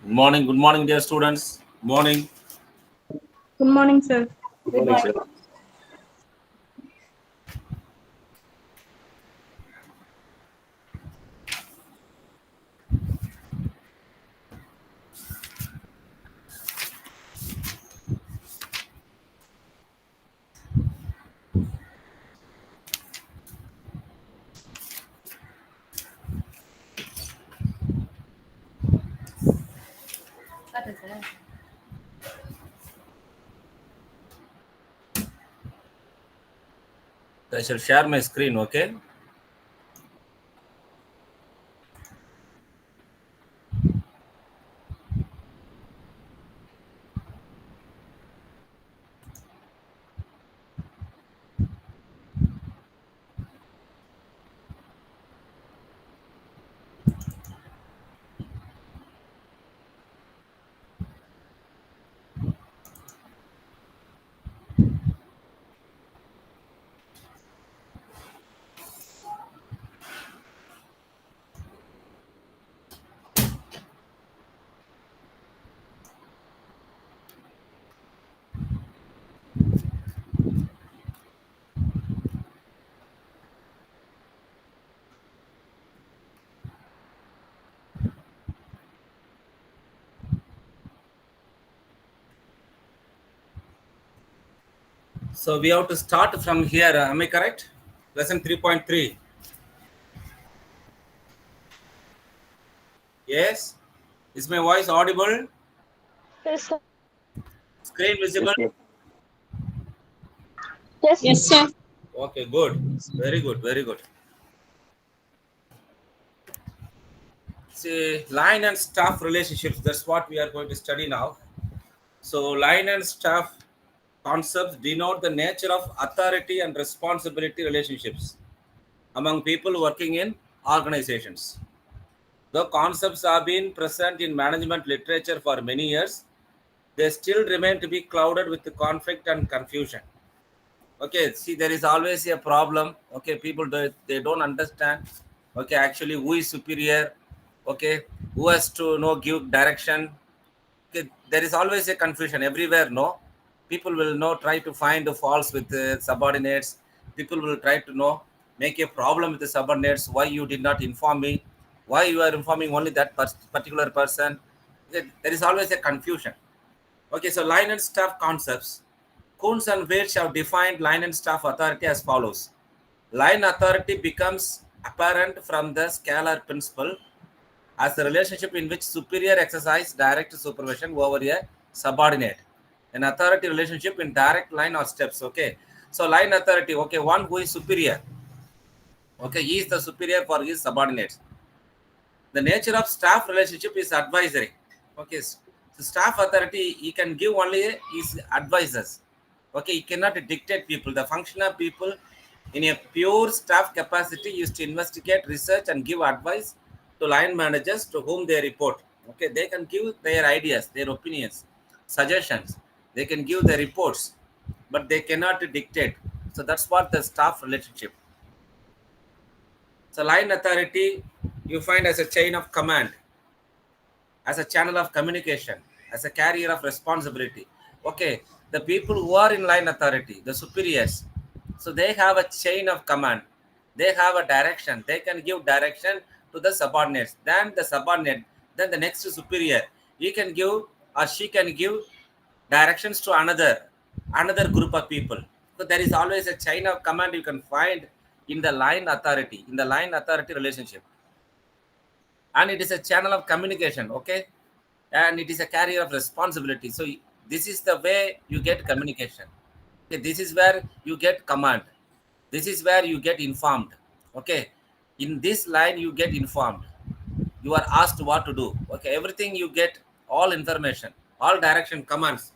Good morning, dear students. Morning. Good morning, sir. Good morning, sir. I shall share my screen, okay? So we have to start from here. Am I correct? Lesson 3.3. Yes? Is my voice audible? Yes, sir. Screen visible? Yes, Yes, sir. Okay, good. Very good, very good. See, line and staff relationships. That's what we are going to study now. So, line and staff concepts denote the nature of authority and responsibility relationships among people working in organizations. The concepts have been present in management literature for many years. They still remain to be clouded with the conflict and confusion. Okay, see, there is always a problem. Okay, people they don't understand. Okay, actually, who is superior? Okay, who has to give direction? Okay, there is always a confusion everywhere. No, people will try to find the faults with the subordinates. People will try to make a problem with the subordinates. Why you did not inform me? Why you are informing only that particular person? There is always a confusion. Okay, so line and staff concepts. Kuhns and Welch have defined line and staff authority as follows. Line authority becomes apparent from the scalar principle as the relationship in which superior exercise direct supervision over a subordinate. An authority relationship in direct line or steps. Okay. So line authority, okay, one who is superior. Okay, he is the superior for his subordinates. The nature of staff relationship is advisory. Okay, so staff authority, he can give only his advisors. Okay, he cannot dictate people. The function of people in a pure staff capacity is to investigate, research, and give advice to line managers to whom they report. Okay, they can give their ideas, their opinions, suggestions. They can give their reports, but they cannot dictate. So that's what the staff relationship. So line authority you find as a chain of command, as a channel of communication, as a carrier of responsibility. Okay, the people who are in line authority, the superiors, so they have a chain of command. They have a direction. They can give direction to the subordinates. Then the subordinate, then the next superior, he can give or she can give directions to another group of people. So there is always a chain of command you can find in the line authority relationship, and it is a channel of communication. Okay, and it is a carrier of responsibility. So this is the way you get communication. Okay, this is where you get command. This is where you get informed. Okay, in this line you get informed. You are asked what to do. Okay, everything you get, all information, all direction commands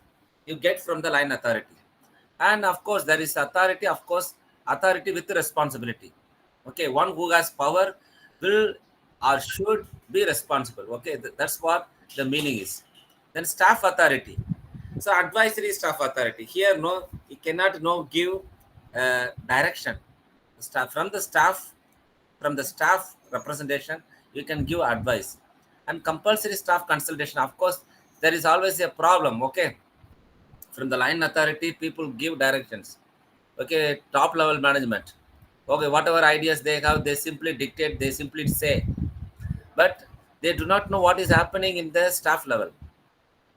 you get from the line authority. And of course there is authority, of course, authority with responsibility. Okay, one who has power will or should be responsible. Okay, that's what the meaning is. Then staff authority. So advisory staff authority here, no, you cannot give direction. Staff from the staff representation, you can give advice. And compulsory staff consultation, of course, there is always a problem. Okay, from the line authority, people give directions. Okay, top level management. Okay, whatever ideas they have, they simply dictate, they simply say, but they do not know what is happening in the staff level.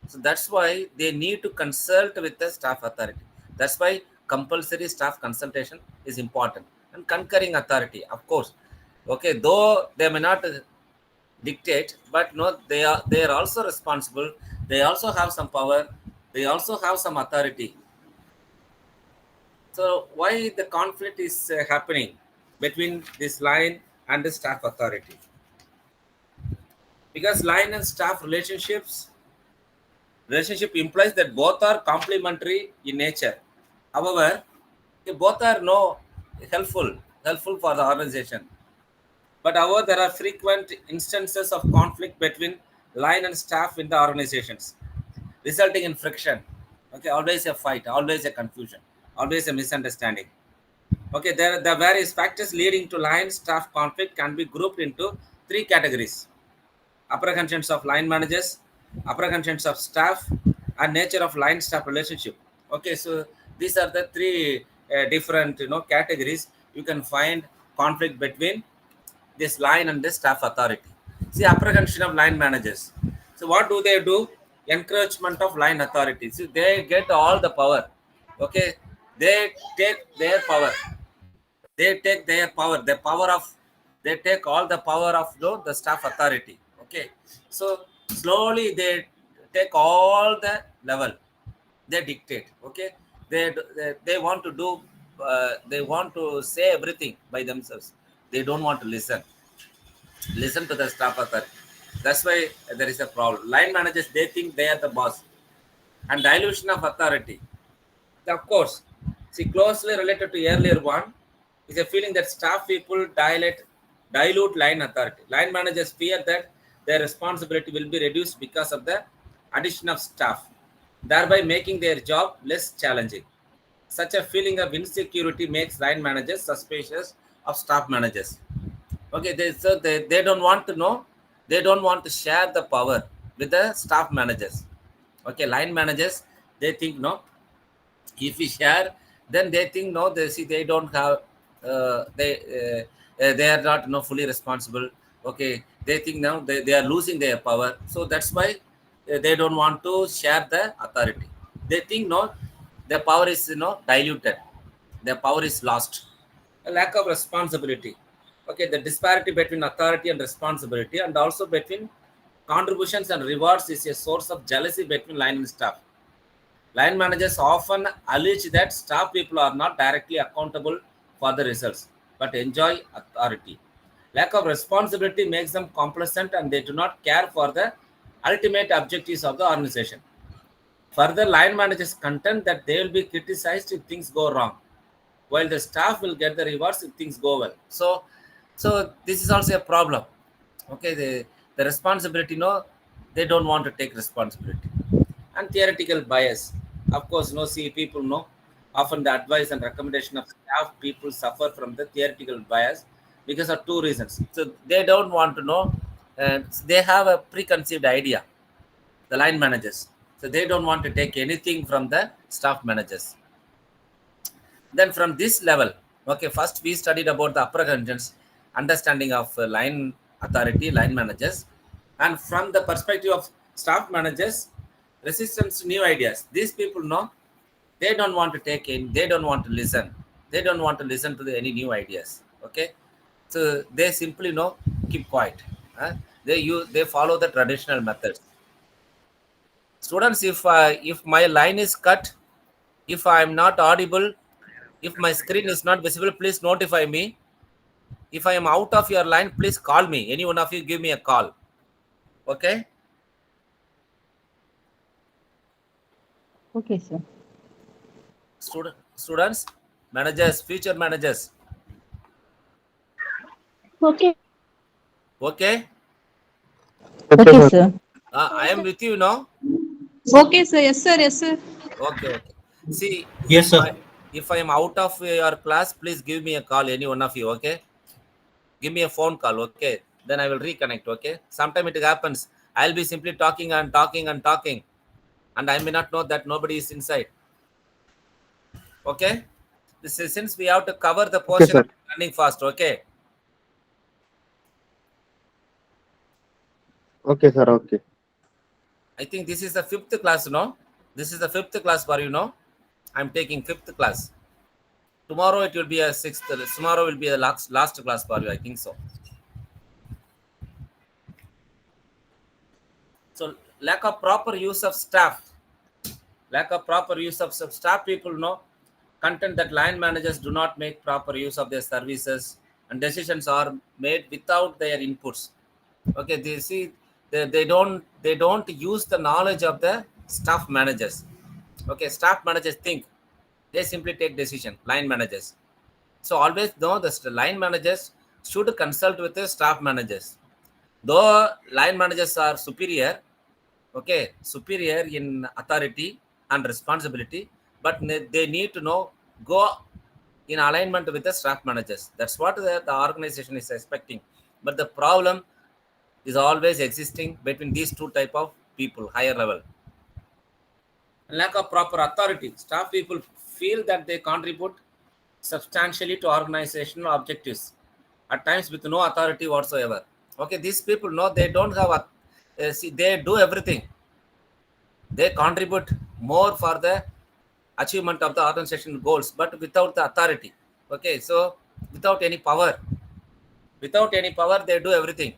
So that's why they need to consult with the staff authority. That's why compulsory staff consultation is important. And concurring authority, of course. Okay, though they may not dictate, but no, they are also responsible. They also have some power. They also have some authority. So why the conflict is happening between this line and the staff authority? Because line and staff relationship implies that both are complementary in nature. However, they both are no helpful for the organization. But however, there are frequent instances of conflict between line and staff in the organizations, resulting in friction. Okay, always a fight, always a confusion, always a misunderstanding. Okay, there the various factors leading to line staff conflict can be grouped into three categories: apprehensions of line managers, apprehensions of staff, and nature of line staff relationship. Okay, so these are the three different categories you can find conflict between this line and the staff authority. See, apprehension of line managers. So what do they do? Encroachment of line authority. See, they get all the power. Okay, they take their power. They take their power. The power of they take all the power of the staff authority. Okay, so slowly they take all the level. They dictate. Okay, they want to do. They want to say everything by themselves. They don't want to listen to the staff authority. That's why there is a problem. Line managers, they think they are the boss. And dilution of authority. Of course, see, closely related to earlier one is a feeling that staff people dilute line authority. Line managers fear that their responsibility will be reduced because of the addition of staff, thereby making their job less challenging. Such a feeling of insecurity makes line managers suspicious of staff managers. Okay, they don't want to know, they don't want to share the power with the staff managers. Okay, line managers, they think no, if we share, then they think no, they see they don't have they are not fully responsible. Okay, they think now they are losing their power, so that's why they don't want to share the authority. They think no, their power is diluted, their power is lost. A lack of responsibility. Okay, the disparity between authority and responsibility, and also between contributions and rewards, is a source of jealousy between line and staff. Line managers often allege that staff people are not directly accountable for the results, but enjoy authority. Lack of responsibility makes them complacent and they do not care for the ultimate objectives of the organization. Further, line managers contend that they will be criticized if things go wrong, while the staff will get the rewards if things go well. So this is also a problem. Okay, the responsibility, no, they don't want to take responsibility. And theoretical bias. Of course, see, people know often the advice and recommendation of staff people suffer from the theoretical bias because of two reasons. So they don't want to know, and they have a preconceived idea, the line managers. So they don't want to take anything from the staff managers. Then from this level, okay, first we studied about the apprehensions, understanding of line authority, line managers, and from the perspective of staff managers, resistance to new ideas. These people know they don't want to take in, they don't want to listen, they don't want to listen to any new ideas. Okay, so they simply keep quiet. They follow the traditional methods. Students, if my line is cut, if I am not audible, if my screen is not visible, please notify me. If I am out of your line, please call me. Any one of you give me a call. Okay? Okay, sir. Students, managers, future managers. Okay. Okay? Okay, sir. I am with you now. Okay, sir. Yes, sir. Yes, sir. Okay. See, Yes, sir. if I am out of your class, please give me a call, any one of you. Okay? Give me a phone call. Okay? then I will reconnect. Okay. Sometimes it happens. I'll be simply talking and talking and talking, and I may not know that nobody is inside. Okay. This is since we have to cover the Okay, portion sir. running fast. Okay. Okay, sir. Okay. I think this is the 5th class, no? This is the 5th class for you, no? I'm taking 5th class. Tomorrow it will be a 6th. Tomorrow will be the last class for you. I think so. So lack of proper use of staff. Lack of proper use of staff, people know content that line managers do not make proper use of their services, and decisions are made without their inputs. Okay, they see they don't use the knowledge of the staff managers. Okay, staff managers think, they simply take decision, line managers. So always know the line managers should consult with the staff managers. Though line managers are superior, okay, superior in authority and responsibility, but they need to know, go in alignment with the staff managers. That's what the organization is expecting. But the problem is always existing between these two type of people, higher level. Lack of proper authority. Staff people feel that they contribute substantially to organizational objectives, at times with no authority whatsoever. Okay, these people know they don't have see, they do everything. They contribute more for the achievement of the organization goals, but without the authority. Okay, so without any power, they do everything.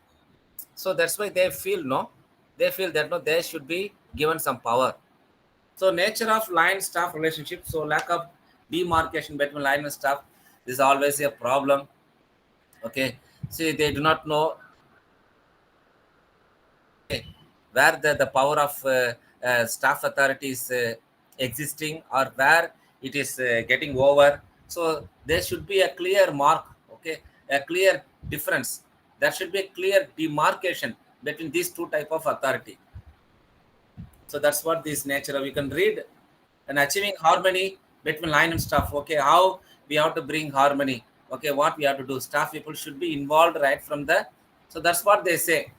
So that's why they feel that they should be given some power. So nature of line staff relationship. So lack of demarcation between line and staff is always a problem. Okay, see, they do not know where the power of staff authority is existing, or where it is getting over. So there should be a clear mark, okay, a clear difference. There should be a clear demarcation between these two type of authority. So that's what this nature of, you can read, and achieving harmony between line and staff. Okay, how we have to bring harmony. Okay, what we have to do. Staff people should be involved right from the. So that's what they say.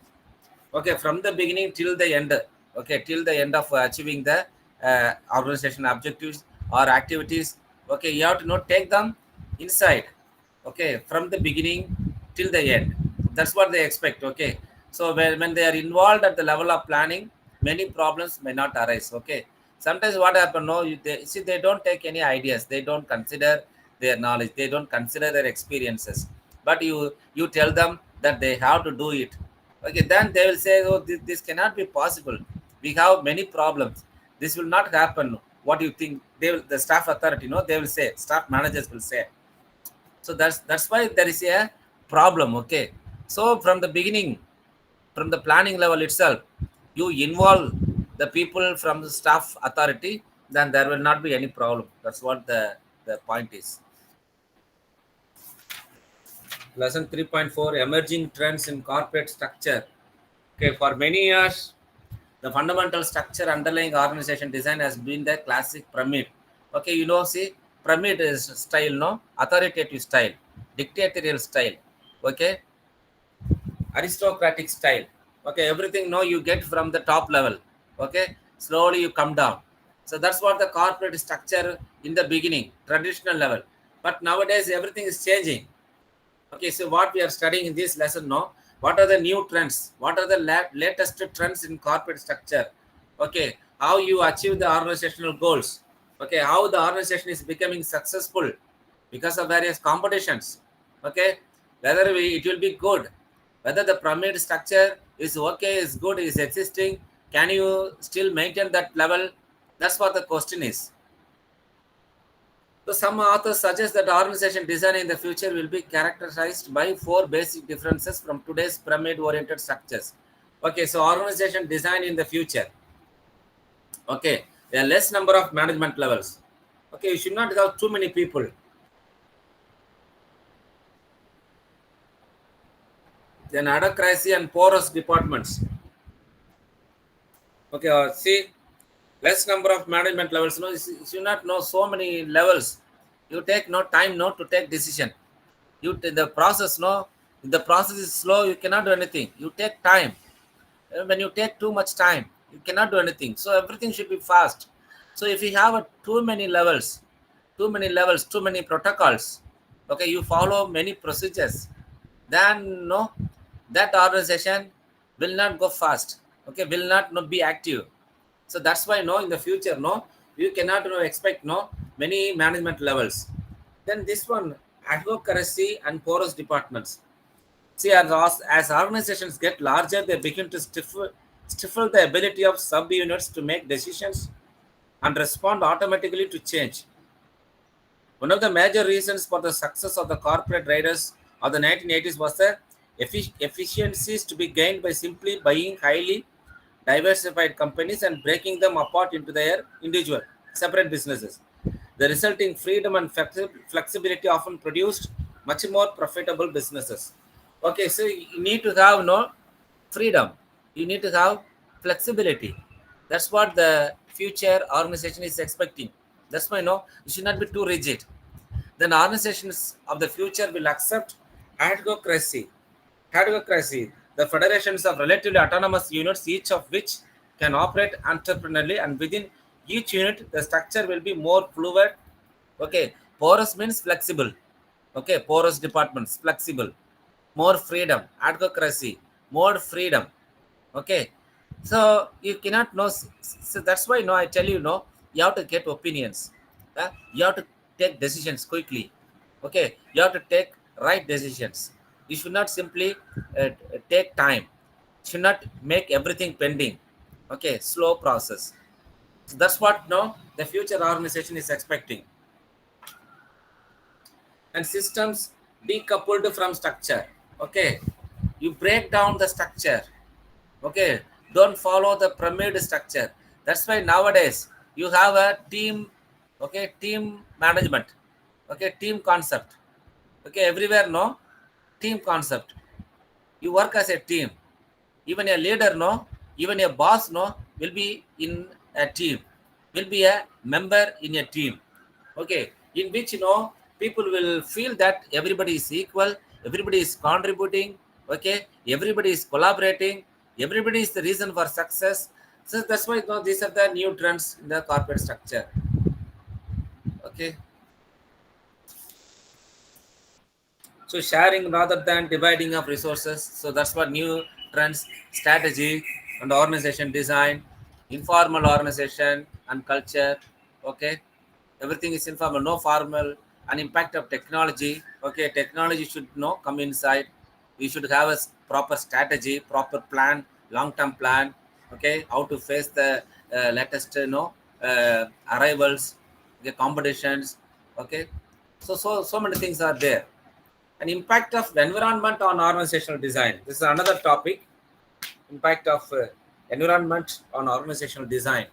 Okay, from the beginning till the end. Okay, till the end of achieving the organization objectives or activities. Okay, you have to take them inside. Okay, from the beginning till the end. That's what they expect. Okay, so when they are involved at the level of planning, many problems may not arise. Okay, sometimes what happen, they don't take any ideas, they don't consider their knowledge, they don't consider their experiences, but you tell them that they have to do it. Okay, then they will say, oh, this cannot be possible, we have many problems, this will not happen. What do you think? The staff authority, they will say, staff managers will say. So that's why there is a problem. Okay, so from the beginning, from the planning level itself, you involve the people from the staff authority, then there will not be any problem. That's what the point is. Lesson 3.4, emerging trends in corporate structure. Okay, for many years, the fundamental structure underlying organization design has been the classic pyramid. Okay, see, pyramid is style, authoritative style, dictatorial style, okay, aristocratic style. Okay, everything you get from the top level. Okay, slowly you come down. So that's what the corporate structure in the beginning, traditional level. But nowadays everything is changing. Okay, so what we are studying in this lesson, what are the new trends? What are the latest trends in corporate structure? Okay, how you achieve the organizational goals? Okay, how the organization is becoming successful because of various competitions. Okay, whether it will be good, whether the pyramid structure is okay, is good, is existing, can you still maintain that level? That's what the question is. So some authors suggest that organization design in the future will be characterized by 4 basic differences from today's pyramid-oriented structures. Okay, so organization design in the future. Okay, there are less number of management levels. Okay, you should not have too many people. Then adhocracy and porous departments. Okay, see, less number of management levels. You should not know so many levels. You take no time to take decision. The process If the process is slow, you cannot do anything. You take time. When you take too much time, you cannot do anything. So everything should be fast. So if you have too many levels, too many protocols, okay, you follow many procedures, then no, that organization will not go fast. Okay, will not no, be active. So that's why no, in the future, no, you cannot expect no many management levels. Then this one, advocacy and porous departments. See, as organizations get larger, they begin to stifle the ability of subunits to make decisions and respond automatically to change. One of the major reasons for the success of the corporate riders of the 1980s was the efficiencies to be gained by simply buying highly diversified companies and breaking them apart into their individual, separate businesses. The resulting freedom and flexibility often produced much more profitable businesses. Okay, so you need to have no freedom. You need to have flexibility. That's what the future organization is expecting. That's why no, you should not be too rigid. Then organizations of the future will accept advocacy. Advocacy, the federations of relatively autonomous units, each of which can operate entrepreneurially, and within each unit, the structure will be more fluid. Okay, porous means flexible. Okay, porous departments, flexible, more freedom, advocacy, more freedom. Okay, so you cannot know. So that's why no, I tell you no, you have to get opinions. You have to take decisions quickly. Okay, you have to take right decisions. You should not simply take time. You should not make everything pending. Okay, slow process. So that's what no, the future organization is expecting. And systems decoupled from structure. Okay, you break down the structure. Okay, don't follow the pyramid structure. That's why nowadays you have a team. Okay, team management. Okay, team concept. Okay, everywhere no team concept. You work as a team. Even a leader no, even a boss no, will be in a team, will be a member in a team. Okay, in which people will feel that everybody is equal, everybody is contributing. Okay, everybody is collaborating, everybody is the reason for success. So that's why these are the new trends in the corporate structure. Okay, so sharing rather than dividing of resources. So that's what new trends, strategy and organization design, informal organization and culture. Okay, everything is informal, no formal. And impact of technology. Okay, technology should come inside. You should have a proper strategy, proper plan, long-term plan. Okay, how to face the latest arrivals, the competitions. Okay, so many things are there. An impact of the environment on organizational design. This is another topic. Impact of environment on organizational design.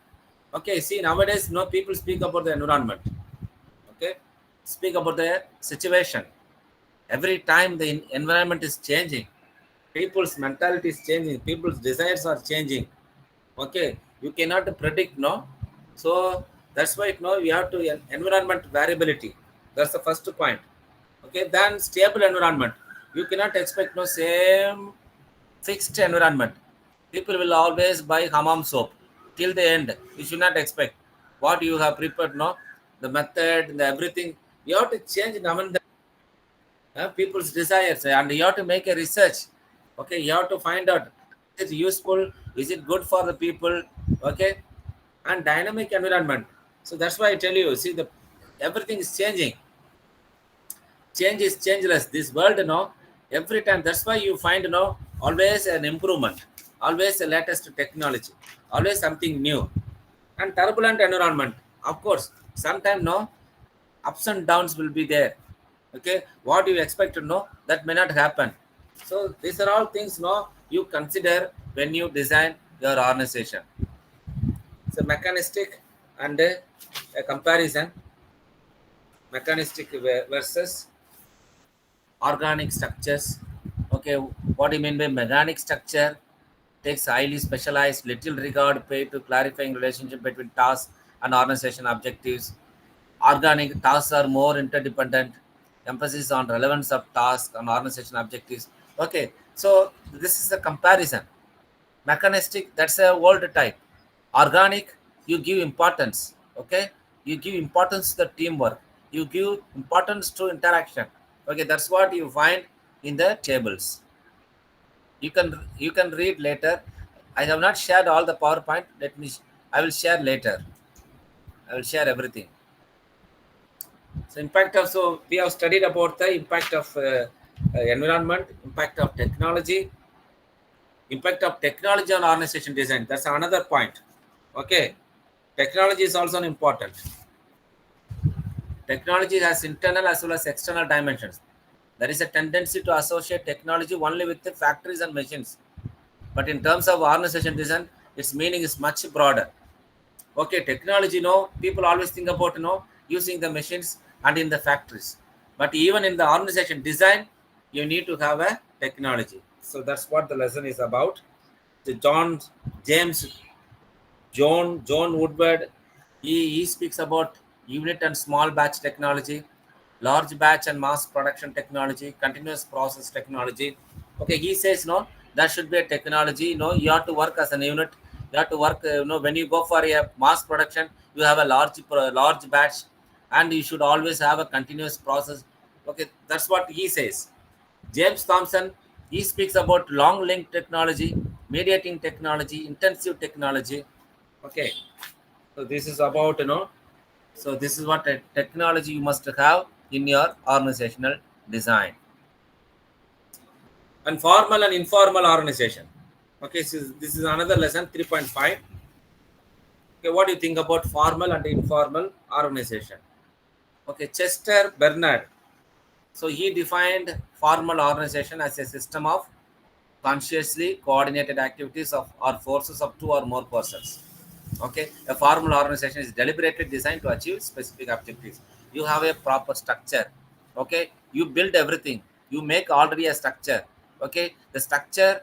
Okay, see, nowadays no people speak about the environment. Okay, speak about the situation. Every time the environment is changing, people's mentality is changing, people's desires are changing. Okay, you cannot predict no. So that's why you have to environment variability. That's the first point. Okay, then stable environment. You cannot expect no same fixed environment. People will always buy hammam soap till the end. You should not expect what you have prepared. No, the method, the everything. You have to change now and then, people's desires, and you have to make a research. Okay, you have to find out is it useful, is it good for the people. Okay, and dynamic environment. So that's why I tell you. See, the everything is changing. Change is changeless. This world, every time. That's why you find, always an improvement, always the latest technology, always something new. And turbulent environment, of course, sometimes, ups and downs will be there. Okay, what you expect to know that may not happen. So these are all things, you consider when you design your organization. So mechanistic and a comparison, mechanistic versus organic structures. Okay, what do you mean by mechanic structure? Takes highly specialized, little regard paid to clarifying relationship between tasks and organization objectives. Organic tasks are more interdependent. emphasis on relevance of task and organization objectives. Okay, so this is a comparison. Mechanistic, that's a old type. Organic, you give importance. Okay, you give importance to the teamwork. You give importance to interaction. Okay, that's what you find in the tables. You can read later. I have not shared all the PowerPoint. I will share later. I will share everything. So impact of, so we have studied about the impact of environment, impact of technology on organization design. That's another point. Okay, technology is also important. Technology has internal as well as external dimensions. There is a tendency to associate technology only with the factories and machines. But in terms of organization design, its meaning is much broader. Okay, technology, people always think about, using the machines and in the factories. But even in the organization design, you need to have a technology. So that's what the lesson is about. The John Woodward, he speaks about unit and small batch technology, large batch and mass production technology, continuous process technology. Okay, he says, no, that should be a technology. You have to work as an unit. You have to work, when you go for a mass production, you have a large batch, and you should always have a continuous process. Okay, that's what he says. James Thompson, he speaks about long link technology, mediating technology, intensive technology. Okay, so this is about, so this is what a technology you must have in your organizational design. And formal and informal organization. Okay, so this is another lesson 3.5. Okay, what do you think about formal and informal organization? Okay, Chester Bernard. So he defined formal organization as a system of consciously coordinated activities of or forces of two or more persons. Okay, a formal organization is deliberately designed to achieve specific objectives. You have a proper structure. Okay, you build everything. You make already a structure. Okay, the structure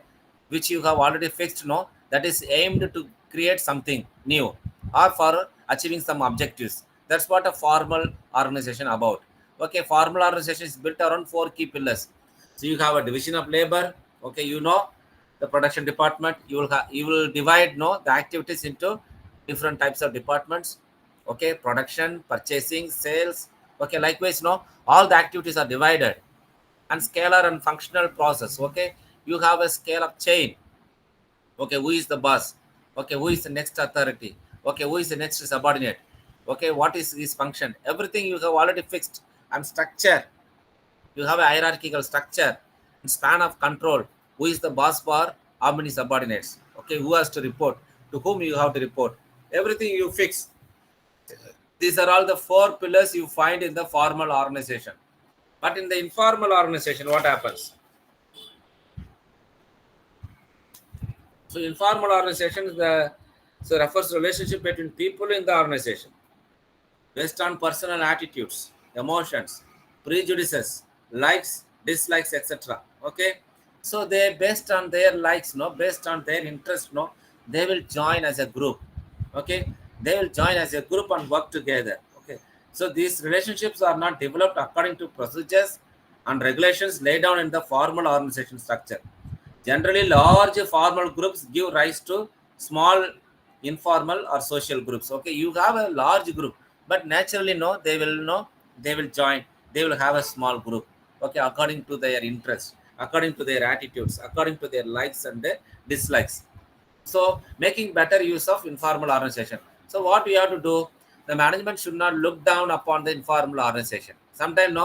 which you have already fixed, that is aimed to create something new or for achieving some objectives. That's what a formal organization about. Okay, formal organization is built around four key pillars. So you have a division of labor. Okay, the production department. You will divide the activities into different types of departments. Okay, production, purchasing, sales. Okay, likewise, all the activities are divided. And scalar and functional process. Okay, you have a scale of chain. Okay, who is the boss? Okay, who is the next authority? Okay, who is the next subordinate? Okay, what is his function? Everything you have already fixed. And structure, you have a hierarchical structure and span of control. Who is the boss for how many subordinates? Okay, who has to report? To whom you have to report? Everything you fix. These are all the four pillars you find in the formal organization. But in the informal organization, what happens? So informal organization refers to relationship between people in the organization based on personal attitudes, emotions, prejudices, likes, dislikes, etc. Okay, so they based on their likes, based on their interest, they will join as a group. Okay, they will join as a group and work together. Okay, so these relationships are not developed according to procedures and regulations laid down in the formal organization structure. Generally, large formal groups give rise to small informal or social groups. Okay, you have a large group, but naturally, they will join. They will have a small group. Okay, according to their interests, according to their attitudes, according to their likes and their dislikes. So, making better use of informal organization. So, what we have to do? The management should not look down upon the informal organization. Sometimes,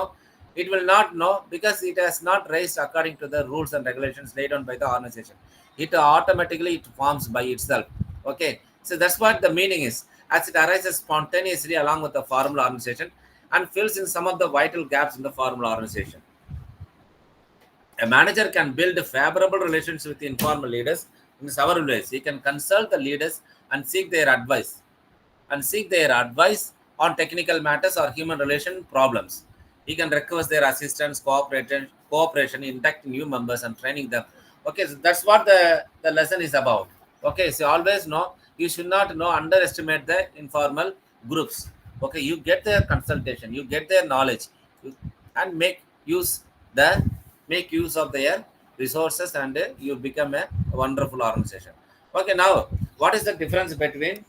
it will not know because it has not raised according to the rules and regulations laid down by the organization. It automatically it forms by itself. Okay, so that's what the meaning is, as it arises spontaneously along with the formal organization and fills in some of the vital gaps in the formal organization. A manager can build favorable relations with informal leaders in several ways. He can consult the leaders and seek their advice on technical matters or human relation problems. He can request their assistance, cooperation, induct new members, and training them. Okay, so that's what the lesson is about. Okay, so always you should not underestimate the informal groups. Okay, you get their consultation, you get their knowledge, and make use of their resources, and you become a wonderful organization. Okay, now what is the difference between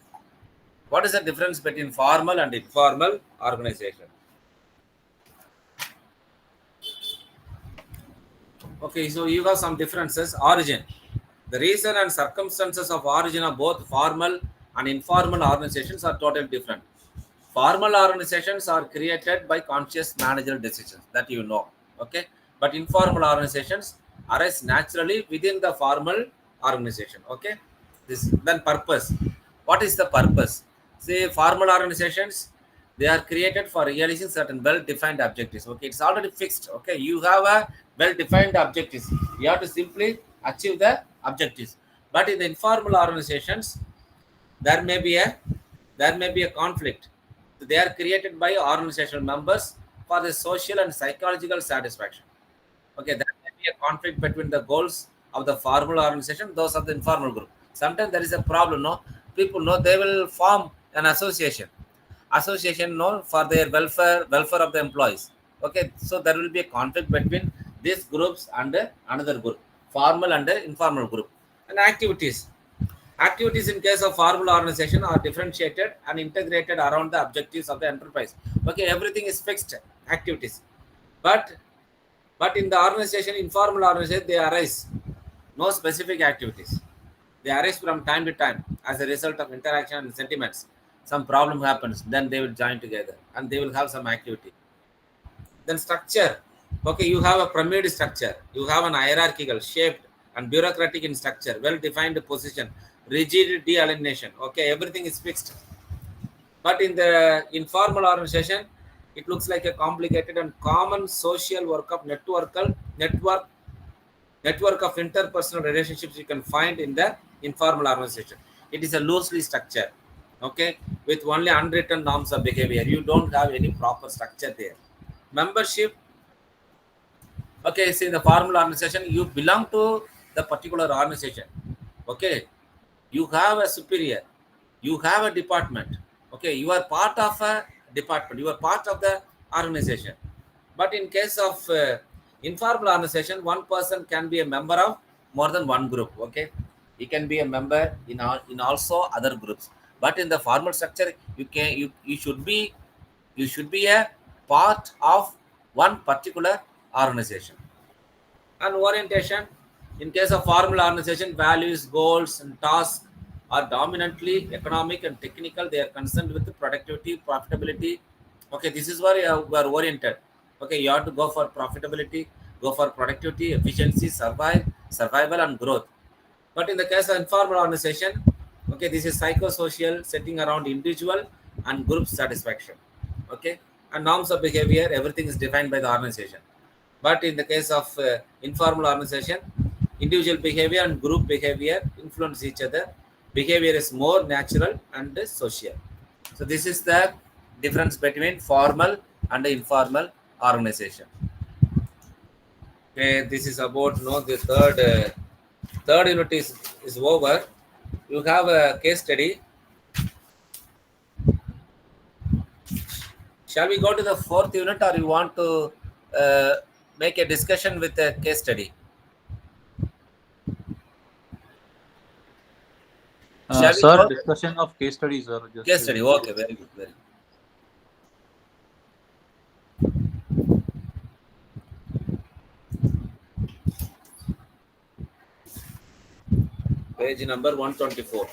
formal and informal organization? Okay, so you have some differences. Origin. The reason and circumstances of origin of both formal and informal organizations are totally different. Formal organizations are created by conscious managerial decisions that you know. Okay, but informal organizations arise naturally within the formal organization. Okay, this then purpose. What is the purpose? Say formal organizations, they are created for realizing certain well-defined objectives. Okay, it's already fixed. Okay, you have a well-defined objectives. You have to simply achieve the objectives. But in the informal organizations, there may be a conflict. They are created by organizational members for the social and psychological satisfaction. Okay, there may be a conflict between the goals of the formal organization, those of the informal group. Sometimes there is a problem. No, people know they will form an association, no, for their welfare of the employees. Okay, so there will be a conflict between these groups and another group, formal and informal group. And activities in case of formal organization are differentiated and integrated around the objectives of the enterprise. Okay, everything is fixed activities, but in the organization, informal organization, they arise no specific activities. They arise from time to time as a result of interaction and sentiments. Some problem happens, then they will join together and they will have some activity. Then structure. Okay, you have a pyramid structure. You have an hierarchical, shaped, and bureaucratic in structure, well-defined position, rigid de-alienation. Okay, everything is fixed. But in the informal organization, it looks like a complicated and common social network of interpersonal relationships you can find in the informal organization. It is a loosely structure, okay, with only unwritten norms of behavior. You don't have any proper structure there. Membership. Okay, see, in the formal organization, you belong to the particular organization. Okay, you have a superior, you have a department. Okay, you are part of a department, you are part of the organization. But in case of informal organization, one person can be a member of more than one group. Okay, he can be a member in also other groups. But in the formal structure, you should be a part of one particular organization. And orientation. In case of formal organization, values, goals, and tasks are dominantly economic and technical. They are concerned with the productivity, profitability. Okay, this is where you are oriented. Okay, you have to go for profitability, go for productivity, efficiency, survival, and growth. But in the case of informal organization, okay, this is psychosocial, setting around individual and group satisfaction. Okay, and norms of behavior, everything is defined by the organization. But in the case of informal organization, individual behavior and group behavior influence each other. Behavior is more natural and social. So this is the difference between formal and informal organization. Okay, this is about the third unit is over. You have a case study. Shall we go to the fourth unit, or you want to make a discussion with a case study? Shall we Sir, go? discussion of case studies, sir. Case study. Okay, very good, very good. Page number 124.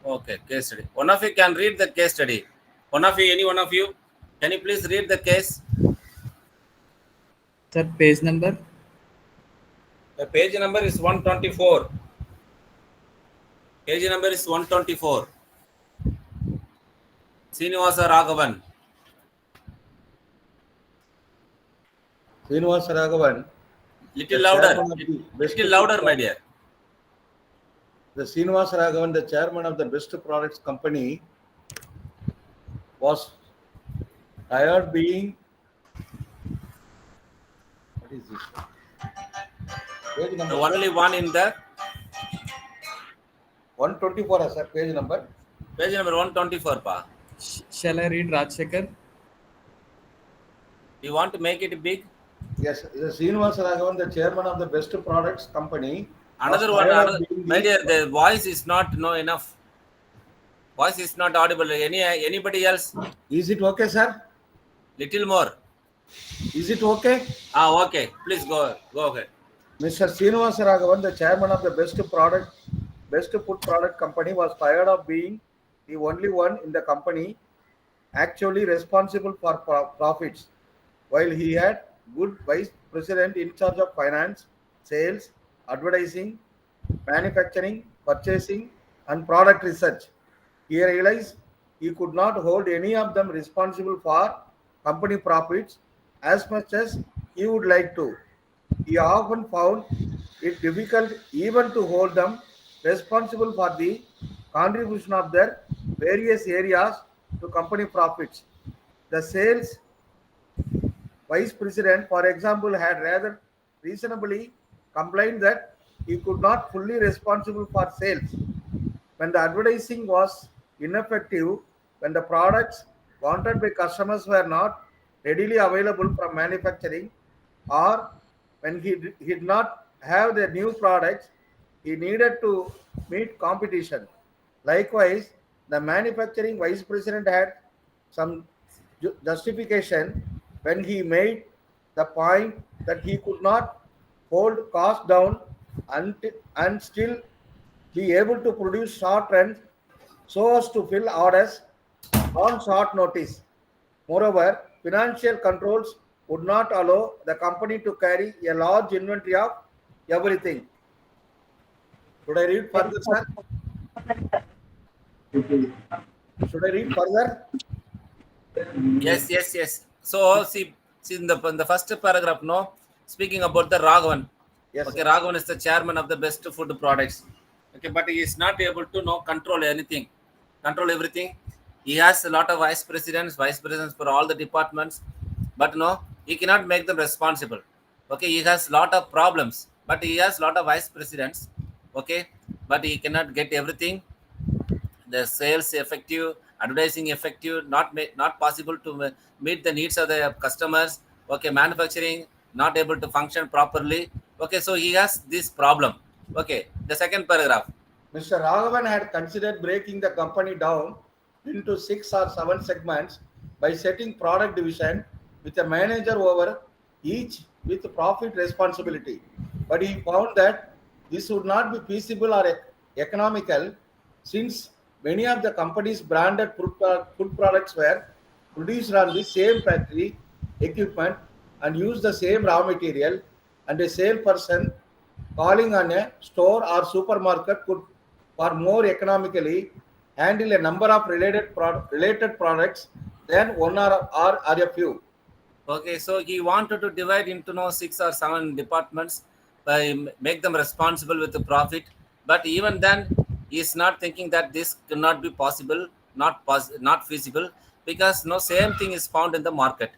Okay, case study. One of you can read the case study. Any one of you, can you please read the case? Sir, page number. The page number is 124. Page number is 124. Srinivasa Raghavan. Srinivasa Raghavan. Little the louder. chairman of the Best Little louder, Food my dear. The Srinivasa Raghavan, the chairman of the Best Products Company, was tired being. What is this? Page The number only one in the 124, sir. Page number. page number 124, pa. Shall I read Rajshekar? You want to make it big? Yes, the Srinivasa Raghavan, the chairman of the Best Products Company. Another was one. tired of Another, being my dear, the voice is not enough. Voice is not audible. Anybody else? Is it okay, sir? Little more. Is it okay? Okay. Please go ahead. Mr. Srinivasa Raghavan, the chairman of the Best Food Product Company, was tired of being the only one in the company actually responsible for profits, while he had good vice president in charge of finance, sales, advertising, manufacturing, purchasing, and product research. He realized he could not hold any of them responsible for company profits as much as he would like to. He often found it difficult even to hold them responsible for the contribution of their various areas to company profits. The sales vice president, for example, had rather reasonably complained that he could not fully responsible for sales when the advertising was ineffective, when the products wanted by customers were not readily available from manufacturing, or when he did not have the new products he needed to meet competition. Likewise, the manufacturing vice president had some justification when he made the point that he could not hold costs down and still be able to produce short runs so as to fill orders on short notice. Moreover, financial controls would not allow the company to carry a large inventory of everything. Should I read further, sir? Should I read further? Yes. So see in the first paragraph, no, speaking about the Raghavan. Yes. Okay, Sir. Raghavan is the chairman of the Best Food Products. Okay, but he is not able to control anything, control everything. He has a lot of vice presidents for all the departments, but no, he cannot make them responsible. Okay, he has lot of problems, but he has lot of vice presidents. Okay, but he cannot get everything. The sales effective, advertising effective, not possible to meet the needs of the customers. Okay, manufacturing not able to function properly. Okay, so he has this problem. Okay, the second paragraph. Mr. Raghavan had considered breaking the company down into 6 or 7 segments by setting product division with a manager over each with profit responsibility. But he found that this would not be feasible or economical since many of the company's branded food products were produced on the same factory equipment and use the same raw material, and a salesperson calling on a store or supermarket could for more economically handle a number of related products than one or a few. Okay, so he wanted to divide into 6 or 7 departments, make them responsible with the profit. But even then, he is not thinking that this cannot be possible, not feasible, because no same thing is found in the market,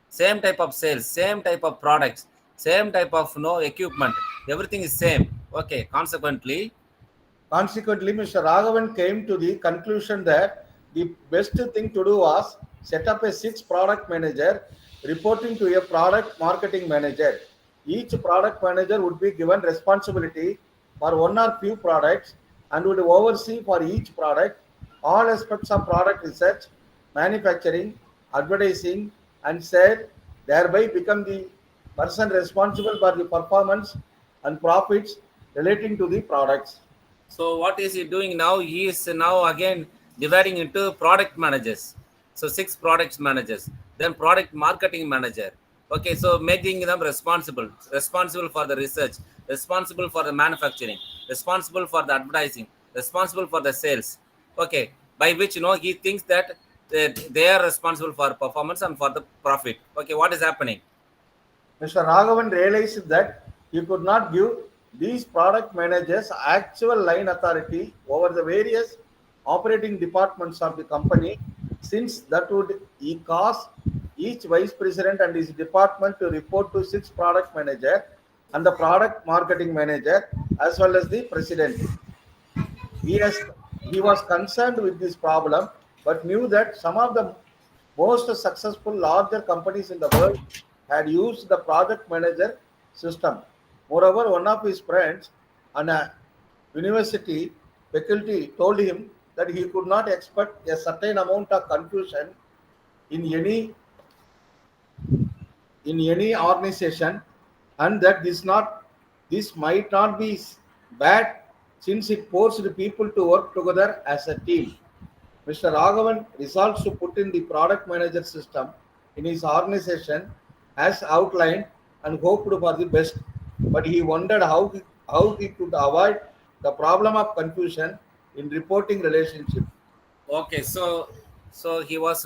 same type of sales, same type of products, same type of equipment. Everything is same. Okay, Consequently, Mr. Raghavan came to the conclusion that the best thing to do was set up a 6 product manager reporting to a product marketing manager. Each product manager would be given responsibility for one or few products and would oversee for each product all aspects of product research, manufacturing, advertising, and sale, thereby become the person responsible for the performance and profits relating to the products. So what is he doing now? He is now again dividing into product managers. So 6 products managers, then product marketing manager. Okay, so making them responsible for the research, responsible for the manufacturing, responsible for the advertising, responsible for the sales. Okay, by which he thinks that they are responsible for performance and for the profit. Okay, what is happening? Mr. Raghavan realized that he could not give these product managers actual line authority over the various operating departments of the company, since that would cause each vice president and his department to report to 6 product manager and the product marketing manager as well as the president. He, has, he was concerned with this problem, but knew that some of the most successful larger companies in the world had used the project manager system. Moreover, one of his friends and a university faculty told him that he could not expect a certain amount of confusion in any organization, and that this might not be bad since it forced people to work together as a team. Mr. Raghavan resolves to put in the product manager system in his organization as outlined and hoped for the best, but he wondered how he could avoid the problem of confusion in reporting relationship. Okay, so he was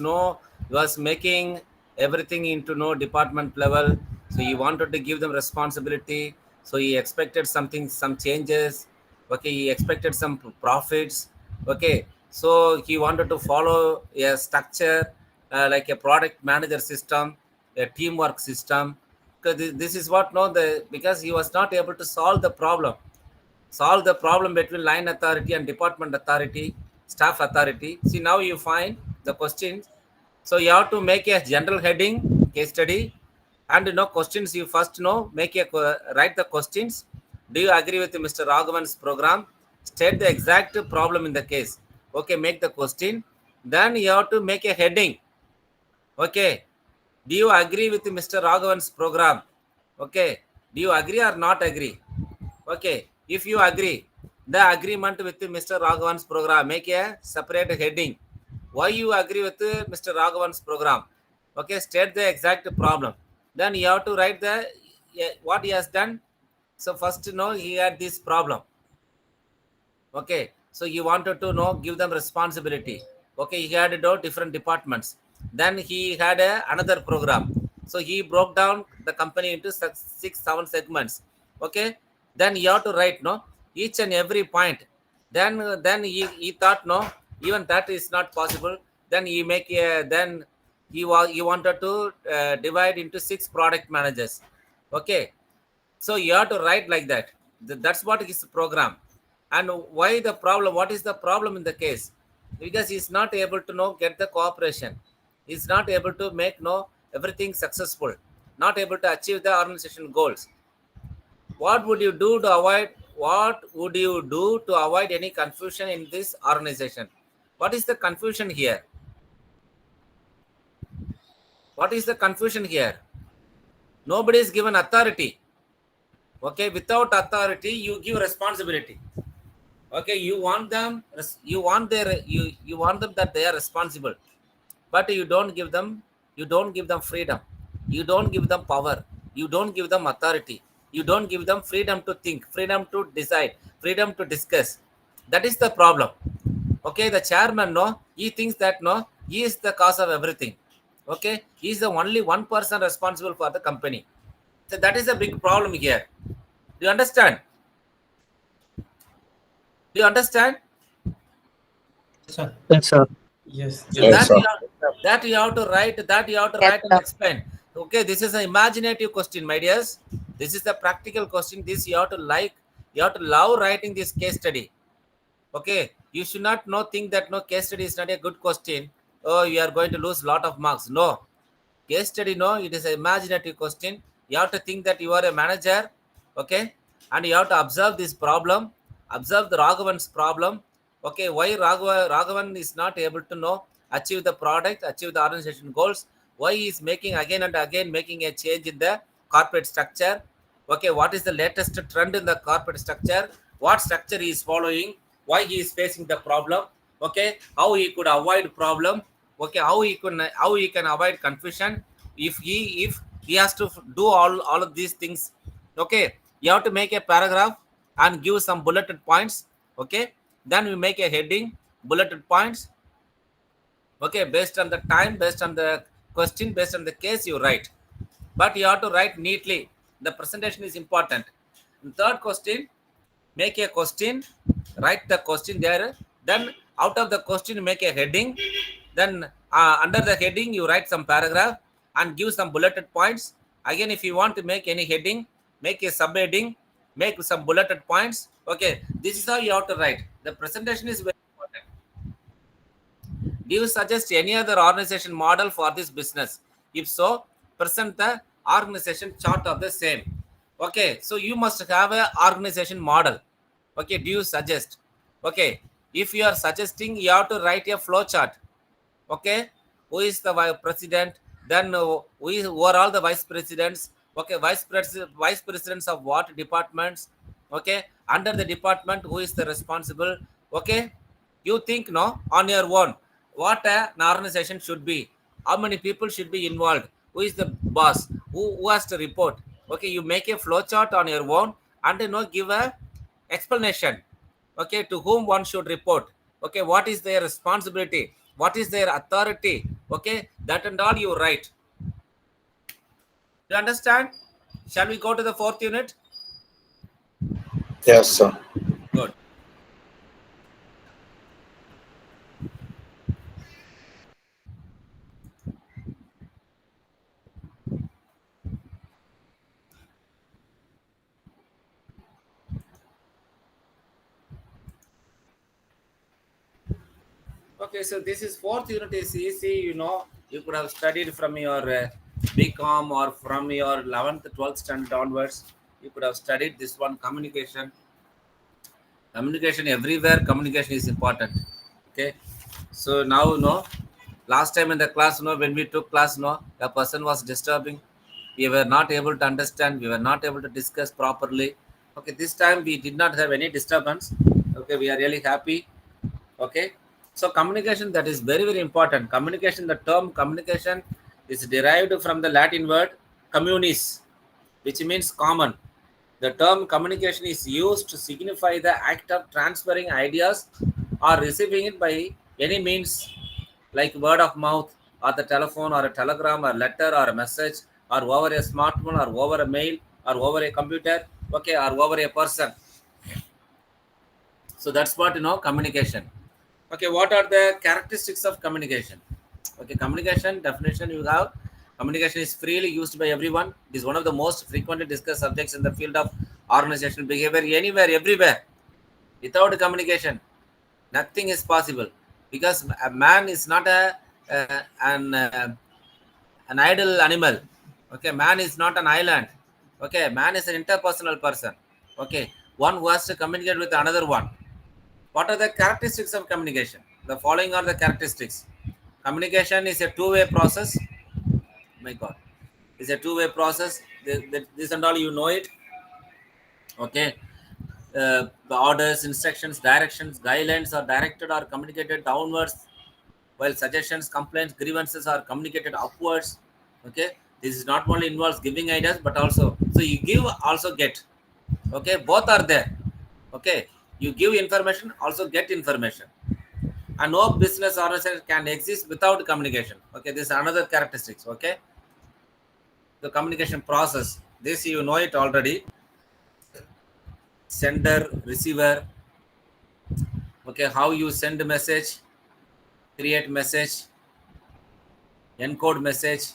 making everything into no department level. So he wanted to give them responsibility. So he expected some changes. Okay, he expected some profits. Okay, so he wanted to follow a structure like a product manager system, a teamwork system. Because this is what because he was not able to solve the problem between line authority and department authority, staff authority. See, now you find the questions. So you have to make a general heading, case study, and questions. You first write the questions. Do you agree with Mr. Raghavan's program? State the exact problem in the case. Okay, make the question. Then you have to make a heading. Okay, do you agree with Mr. Raghavan's program? Okay, do you agree or not agree? Okay, if you agree, the agreement with Mr. Raghavan's program, make a separate heading. Why you agree with Mr. Raghavan's program? Okay, state the exact problem. Then you have to write what he has done. So first, he had this problem. Okay, so he wanted to give them responsibility. Okay, he had different departments. Then he had another program. So he broke down the company into 6-7 segments. Okay, then you have to write each and every point. Then he thought even that is not possible. Then he he wanted to divide into 6 product managers. Okay, so you have to write like that. That's what is the program. And why the problem? What is the problem in the case? Because he's not able to get the cooperation. He's not able to make everything successful. Not able to achieve the organization goals. What would you do to avoid? What would you do to avoid any confusion in this organization? What is the confusion here? What is the confusion here? Nobody is given authority. Okay, without authority, you give responsibility. Okay, you want them that they are responsible, but you don't give them freedom. You don't give them power. You don't give them authority. You don't give them freedom to think, freedom to decide, freedom to discuss. That is the problem. Okay, the chairman he thinks that he is the cause of everything. Okay, he is the only one person responsible for the company. So that is a big problem here. Do you understand? Do you understand? Sir. Yes, sir. Yes. So Yes, sir. that you have to write. That you have to write and explain. Okay, this is an imaginative question, my dears. This is the practical question. This you have to like. You have to love writing this case study. Okay, you should not think that case study is not a good question. Oh, you are going to lose a lot of marks. No, case study it is an imaginative question. You have to think that you are a manager. Okay, and you have to observe this problem. Observe the Raghavan's problem. Okay, why Raghavan is not able to achieve the product, achieve the organization goals? Why he is making again and again making a change in the corporate structure? Okay, what is the latest trend in the corporate structure? What structure he is following? Why he is facing the problem? Okay, how he could avoid problem? Okay, how he can avoid confusion if he has to do all of these things. Okay, you have to make a paragraph and give some bulleted points. Okay, then we make a heading, bulleted points. Okay, based on the time, based on the question, based on the case, you write. But you have to write neatly. The presentation is important. And third question, make a question, write the question there. Then out of the question, make a heading. Then under the heading, you write some paragraph and give some bulleted points. Again, if you want to make any heading, make a subheading, make some bulleted points. Okay, this is how you have to write. The presentation is very important. Do you suggest any other organization model for this business? If so, present the organization chart of the same. Okay, so you must have a organization model. Okay, do you suggest? Okay, if you are suggesting, you have to write a flow chart. Okay, who is the president? Then who are all the vice presidents? Okay, vice presidents of what departments? Okay, under the department, who is the responsible? Okay, you think no on your own what an organization should be, how many people should be involved, who is the boss, who has to report. Okay, you make a flow chart on your own and give a explanation. Okay, to whom one should report. Okay, what is their responsibility, what is their authority. Okay, that and all you write. You understand? Shall we go to the fourth unit? Yes, sir. Good. Okay, so this is fourth unit is easy. You could have studied from your BCom or from your 11th, 12th standard onwards. You could have studied this one, communication. Communication everywhere, communication is important. Okay, so now, last time in the class, when we took class, a person was disturbing. We were not able to understand. We were not able to discuss properly. Okay, this time we did not have any disturbance. Okay, we are really happy. Okay, so communication, that is very, very important. Communication, the term communication is derived from the Latin word communis, which means common. The term communication is used to signify the act of transferring ideas or receiving it by any means, like word of mouth or the telephone or a telegram or letter or a message or over a smartphone or over a mail or over a computer, okay, or over a person. So that's what, communication. Okay, what are the characteristics of communication? Okay, communication definition you have. Communication is freely used by everyone. It is one of the most frequently discussed subjects in the field of organizational behavior, anywhere, everywhere. Without communication, nothing is possible, because a man is not an idle animal. Okay, man is not an island. Okay, man is an interpersonal person. Okay, one who has to communicate with another one. What are the characteristics of communication? The following are the characteristics. Communication is a two-way process. My God, it's a two-way process. This and all, you know it. Okay, the orders, instructions, directions, guidelines are directed or communicated downwards, while suggestions, complaints, grievances are communicated upwards. Okay, this is not only involves giving ideas, but also, so you give, also get. Okay, both are there. Okay, you give information, also get information. And no business organization can exist without communication. Okay, this is another characteristics. Okay, the communication process, this you know it already. Sender, receiver. Okay, how you send a message, create message, encode message.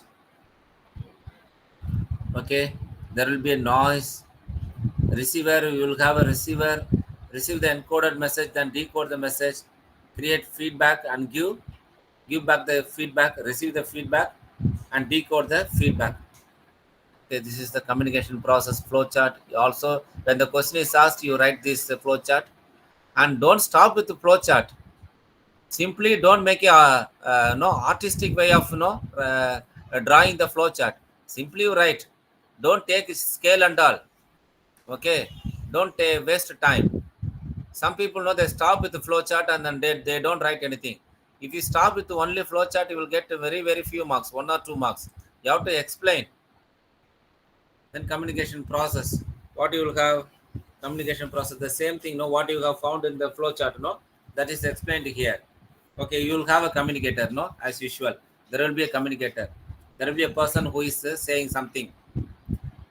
Okay, there will be a noise. Receiver, you will have a receiver, receive the encoded message, then decode the message, create feedback and give back the feedback, receive the feedback and decode the feedback. Okay, this is the communication process flow chart. Also, when the question is asked, you write this flow chart, and don't stop with the flow chart. Simply don't make a no artistic way of drawing the flow chart. Simply you write. Don't take scale and all. Okay, don't waste time. Some people know they stop with the flow chart and then they don't write anything. If you stop with only flow chart, you will get very, very few marks, 1 or 2 marks. You have to explain. Then communication process. What you will have communication process. The same thing, no, what you have found in the flow chart, no, that is explained here. Okay, you will have a communicator, no, as usual. There will be a communicator. There will be a person who is saying something.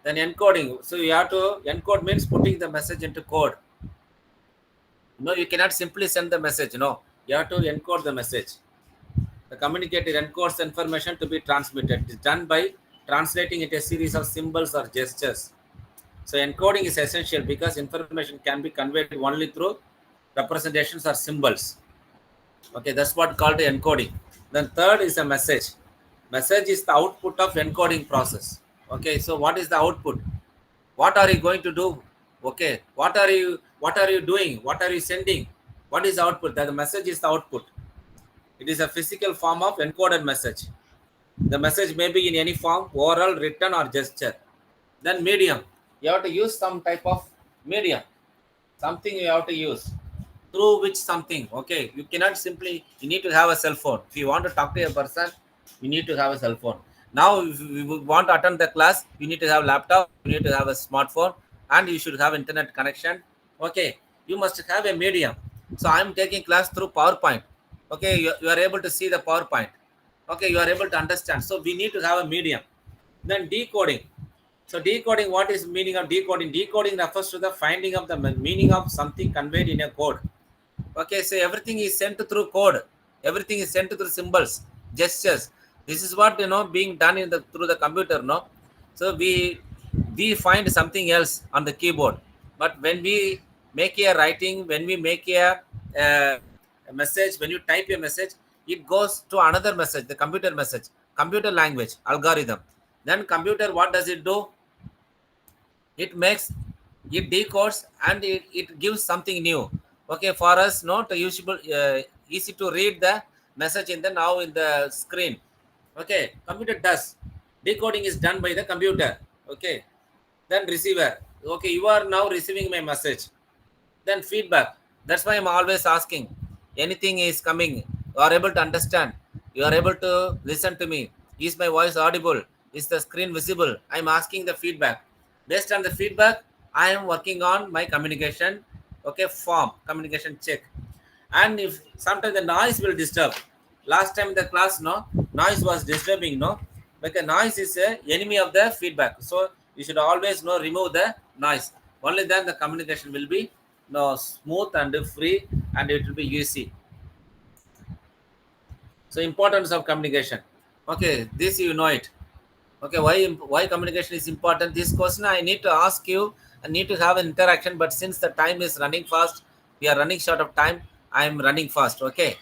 Then encoding. So you have to encode means putting the message into code. No, you cannot simply send the message. No, you have to encode the message. The communicator encodes information to be transmitted. It is done by translating it a series of symbols or gestures. So encoding is essential because information can be conveyed only through representations or symbols. Okay, that's what called encoding. Then third is a message. Message is the output of encoding process. Okay, so what is the output? What are you going to do? Okay, what are you doing? What are you sending? What is the output? That the message is the output. It is a physical form of encoded message. The message may be in any form, oral, written, or gesture. Then medium. You have to use some type of medium. Something you have to use. Through which something. Okay. You cannot simply, you need to have a cell phone. If you want to talk to a person, you need to have a cell phone. Now, if you want to attend the class, you need to have laptop, you need to have a smartphone, and you should have internet connection. Okay. You must have a medium. So I'm taking class through PowerPoint. Okay. You are able to see the PowerPoint. Okay. You are able to understand. So we need to have a medium. Then decoding. So decoding, what is meaning of decoding? Decoding refers to the finding of the meaning of something conveyed in a code. Okay, so everything is sent through code. Everything is sent through symbols, gestures. This is what being done in the through the computer, no. So we find something else on the keyboard. But when we make a writing, when we make a message, when you type a message, it goes to another message, the computer message, computer language, algorithm. Then computer, what does it do? It makes, it decodes, and it gives something new. Okay, for us, not usable, easy to read the message in the now in the screen. Okay, computer does. Decoding is done by the computer. Okay, then receiver. Okay, you are now receiving my message. Then feedback. That's why I'm always asking. Anything is coming. You are able to understand. You are able to listen to me. Is my voice audible? Is the screen visible? I'm asking the feedback. Based on the feedback, I am working on my communication. Okay, form, communication check. And if sometimes the noise will disturb. Last time in the class, no, noise was disturbing, no, because noise is a enemy of the feedback. So you should always remove the noise. Only then the communication will be smooth and free, and it will be easy. So importance of communication. Okay, this you know it. Okay, why communication is important? This question I need to ask you. I need to have an interaction, but since the time is running fast, we are running short of time. I am running fast. Okay,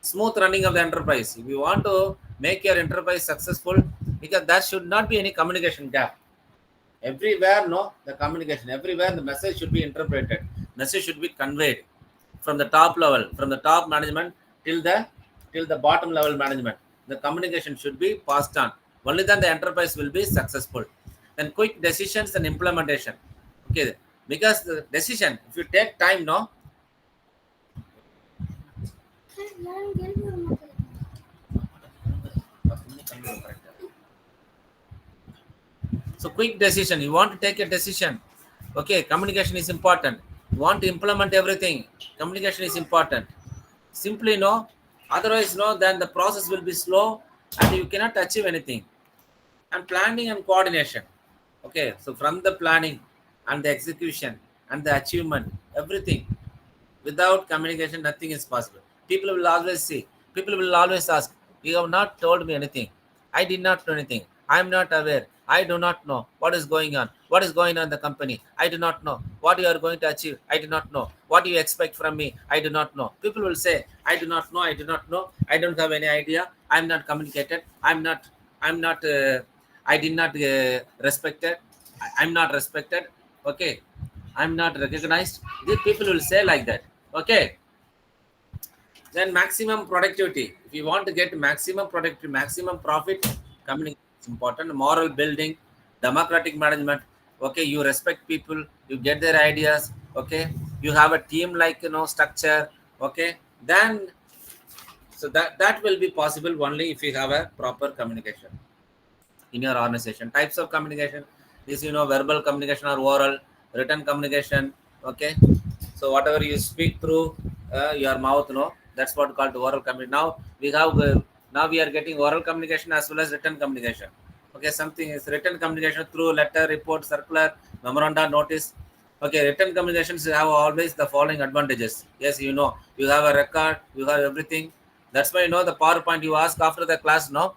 smooth running of the enterprise. If you want to make your enterprise successful, because there should not be any communication gap. Everywhere, the communication. Everywhere, the message should be interpreted. Message should be conveyed from the top level, from the top management till the bottom level management. The communication should be passed on. Only then the enterprise will be successful. Then quick decisions and implementation. Okay, because the decision, if you take time, so quick decision. You want to take a decision. Okay, communication is important. You want to implement everything. Communication is important. Simply no. Otherwise, then the process will be slow and you cannot achieve anything. And planning and coordination. Okay, so from the planning and the execution and the achievement, everything. Without communication, nothing is possible. People will always ask, you have not told me anything. I did not know anything. I am not aware. I do not know what is going on. What is going on in the company? I do not know. What you are going to achieve? I do not know. What do you expect from me? I do not know. People will say, I do not know. I do not know. I don't have any idea. I'm not communicated. I'm not, I did not respected. I'm not respected. Okay. I'm not recognized. These people will say like that. Okay. Then maximum productivity. If you want to get maximum productivity, maximum profit, communication is important. Moral building, democratic management. Okay, you respect people, you get their ideas. Okay, you have a team like structure. Okay, then so that will be possible only if you have a proper communication in your organization. Types of communication. This, verbal communication or oral, written communication. Okay. So whatever you speak through your mouth, that's what called oral communication. Now we are getting oral communication as well as written communication. Okay, something is written communication through letter, report, circular, memoranda, notice. Okay, written communications have always the following advantages. Yes, you have a record, you have everything. That's why the PowerPoint you ask after the class, no.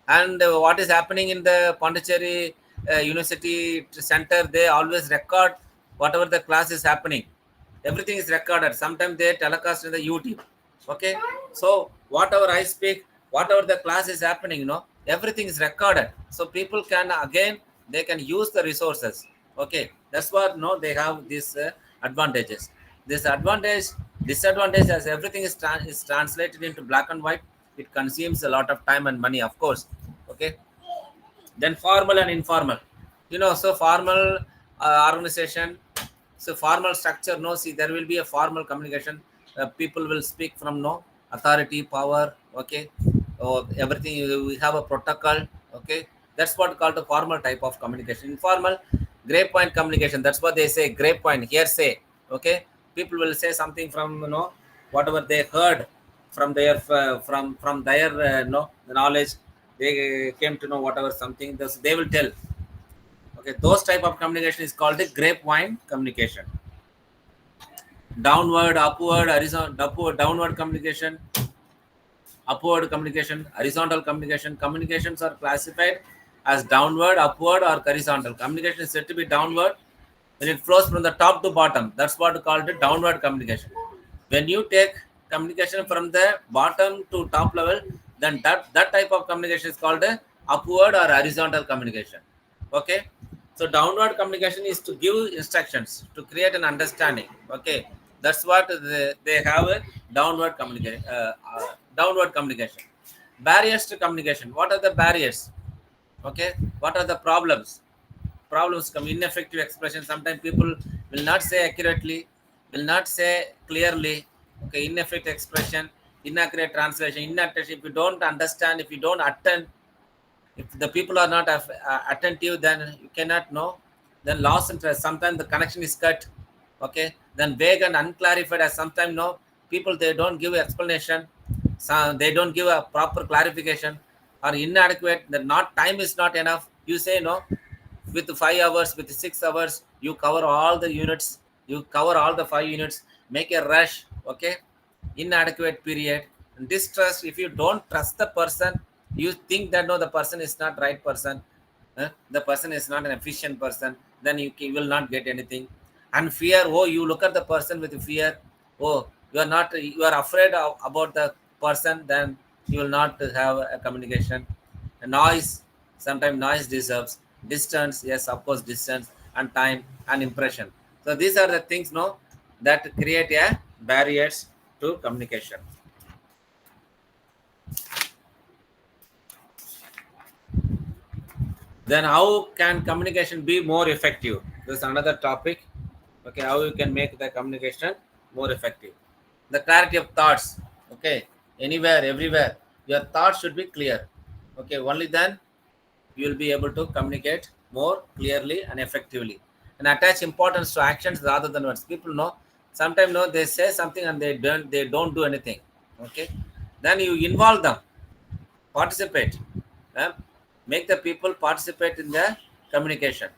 And what is happening in the Pondicherry University Center, they always record whatever the class is happening. Everything is recorded. Sometimes they telecast in the YouTube. Okay, so whatever I speak, whatever the class is happening, everything is recorded. So people can they can use the resources. Okay, that's what they have these advantages. This disadvantage, as everything is translated into black and white, it consumes a lot of time and money, of course. Okay, then formal and informal, so formal organization, so formal structure, see, there will be a formal communication. People will speak from authority, power. Okay, everything, we have a protocol. Okay, that's what called a formal type of communication. Informal, grapevine communication, that's what they say, grapevine, hearsay. Okay, people will say something from whatever they heard from their from their knowledge. They came to know whatever something they will tell. Okay, those type of communication is called the grapevine communication. Downward, upward, horizontal, downward communication, upward communication, horizontal communication. Communications are classified as downward, upward, or horizontal. Communication is said to be downward when it flows from the top to bottom. That's what is called the downward communication. When you take communication from the bottom to top level, then that type of communication is called a upward or horizontal communication. Okay, so downward communication is to give instructions, to create an understanding. Okay, that's what they have a downward communication. Downward communication. Barriers to communication. What are the barriers? Okay, what are the problems? Problems come ineffective expression. Sometimes people will not say accurately, will not say clearly. Okay, ineffective expression, inaccurate translation, inattention. If you don't understand, if you don't attend, if the people are not attentive, then you cannot know. Then loss interest. Sometimes the connection is cut. Okay, then vague and unclarified. As sometimes people, they don't give explanation. They don't give a proper clarification, or inadequate. The not time is not enough. You say with 5 hours, with 6 hours, you cover all the units. You cover all the 5 units. Make a rush. Okay, inadequate period. Distrust. If you don't trust the person, you think that the person is not right person, the person is not an efficient person, then you will not get anything. And fear. Oh, you look at the person with fear. Oh, you are afraid about the person, then you will not have a communication. A noise. Sometimes noise deserves. Distance. Yes, of course, distance and time and impression. So these are the things that create a barriers to communication. Then how can communication be more effective? This is another topic. Okay, how you can make the communication more effective. The clarity of thoughts. Okay, anywhere, everywhere, your thoughts should be clear. Okay, only then you will be able to communicate more clearly and effectively. And attach importance to actions rather than words. People sometimes they say something and they don't do anything. Okay, then you involve them, participate. Make the people participate in the communication.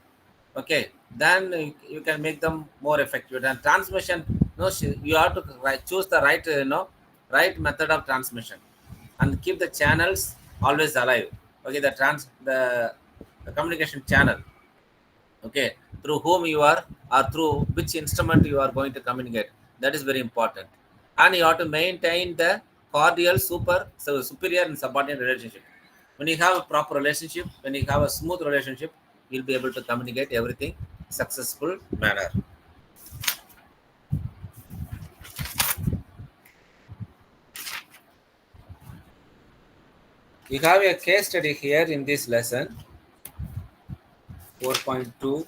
Okay, then you can make them more effective. And transmission, you have to choose the right right method of transmission, and keep the channels always alive. Okay, the communication channel. Okay, through whom you are, or through which instrument you are going to communicate, that is very important. And you have to maintain the cordial superior and subordinate relationship. When you have a proper relationship, when you have a smooth relationship, you'll be able to communicate everything successful manner. We have a case study here in this lesson 4.2.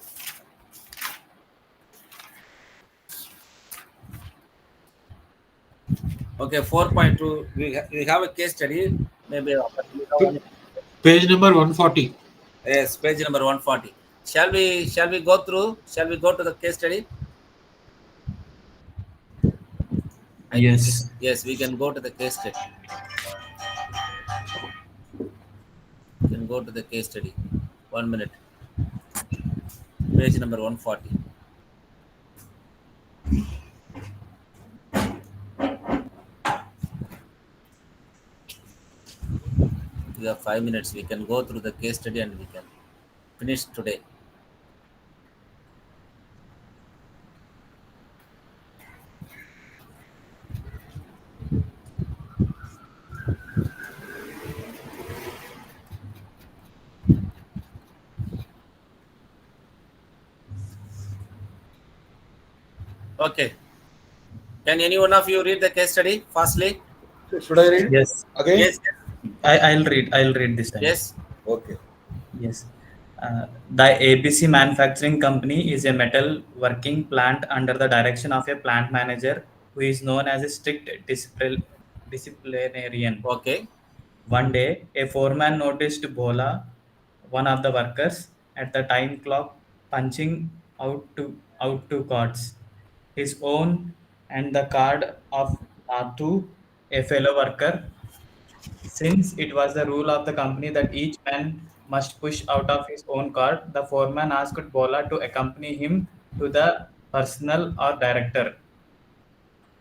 Okay, 4.2. We have a case study. Maybe Page number 140. yes, page number 140. Shall we go through? Shall we go to the case study? I think Yes. yes, we can go to the case study. We can go to the case study. 1 minute. Page number 140. We have 5 minutes. We can go through the case study and we can finish today. Okay. Can any one of you read the case study fastly? Should I read Yes. again? Yes. I'll read this time. Yes. Okay. Yes. The ABC Manufacturing Company is a metal working plant under the direction of a plant manager who is known as a strict disciplinarian. Okay. One day, a foreman noticed Bola, one of the workers, at the time clock punching out two cards, his own and the card of Natu, a fellow worker. Since it was the rule of the company that each man must push out of his own card, the foreman asked Bola to accompany him to the personal or director,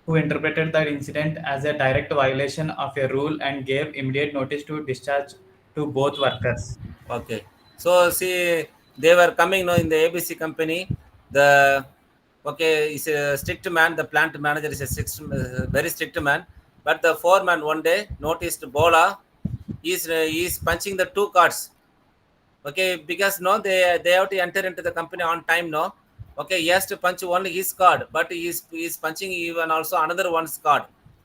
who interpreted the incident as a direct violation of a rule and gave immediate notice to discharge to both workers. Okay. So see, they were coming now in the ABC company. The okay is a strict man. The plant manager is a very strict man. But the foreman one day noticed Bola is punching the two cards. Okay, because no, they have to enter into the company on time. No, okay, he has to punch only his card, but he is punching even also another one's card.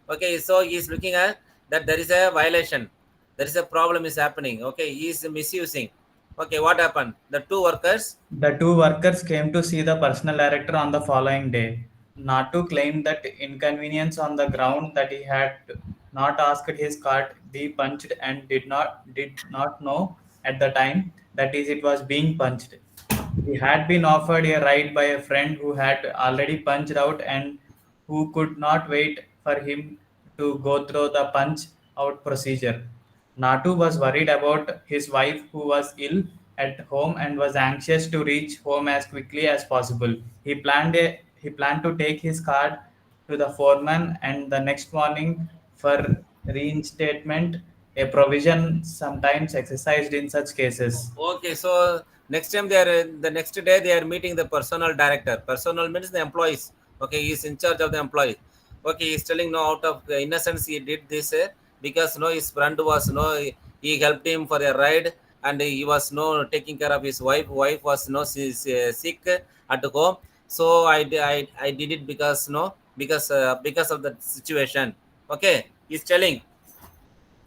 Okay, so he is looking at that there is a violation, there is a problem is happening. Okay, he is misusing. Okay, what happened? The two workers. The two workers came to see the personal director on the following day. Natu claimed that inconvenience on the ground that he had not asked his card be punched and did not know at the time that is it was being punched. He had been offered a ride by a friend who had already punched out and who could not wait for him to go through the punch out procedure. Natu was worried about his wife who was ill at home and was anxious to reach home as quickly as possible. He planned to take his card to the foreman and the next morning for reinstatement, a provision sometimes exercised in such cases. Okay, so next time the next day they are meeting the personal director. Personal means the employees. Okay, he is in charge of the employees. Okay, he is telling no out of the innocence he did this because no his friend was no he helped him for a ride and he was no taking care of his wife. Wife was no she's sick at home. So I did it because no because of the situation. Okay, he's telling.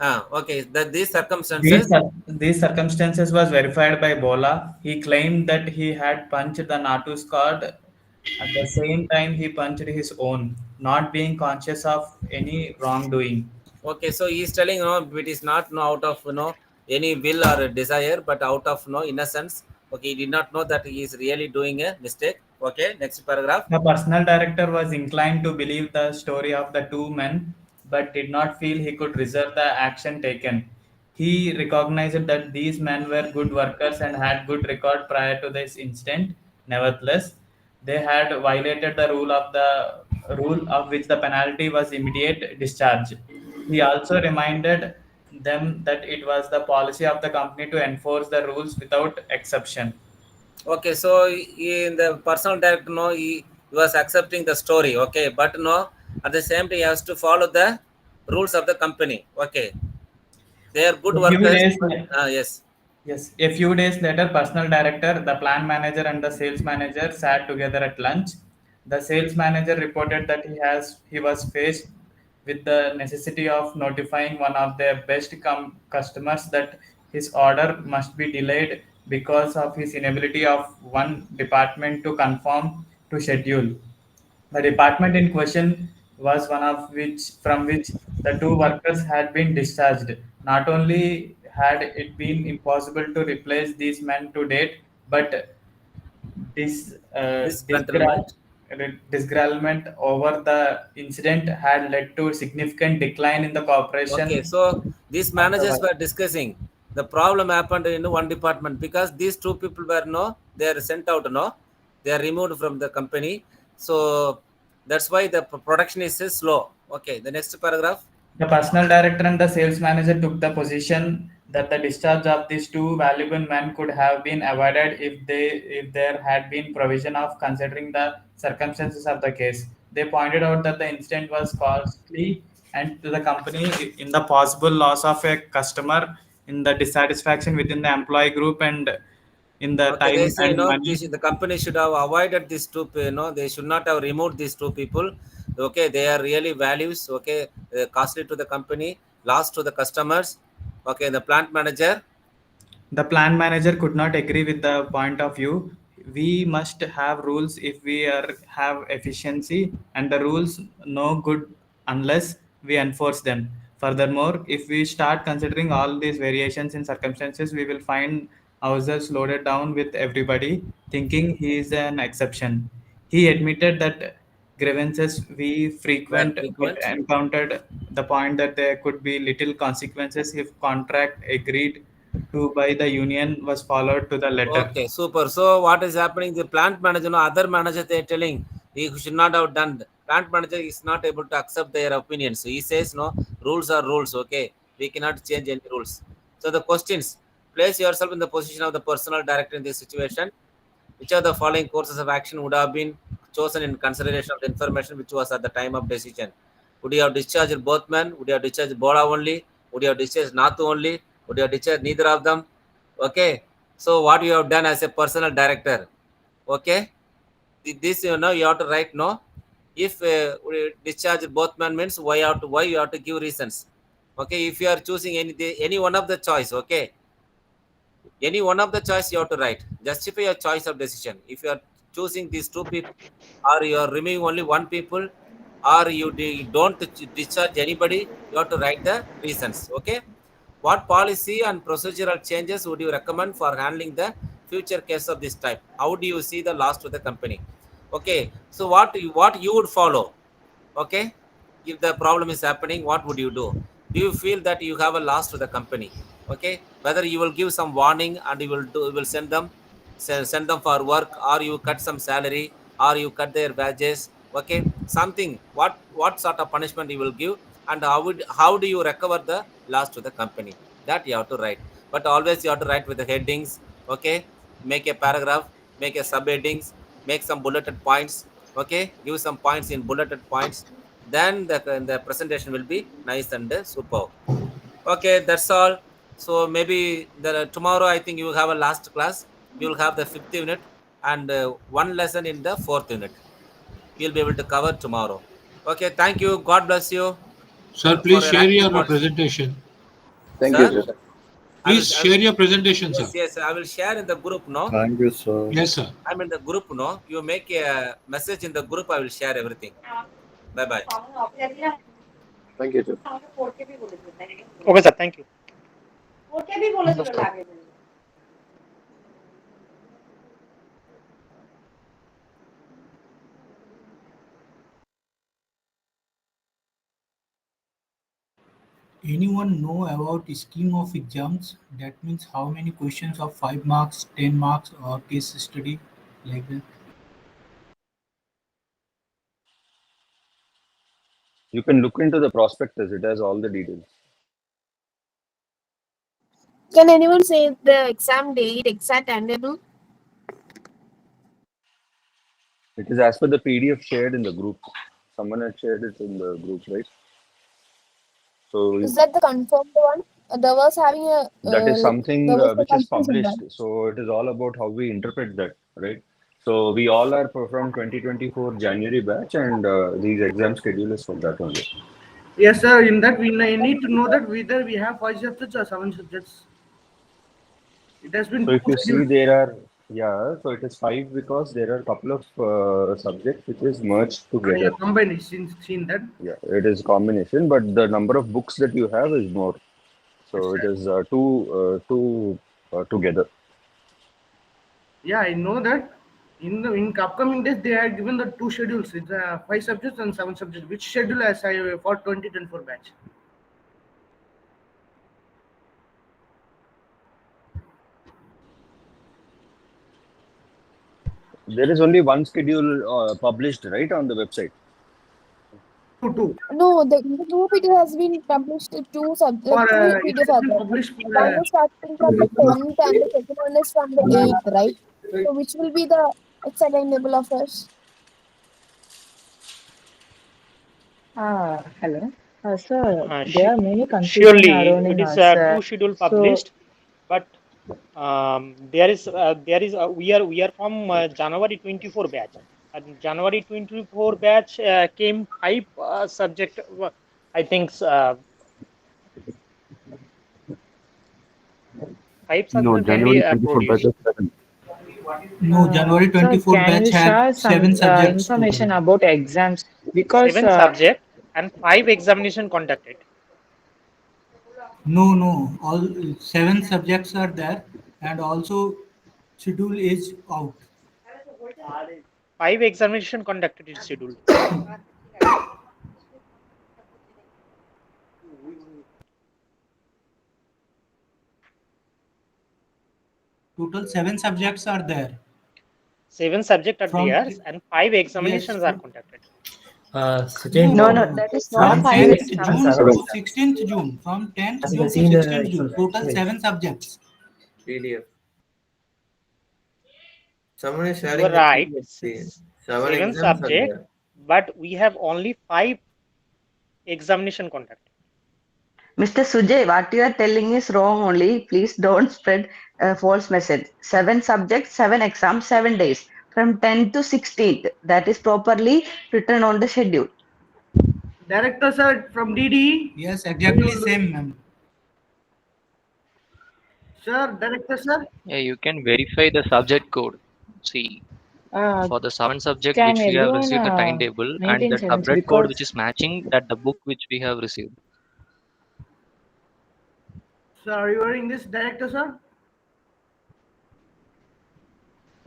Okay, that these These, circumstances. cir- these circumstances was verified by Bola. He claimed that he had punched the Natu's card at the same time he punched his own, not being conscious of any wrongdoing. Okay, so he's telling it is not no out of any will or a desire, but out of no innocence. Okay, he did not know that he is really doing a mistake. Okay, next paragraph. The personal director was inclined to believe the story of the two men, but did not feel he could reserve the action taken. He recognized that these men were good workers and had good record prior to this incident. Nevertheless, they had violated the rule of which the penalty was immediate discharge. He also reminded them that it was the policy of the company to enforce the rules without exception. Okay, so in the personal director, no, he was accepting the story. Okay, but no, at the same time, he has to follow the rules of the company. Okay, they are good A few workers. days Yes. Yes, a few days later, personal director, the plant manager, and the sales manager sat together at lunch. The sales manager reported that he was faced with the necessity of notifying one of their best customers that his order must be delayed because of his inability of one department to conform to schedule. The department in question was one of which from which the two workers had been discharged. Not only had it been impossible to replace these men to date, but Disgruntlement. disgruntlement over the incident had led to significant decline in the cooperation Okay, so these of the managers work. were discussing the problem happened in one department because these two people were they are sent out, they are removed from the company. So that's why the production is slow. Okay, the next paragraph. The personnel director and the sales manager took the position that the discharge of these two valuable men could have been avoided if there had been provision of considering the circumstances of the case. They pointed out that the incident was costly and to the company in the possible loss of a customer, in the dissatisfaction within the employee group, and in the Okay, they time say, and money. the company should have avoided these two, they should not have removed these two people. Okay, they are really values. Okay, costly to the company, loss to the customers. Okay, the plant manager. The plant manager could not agree with the point of view. We must have rules if we have efficiency, and the rules no good unless we enforce them. Furthermore, if we start considering all these variations in circumstances, we will find ourselves loaded down with everybody thinking he is an exception. He admitted that grievances we Were frequent but frequent. encountered the point that there could be little consequences if contract agreed to by the union was followed to the letter. Okay, super. So what is happening? The plant manager, other manager, they are telling he should not have done. Plant manager is not able to accept their opinions. So he says, no, rules are rules. Okay, we cannot change any rules. So the questions: place yourself in the position of the personal director in this situation. Which of the following courses of action would have been chosen in consideration of the information which was at the time of decision? Would you have discharged both men? Would you have discharged Bola only? Would you have discharged Nathu only? Would you have discharged neither of them? Okay. So what you have done as a personal director? Okay. This you have to write no. If we discharge both men means why you have to give reasons. Okay. If you are choosing any one of the choice, okay, any one of the choice you have to write. Justify your choice of decision. If you are choosing these two people, or you are removing only one people, or you don't discharge anybody, you have to write the reasons. Okay. What policy and procedural changes would you recommend for handling the future case of this type? How do you see the loss to the company? Okay. So what you would follow? Okay, if the problem is happening, what would you do you feel that you have a loss to the company? Okay, whether you will give some warning and you will send them for work, or you cut some salary, or you cut their wages. Okay, something, what sort of punishment you will give, and how do you recover the loss to the company? That you have to write. But always you have to write with the headings. Okay, make a paragraph, make a subheadings, make some bulleted points. Okay, give some points in bulleted points. Then the presentation will be nice and superb. Okay, that's all. So maybe the tomorrow I think you will have a last class. You will have the 5th unit and one lesson in the 4th unit. You'll be able to cover tomorrow. Okay, thank you. God bless you Sir, for please your share active your participation. presentation. Thank Sir, you, sir. Please I will share your presentation, yes, sir. yes, I will share in the group. No, Thank you, sir. Yes, sir. I'm in the group. No, you make a message in the group. I will share everything. Bye bye. Thank you, sir. Okay, sir. Thank you. Anyone know about scheme of exams? That means how many questions of 5 marks, 10 marks or case study like that? You can look into the prospectus, it has all the details. Can anyone say the exam date, exact timetable? It is as per the PDF shared in the group. Someone had shared it in the group, right? So Is that the confirmed one? There was having a that is something there was a which is confusion, right? published. So it is all about how we interpret that, right? So we all are from 2024 January batch, and these exam schedule is for that only. Yes, sir. In that, we need to know that whether we have 5 subjects or 7 subjects. It has been So if you see, scheduled. there are, yeah, so it is 5 because there are a couple of subjects which is merged Yeah, together. combined. Seen that. Yeah, it is combination, but the number of books that you have is more. Yes, So it sir. is two together. Yeah, I know that. in upcoming days they are given the two schedules. It's 5 subjects and 7 subjects. Which schedule as I for 2024 batch? There is only one schedule published, right, on the website. Two. No, the new video has been published. Two subject, For two it videos has are been there. published for One is starting from the 10th and the second one is from the 8th, right? So which will be the second level of us? Hello. Sir, there Sh- are many confusion surely it surrounding is us. two schedule So, published, but we are from January 24 batch. And January 24 batch came 5 subject. I think 5 No, subject only January 24 produced. batch 7. No, January sir, 24 can batch you have share 7 some subjects total. information about exams? Because 7 subject and 5 examination conducted. No, all 7 subjects are there, and also schedule is out. 5 examination conducted is scheduled. Total 7 subjects are there. 7 subject are From there and 5 yes, examinations are conducted. no, that is not from 5 10th exams, June sir. to 16th June. From 10th June to 16th June. Total 7 subjects. PDF. Someone is You sharing are the right. PDF. See, 7 7 exams are subject, there. but we have only 5 examination conducted. Mr. Sujay, what you are telling is wrong only. Please don't spread a false message. 7 subjects, 7 exams, 7 days. From 10th to 16th. That is properly written on the schedule. Director sir from DD. Yes, exactly same, ma'am. Sir, director sir. Yeah, you can verify the subject code. See, Uh, for the 7 subject can which we have everyone received the timetable and maintain the silence? subject code Because which is matching that the book which we have received. Sir, are you hearing this, director sir?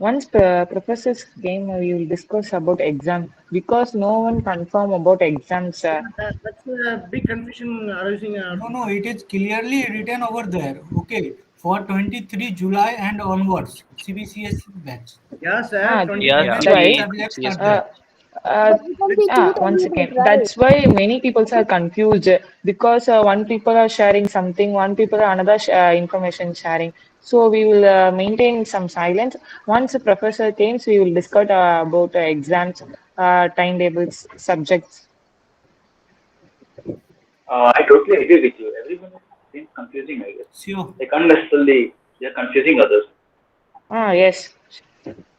once professors came, we will discuss about exam. Because no one confirm about exams. That's a big confusion arising. No, it is clearly written over there. Okay, for 23 July and onwards, CBCS batch. Yeah, sir. Yeah, That's 20 7 why. subjects are CS there. batch. Uh, But it can be two One candidates, second. right? That's why many people are confused because one people are sharing something, one people are another information sharing. So we will maintain some silence. Once the professor comes, we will discuss about exams, timetables, subjects. I totally agree with you. Everyone is confusing, I guess. Sure. They can't necessarily, they're confusing others. Yes.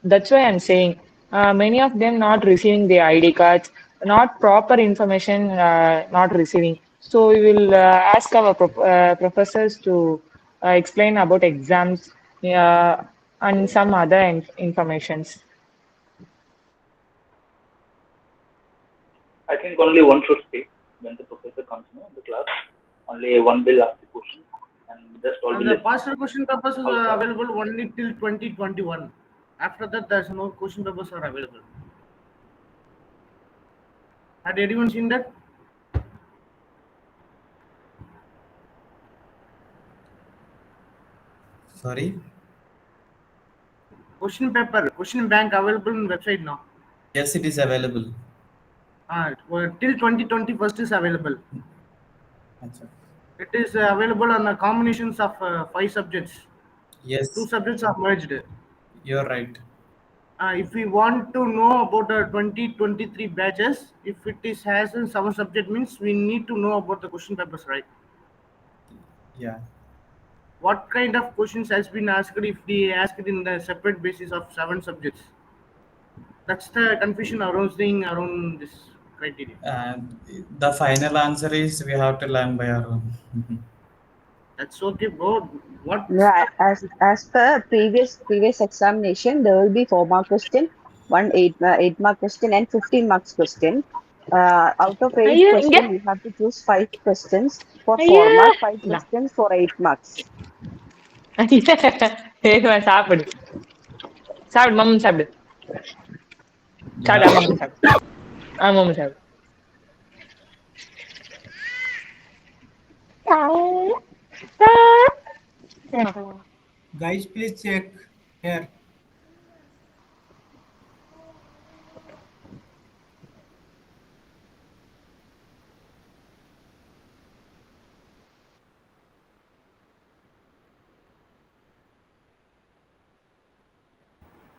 That's why I'm saying many of them not receiving the ID cards, not proper information, not receiving. So we will ask our professors to explain about exams and some other informations. I think only one should speak when the professor comes in the class. Only one will ask the question and just all And will the listen. partial question papers are available only till 2021. After that, there's no question papers are available. Had anyone seen that? Sorry. Question paper, question bank available on website now. Yes, it is available. Well, till 2021 is available. Achha. It is available on the combinations of 5 subjects. Yes, 2 subjects are merged. you're right. If we want to know about the 2023 batches, if it is has in 7 subject means we need to know about the question papers, right? Yeah. What kind of questions has been asked if they asked in the separate basis of 7 subjects? That's the confusion around this criteria. And the final answer is we have to learn by our own. That's okay, bro. What? Yeah, as per previous examination, there will be 4 mark question, one 8 mark question, and 15 marks question. Out of 8 questions, you have to choose 5 questions for 4 mark, 5 questions for 8 marks. சாப்பிடு சாப்பிடு mummy சாப்பிடு Start. I'm almost out. I'm almost out. Guys, please check here.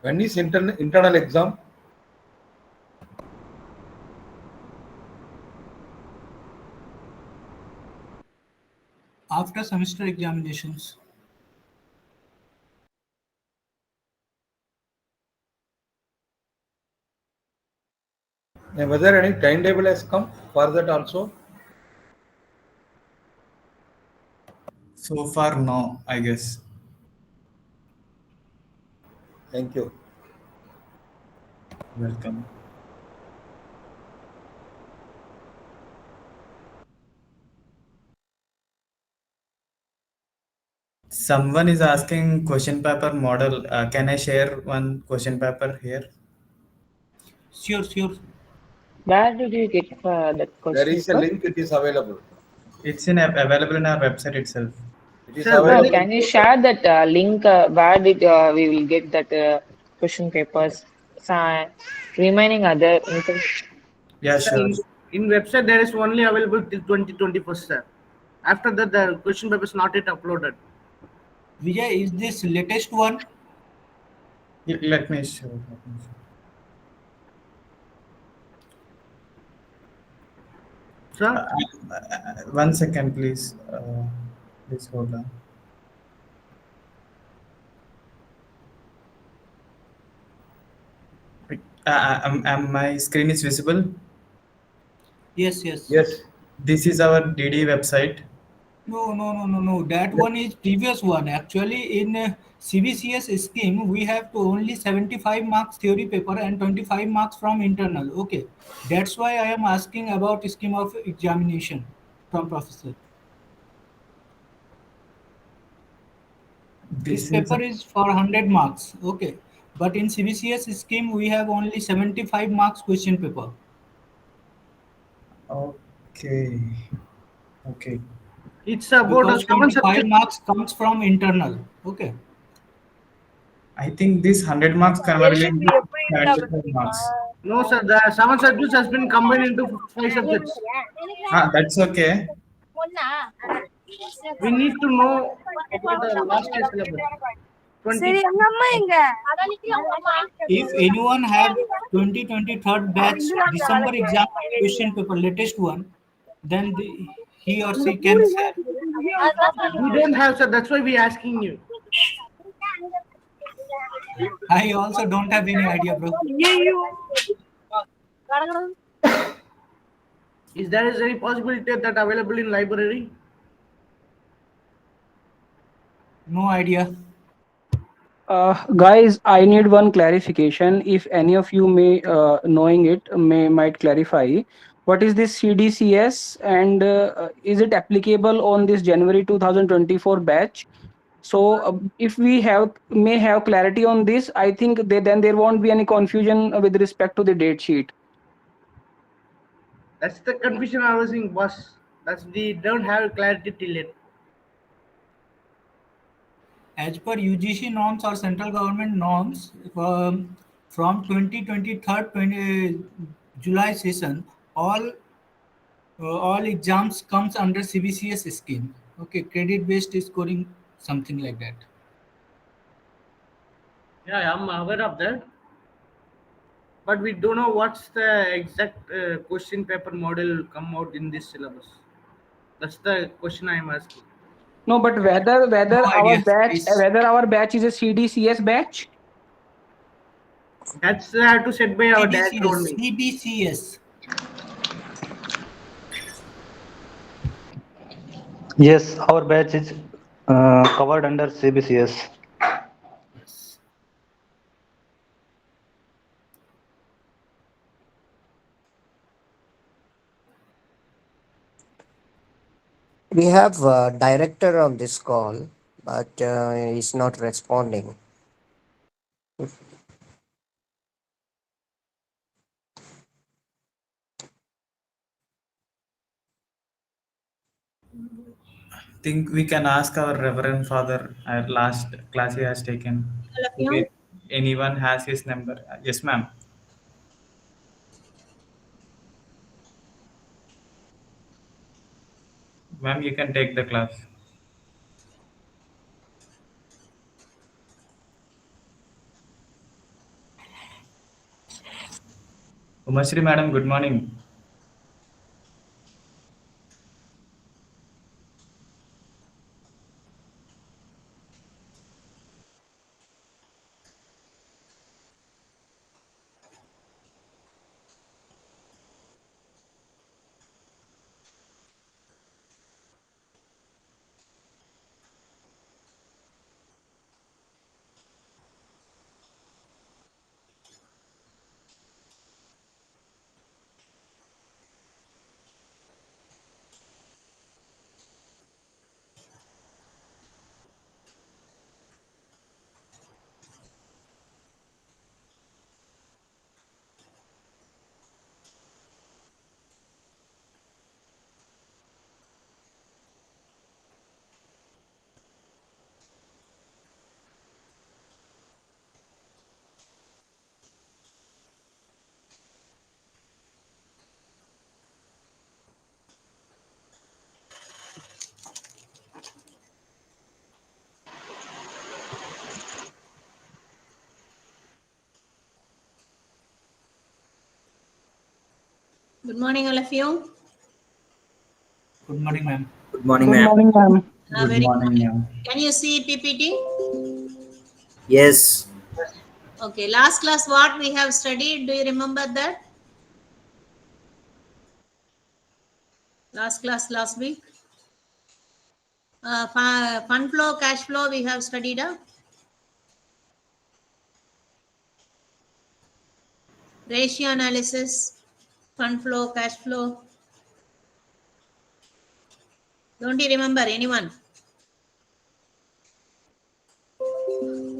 When is internal exam? After semester examinations. Whether any timetable has come for that also? So far, no, I guess. Thank you. Welcome. Someone is asking question paper model. Can I share one question paper here? Sure. Where did you get that There question, is a sir? link, it is available. It's available in our website itself. It is Sir, No, when available. can you share that link? Where did we will get that question papers? Remaining other information. Yeah, sir, sure. in website there is only available till 2021, sir. After that, the question paper is not yet uploaded. Vijay, is this latest one? Let me show. Sir, One second, please. Please hold on. My screen is visible. Yes. Yes. This is our DD website. No. That one is previous one. Actually, in CBCS scheme, we have to only 75 marks theory paper and 25 marks from internal. Okay. That's why I am asking about scheme of examination from professor. This This is paper is for 100 marks. Okay. But in CBCS scheme, we have only 75 marks question paper. okay. Okay. it's about Because seven 25 subjects. marks comes from internal. Okay. I think this 100 marks converted into 75 marks. No, sir, the 7 subjects has been combined into 5 subjects. That's okay. We need to know about the last year syllabus. 20. If anyone have 2023 batch December exam question paper latest one, then he or she can share. We don't have, sir. That's why we asking you. I also don't have any idea, bro. Is there is any possibility that available in library? No idea. Guys, I need one clarification. If any of you may knowing it might clarify, what is this CDCS and is it applicable on this January 2024 batch? So if we may have clarity on this, I think then there won't be any confusion with respect to the date sheet. That's the confusion I was in, boss. That's the don't have clarity till it. As per UGC norms or central government norms, from 2023 July session, all exams comes under CBCS scheme. Okay, credit based scoring, something like that. Yeah, I'm aware of that. But we don't know what's the exact question paper model come out in this syllabus. That's the question I am asking. No, but No idea, please. whether our batch is a CDCS batch. That's have to set by our director CBCS, only. CBCS. Yes, our batch is covered under CBCS. We have a director on this call, but he's not responding. think we can ask our Reverend Father at last class he has taken. If anyone has his number. Yes, ma'am. Ma'am, you can take the class. Umashri madam, good morning. Good morning, all of you. Good morning, ma'am. Good morning, Good ma'am. morning, ma'am. Very morning, ma'am. Can you see PPT? Yes. Okay, last class what we have studied, do you remember that? Last class, last week? Fund flow, cash flow we have studied. Ratio analysis, fund flow, cash flow. Don't you remember anyone?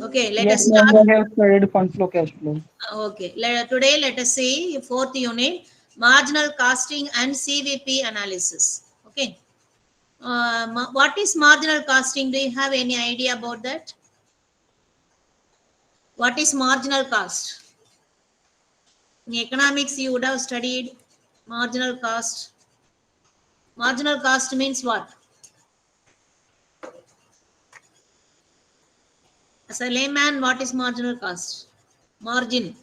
Okay, let us Yes, ma'am. start. We have studied fund flow, cash flow. Okay, today let us see fourth unit, marginal costing and CVP analysis. Okay, what is marginal costing? Do you have any idea about that? What is marginal cost? In economics, you would have studied marginal cost. Marginal cost means what? As a layman, what is marginal cost? Margin.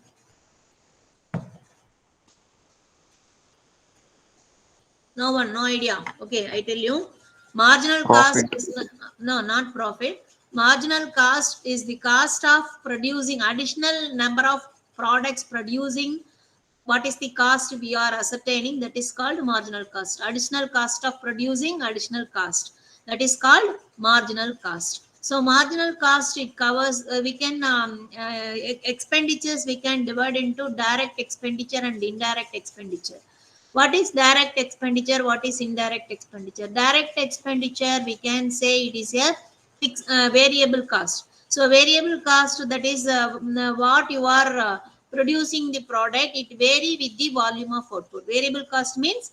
No one, no idea. Okay, I tell you. Marginal cost Profit. is no, not profit. Marginal cost is the cost of producing additional number of products producing. What is the cost we are ascertaining? That is called marginal cost. Additional cost of producing, additional cost. That is called marginal cost. So marginal cost, it covers, we can, expenditures we can divide into direct expenditure and indirect expenditure. What is direct expenditure? What is indirect expenditure? Direct expenditure, we can say it is a fixed variable cost. So variable cost, that is what you are producing the product, it vary with the volume of output. Variable cost means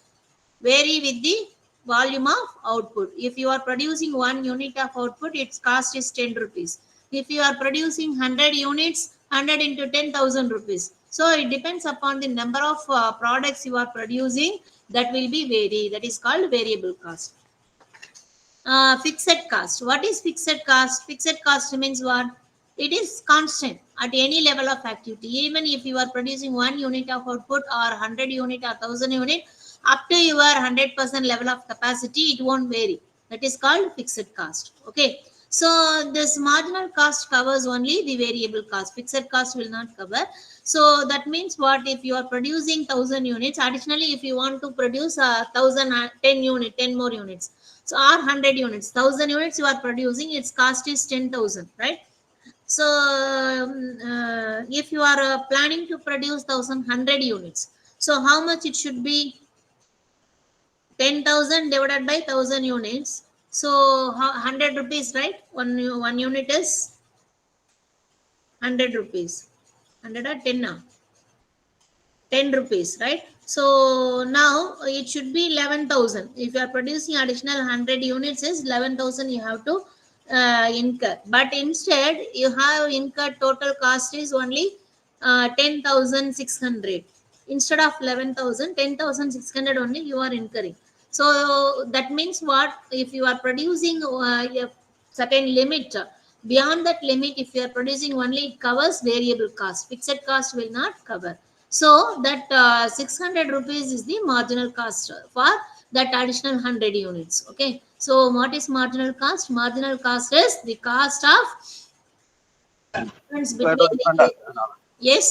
vary with the volume of output. If you are producing 1 unit of output, its cost is 10 rupees. If you are producing 100 units, 100 into 10,000 rupees. So it depends upon the number of products you are producing, that will be vary. That is called variable cost. Fixed cost. What is fixed cost? Fixed cost means what? It is constant at any level of activity. Even if you are producing 1 unit of output or 100 unit or 1000 unit, up to your 100% level of capacity, it won't vary. That is called fixed cost. Okay. So this marginal cost covers only the variable cost. Fixed cost will not cover. So that means what? If you are producing 1000 units, additionally, if you want to produce 10 unit, 10 more units. So or 100 units, 1000 units you are producing, its cost is 10,000, right? So if you are planning to produce 1100 units, so how much it should be? 10,000 divided by 1000 units. So 100 rupees, right? One unit is 100 rupees. 100 or 10 now? 10 rupees, right? So now it should be 11,000. If you are producing additional 100 units, is 11,000 you have to incur. But instead, you have incurred total cost is only 10,600. Instead of 11,000, 10,600 only you are incurring. So that means what? If you are producing a certain limit, beyond that limit, if you are producing only, it covers variable cost. Fixed cost will not cover. So that 600 rupees is the marginal cost for that additional 100 units. Okay. So what is marginal cost? Marginal cost is the cost of difference between the, yes.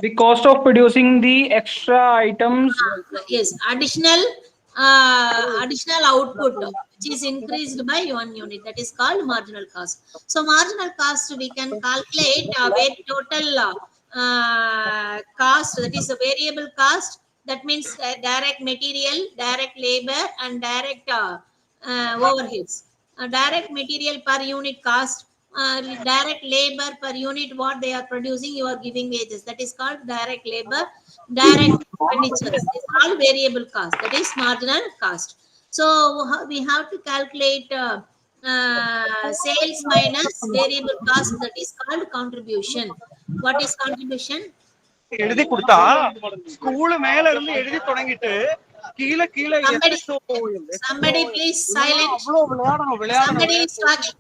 The cost of producing the extra items. Yes, additional output which is increased by 1 unit, that is called marginal cost. So marginal cost we can calculate where total cost, that is a variable cost, that means direct material, direct labor, and direct overheads. Direct material per unit cost, direct labor per unit what they are producing, you are giving wages, that is called direct labor. Direct expenditures is all variable cost, that is marginal cost. So we have to calculate sales minus variable cost, that is called contribution. What is contribution? எழுதி கொடுத்தா school மேல இருந்து எழுதி தொடங்கிட்டு கீழ கீழ Somebody please silent. Somebody is talking.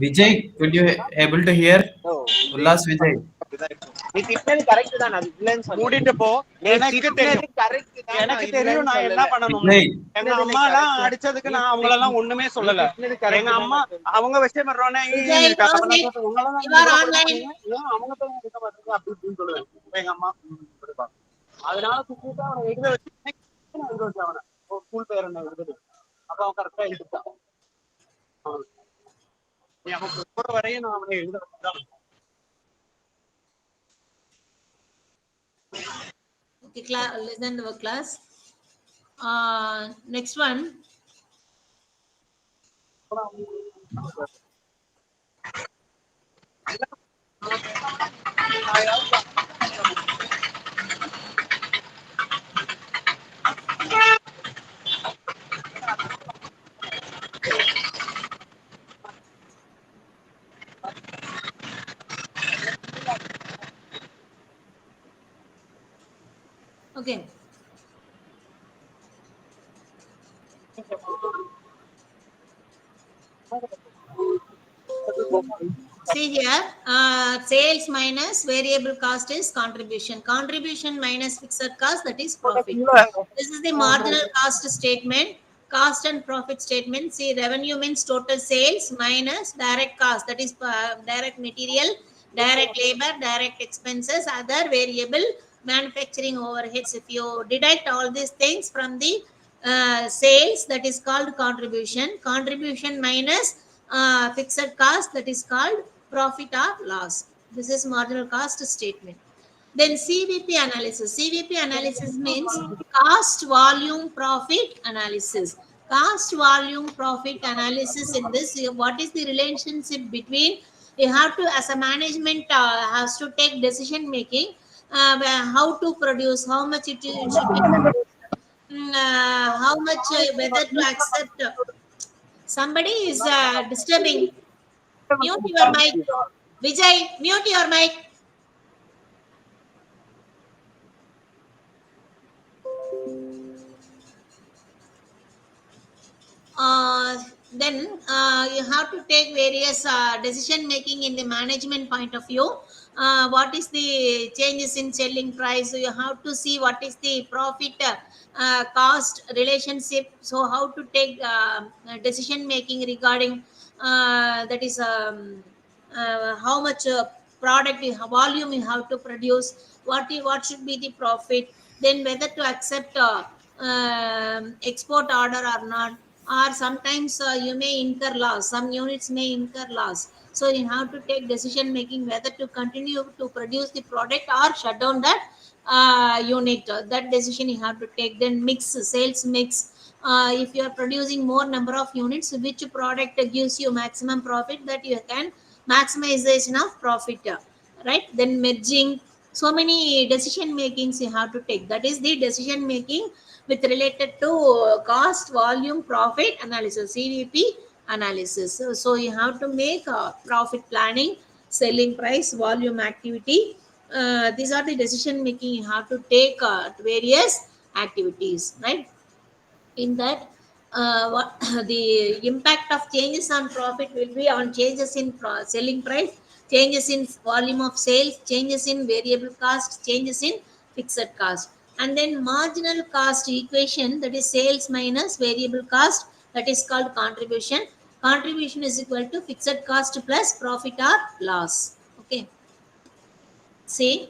Vijay, could you able to hear? Ullas Vijay. நீ திட்டினது correct தான், அது இல்லன்னு சொல்ல மூடிட்டு போ. எனக்கு தெரியும், எனக்கு தெரியும் நான் என்ன பண்ணணும்னு. எங்க அம்மா எல்லாம் அடிச்சதுக்கு நான் அவங்கள எல்லாம் ஒண்ணுமே சொல்லல. எங்க அம்மா அவங்க விஷயம் பண்றோனே அவங்க தான் இருக்க மாட்டாங்க அப்படி இப்படின்னு சொல்லுவேன் எங்க அம்மா. அதனால சுத்திட்டு அவனை எழுத வச்சு எழுத வச்சு அவனை ஸ்கூல் பேர் என்ன எழுதுது. அப்ப அவன் கரெக்டா எழுதிட்டான். அவன் போற வரையும் நான் அவனை எழுத வச்சுதான். Okay, listen to the class. Next one. Okay. See here, sales minus variable cost is contribution. Contribution minus fixed cost, that is profit. This is the marginal cost statement, cost and profit statement. See, revenue means total sales minus direct cost, that is direct material, direct labor, direct expenses, other variable manufacturing overheads. If you deduct all these things from the sales, that is called contribution. Contribution minus fixed cost, that is called profit or loss. This is marginal cost statement. Then CVP analysis. CVP analysis means cost volume profit analysis. Cost volume profit analysis, in this, what is the relationship between, you have to, as a management has to take decision making, how to produce, how much it should be produced, how much, whether to accept. Somebody is disturbing. Mute your mic. Vijay, mute your mic. Then you have to take various decision making in the management point of view. What is the changes in selling price? So you have to see what is the profit cost relationship. So how to take decision making regarding that is how much product volume you have to produce, what should be the profit, then whether to accept export order or not, or sometimes you may incur loss, some units may incur loss. So you have to take decision making whether to continue to produce the product or shut down that unit. That decision you have to take. Then mix, sales mix. If you are producing more number of units, which product gives you maximum profit, that you can maximization of profit. right? Then merging, so many decision makings you have to take. That is the decision making with related to cost, volume, profit analysis, CVP analysis. So you have to make profit planning, selling price, volume, activity. These are the decision making you have to take various activities, right? In that, what the impact of changes on profit will be on changes in selling price, changes in volume of sales, changes in variable cost, changes in fixed cost. And then marginal cost equation, that is sales minus variable cost, that is called contribution. Contribution is equal to fixed cost plus profit or loss. Okay. See,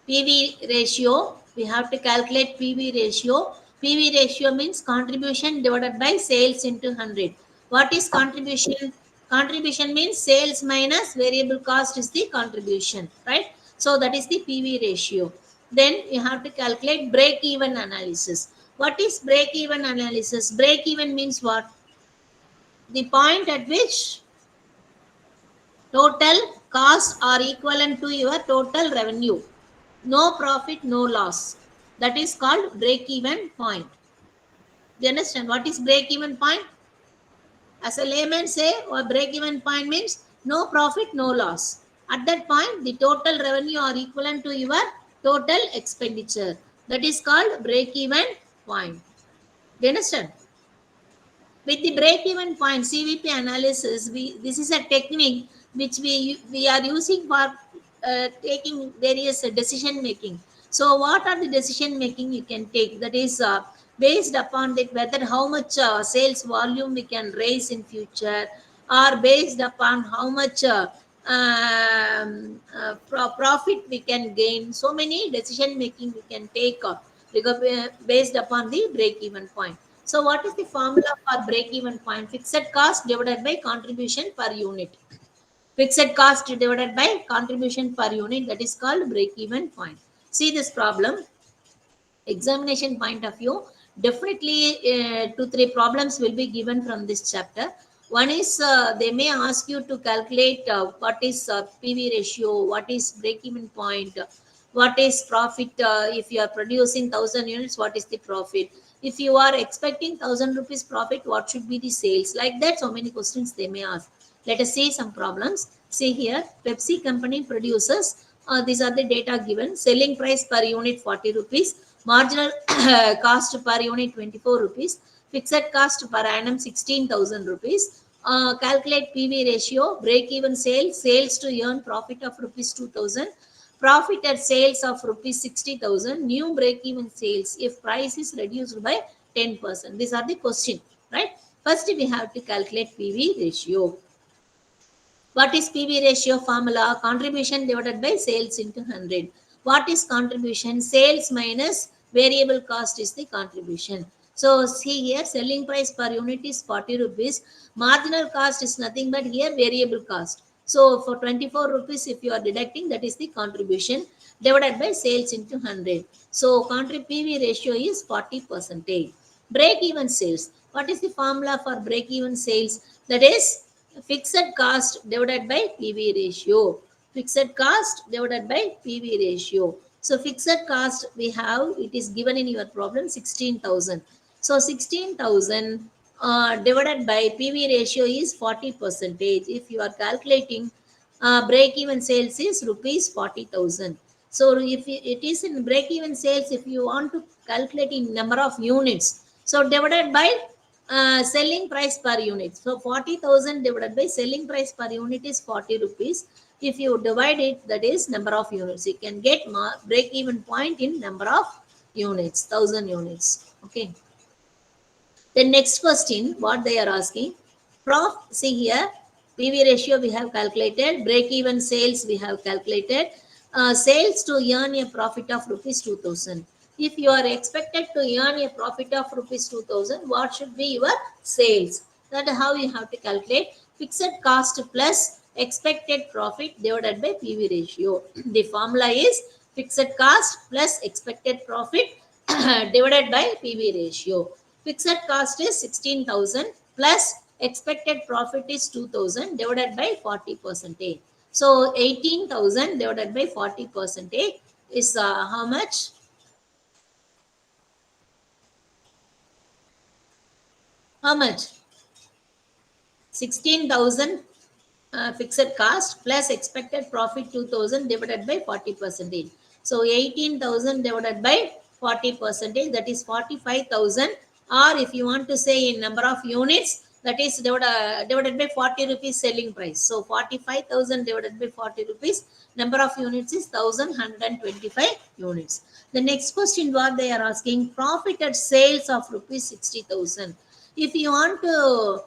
PV ratio, we have to calculate PV ratio. PV ratio means contribution divided by sales into 100. What is contribution? Contribution means sales minus variable cost is the contribution, right? So that is the PV ratio. Then you have to calculate break-even analysis. What is break-even analysis? Break-even means what? The point at which total costs are equivalent to your total revenue. No profit, no loss. That is called break-even point. Do you understand what is break-even point? As a layman say, or break-even point means no profit, no loss. At that point, the total revenue are equivalent to your total expenditure. That is called break-even point. Do you understand? With the break-even point CVP analysis, this is a technique which we are using for taking various decision making. So what are the decision making you can take? That is based upon that whether how much sales volume we can raise in future, or based upon how much profit we can gain. So many decision making we can take based upon the break-even point. So what is the formula for break-even point? Fixed cost divided by contribution per unit. Fixed cost divided by contribution per unit, that is called break-even point. See this problem. Examination point of view, definitely 2-3 problems will be given from this chapter. One is they may ask you to calculate what is PV ratio, what is break-even point, what is profit. If you are producing 1000 units, what is the profit? If you are expecting 1000 rupees profit, what should be the sales? Like that, so many questions they may ask. Let us see some problems. See here, Pepsi company produces, these are the data given. Selling price per unit 40 rupees, marginal cost per unit 24 rupees, fixed cost per annum 16,000 rupees. Calculate PV ratio, break even sales, sales to earn profit of rupees 2,000, profit at sales of rupees 60,000, new break even sales if price is reduced by 10%. These are the question, right? First we have to calculate PV ratio. What is PV ratio formula? Contribution divided by sales into 100. What is contribution? Sales minus variable cost is the contribution. So see here, selling price per unit is 40 rupees. Marginal cost is nothing but here variable cost. So for 24 rupees, if you are deducting, that is the contribution divided by sales into 100. So PV ratio is 40%. Break even sales. What is the formula for break even sales? That is fixed cost divided by PV ratio. Fixed cost divided by PV ratio. So fixed cost we have, it is given in your problem 16,000. So 16,000 divided by PV ratio is 40%. If you are calculating break even sales is rupees 40,000. So if it is in break even sales, if you want to calculate in number of units, so divided by selling price per unit. So 40,000 divided by selling price per unit is 40 rupees. If you divide it, that is number of units. You can get break even point in number of units, 1000 units. Okay. The next question, what they are asking, see here, PV ratio we have calculated, break even sales we have calculated, sales to earn a profit of rupees 2,000. If you are expected to earn a profit of rupees 2,000, what should be your sales? That is how you have to calculate fixed cost plus expected profit divided by PV ratio. The formula is fixed cost plus expected profit divided by PV ratio. Fixed cost is 16,000 plus expected profit is 2,000 divided by 40%. So 18,000 divided by 40% is how much? How much? 16,000 fixed cost plus expected profit 2,000 divided by 40%. So 18,000 divided by 40%, that is 45,000, or if you want to say in number of units, that is divided by 40 rupees selling price. So 45,000 divided by 40 rupees, number of units is 1,125 units. The next question what they are asking, profit at sales of rupees 60,000. If you want to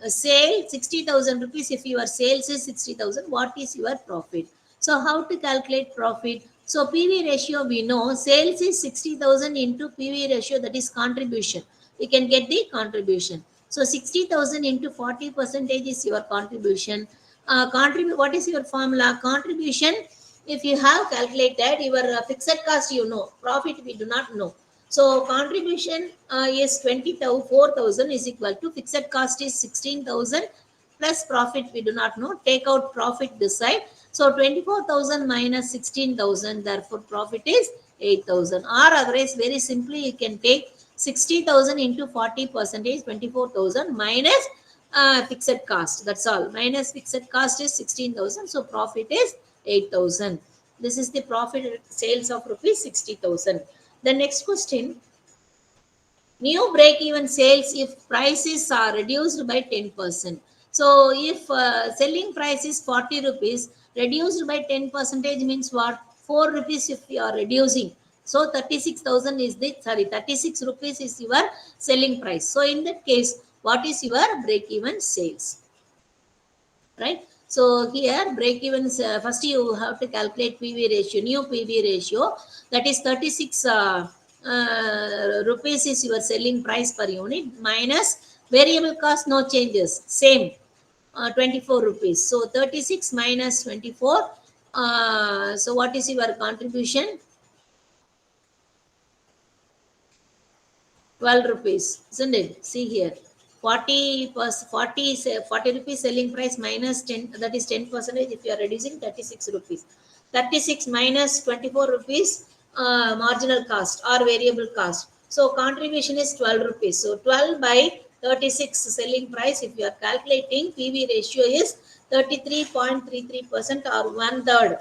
sale 60,000 rupees, if your sales is 60,000, what is your profit? So how to calculate profit? So PV ratio, we know sales is 60,000 into PV ratio, that is contribution. We can get the contribution. So 60,000 into 40% is your contribution. What is your formula? Contribution, if you have calculated your fixed cost, you know. Profit we do not know. So contribution is 24,000 is equal to fixed cost is 16,000 plus profit we do not know. Take out profit this side. So 24,000 minus 16,000, therefore profit is 8,000. Or otherwise, very simply you can take 60,000 into 40%, 24,000 minus fixed cost. That's all. Minus fixed cost is 16,000. So profit is 8,000. This is the profit sales of rupees 60,000. The next question, new break-even sales if prices are reduced by 10%. So if selling price is 40 rupees, reduced by 10% means what? 4 rupees if you are reducing. So 36,000 is the, 36 rupees is your selling price. So in that case, what is your break-even sales? Right? So here break-even, first you have to calculate PV ratio, new PV ratio, that is 36 rupees is your selling price per unit minus variable cost, no changes, same 24 rupees. So 36 minus 24. So what is your contribution? 12 rupees, isn't it? See here. 40 rupees selling price minus 10, that is 10%. If you are reducing, 36 rupees. 36 minus 24 rupees marginal cost or variable cost. So contribution is 12 rupees. So 12 by 36 selling price, if you are calculating, PV ratio is 33.33% or 1/3.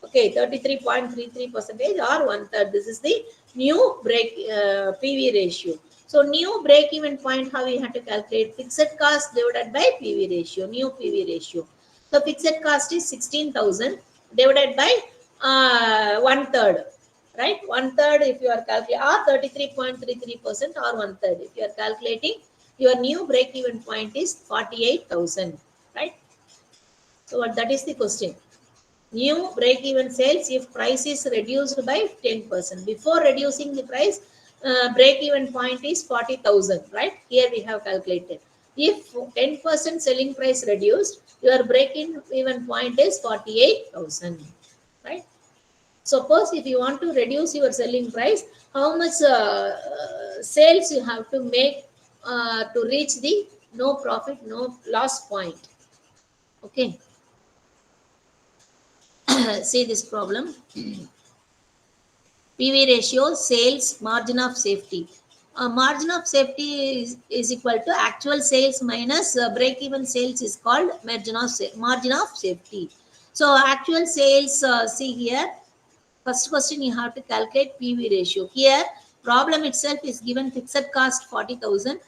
Okay, 33.33% or 1/3. This is the new PV ratio. So new break even point, how we have to calculate? Fixed cost divided by PV ratio, new PV ratio. So fixed cost is 16,000 divided by 1/3, right? 1/3 if you are calculating, or 33.33% or 1/3. If you are calculating, your new break even point is 48,000, right? So that is the question. New break-even sales if price is reduced by 10%. Before reducing the price, break-even point is 40,000, right? Here we have calculated. If 10% selling price reduced, your break-even point is 48,000, right? Suppose if you want to reduce your selling price, how much sales you have to make to reach the no profit, no loss point? Okay. See this problem. PV ratio, sales, margin of safety. Margin of safety is equal to actual sales minus break-even sales is called margin of safety. So actual sales, see here, first question you have to calculate PV ratio. Here, problem itself is given fixed cost 40,000,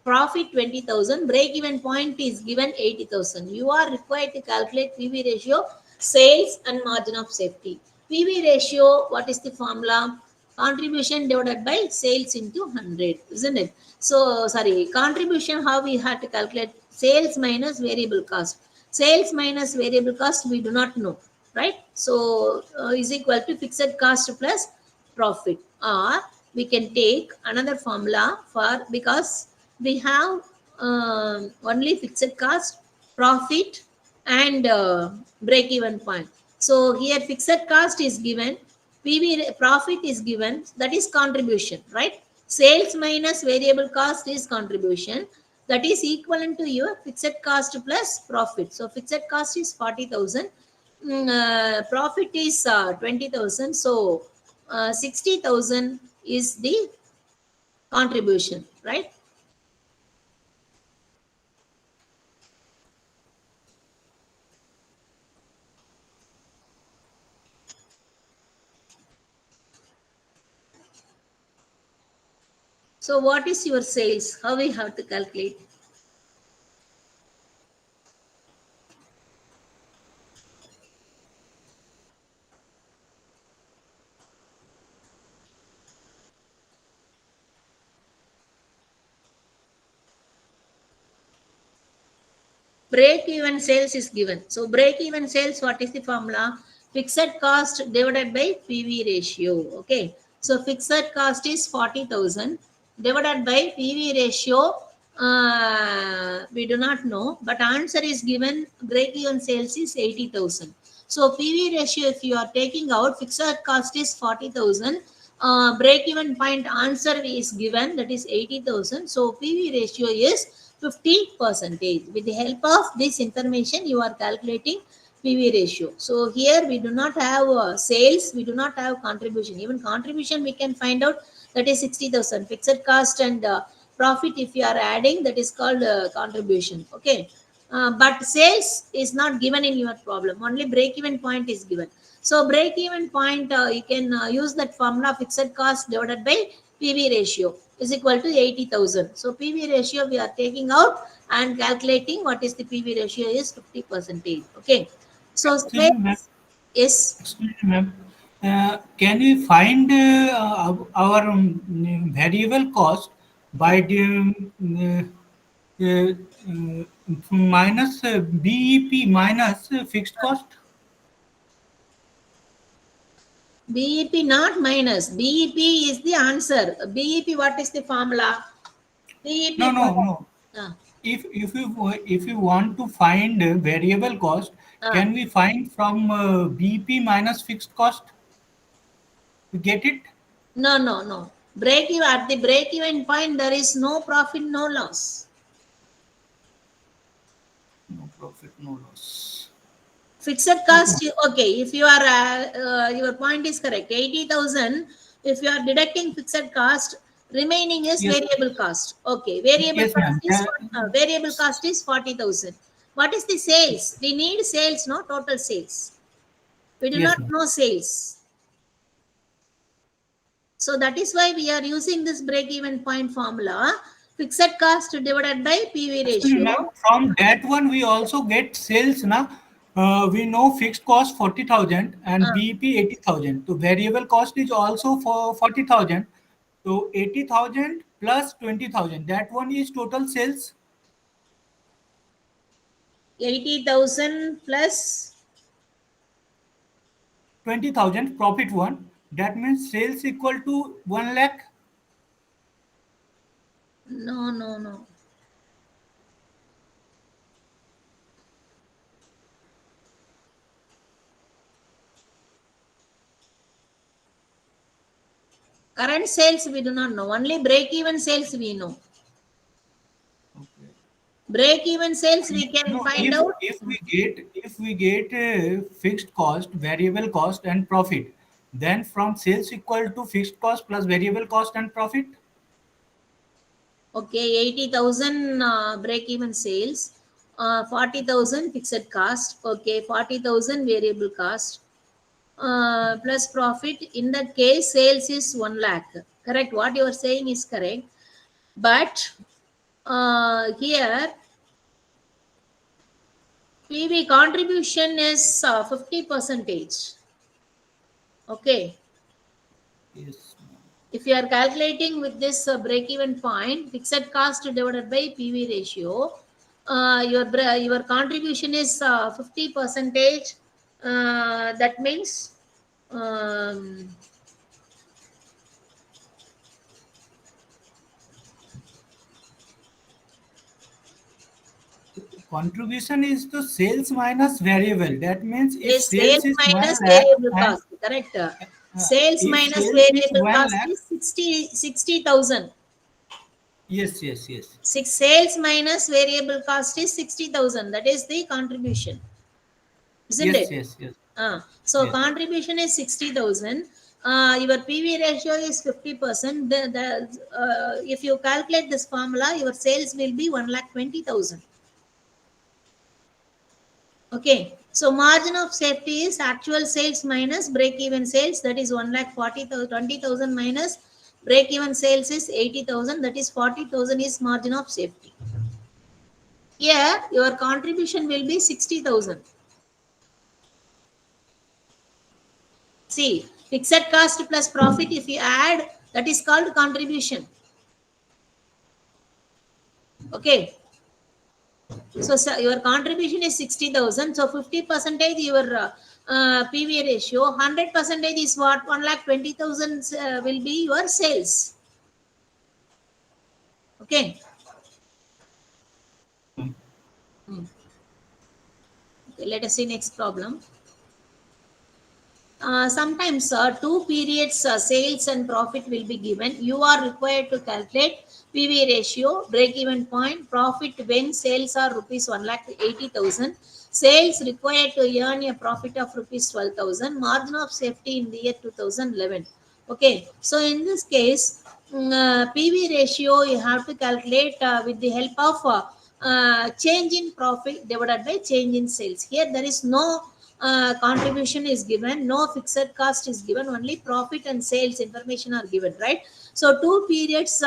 profit 20,000, break-even point is given 80,000. You are required to calculate PV ratio, sales and margin of safety. PV ratio, what is the formula? Contribution divided by sales into 100, isn't it? So, sorry, contribution, how we have to calculate? Sales minus variable cost. Sales minus variable cost, we do not know, right? So, is equal to fixed cost plus profit. Or we can take another formula for, because we have only fixed cost, profit and break-even point. So here fixed cost is given, PV profit is given, that is contribution, right? Sales minus variable cost is contribution, that is equivalent to your fixed cost plus profit. So fixed cost is 40,000, profit is 20,000. So 60,000 is the contribution, right? So what is your sales? How we have to calculate? Break even sales is given. So break even sales, what is the formula? Fixed cost divided by PV ratio. Okay. So fixed cost is 40,000 divided by PV ratio. We do not know, but answer is given. Break even sales is 80,000. So PV ratio, if you are taking out, fixed cost is 40,000. Break even point answer is given, that is 80,000. So PV ratio is 50%. With the help of this information, you are calculating PV ratio. So here we do not have sales, we do not have contribution. Even contribution we can find out, that is 60,000. Fixed cost and profit, if you are adding, that is called contribution. Okay. But sales is not given in your problem. Only break-even point is given. So break-even point, you can use that formula, fixed cost divided by PV ratio is equal to 80,000. So PV ratio we are taking out and calculating what is the PV ratio is 50%. Okay. So Excuse me, ma'am. yes. Excuse me, ma'am. Can we find our variable cost by the minus BEP minus fixed cost? BEP not minus. BEP is the answer. BEP, what is the formula? BEP. No. If you want to find variable cost, can we find from BEP minus fixed cost? You get it? No. Break even, at the break even point, there is no profit, no loss. No profit, no loss. Fixed cost, okay. If you are your point is correct, 80,000. If you are deducting fixed cost, remaining is Yes. variable cost. Okay, variable Yes, cost ma'am. is variable cost is 40,000. What is the sales? We need sales, no total sales. We do Yes, not ma'am. know sales. So that is why we are using this break-even point formula. Fixed cost divided by PV ratio. Ma'am, from that one we also get sales now. We know fixed cost 40,000 and BEP 80,000. So variable cost is also for 40,000. So 80,000 plus 20,000. That one is total sales. 80,000 plus 20,000 profit one. That means sales equal to 1 lakh. No. Current sales we do not know. Only break-even sales we know. Break-even sales we can find out. If we get fixed cost, variable cost, and profit, then from sales equal to fixed cost plus variable cost and profit. Okay, 80,000 break-even sales, 40,000 fixed cost. Okay, 40,000 variable cost plus profit. In that case, sales is 1 lakh. Correct. What you are saying is correct. But here PV contribution is 50%. Okay. Yes. If you are calculating with this break-even point, fixed cost divided by PV ratio, your contribution is 50%. That means Contribution is the sales minus variable. That means if is sales sales is 1 minus lakh variable and cost. Correct. Sales if minus sales is variable 1 cost lakh, is 60,000. Yes, yes, yes. Sales minus variable cost is 60,000. That is the contribution, isn't Yes, it? yes, yes. So Yes. contribution is 60,000. Your PV ratio is 50%. If you calculate this formula, your sales will be 1,20,000. Okay. So margin of safety is actual sales minus break-even sales. That is 1,20,000 minus break-even sales is 80,000. That is 40,000 is margin of safety. Here, your contribution will be 60,000. See, fixed cost plus profit, if you add, that is called contribution. Okay. So your contribution is 60,000. So 50% your PV ratio, 100% is what? 1,20,000 will be your sales. Okay. Okay, let us see next problem. Sometimes two periods sales and profit will be given. You are required to calculate PV ratio, break-even point, profit when sales are rupees 1,80,000, sales required to earn a profit of rupees 12,000, margin of safety in the year 2011. Okay, so in this case, PV ratio you have to calculate with the help of change in profit divided by change in sales. Here there is no contribution is given, no fixed cost is given, only profit and sales information are given, right? So two periods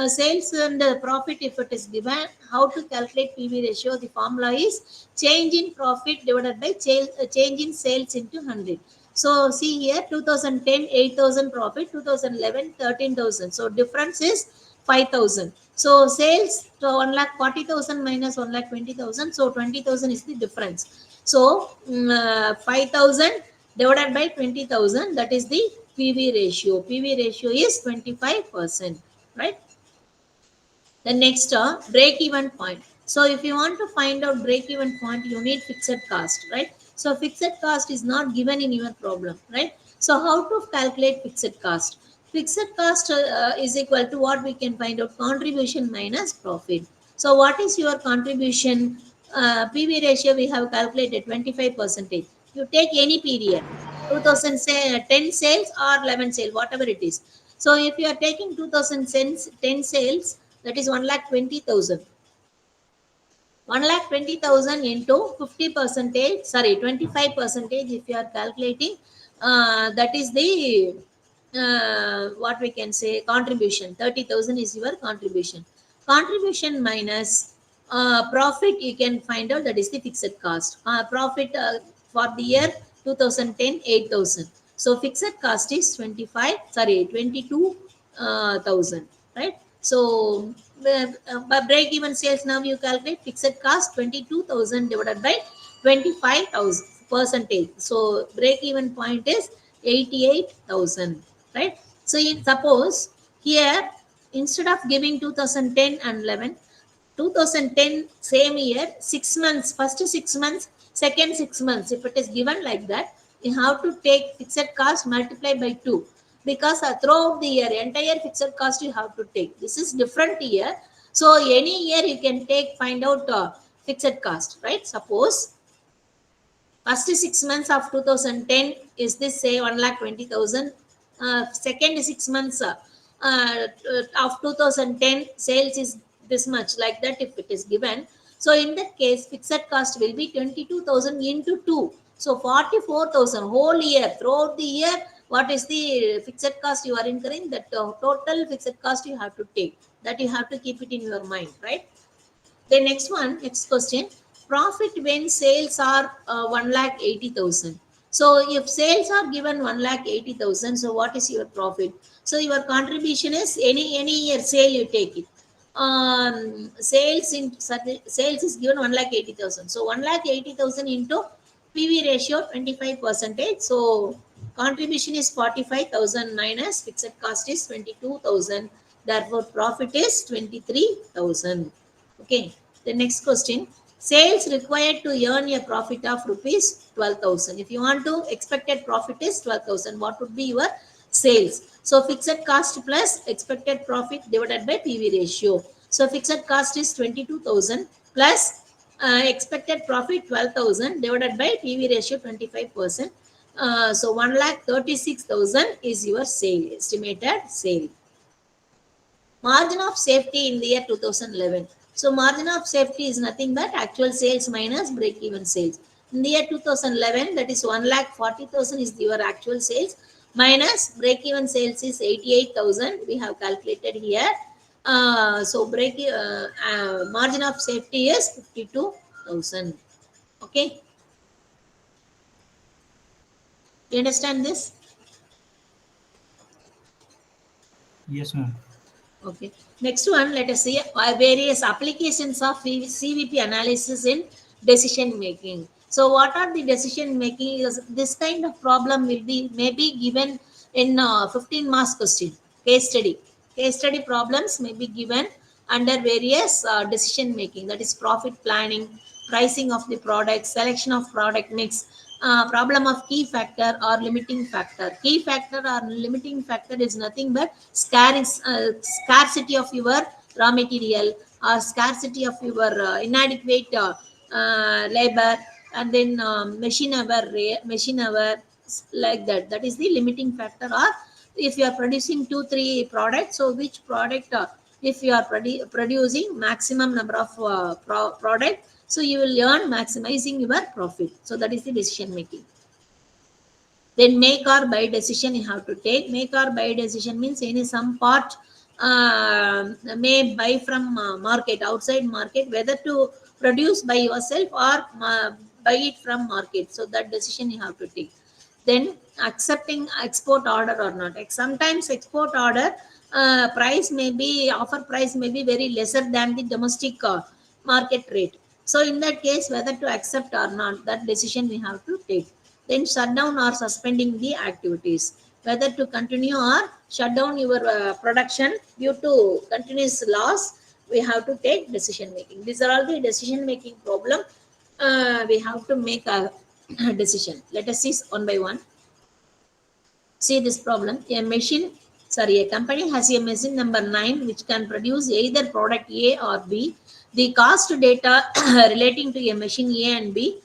sales and profit, if it is given, how to calculate PV ratio? The formula is change in profit divided by change in sales into 100. So see here, 2010 8,000 profit, 2011 13,000. So difference is 5,000. So sales to 1,40,000 minus 1,20,000. So 20,000 is the difference. So 5,000 divided by 20,000, that is the PV ratio. PV ratio is 25%, right? The next break-even point. So if you want to find out break-even point, you need fixed cost, right? So fixed cost is not given in your problem, right? So how to calculate fixed cost? Fixed cost is equal to what we can find out? Contribution minus profit. So what is your contribution? PV ratio we have calculated 25%. You take any period, 2010 sales or 11 sales, whatever it is. So if you are taking 2010 sales, that is 1,20,000. 1,20,000 into 50%, sorry, 25%. If you are calculating, that is the what we can say contribution. 30,000 is your contribution. Contribution minus profit, you can find out, that is the fixed cost. Profit for the year 2010 8,000. So fixed cost is 22,000, right? So by break even sales, now you calculate fixed cost 22,000 divided by 25,000 percentage. So break even point is 88,000, right? So suppose here, instead of giving 2010 and 11, 2010 same year, 6 months, first 6 months, second 6 months, if it is given like that, you have to take fixed cost multiply by 2, because throughout the year entire fixed cost you have to take. This is different year, so any year you can take, find out fixed cost, right? Suppose first 6 months of 2010 is this, say 1,20,000. Second 6 months of 2010 sales is this much, like that if it is given. So in that case, fixed cost will be 22,000 into 2. So 44,000 whole year, throughout the year, what is the fixed cost you are incurring? That total fixed cost you have to take. That you have to keep it in your mind, right? The next one, next question. Profit when sales are 1,80,000. So if sales are given 1,80,000, so what is your profit? So your contribution is any year sale you take it. Sales is given 1,80,000. So 1,80,000 into PV ratio 25%. So contribution is 45,000 minus fixed cost is 22,000. Therefore profit is 23,000. Okay, the next question. Sales required to earn a profit of rupees 12,000. If you want to expected profit is 12,000, what would be your sales. So fixed cost plus expected profit divided by PV ratio. So fixed cost is 22,000 plus expected profit 12,000 divided by PV ratio 25%. So 1,36,000 is your sale, estimated sale. Margin of safety in the year 2011. So margin of safety is nothing but actual sales minus break-even sales. In the year 2011, that is 1,40,000 is your actual sales minus break-even sales is 88,000. We have calculated here. So margin of safety is 52,000. Okay. You understand this? Yes, ma'am. Okay. Next one, let us see various applications of CVP analysis in decision making. So, what are the decision making? This kind of problem will be maybe given in 15 marks question, case study. Case study problems may be given under various decision making, that is profit planning, pricing of the product, selection of product mix, problem of key factor or limiting factor. Key factor or limiting factor is nothing but scarcity of your raw material or scarcity of your inadequate labor, and then machine hour like that. That is the limiting factor. Or if you are producing 2-3 products, so which product if you are producing maximum number of product, so you will earn maximizing your profit. So that is the decision making. Then make or buy decision you have to take. Make or buy decision means any some part may buy from market, outside market, whether to produce by yourself or buy it from market. So that decision you have to take. Then accepting export order or not. Sometimes export order price may be, offer price may be very lesser than the domestic market rate. So in that case, whether to accept or not, that decision we have to take. Then shut down or suspending the activities, whether to continue or shut down your production due to continuous loss, we have to take decision making. These are all the decision making problem. We have to make a decision. Let us see one by one. See this problem. A company has a machine number 9 which can produce either product A or B. The cost data relating to a machine A and B,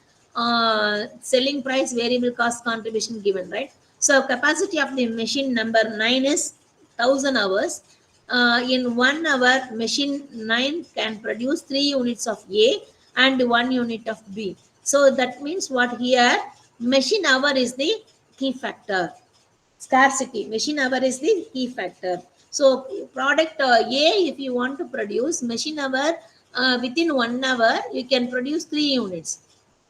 selling price, variable cost, contribution given, right? So capacity of the machine number 9 is 1000 hours. In 1 hour, machine 9 can produce 3 units of A and 1 unit of B. So that means what here? Machine hour is the key factor. Scarcity, machine hour is the key factor. So product A, if you want to produce, machine hour within 1 hour you can produce 3 units.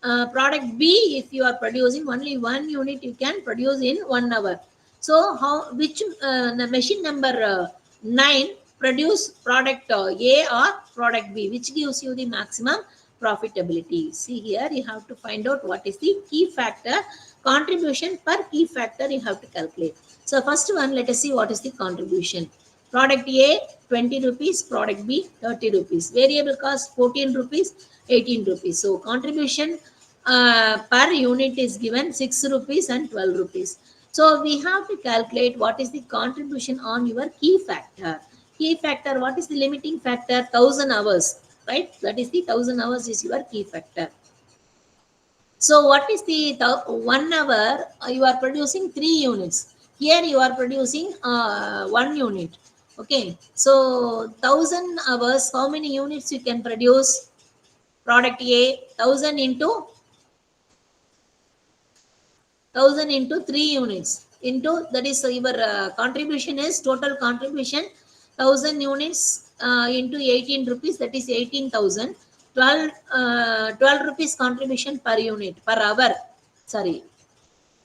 Product B, if you are producing only 1 unit, you can produce in 1 hour. So which the machine number 9 produce product A or product B, which gives you the maximum profitability? See here, you have to find out what is the key factor. Contribution per key factor you have to calculate. So first one, let us see what is the contribution. Product A 20 rupees, product B 30 rupees, variable cost 14 rupees, 18 rupees. So contribution per unit is given 6 rupees and 12 rupees. So we have to calculate what is the contribution on your key factor. Key factor, what is the limiting factor? 1000 hours, right? That is the 1000 hours is your key factor. So what is the 1 hour? You are producing 3 units. Here you are producing 1 unit. Okay. So 1000 hours, how many units you can produce? Product A, 1000 into 3 units. Into, that is your contribution is, total contribution 1000 units into 18 rupees, that is 18,000. 12 rupees contribution per unit, per hour. Sorry,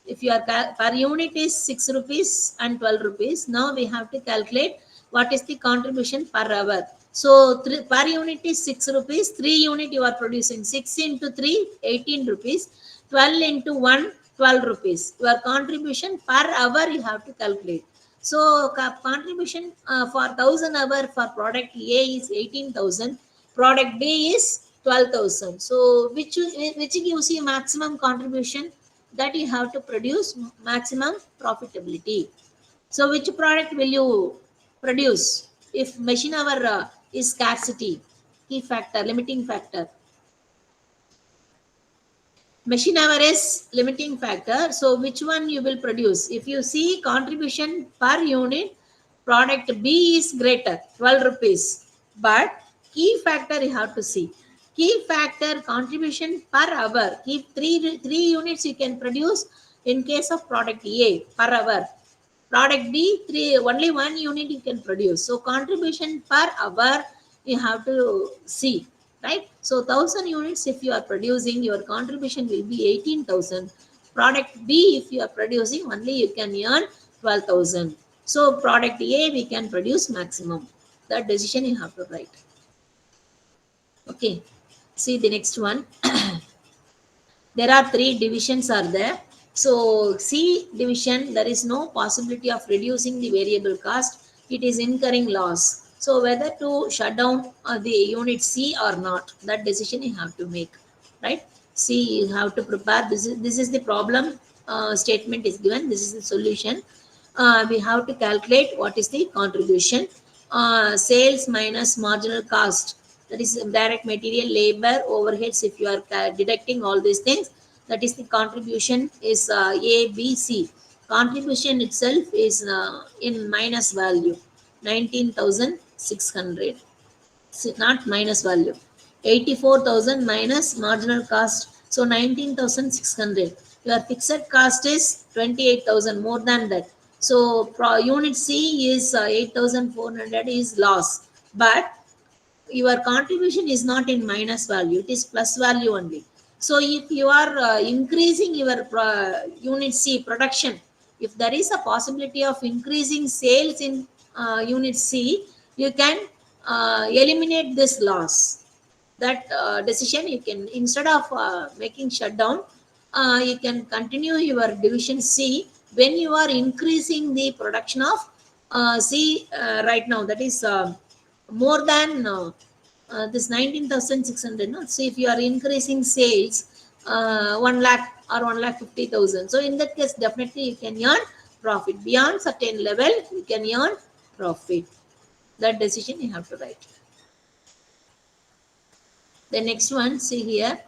if you are per unit is 6 rupees and 12 rupees. Now we have to calculate what is the contribution per hour. So per unit is 6 rupees. 3 unit you are producing. 6 into 3, 18 rupees. 12 into 1, 12 rupees. Your contribution per hour you have to calculate. So contribution for 1000 hour for product A is 18,000. Product B is 12,000. So which gives you maximum contribution? That you have to produce maximum profitability. So which product will you produce if machine hour is scarcity? Key factor, limiting factor. Machine hour is limiting factor. So which one you will produce? If you see contribution per unit, product B is greater, 12 rupees. But key factor you have to see. Key factor contribution per hour. If three units you can produce in case of product A per hour. Product B, only one unit you can produce. So contribution per hour you have to see, right? So 1000 units if you are producing, your contribution will be 18,000. Product B, if you are producing, only you can earn 12,000. So product A we can produce maximum. That decision you have to write. Okay. See the next one. There are three divisions are there. So C division, there is no possibility of reducing the variable cost. It is incurring loss. So whether to shut down the unit C or not, that decision you have to make, right? C you have to prepare. This is the problem statement is given. This is the solution. We have to calculate what is the contribution. Sales minus marginal cost, that is direct material, labor, overheads. If you are deducting all these things, that is the contribution is A, B, C. Contribution itself is in minus value 19,600, not minus value. 84,000 minus marginal cost, so 19,600. Your fixed cost is 28,000, more than that. So unit C is 8,400 is loss, but your contribution is not in minus value, it is plus value only. So if you are increasing your unit C production, if there is a possibility of increasing sales in unit C, you can eliminate this loss. That decision you can, instead of making shutdown, you can continue your division C when you are increasing the production of C right now, that is more than this 19,600. No? So if you are increasing sales 1 lakh or 1,50,000, so in that case definitely you can earn profit. Beyond certain level you can earn profit. That decision you have to write. The next one, see here,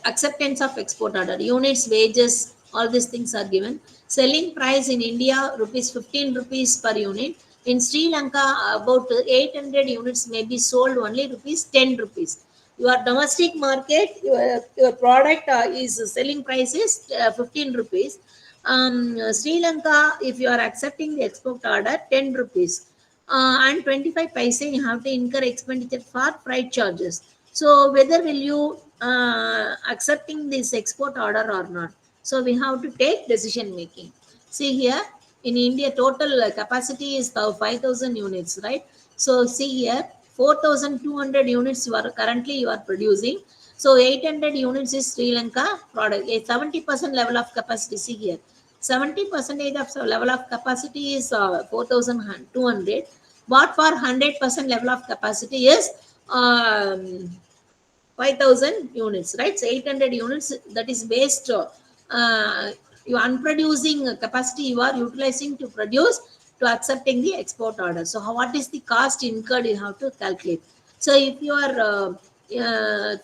acceptance of export order, units, wages, all these things are given. Selling price in India, rupees 15 rupees per unit. In Sri Lanka, about 800 units may be sold only rupees 10 rupees. Your domestic market, your product is selling price is 15 rupees. Sri Lanka, if you are accepting the export order, 10 rupees. And 25 paise you have to incur expenditure for freight charges. So whether will you accepting this export order or not? So we have to take decision making. See here, in India total capacity is 5,000 units, right? So see here, 4,200 units currently you are producing. So 800 units is Sri Lanka product. A 70% level of capacity. See here, 70% of level of capacity is 4,200. But for 100% level of capacity is 5,000 units, right? So 800 units, that is based you unproducing capacity you are utilizing to produce to accepting the export order. So what is the cost incurred you have to calculate. So if you are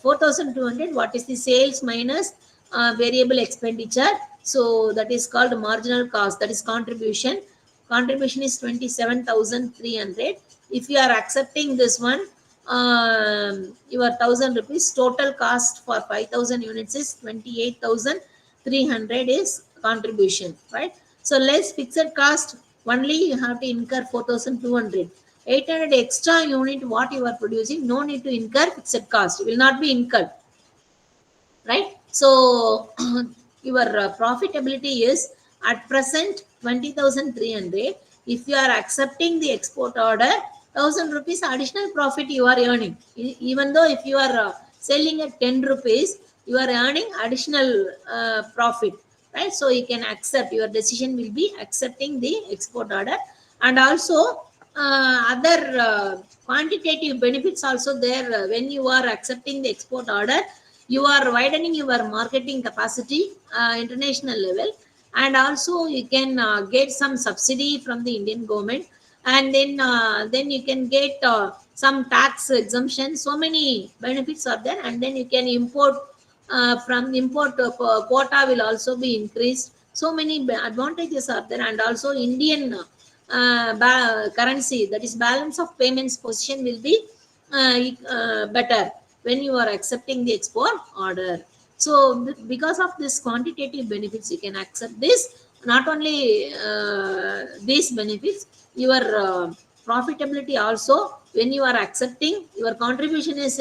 4,200, what is the sales minus variable expenditure? So that is called marginal cost, that is contribution. Contribution is 27,300. If you are accepting this one, your 1,000 rupees, total cost for 5,000 units is 28,300 is contribution, right? So less fixed cost, only you have to incur 4,200. 800 extra unit what you are producing, no need to incur fixed cost, will not be incurred, right? So your profitability is at present 20,300. If you are accepting the export order, 1,000 rupees additional profit you are earning. Even though if you are selling at 10 rupees, you are earning additional profit, right? So you can accept, your decision will be accepting the export order. And also other quantitative benefits also there. When you are accepting the export order, you are widening your marketing capacity international level. and also you can get some subsidy from the Indian government, and then you can get some tax exemption. So many benefits are there, and then you can import from import quota will also be increased. So many advantages are there, and also Indian currency, that is balance of payments position, will be better when you are accepting the export order. So because of this quantitative benefits, you can accept this. Not only these benefits, your profitability also, when you are accepting, your contribution is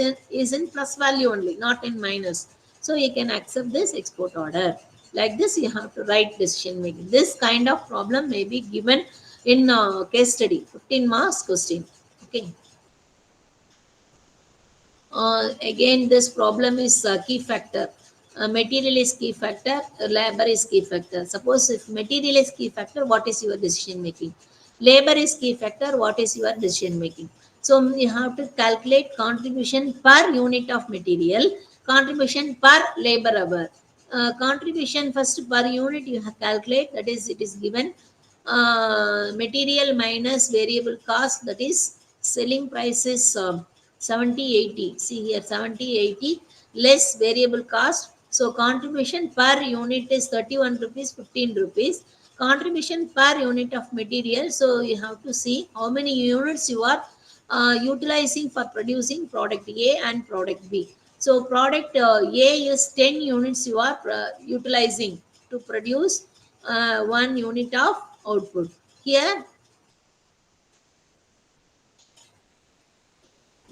in plus value only, not in minus. So you can accept this export order. Like this, you have to write decision making. This kind of problem may be given in case study, 15 marks question. Okay. Again, this problem is key factor. Material is key factor, labor is key factor. Suppose if material is key factor, what is your decision making? Labor is key factor, what is your decision making? So you have to calculate contribution per unit of material, contribution per labor hour. Contribution first per unit you have calculate, that is, it is given material minus variable cost, that is selling price is 70/80. See here, 70/80 less variable cost. So contribution per unit is 31 rupees, 15 rupees. Contribution per unit of material. So you have to see how many units you are utilizing for producing product A and product B. So product A is 10 units you are utilizing to produce 1 unit of output. Here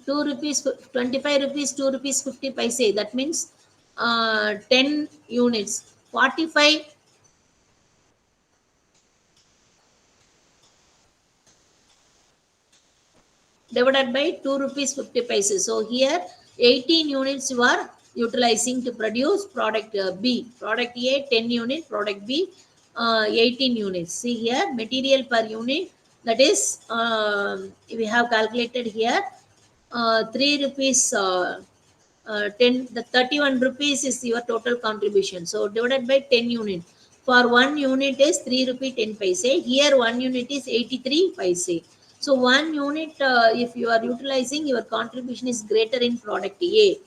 2 rupees, 25 rupees, 2 rupees 50 paise. That means 10 units. 45 divided by 2 rupees 50 paise. So here 18 units you are utilizing to produce product B. Product A 10 unit, product B 18 units. See here, material per unit, that is we have calculated here 3 rupees 10, the 31 rupees is your total contribution. So divided by 10 unit. For 1 unit is 3 rupee 10 paise. Here 1 unit is 83 paise. So 1 unit, if you are utilizing, your contribution is greater in product A.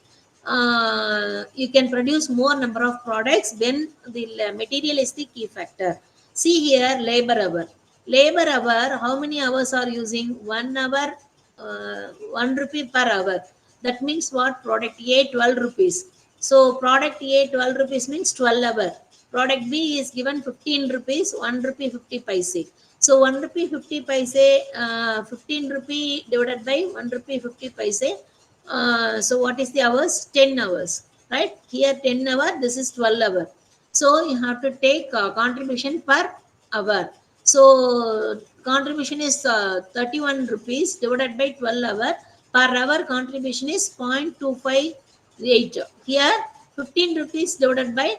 You can produce more number of products when the material is the key factor. See here, labor hour. Labor hour, how many hours are using? 1 hour, 1 rupee per hour. That means what? Product A 12 rupees. So product A 12 rupees means 12 hour. Product B is given 15 rupees, 1 rupee 50 paise. So 1 rupee 50 paise, 15 rupee divided by 1 rupee 50 paise. So what is the hours? 10 hours, right? Here 10 hour, this is 12 hour. So you have to take contribution per hour. So contribution is 31 rupees divided by 12 hour. Per hour contribution is 0.258. Here 15 rupees divided by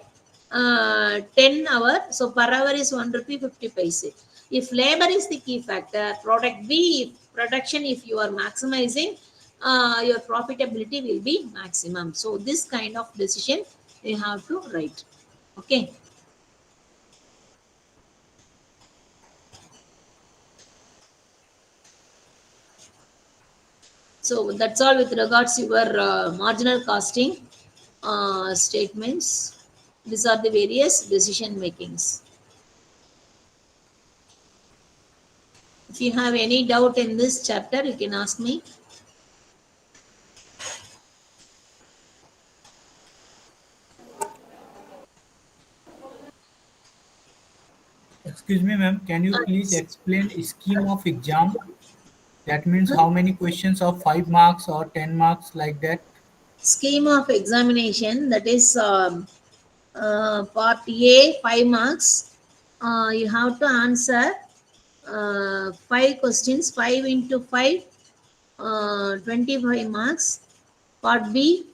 10 hour. So per hour is 1 rupee 50 paise. If labor is the key factor, product B, production, if you are maximizing, your profitability will be maximum. So this kind of decision you have to write. Okay. So that's all with regards to your marginal costing statements. These are the various decision makings. If you have any doubt in this chapter, you can ask me. Excuse me, ma'am. Can you please explain scheme of exam? That means how many questions of 5 marks or 10 marks, like that? Scheme of examination, that is part A 5 marks. You have to answer 5 questions, 5 into 5, 25 marks. Part B,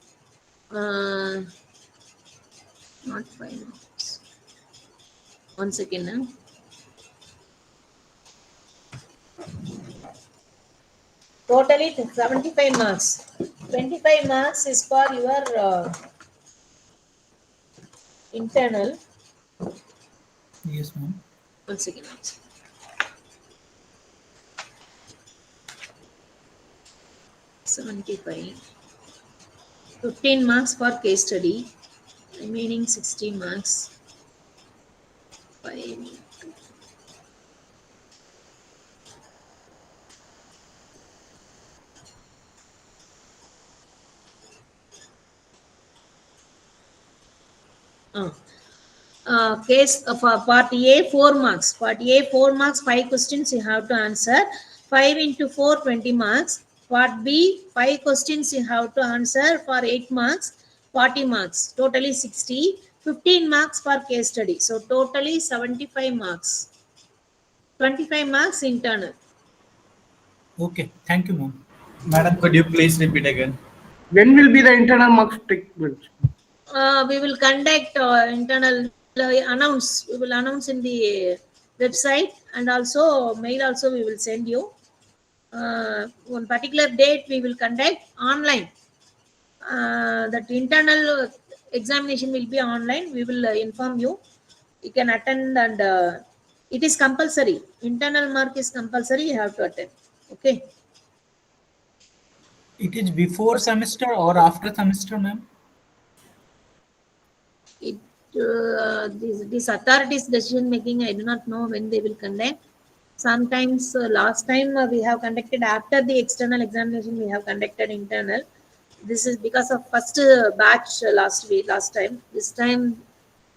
not 5 marks. 1 second now. Totally 75 marks. 25 marks is for your internal. 1 second. 75. 15 marks for case study. Remaining 16 marks. 5. Case of part A, 4 marks. Part A, 4 marks, 5 questions you have to answer. 5 into 4, 20 marks. Part B, 5 questions you have to answer for 8 marks, 40 marks. Totally 60. 15 marks for case study. So totally 75 marks. 25 marks internal. Okay, thank you, ma'am. Madam, could you please repeat again? When will be the internal marks take place? We will conduct internal announce. We will announce in the website, and also mail also we will send you. One particular date we will conduct online. That internal examination will be online. We will inform you. You can attend, and it is compulsory. Internal mark is compulsory. You have to attend. Okay. It is before semester or after semester, ma'am? This authorities decision making, I do not know when they will conduct. Sometimes last time we have conducted after the external examination, we have conducted internal. This is because of first batch last time. This time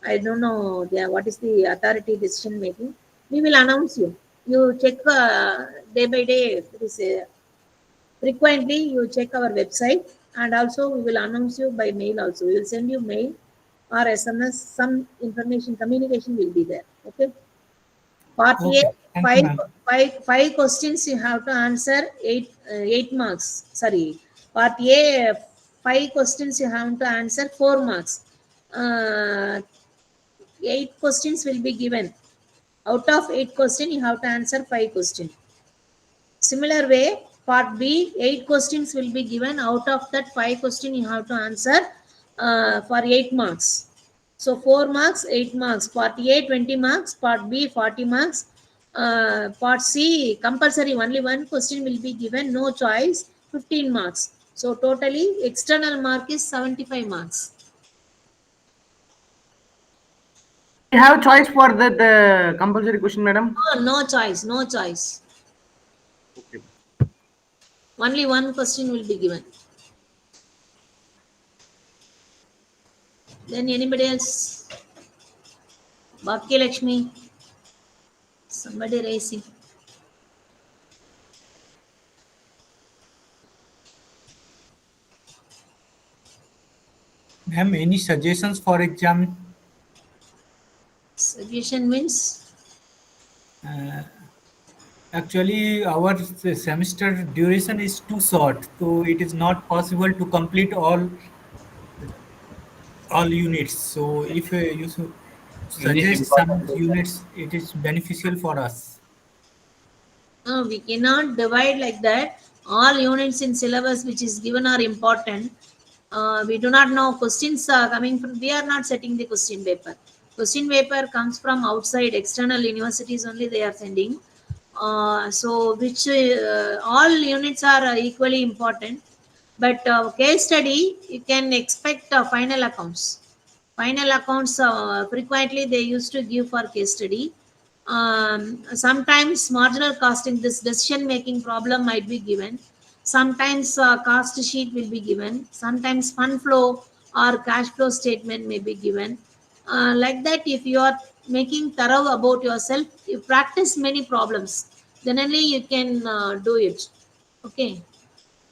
I don't know what is the authority decision making. We will announce you. You check day by day. Frequently you check our website, and also we will announce you by mail also. We will send you mail or SMS. Some information communication will be there. Okay. Part Okay, A, thank you, ma'am. five questions you have to answer, 8 marks. Sorry. Part A, 5 questions you have to answer, 4 marks. 8 questions will be given. Out of 8 questions, you have to answer 5 questions. Similar way, part B, 8 questions will be given. Out of that 5 questions, you have to answer for 8 marks. So 4 marks, 8 marks. Part A, 20 marks. Part B, 40 marks. Part C, compulsory, only one question will be given, no choice, 15 marks. So totally, external mark is 75 marks. We have choice for the compulsory question, madam? No choice, no choice. Okay. Only one question will be given. Then anybody else? Bhakya Lakshmi. Somebody raising. Ma'am, any suggestions for exam? Suggestion means? Actually, our semester duration is too short, so it is not possible to complete all units. So if you suggest some units, it is beneficial for us. No, we cannot divide like that. All units in syllabus which is given are important. We do not know questions are coming from. We are not setting the question paper. Question paper comes from outside, external universities only they are sending. So which all units are equally important. But case study, you can expect final accounts. Final accounts frequently they used to give for case study. Sometimes marginal costing, this decision making problem might be given. Sometimes cost sheet will be given. Sometimes fund flow or cash flow statement may be given. Like that, if you are making thorough about yourself, you practice many problems, then only you can do it. Okay.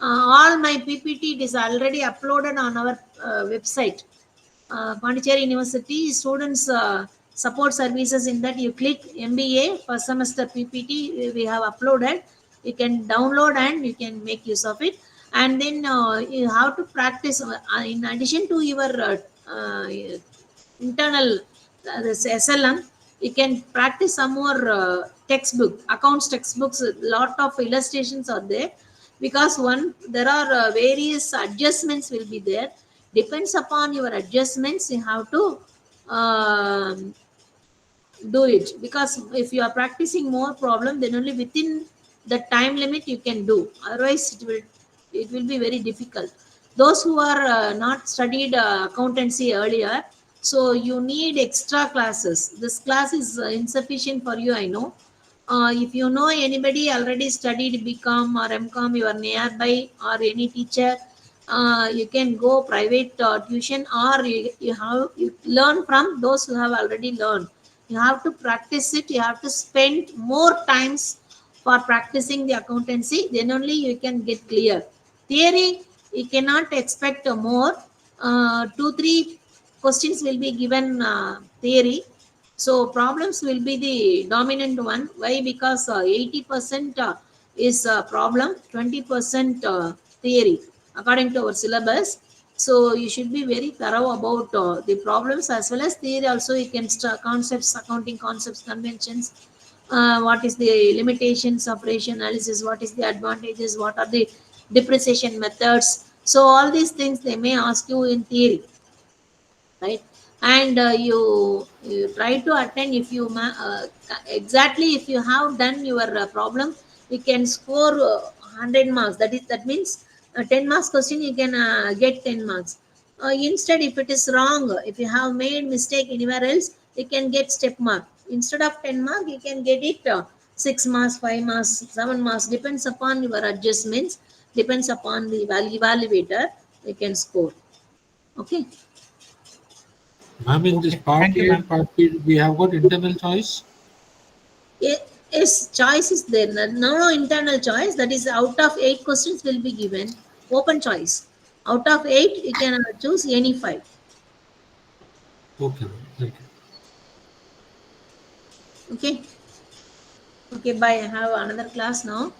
All my PPT it is already uploaded on our website. Pondicherry University students support services. In that you click MBA first semester PPT, we have uploaded. You can download and you can make use of it. And then you have to practice in addition to your internal this SLM. You can practice some more textbook, accounts textbooks. A lot of illustrations are there, because there are various adjustments will be there. Depends upon your adjustments, you have to do it, because if you are practicing more problem, then only within the time limit you can do. Otherwise, it will be very difficult. Those who are not studied accountancy earlier, so you need extra classes. This class is insufficient for you, I know. If you know anybody already studied BCom or MCom, you are nearby, or any teacher, you can go private tuition, or you learn from those who have already learned. You have to practice it. You have to spend more times for practicing the accountancy. Then only you can get clear. Theory, you cannot expect more. 2-3 questions will be given theory. So problems will be the dominant one. Why? Because 80% is problem, 20% theory according to our syllabus. So you should be very thorough about the problems as well as theory. Also, you can start concepts, accounting concepts, conventions. What is the limitations of ratio analysis? What is the advantages? What are the depreciation methods? So all these things they may ask you in theory, right? And you try to attend. If you exactly, if you have done your problem, you can score 100 marks. That means 10 marks question you can get 10 marks. Instead, if it is wrong, if you have made mistake anywhere else, you can get step mark. Instead of 10 mark, you can get it 6 marks, 5 marks, 7 marks, depends upon your adjustments, depends upon the evaluator. You can score. Okay. Ma'am, in this part Thank you, A ma'am. and part B, we have got internal choice. Yes, choice is there. No internal choice. That is, out of 8 questions will be given. Open choice. Out of 8, you can choose any 5. Okay, ma'am. Thank you. Okay. Okay, bye. I have another class now.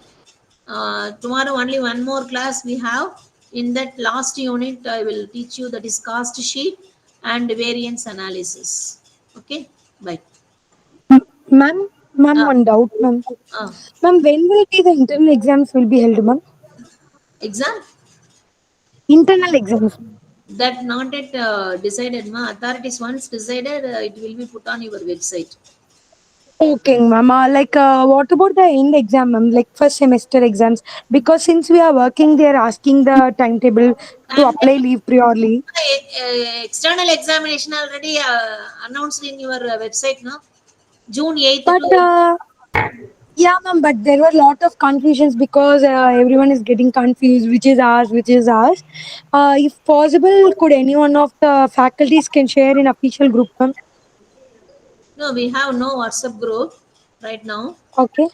Tomorrow only one more class we have. In that last unit, I will teach you, that is cost sheet and variance analysis. Okay, bye. Ma'am, one doubt, ma'am. Uh, Ma'am, when will be the internal exams will be held, ma'am? Exam? Internal exams. That not yet decided. Ma. Authorities once decided, it will be put on your website. Okay, ma'am. What about the end exam, ma'am? Like first semester exams? Because since we are working, they are asking the timetable to And apply leave priorly. external examination already announced in your website, no? June 8th But to yeah, ma'am. But there were a lot of confusions because everyone is getting confused. Which is ours? Which is ours? If possible, could any one of the faculties can share in official group, ma'am? no, we have no WhatsApp group right now. Okay.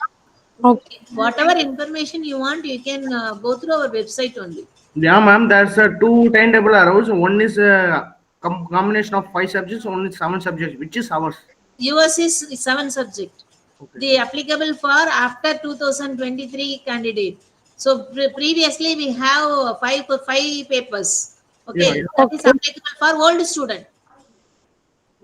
Okay. Whatever information you want, you can go through our website only. Yeah, ma'am. There's two timetable arrows. One is a combination of 5 subjects. One is 7 subjects, which is ours. Yours is 7 subject. Okay. The applicable for after 2023 candidate. So previously we have five papers. Okay, Yeah. that is applicable for old student.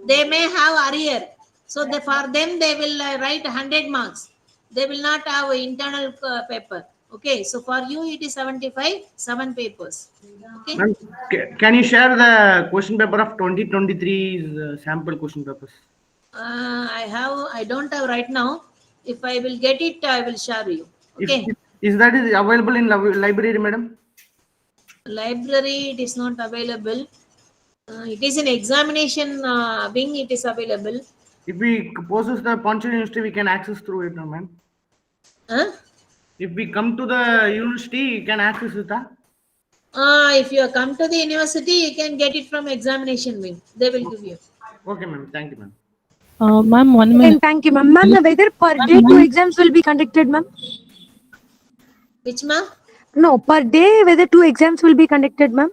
They may have arrear, so for them they will write 100 marks. They will not have internal paper. Okay, so for you it is 75, 7 papers. Okay. Ma'am, can you share the question paper of 2023's sample question papers? I don't have right now. If I will get it, I will share you. Okay. Is that is available in library, madam? Library, it is not available. It is an examination wing. It is available. If we possess the Ponchal University, we can access through it, no, ma'am. Huh? If we come to the university, you can access it. If you come to the university, you can get it from examination wing. They will give you. Okay, ma'am. Thank you, ma'am. Ma'am, 1 minute. And thank you, ma'am. Ma'am, whether per day 2 exams will be conducted, ma'am? Which ma'am? No, per day whether 2 exams will be conducted, ma'am?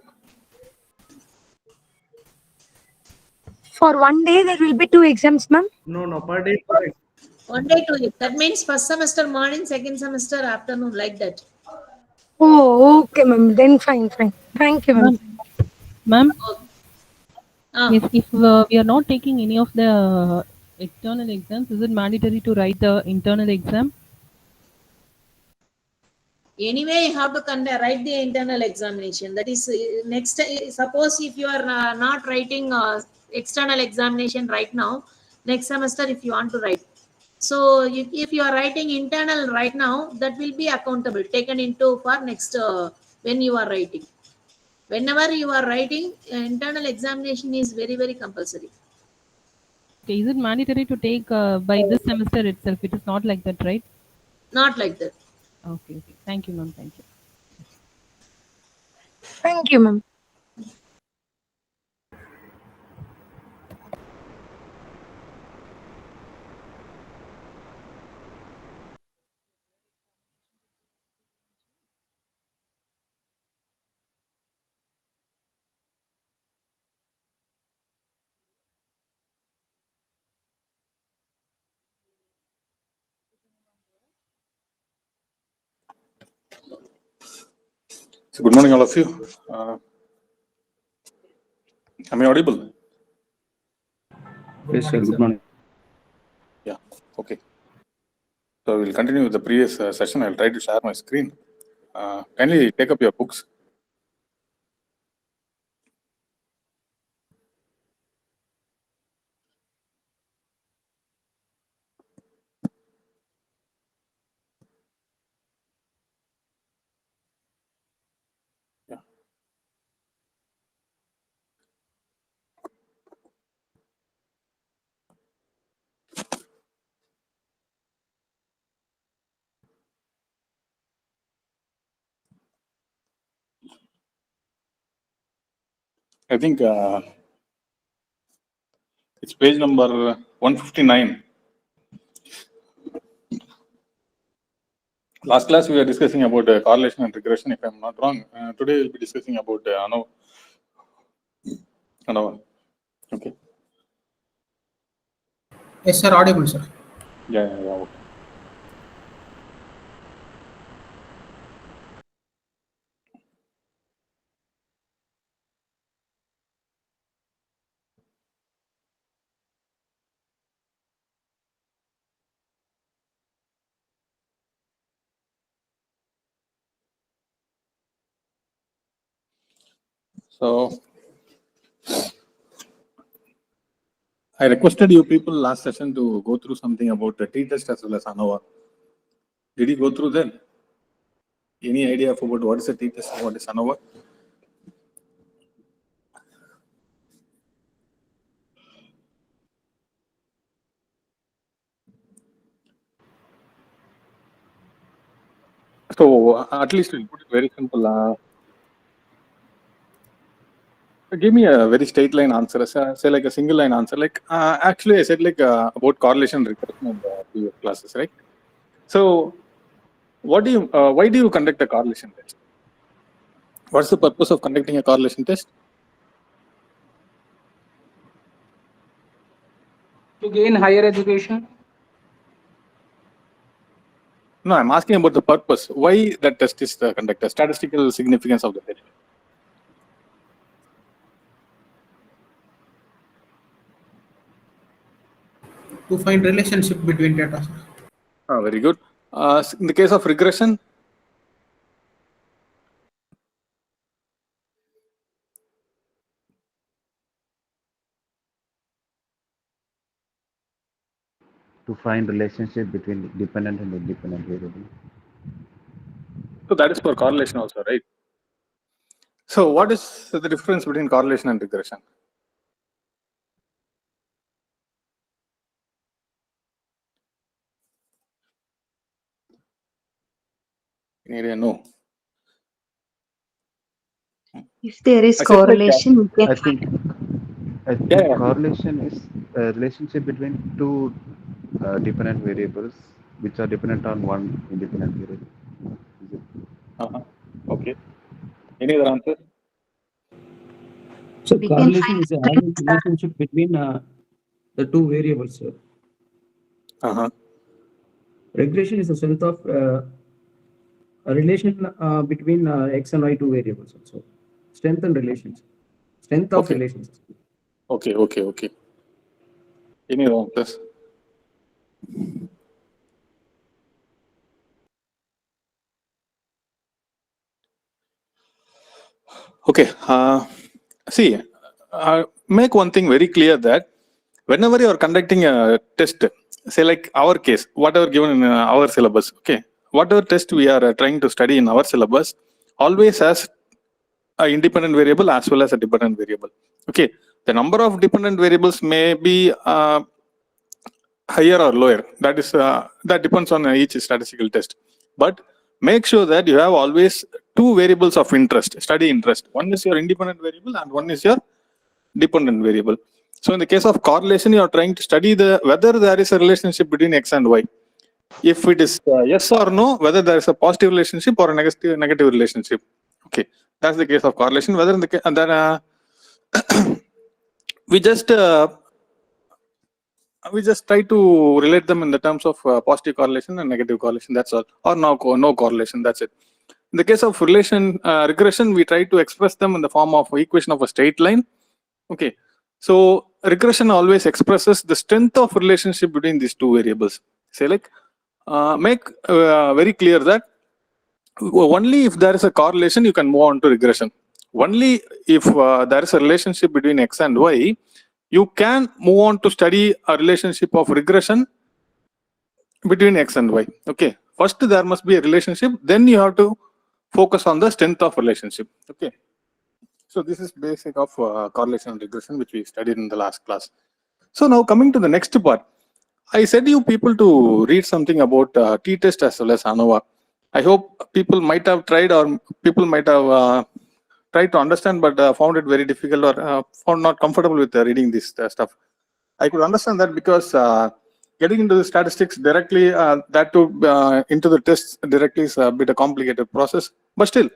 For 1 day there will be 2 exams, ma'am? No, per day. 1 day 2. That means first semester morning, second semester afternoon, like that. Oh, okay, ma'am. Then fine. Thank you, ma'am. Ma'am, Yes, if we are not taking any of the external exams, is it mandatory to write the internal exam? Anyway, you have to write the internal examination. That is next. Suppose if you are not writing external examination right now, next semester if you want to write. So if you are writing internal right now, that will be accountable, taken into for next when you are writing. Whenever you are writing, internal examination is very, very compulsory. Okay, is it mandatory to take by this semester itself? It is not like that, right? Not like that. Okay, okay. Thank you, ma'am. Thank you. Thank you, ma'am. So good morning, all of you. Am I audible? Yes, sir. Good morning. Yeah. Okay. So we'll continue with the previous session. I'll try to share my screen. Kindly take up your books. Yeah. I think it's page number 159. Last class we were discussing about correlation and regression, if I'm not wrong. Today we'll be discussing about ANOVA. Okay. Yes, sir. Audible, sir. Yeah. Okay. So I requested you people last session to go through something about the t-test as well as ANOVA. Did you go through that? Any idea about what is a t-test and what is ANOVA? So at least we'll put it very simple. Give me a very straight line answer. Say like a single line answer. Like actually, I said like about correlation regression in the previous classes, right? So, what do you? Why do you conduct a correlation test? What's the purpose of conducting a correlation test? To gain higher education. No, I'm asking about the purpose. Why that test is conducted? Statistical significance of the test. To find relationship between data, sir. Very good. In the case of regression, to find relationship between dependent and independent variable. so that is for correlation also, right? So what is the difference between correlation and regression? Any idea? No. If there is I said like correlation, we can I think correlation is a relationship between two dependent variables which are dependent on one independent variable. Okay. Any other answer? So correlation is a relationship between the two variables, sir. Regression is a sense of a relation between x and y two variables also. Strength and relations. Strength of relations. Okay. Any other answers? Okay. See, make one thing very clear that whenever you are conducting a test, say like our case, whatever given in our syllabus, okay, whatever test we are trying to study in our syllabus, always has an independent variable as well as a dependent variable. Okay, the number of dependent variables may be higher or lower. That is that depends on each statistical test. But make sure that you have always two variables of interest, study interest. One is your independent variable and one is your dependent variable. So in the case of correlation, you are trying to study whether there is a relationship between x and y. If it is yes or no, whether there is a positive relationship or a negative relationship. Okay, that's the case of correlation. Whether in the and then we just try to relate them in the terms of positive correlation and negative correlation. That's all, or no correlation. That's it. In the case of regression, we try to express them in the form of equation of a straight line. Okay, so regression always expresses the strength of relationship between these two variables. Say like make very clear that only if there is a correlation you can move on to regression. Only if there is a relationship between x and y, you can move on to study a relationship of regression between x and y. Okay, first there must be a relationship, then you have to focus on the strength of relationship. Okay, so this is basic of correlation and regression, which we studied in the last class. So now coming to the next part, I said you people to read something about t-test as well as ANOVA. I hope people might have tried, or people might have tried to understand, but found it very difficult, or found not comfortable with reading this stuff. I could understand that because getting into the statistics directly, that to into the tests directly is a bit a complicated process. But still,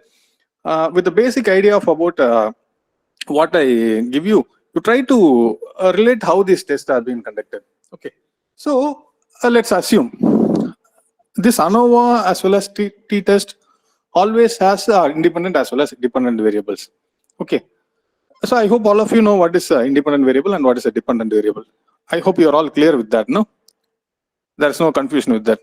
with the basic idea of about what I give you, you try to relate how these tests are being conducted. Okay, so let's assume this ANOVA as well as t-test always has independent as well as dependent variables. Okay, so I hope all of you know what is independent variable and what is a dependent variable. I hope you are all clear with that, no? There is no confusion with that.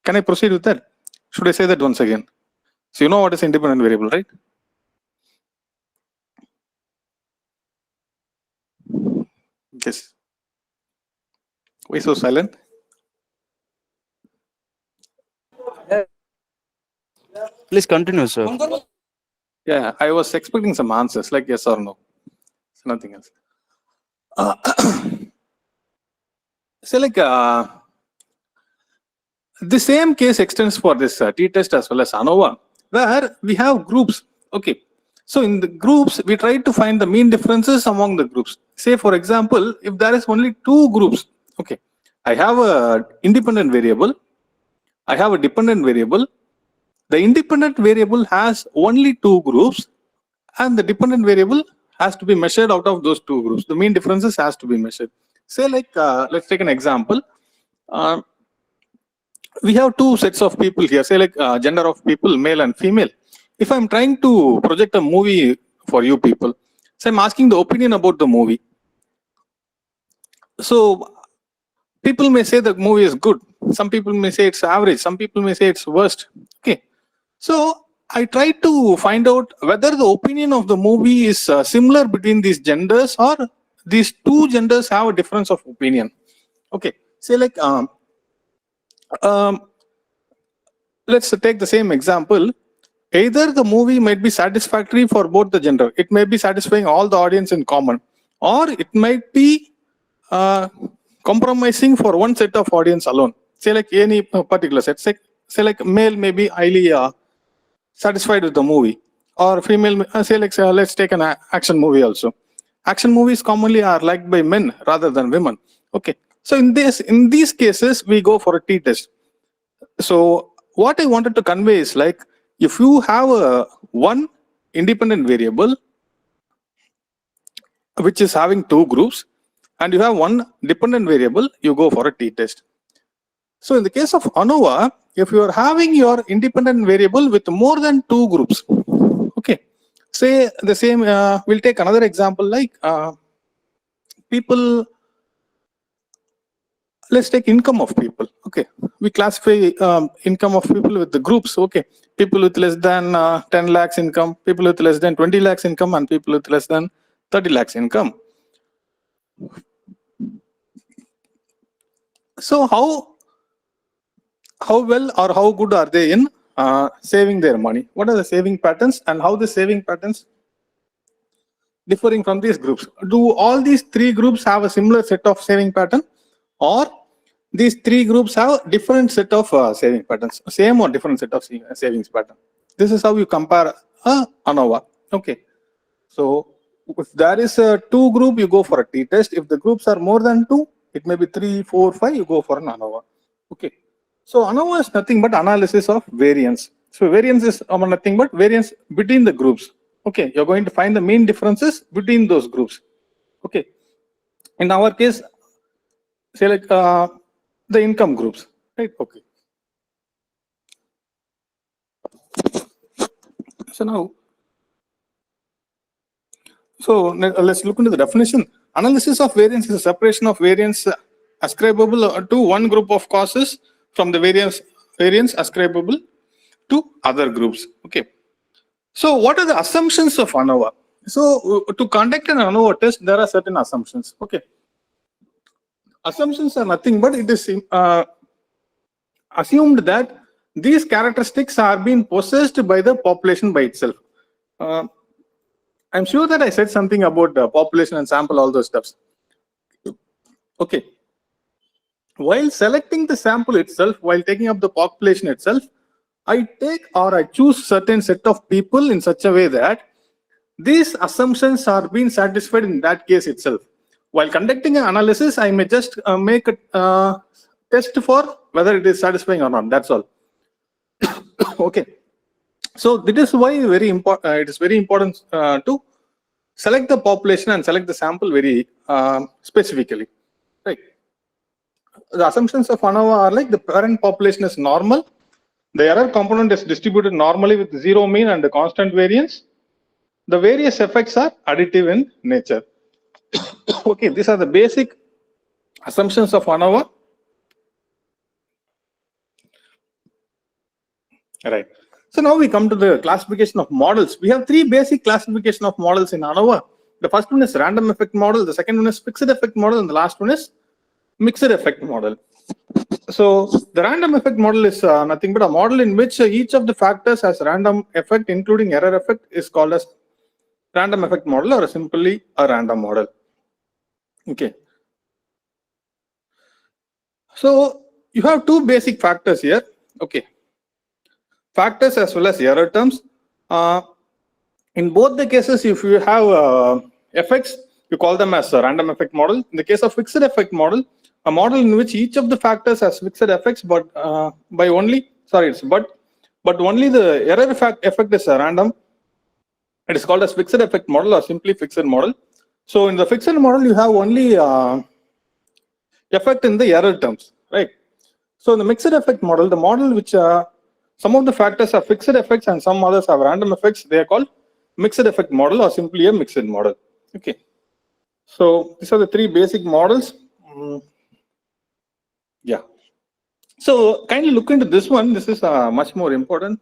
Can I proceed with that? Should I say that once again? So you know what is independent variable, right? Yes. Why so silent? Please continue, sir. Yeah, I was expecting some answers like yes or no. It's nothing else. So like the same case extends for this t-test as well as ANOVA, where we have groups. Okay, so in the groups we try to find the mean differences among the groups. Say for example, if there is only two groups, okay, I have a independent variable, I have a dependent variable. The independent variable has only two groups, and the dependent variable has to be measured out of those two groups. The mean differences has to be measured. Say like let's take an example. We have two sets of people here, say like gender of people, male and female. If I'm trying to project a movie for you people, so I'm asking the opinion about the movie. So people may say the movie is good, some people may say it's average, some people may say it's worst. Okay, so I try to find out whether the opinion of the movie is similar between these genders, or these two genders have a difference of opinion. Okay, say like let's take the same example. Either the movie might be satisfactory for both the gender, it may be satisfying all the audience in common, or it might be compromising for one set of audience alone. Say like any particular set, say like male may be highly satisfied with the movie, or female, say like let's take an action movie also. Action movies commonly are liked by men rather than women. Okay, so in these cases we go for a t-test. So what I wanted to convey is like, if you have one independent variable which is having two groups, and you have one dependent variable, you go for a t-test. So in the case of ANOVA, if you are having your independent variable with more than two groups, okay, say the same, we'll take another example like people, let's take income of people. Okay, we classify income of people with the groups. Okay, people with less than 10 lakhs income, people with less than 20 lakhs income, and people with less than 30 lakhs income. So how well or how good are they in saving their money? What are the saving patterns and how the saving patterns differing from these groups? Do all these three groups have a similar set of saving pattern, or these three groups have different set of saving patterns, same or different set of savings pattern? This is how you compare ANOVA. Okay, so if there is a two group, you go for a t-test. If the groups are more than two, it may be 3, 4, 5, you go for an ANOVA. Okay, so ANOVA is nothing but analysis of variance. So variance is nothing but variance between the groups. Okay, you're going to find the mean differences between those groups. Okay, in our case, say like the income groups, right? Okay, so now, let's look into the definition. Analysis of variance is a separation of variance ascribable to one group of causes from the variance ascribable to other groups. Okay, so what are the assumptions of ANOVA? So to conduct an ANOVA test, there are certain assumptions. Okay, assumptions are nothing but it is assumed that these characteristics are being possessed by the population by itself. I'm sure that I said something about population and sample, all those stuffs. Okay, while selecting the sample itself, while taking up the population itself, I take or I choose certain set of people in such a way that these assumptions are being satisfied in that case itself. While conducting an analysis, I may just make a test for whether it is satisfying or not. That's all. Okay, so this is why very important. It is very important to select the population and select the sample very specifically. Right. The assumptions of ANOVA are like the parent population is normal. The error component is distributed normally with zero mean and the constant variance. The various effects are additive in nature. Okay, these are the basic assumptions of ANOVA. Right. So now we come to the classification of models. We have three basic classification of models in ANOVA. The first one is random effect model. The second one is fixed effect model, and the last one is mixed effect model. So the random effect model is nothing but a model in which each of the factors has random effect, including error effect, is called as random effect model or simply a random model. Okay. So you have two basic factors here. Okay. Factors as well as error terms. In both the cases, if you have effects, you call them as a random effect model. In the case of fixed effect model, a model in which each of the factors has fixed effects, but only the error effect is random. It is called as fixed effect model or simply fixed model. So in the fixed model, you have only effect in the error terms, right? So in the mixed effect model, the model which some of the factors have fixed effects and some others have random effects, they are called mixed effect model or simply a mixed model. Okay. So these are the three basic models. Yeah. So kindly look into this one. This is much more important.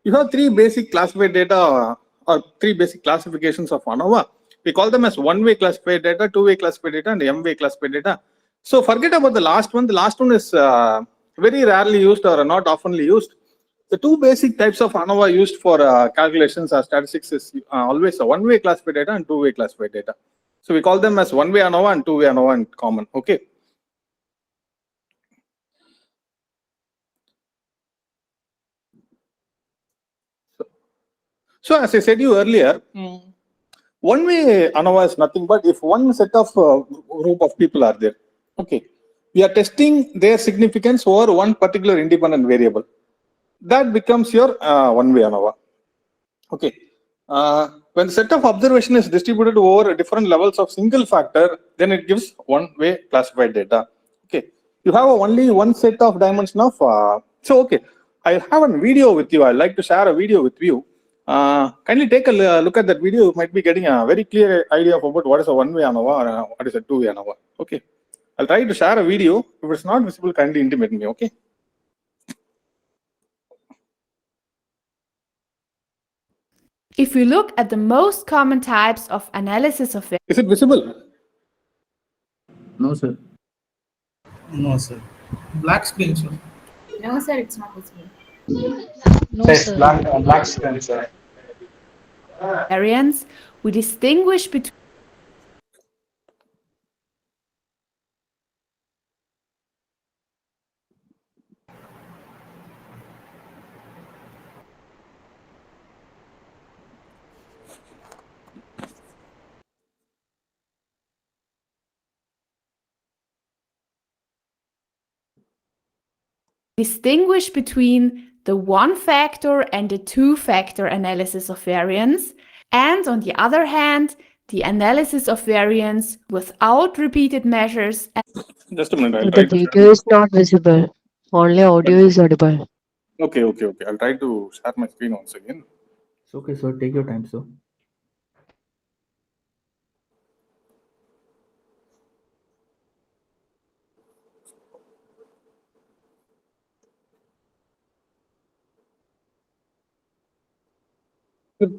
You have three basic classified data or three basic classifications of ANOVA. We call them as one-way classified data, two-way classified data, and M-way classified data. So forget about the last one. The last one is very rarely used or not oftenly used. The two basic types of ANOVA used for calculations or statistics is always a one-way classified data and two-way classified data. So we call them as one-way ANOVA and two-way ANOVA in common. Okay. So as I said you earlier, one-way ANOVA is nothing but if one set of group of people are there. Okay. We are testing their significance over one particular independent variable. That becomes your one-way ANOVA. Okay. When the set of observation is distributed over different levels of single factor, then it gives one-way classified data. Okay. You have only one set of dimension of. So okay, I have a video with you. I'd like to share a video with you. Kindly take a look at that video. You might be getting a very clear idea of about what is a one-way ANOVA or what is a two-way ANOVA. Okay. I'll try to share a video. If it's not visible, kindly intimate me. Okay. If we look at the most common types of analysis of Is it visible? No, sir. No, sir. Black screen, sir. No, sir, it's not visible. No, Yes, sir. black screen, sir. Variance, we distinguish between the one factor and the two factor analysis of variance, and on the other hand, the analysis of variance without repeated measures. Just a minute, I'll The try to. video is not visible. Only audio is audible. Okay. I'll try to share my screen once again. It's okay, sir. Take your time, sir.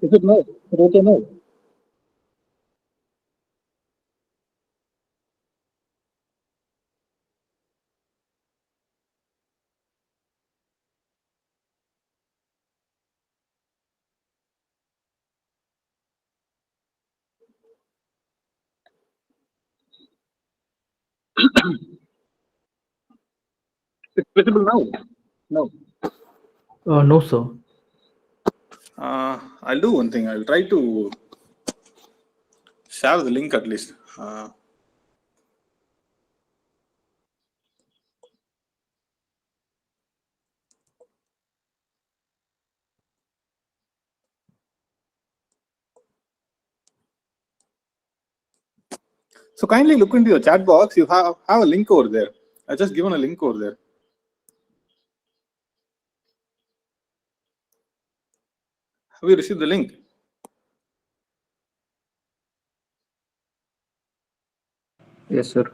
Is it no? Is it okay now? It's visible now. No. No, sir. I'll do one thing. I'll try to share the link at least. So kindly look into your chat box. You have a link over there. I just given a link over there. Have you received the link? Yes, sir.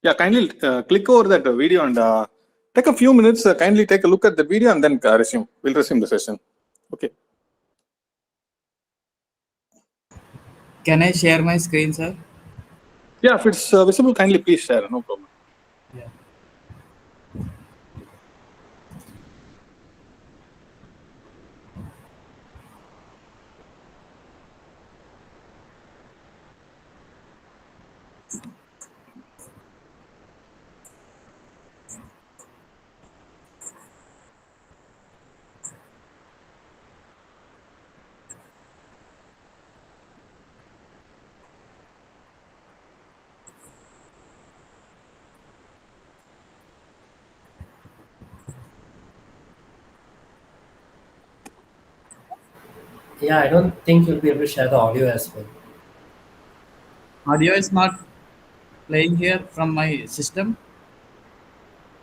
Yeah, kindly click over that video and take a few minutes. Kindly take a look at the video and then resume. We'll resume the session. Okay. Can I share my screen, sir? Yeah, if it's visible, kindly please share. No problem. Yeah. Yeah, I don't think you'll be able to share the audio as well. Audio is not playing here from my system.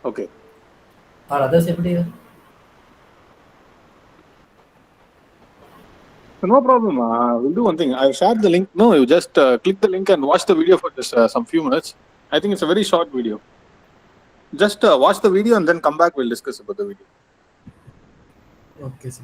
Okay. Are others able to hear? No problem. We'll do one thing. I've shared the link. No, you just click the link and watch the video for just some few minutes. I think it's a very short video. Just watch the video and then come back. We'll discuss about the video. Okay, sir.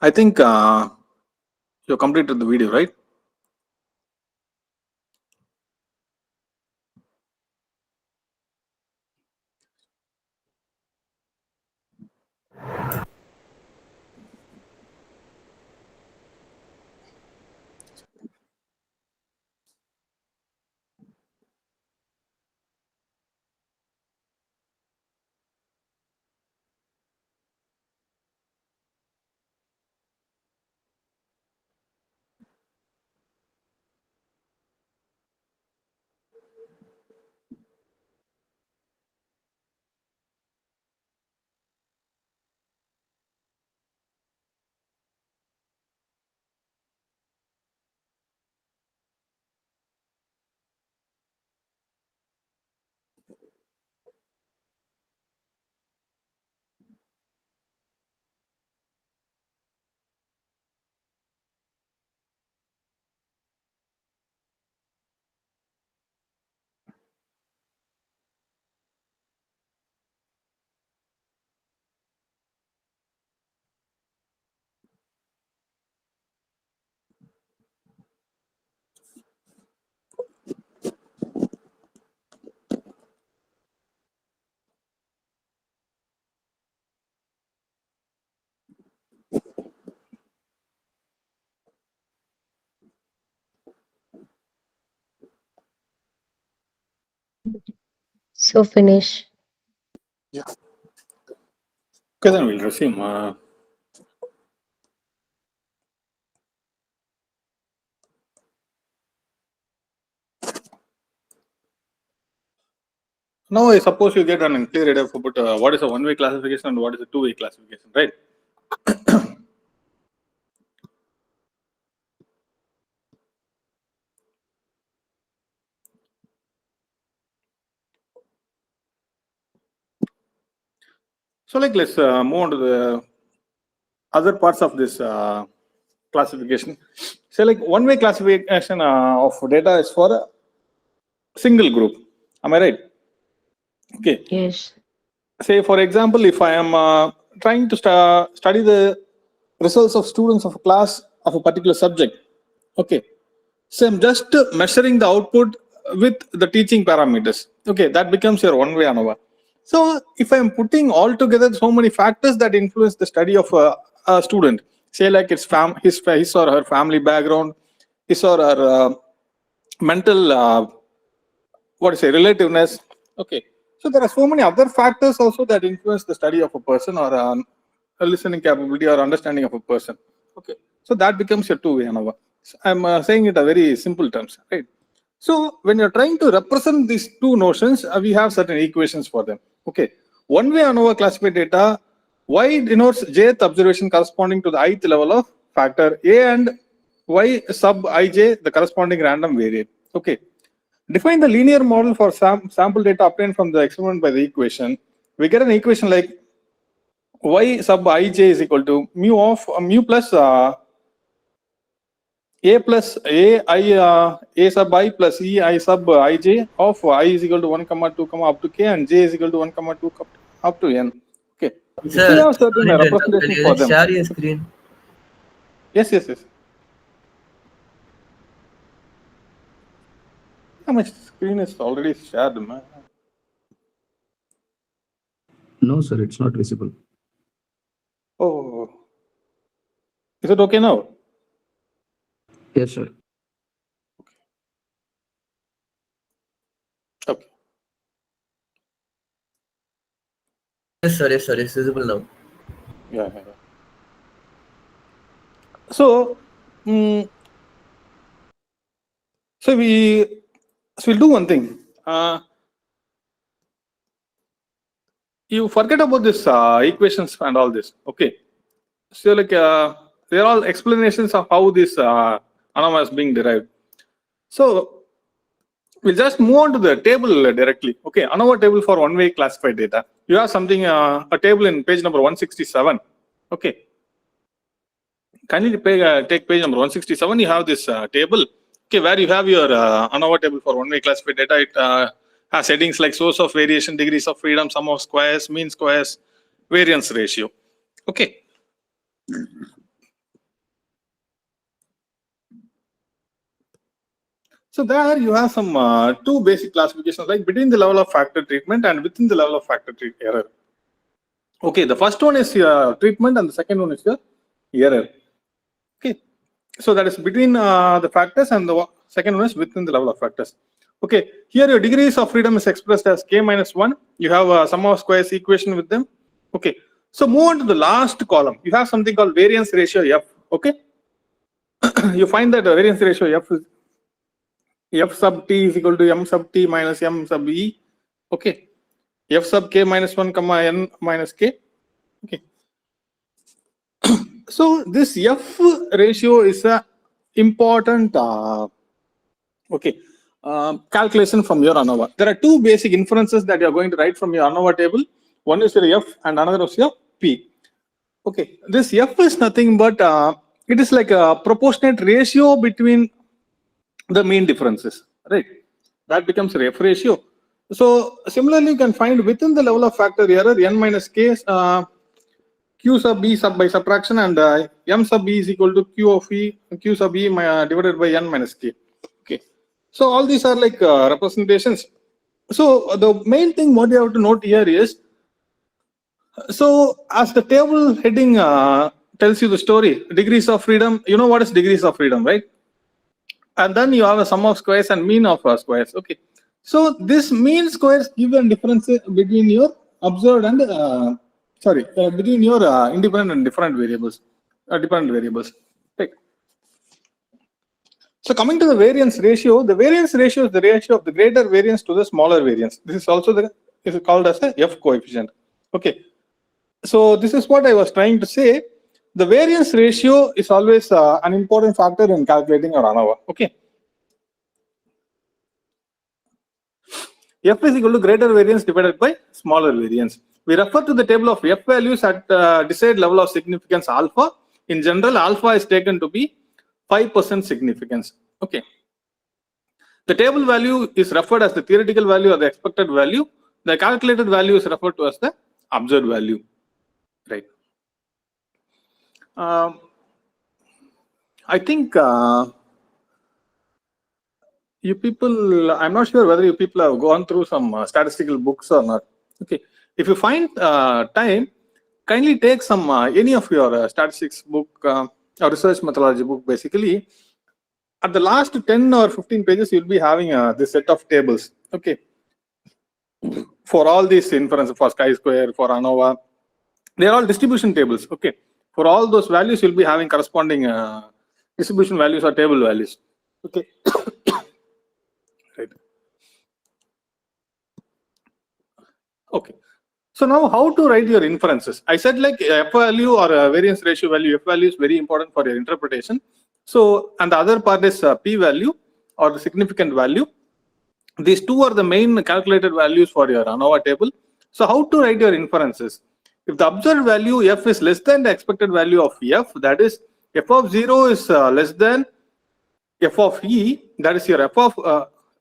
I think you completed the video, right? So finish. Yeah. Okay, then we'll resume. Now, I suppose you get an clear idea about what is a one-way classification and what is a two-way classification, right? So, like, let's move on to the other parts of this classification. So, like, one-way classification of data is for a single group. Am I right? Okay. Yes. Say, for example, if I am trying to study the results of students of a class of a particular subject, okay, so I'm just measuring the output with the teaching parameters. Okay, that becomes your one-way ANOVA. So if I'm putting all together so many factors that influence the study of a student, say like his or her family background, his or her mental what is relativeness. Okay, so there are so many other factors also that influence the study of a person or a listening capability or understanding of a person. Okay, so that becomes your two-way ANOVA. I'm saying it in very simple terms, right? So when you're trying to represent these two notions, we have certain equations for them. Okay, one-way ANOVA classified data, y denotes jth observation corresponding to the ith level of factor a, and y sub ij the corresponding random variable. Okay, define the linear model for sample data obtained from the experiment by the equation. We get an equation like y sub ij is equal to mu of mu plus a plus a sub I plus e I sub ij of I is equal to 1 comma 2 comma up to k, and j is equal to 1 comma 2 up to n. Okay, Sir, so we have certain sorry to interrupt. representations Will for you them. share your screen? Yes. Yeah, my screen is already shared, man. No, sir, it's not visible. Oh, is it okay now? Yes, sir. Okay. Yes, sir, it's visible now. Yeah. So, so we'll do one thing. You forget about this equations and all this. Okay. So like they're all explanations of how this ANOVA is being derived. So we'll just move on to the table directly. Okay, ANOVA table for one-way classified data. You have something a table in page number 167. Okay. Kindly take page number 167. You have this table. Okay, where you have your ANOVA table for one-way classified data. It has headings like source of variation, degrees of freedom, sum of squares, mean squares, variance ratio. Okay. So there you have some two basic classifications, like between the level of factor treatment and within the level of factor error. Okay, the first one is treatment and the second one is error. Okay, so that is between the factors, and the second one is within the level of factors. Okay, here your degrees of freedom is expressed as k minus 1. You have a sum of squares equation with them. Okay, so move on to the last column. You have something called variance ratio f. Okay, you find that the variance ratio f sub t is equal to m sub t minus m sub e. Okay, f sub k minus 1 comma n minus k. Okay, so this f ratio is a important calculation from your ANOVA. There are two basic inferences that you are going to write from your ANOVA table. One is your f and another is your p. Okay, this f is nothing but it is like a proportionate ratio between the mean differences, right? That becomes a f ratio. So similarly, you can find within the level of factor error n minus k q sub b sub by subtraction, and m sub b is equal to q of e q sub e divided by n minus k. Okay, so all these are like representations. So the main thing what you have to note here is, so as the table heading tells you the story, degrees of freedom, you know what is degrees of freedom, right? And then you have a sum of squares and mean of squares. Okay, so this mean squares give a difference between your observed and between your independent and different variables, dependent variables. Right. So coming to the variance ratio, the variance ratio is the ratio of the greater variance to the smaller variance. This is also is called as a f coefficient. Okay, so this is what I was trying to say. The variance ratio is always an important factor in calculating your ANOVA. Okay, f is equal to greater variance divided by smaller variance. We refer to the table of f values at desired level of significance alpha. In general, alpha is taken to be 5% significance. Okay, the table value is referred as the theoretical value or the expected value. The calculated value is referred to as the observed value. Right. I think you people, I'm not sure whether you people have gone through some statistical books or not. Okay, if you find time, kindly take some any of your statistics book or research methodology book. Basically, at the last 10 or 15 pages, you'll be having this set of tables. Okay, for all these inferences, for chi-square, for ANOVA, they're all distribution tables. Okay, for all those values, you'll be having corresponding distribution values or table values. Okay. Right. Okay. So now how to write your inferences? I said like f value or variance ratio value. F value is very important for your interpretation. So, and the other part is p value or the significant value. These two are the main calculated values for your ANOVA table. So how to write your inferences? If the observed value f is less than the expected value of f, that is f of 0 is less than f of e, that is your f of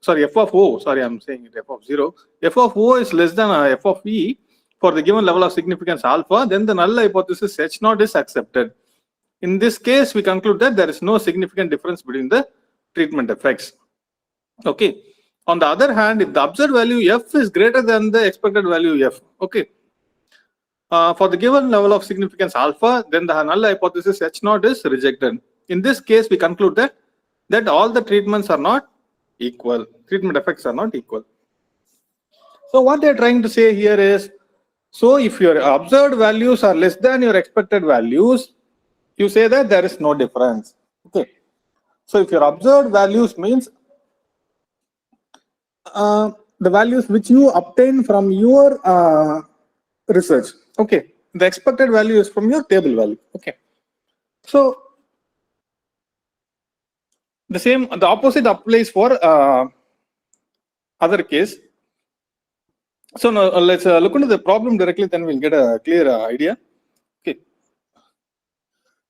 f of o, sorry, I'm saying it f of 0. F of o is less than f of e for the given level of significance alpha, then the null hypothesis h0 is accepted. In this case, we conclude that there is no significant difference between the treatment effects. Okay. On the other hand, if the observed value f is greater than the expected value f, okay, for the given level of significance alpha, then the null hypothesis h0 is rejected. In this case, we conclude that all the treatments are not equal. Treatment effects are not equal. So what they're trying to say here is, so if your observed values are less than your expected values, you say that there is no difference. Okay. So if your observed values means the values which you obtain from your research. Okay. The expected value is from your table value. Okay. So the opposite applies for other case. So now let's look into the problem directly, then we'll get a clear idea. Okay.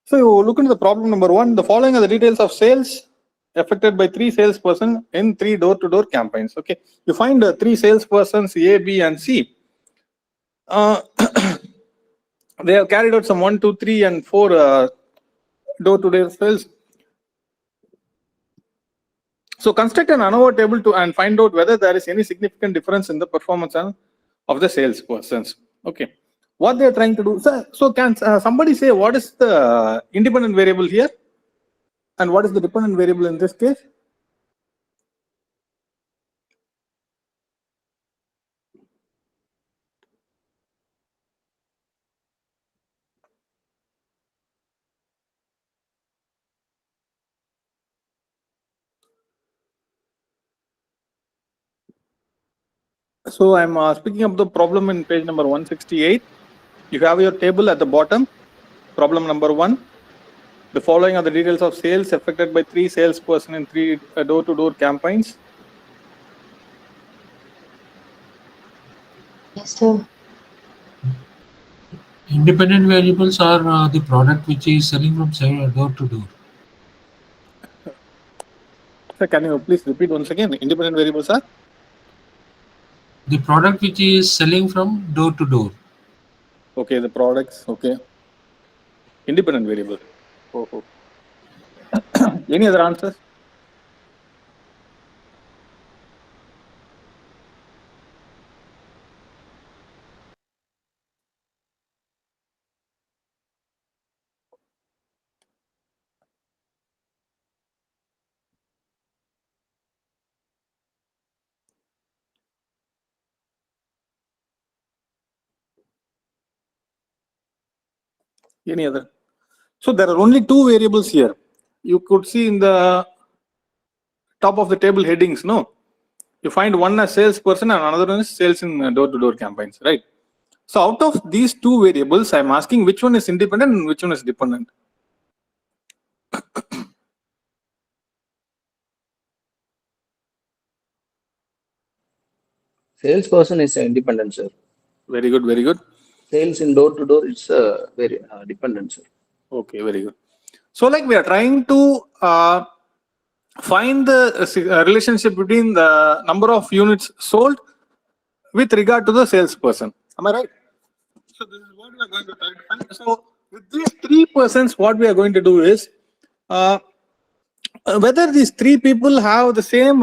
So you look into the problem number 1. The following are the details of sales affected by 3 salesperson in 3 door-to-door campaigns. Okay. You find 3 salespersons A, B, and C. They have carried out some 1, 2, 3, and 4 door-to-door sales. So construct an ANOVA table to and find out whether there is any significant difference in the performance of the salespersons. Okay, what they are trying to do. So can somebody say what is the independent variable here and what is the dependent variable in this case? So I'm speaking of the problem in page number 168. You have your table at the bottom. Problem number 1. The following are the details of sales affected by 3 salesperson in 3 door-to-door campaigns. Yes, sir. Independent variables are the product which is selling from door to door. Sir, can you please repeat once again? Independent variables are? The product which is selling from door to door. Okay, the products. Okay. Independent variable. Oh. Any other answers? Any other? So there are only 2 variables here. You could see in the top of the table headings, no? You find one as salesperson and another one is sales in door-to-door campaigns, right? So out of these 2 variables, I'm asking which one is independent and which one is dependent. Salesperson is independent, sir. Very good, very good. Sales in door to door, it's very dependent, sir. Okay, very good. So like we are trying to find the relationship between the number of units sold with regard to the salesperson. Am I right? So this is what we are going to try to find. So with these 3 persons, what we are going to do is whether these 3 people have the same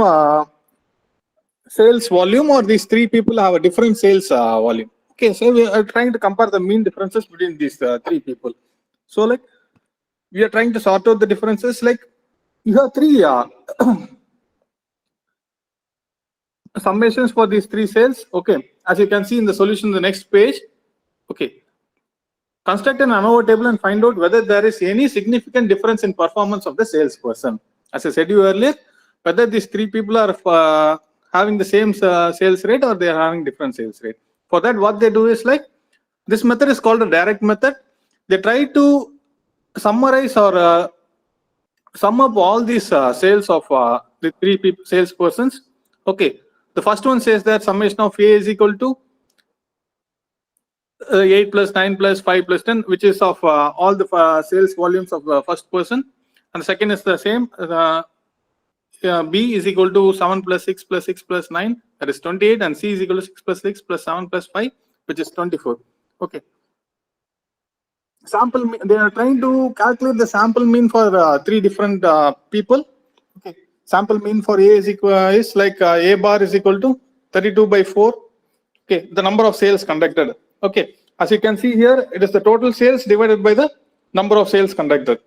sales volume or these 3 people have a different sales volume. Okay, so we are trying to compare the mean differences between these 3 people. So like we are trying to sort out the differences. Like you have 3 summations for these 3 sales. Okay, as you can see in the solution in the next page. Okay, construct an ANOVA table and find out whether there is any significant difference in performance of the salesperson. As I said you earlier, whether these 3 people are having the same sales rate or they are having different sales rate. For that, what they do is like this method is called a direct method. They try to summarize or sum up all these sales of the 3 people salespersons. Okay, the first one says that summation of A is equal to 8 plus 9 plus 5 plus 10, which is of all the sales volumes of the first person, and the second is the same. B is equal to 7 plus 6 plus 6 plus 9, that is 28, and C is equal to 6 plus 6 plus 7 plus 5, which is 24. Okay. Sample, they are trying to calculate the sample mean for 3 different people. Okay. Sample mean for A is like A bar is equal to 32 by 4. Okay, the number of sales conducted. Okay, as you can see here, it is the total sales divided by the number of sales conducted.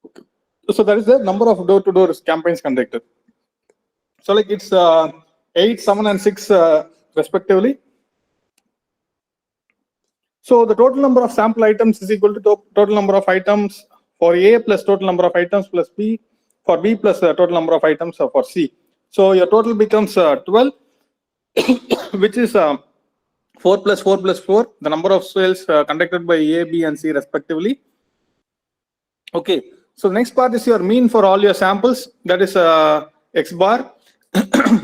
Okay. So that is the number of door-to-door campaigns conducted. So like it's 8, 7, and 6 respectively. So the total number of sample items is equal to total number of items for A plus total number of items plus B for B plus total number of items for C. So your total becomes 12, which is 4 plus 4 plus 4, the number of sales conducted by A, B, and C respectively. Okay, so the next part is your mean for all your samples, that is X bar.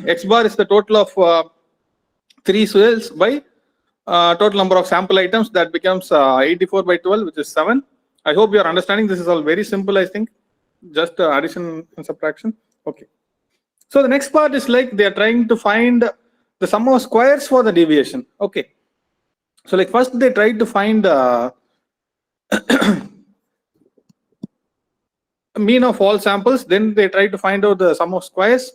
X bar is the total of 3 sales by total number of sample items, that becomes 84 by 12, which is 7. I hope you are understanding. This is all very simple, I think, just addition and subtraction. Okay, so the next part is like they are trying to find the sum of squares for the deviation. Okay, so like first they tried to find mean of all samples. Then they try to find out the sum of squares.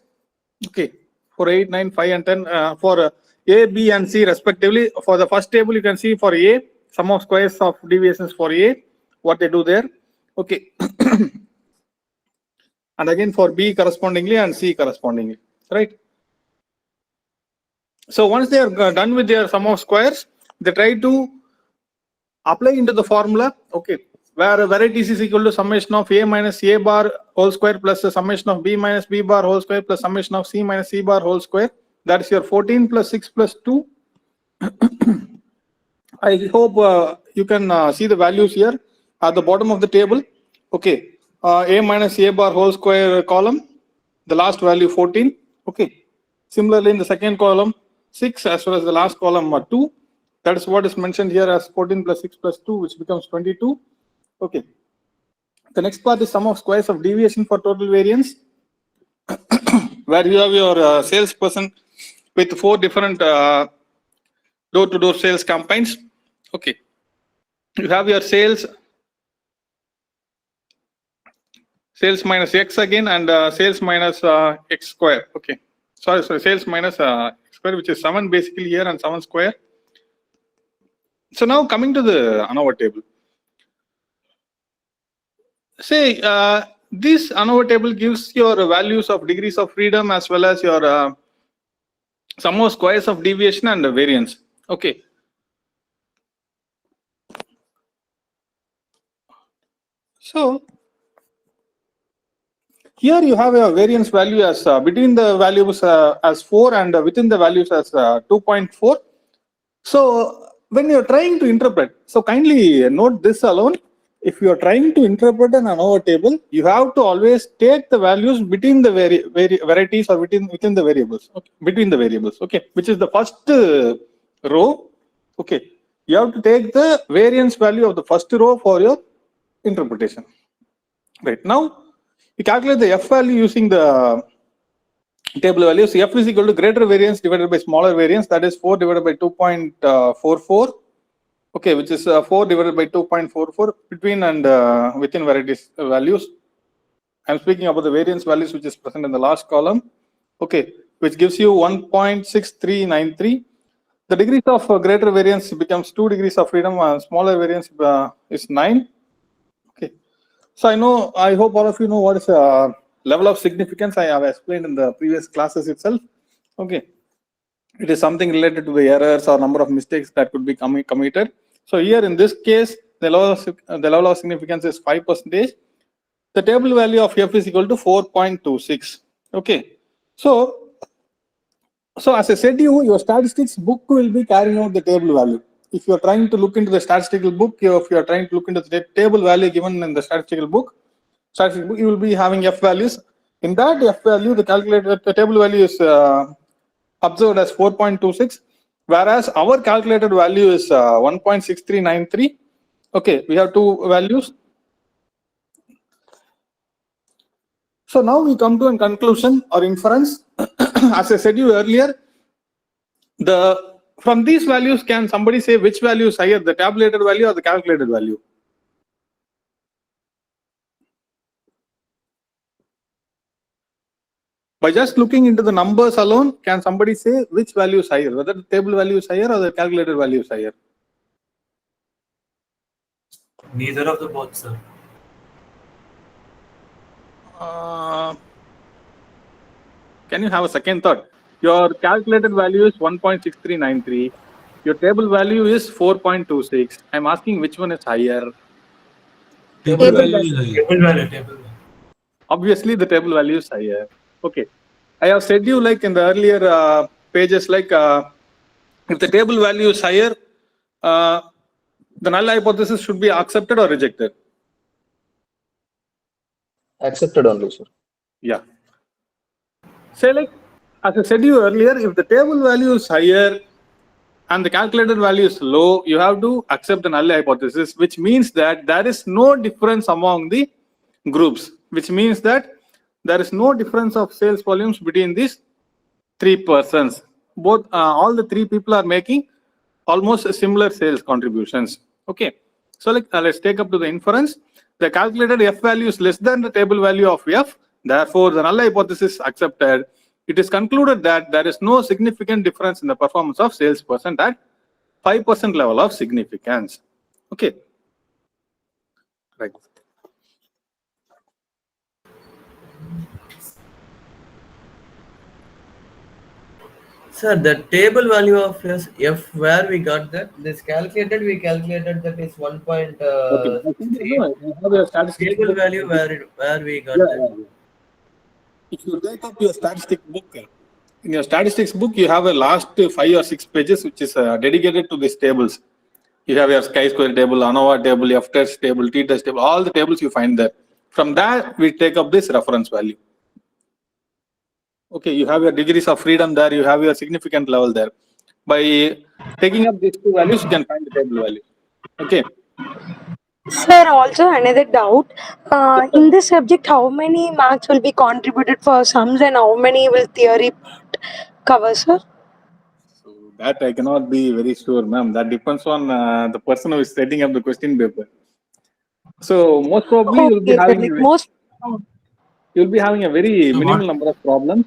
Okay, for 8, 9, 5, and 10 for A, B, and C respectively. For the first table, you can see for A, sum of squares of deviations for A, what they do there. Okay, and again for B correspondingly and C correspondingly, right? So once they are done with their sum of squares, they try to apply into the formula. Okay, where varieties is equal to summation of A minus A bar whole square plus the summation of B minus B bar whole square plus summation of C minus C bar whole square. That's your 14 plus 6 plus 2. I hope you can see the values here at the bottom of the table. Okay, A minus A bar whole square column, the last value 14. Okay, similarly in the second column 6, as well as the last column 2. That is what is mentioned here as 14 plus 6 plus 2, which becomes 22. Okay. The next part is sum of squares of deviation for total variance, where you have your salesperson with 4 different door-to-door sales campaigns. Okay. You have your sales minus X again, and sales minus X square. Okay. Sorry, sales minus X square, which is 7 basically here and 7 square. So now coming to the ANOVA table. Say this ANOVA table gives your values of degrees of freedom as well as your sum of squares of deviation and variance. Okay. So here you have a variance value as between the values as 4 and within the values as 2.4. So when you're trying to interpret, so kindly note this alone. If you are trying to interpret an ANOVA table, you have to always take the values between the varieties or within the variables. Okay, between the variables. Okay, which is the first row. Okay, you have to take the variance value of the first row for your interpretation. Right now, you calculate the F value using the table values. F is equal to greater variance divided by smaller variance. That is 4 divided by 2.44. Okay, which is 4 divided by 2.44 between and within varieties values. I'm speaking about the variance values which is present in the last column. Okay, which gives you 1.6393. The degrees of greater variance becomes 2 degrees of freedom. Smaller variance is 9. Okay, so I hope all of you know what is level of significance. I have explained in the previous classes itself. Okay. It is something related to the errors or number of mistakes that could be committed. So here in this case, the level of significance is 5%. The table value of F is equal to 4.26. Okay. So as I said to you, your statistics book will be carrying out the table value. If you are trying to look into the statistical book, if you are trying to look into the table value given in the statistical book, you will be having F values. In that F value, the table value is observed as 4.26, whereas our calculated value is 1.6393. Okay, we have 2 values. So now we come to a conclusion or inference. As I said you earlier, from these values, can somebody say which value is higher, the tabulated value or the calculated value? By just looking into the numbers alone, can somebody say which value is higher, whether the table value is higher or the calculated value is higher? Neither of the both, sir. Can you have a second thought? Your calculated value is 1.6393. Your table value is 4.26. I'm asking which one is higher. Table value is higher. Table value. Obviously, the table value is higher. Okay. I have said you like in the earlier pages, like if the table value is higher, the null hypothesis should be accepted or rejected. Accepted only, sir. Yeah. Say like, as I said you earlier, if the table value is higher and the calculated value is low, you have to accept the null hypothesis, which means that there is no difference among the groups, which means that there is no difference of sales volumes between these 3 persons. All the 3 people are making almost similar sales contributions. Okay. So like let's take up to the inference. The calculated f value is less than the table value of f. Therefore, the null hypothesis accepted. It is concluded that there is no significant difference in the performance of salesperson at 5% level of significance. Okay. Right. Sir, the table value of f where we got that? This calculated, we calculated that is 1.3. Table value where we got that? If you take up your statistic book, in your statistics book, you have a last 5 or 6 pages which is dedicated to these tables. You have your chi-square table, ANOVA table, F-test table, T-test table, all the tables you find there. From there, we take up this reference value. Okay, you have your degrees of freedom there, you have your significant level there. By taking up these two values, you can find the table value. Okay. Sir, also another doubt. In this subject, how many marks will be contributed for sums and how many will theory cover, sir? That I cannot be very sure, ma'am. That depends on the person who is setting up the question paper. So most probably you'll be having a very minimal number of problems.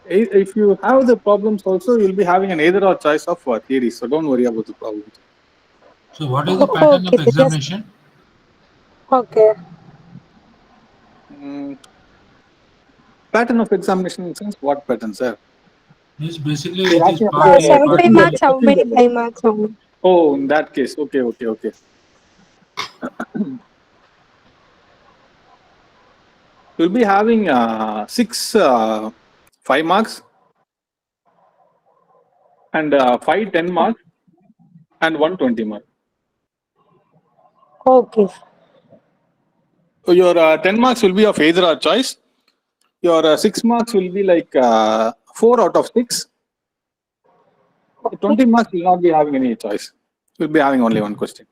If you have the problems also, you'll be having an either or choice of theory. So don't worry about the problems. So what is the pattern of examination? Okay. Pattern of examination in sense, what pattern, sir? Yes, basically it is part A, 75 marks, how many 5 marks? How many? Oh, in that case, okay. You'll be having 6 5 marks and 5 10 marks and 1 20 marks. Okay. So your 10 marks will be of either or choice. Your 6 marks will be like 4 out of 6. 20 marks will not be having any choice. You'll be having only one question.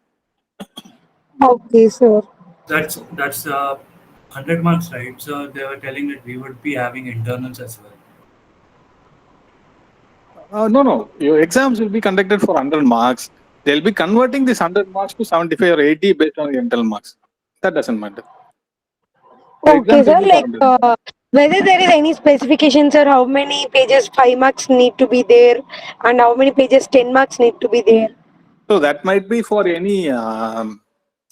Okay, sir. That's 100 marks, right? So they were telling that we would be having internals as well. No. Your exams will be conducted for 100 marks. They'll be converting this 100 marks to 75 or 80 based on your internal marks. That doesn't matter. Okay, sir. Like whether there is any specifications or how many pages 5 marks need to be there and how many pages 10 marks need to be there. So that might be for any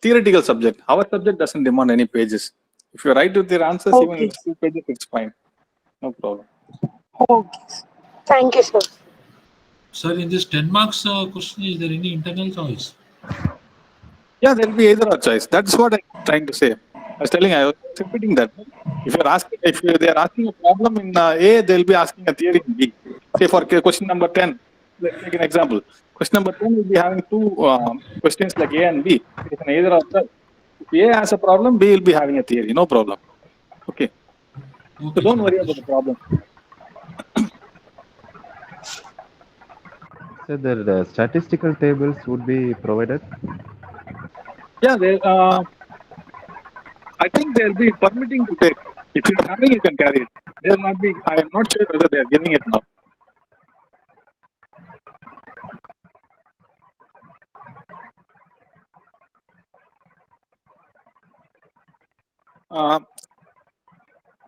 theoretical subject. Our subject doesn't demand any pages. If you write with your answers, even in 2 pages, it's fine. No problem. Okay. Thank you, sir. Sir, in this 10 marks question, is there any internal choice? Yeah, there'll be either or choice. That's what I'm trying to say. I was repeating that. If they are asking a problem in A, they'll be asking a theory in B. Say for question number 10, let's take an example. Question number 10 will be having 2 questions like A and B. It's an either or choice. If A has a problem, B will be having a theory. No problem. Okay. So don't worry about the problem. So the statistical tables would be provided? Yeah, I think they'll be permitting to take. If you're having, you can carry it. They'll not be. I am not sure whether they are giving it now.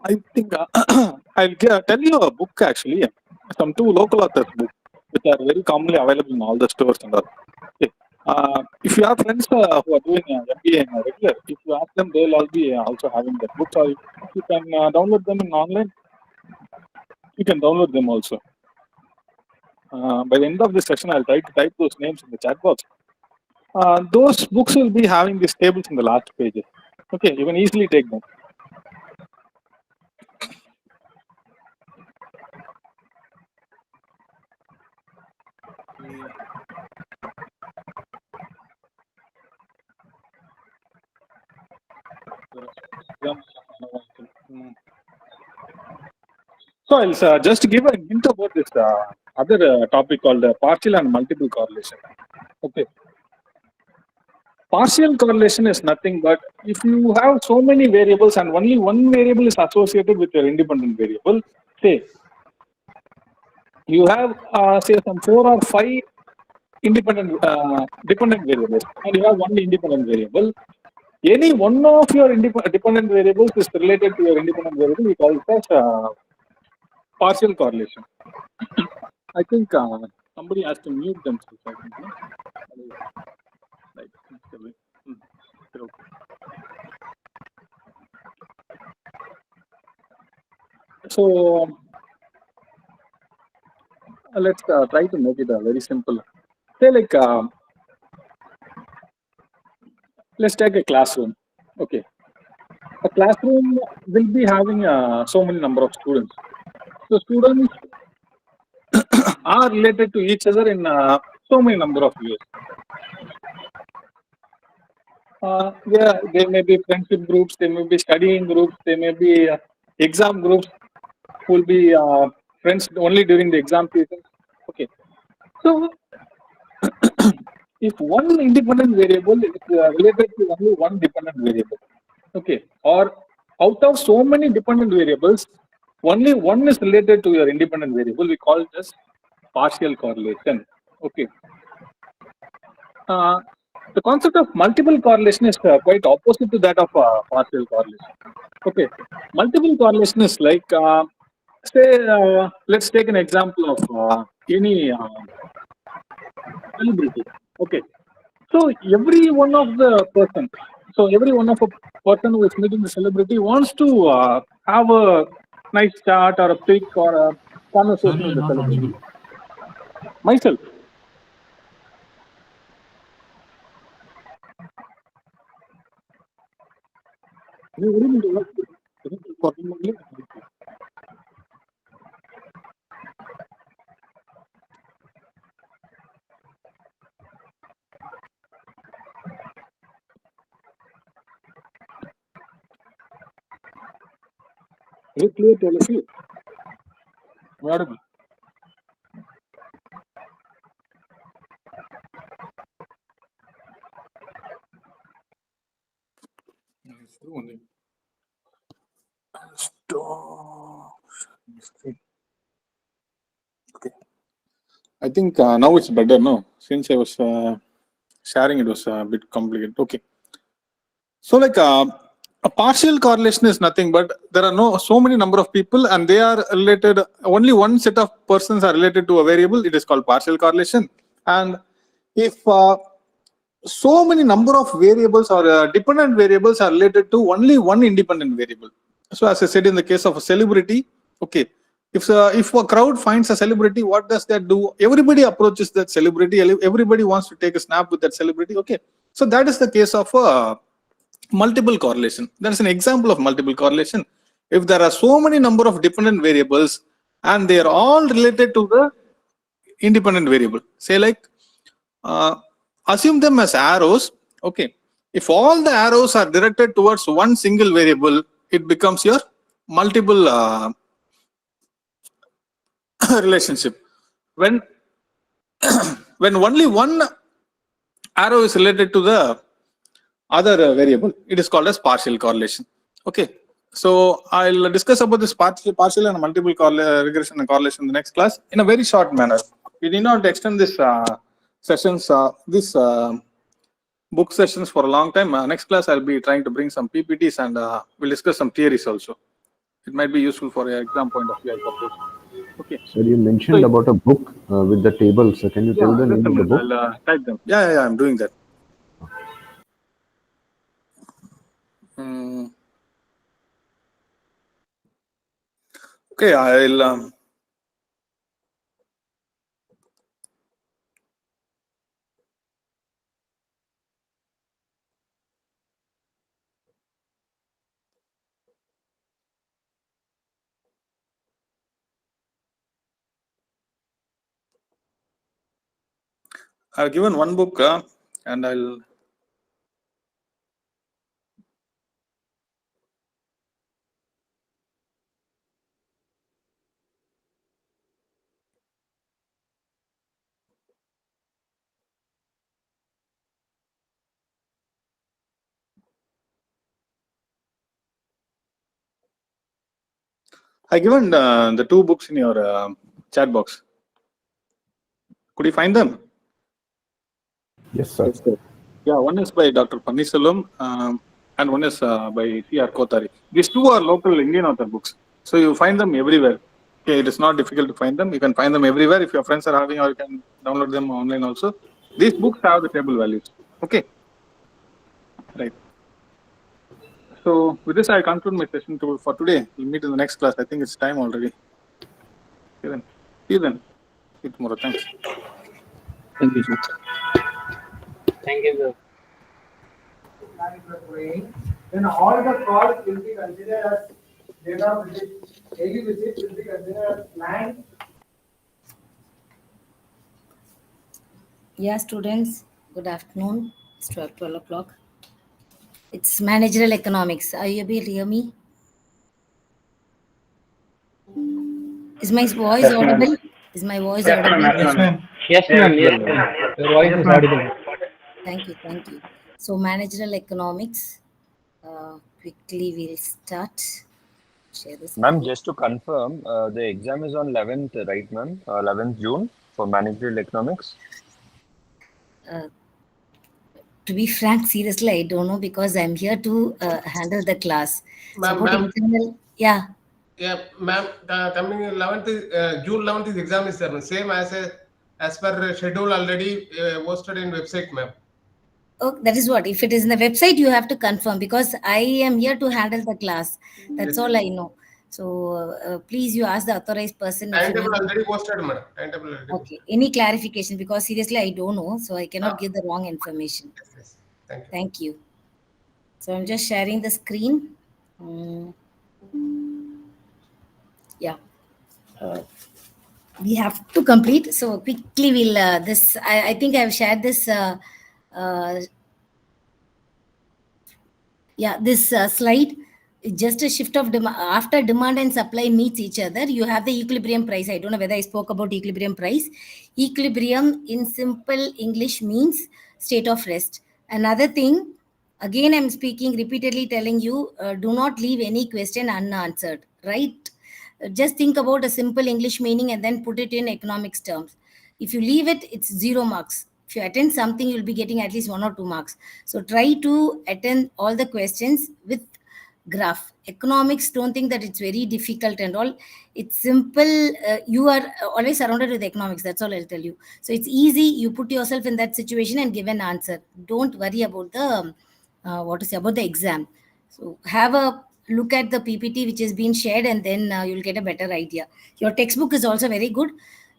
I think I'll tell you a book actually. Some 2 local authors books which are very commonly available in all the stores and all. Okay. If you have friends who are doing MBA in regular, if you ask them, they'll all be also having that books. Or you can download them in online. You can download them also. By the end of this session, I'll try to type those names in the chat box. Those books will be having these tables in the last pages. Okay, you can easily take them. So I'll just give a hint about this other topic called partial and multiple correlation. Okay. Partial correlation is nothing but if you have so many variables and only one variable is associated with your independent variable, say you have say some 4 or 5 dependent variables, and you have one independent variable. Any one of your dependent variables is related to your independent variable, we call it as partial correlation. I think somebody has to mute themselves. I think, no? Right. Okay. So let's try to make it very simple. Say like let's take a classroom. Okay, a classroom will be having so many number of students. So students are related to each other in so many number of ways. They may be friendship groups, they may be studying groups, they may be exam groups who will be friends only during the exam season. Okay, so if one independent variable is related to only one dependent variable, okay, or out of so many dependent variables, only one is related to your independent variable, we call it as partial correlation. Okay. The concept of multiple correlation is quite opposite to that of partial correlation. Okay, multiple correlation is like, say, let's take an example of any celebrity. Okay, so every one of the person, every one of a person who is meeting the celebrity wants to have a nice chat or a pic or a conversation with the celebrity. Myself. Very clear, Telesi. Audible. Okay. I think now it's better, no? Since I was sharing, it was a bit complicated. Okay. So like a partial correlation is nothing but there are so many number of people and they are related, only one set of persons are related to a variable, it is called partial correlation. And if so many number of variables or dependent variables are related to only one independent variable. So as I said, in the case of a celebrity, okay, if a crowd finds a celebrity, what does that do? Everybody approaches that celebrity, everybody wants to take a snap with that celebrity. Okay, so that is the case of multiple correlation. That is an example of multiple correlation. If there are so many number of dependent variables and they are all related to the independent variable, say like assume them as arrows. Okay, if all the arrows are directed towards one single variable, it becomes your multiple relationship. When when only one arrow is related to the other variable, it is called as partial correlation. Okay, so I'll discuss about this partial and multiple regression and correlation in the next class in a very short manner. We need not extend this sessions, book sessions for a long time. Next class I'll be trying to bring some PPTs and we'll discuss some theories also. It might be useful for your exam point of view, I suppose. Okay. So you mentioned about a book with the tables. So can you tell the name of the book? I'll type them. Yeah, I'm doing that. Okay, I'll I've given one book and I'll given the two books in your chat box. Could you find them? Yes, sir. Yes, sir. Yeah, one is by Dr. Pannisalam and one is by C.R. Kothari. These two are local Indian author books. So you find them everywhere. Okay, it is not difficult to find them. You can find them everywhere. If your friends are having, or you can download them online also. These books have the table values. Okay. Right. So with this, I conclude my session for today. We'll meet in the next class. I think it's time already. Okay, then. See you then. See you tomorrow. Thanks. Thank you, sir. Thank you, sir. Then all the calls will be considered as data visit. Daily visit will be considered as planned. Yeah, students, good afternoon. It's 12 o'clock. It's managerial economics. Are you able to hear me? Is my voice Yes, ma'am. audible? Is my voice Yes, audible? ma'am. Yes, ma'am. Yes, ma'am. Yes, ma'am. Your voice is audible. Thank you, thank you. So managerial economics, quickly we'll start. Share this. Ma'am, just to confirm, the exam is on 11th, right, ma'am? 11th June for managerial economics. To be frank, seriously, I don't know because I'm here to handle the class. Ma'am, Support internal, yeah. Yeah, ma'am. Coming 11th, June 11th is exam is there. Same as per schedule already posted in website, ma'am. Oh, that is what. If it is in the website, you have to confirm because I am here to handle the class. That's Yes, all ma'am. I know. So please, you ask the authorized person. If you Timetable need. already posted, madam. Timetable already posted. Okay. Any clarification? Because seriously, I don't know. So I cannot Ah. give the wrong information. Yes. Thank you. Thank you. So I'm just sharing the screen. Yeah. We have to complete. So quickly we'll, I think I've shared this, this slide. Just a shift of demand. After demand and supply meets each other, you have the equilibrium price. I don't know whether I spoke about equilibrium price. Equilibrium in simple English means state of rest. Another thing, again, I'm speaking repeatedly telling you, do not leave any question unanswered, right? Just think about a simple English meaning and then put it in economics terms. If you leave it, it's 0 marks. If you attend something, you'll be getting at least 1 or 2 marks. So try to attend all the questions with graph. Economics, don't think that it's very difficult and all. It's simple. You are always surrounded with economics. That's all I'll tell you. So it's easy. You put yourself in that situation and give an answer. Don't worry about the about the exam. So have a look at the PPT which has been shared and then you'll get a better idea. Your textbook is also very good.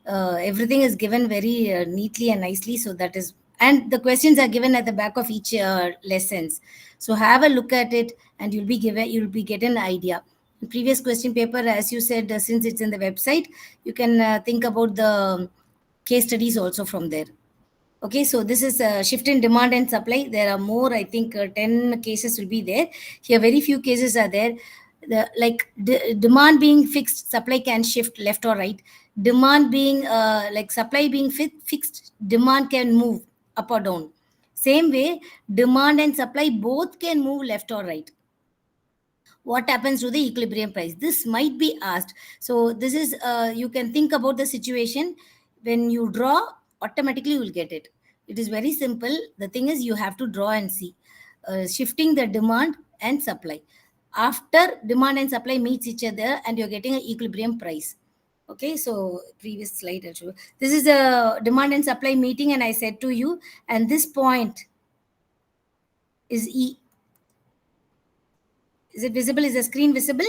Everything is given very neatly and nicely. So that is, and the questions are given at the back of each lessons. So have a look at it and you'll be getting an idea. The previous question paper, as you said, since it's in the website, you can think about the case studies also from there. Okay, so this is a shift in demand and supply. There are more, I think 10 cases will be there. Here, very few cases are there. Demand being fixed, supply can shift left or right. Demand being supply being fixed, demand can move up or down. Same way, demand and supply both can move left or right. What happens to the equilibrium price? This might be asked. So this is, you can think about the situation. When you draw, automatically you will get it. It is very simple. The thing is you have to draw and see. Shifting the demand and supply. After demand and supply meets each other and you're getting an equilibrium price. Okay, so previous slide I'll show you. This is a demand and supply meeting and I said to you, and this point is E. Is it visible? Is the screen visible?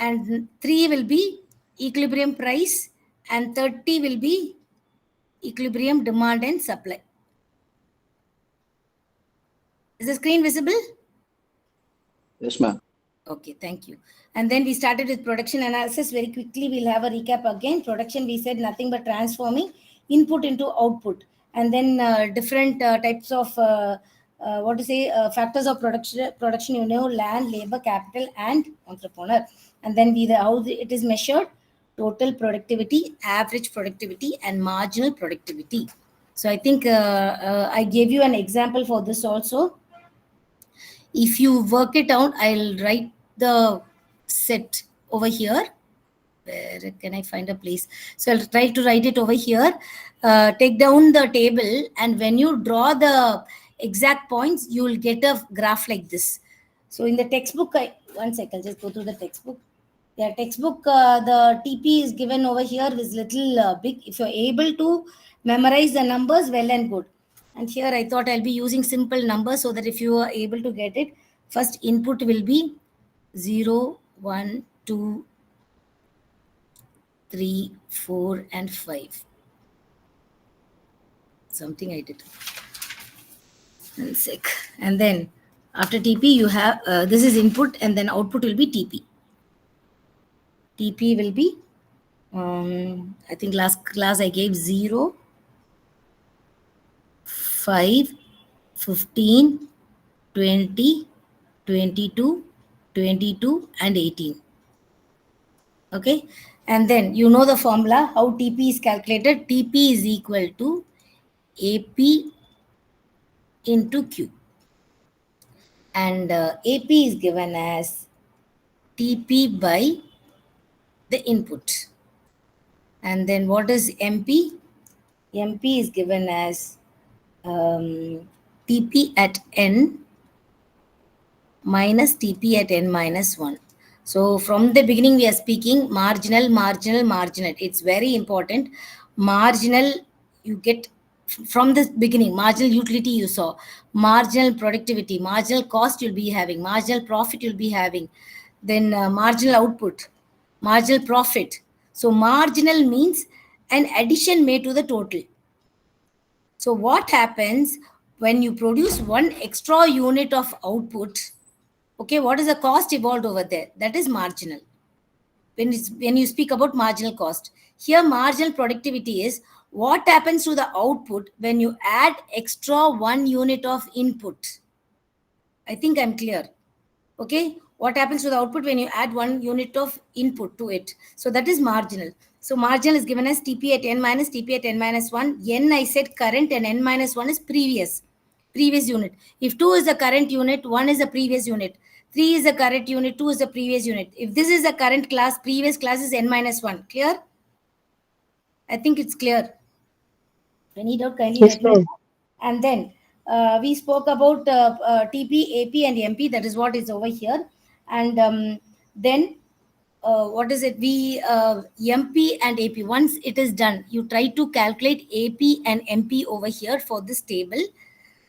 And 3 will be equilibrium price and 30 will be equilibrium demand and supply. Is the screen visible? Yes, ma'am. Okay, thank you. And then we started with production analysis. Very quickly, we'll have a recap again. Production, we said nothing but transforming input into output. And then different types of, factors of production, you know, land, labor, capital, and entrepreneur. And then how it is measured, total productivity, average productivity, and marginal productivity. So I think I gave you an example for this also. If you work it out, I'll write the set over here. where can I find a place? So I'll try to write it over here. Take down the table, and when you draw the exact points, you will get a graph like this. So in the textbook, one second, just go through the textbook. Yeah, textbook, the TP is given over here is little big. If you're able to memorize the numbers, well and good. And here I thought I'll be using simple numbers so that if you are able to get it, first input will be 0, 1, 2, 3, 4, and 5. Something I did. 1 sec. And then after TP, you have this is input, and then output will be TP. TP will be, I think last class I gave 0, 5, 15, 20, 22, 22, and 18. Okay. And then you know the formula, how TP is calculated. TP is equal to AP into Q. And AP is given as TP by the input. And then what is MP? MP is given as TP at N minus TP at N minus 1. So from the beginning, we are speaking marginal, marginal, marginal. It's very important. Marginal, you get from the beginning, marginal utility you saw, marginal productivity, marginal cost you'll be having, marginal profit you'll be having, then marginal output, marginal profit. So marginal means an addition made to the total. So what happens when you produce one extra unit of output? Okay, what is the cost evolved over there? That is marginal. When you speak about marginal cost, here marginal productivity is what happens to the output when you add extra 1 unit of input. I think I'm clear. Okay, what happens to the output when you add 1 unit of input to it? So that is marginal. So marginal is given as TP at N minus TP at N minus 1. N I said current, and N minus 1 is previous unit. If 2 is the current unit, 1 is the previous unit. 3 is the current unit, 2 is the previous unit. If this is the current class, previous class is N minus 1. Clear? I think it's clear. If any doubt, kindly let me know. And then we spoke about TP, AP, and MP. That is what is over here. And then what is it? MP and AP. Once it is done, you try to calculate AP and MP over here for this table.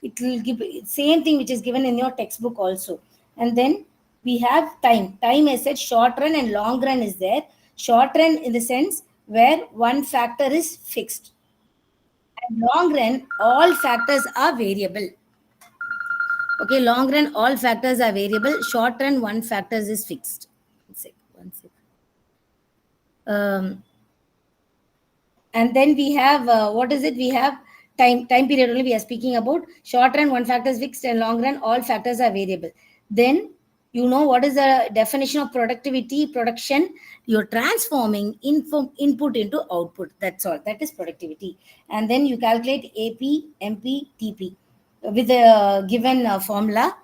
It will give same thing which is given in your textbook also. And then we have time. Time is said short run and long run is there. Short run in the sense where one factor is fixed. And long run, all factors are variable. Okay, long run, all factors are variable. Short run, one factor is fixed. One sec. And then we have, what is it? We have time period only we are speaking about. Short run, one factor is fixed, and long run, all factors are variable. Then you know what is the definition of productivity, production. You're transforming input into output. That's all. That is productivity. And then you calculate AP, MP, TP with a given formula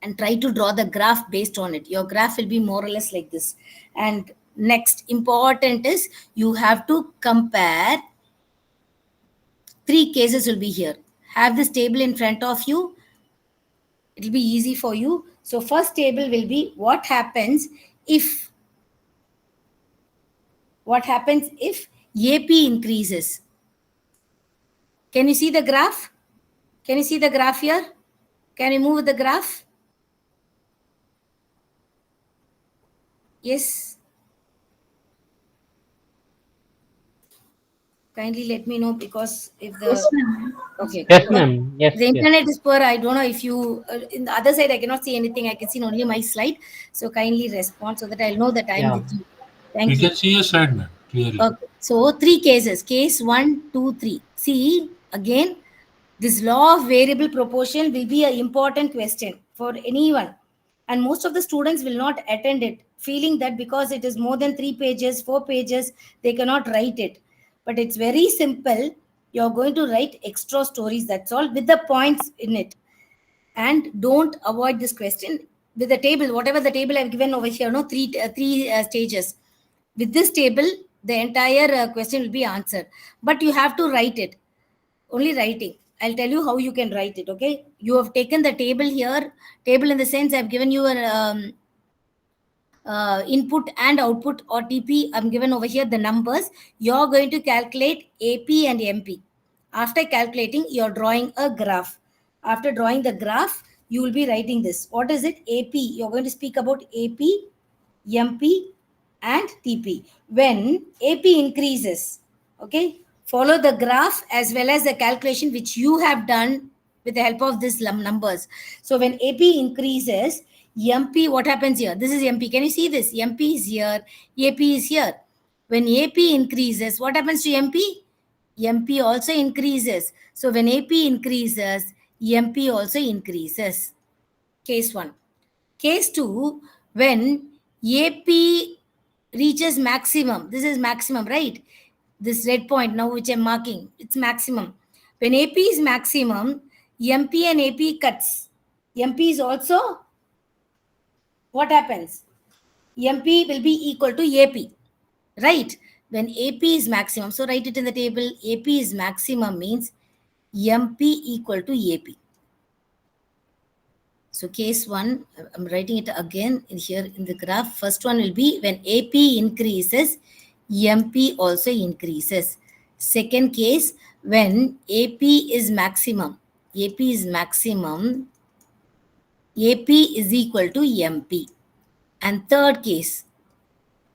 and try to draw the graph based on it. Your graph will be more or less like this. And next important is you have to compare. 3 cases will be here. Have this table in front of you. It will be easy for you. So first table will be what happens if AP increases. Can you see the graph? Can you see the graph here? Can you move the graph? Yes. Kindly let me know, because if the okay. Yes, ma'am. Yes. The internet is poor. I don't know if you in the other side I cannot see anything. I can see only my slide. So kindly respond so that I'll know that I'm with you. Thank you. You can see your slide, ma'am, clearly. Okay. So 3 cases. Case 1, 2, 3. See again, this law of variable proportion will be an important question for anyone. And most of the students will not attend it, feeling that because it is more than 3 pages, 4 pages, they cannot write it. But it's very simple. You're going to write extra stories, that's all, with the points in it. And don't avoid this question. With the table, whatever the table I've given over here, no, three stages. With this table, the entire question will be answered. But you have to write it. Only writing. I'll tell you how you can write it, okay? You have taken the table here. Table in the sense I've given you an input and output or TP. I'm given over here the numbers. You're going to calculate AP and MP. After calculating, you're drawing a graph. After drawing the graph, you will be writing this. What is it? AP. You're going to speak about AP, MP, and TP. When AP increases, okay, follow the graph as well as the calculation which you have done with the help of these numbers. So when AP increases, MP, what happens here? This is MP. Can you see this? MP is here, AP is here. When AP increases, what happens to MP? MP also increases. So when AP increases, MP also increases. Case 1. Case 2, when AP reaches maximum, this is maximum, right? This red point now which I'm marking, it's maximum. When AP is maximum, MP and AP cuts. MP is also, what happens? MP will be equal to AP, right? When AP is maximum, so write it in the table, AP is maximum means MP equal to AP. So case 1, I'm writing it again here in the graph. First one will be when AP increases, MP also increases. Second case, when AP is maximum, AP is maximum, AP is equal to MP. And third case,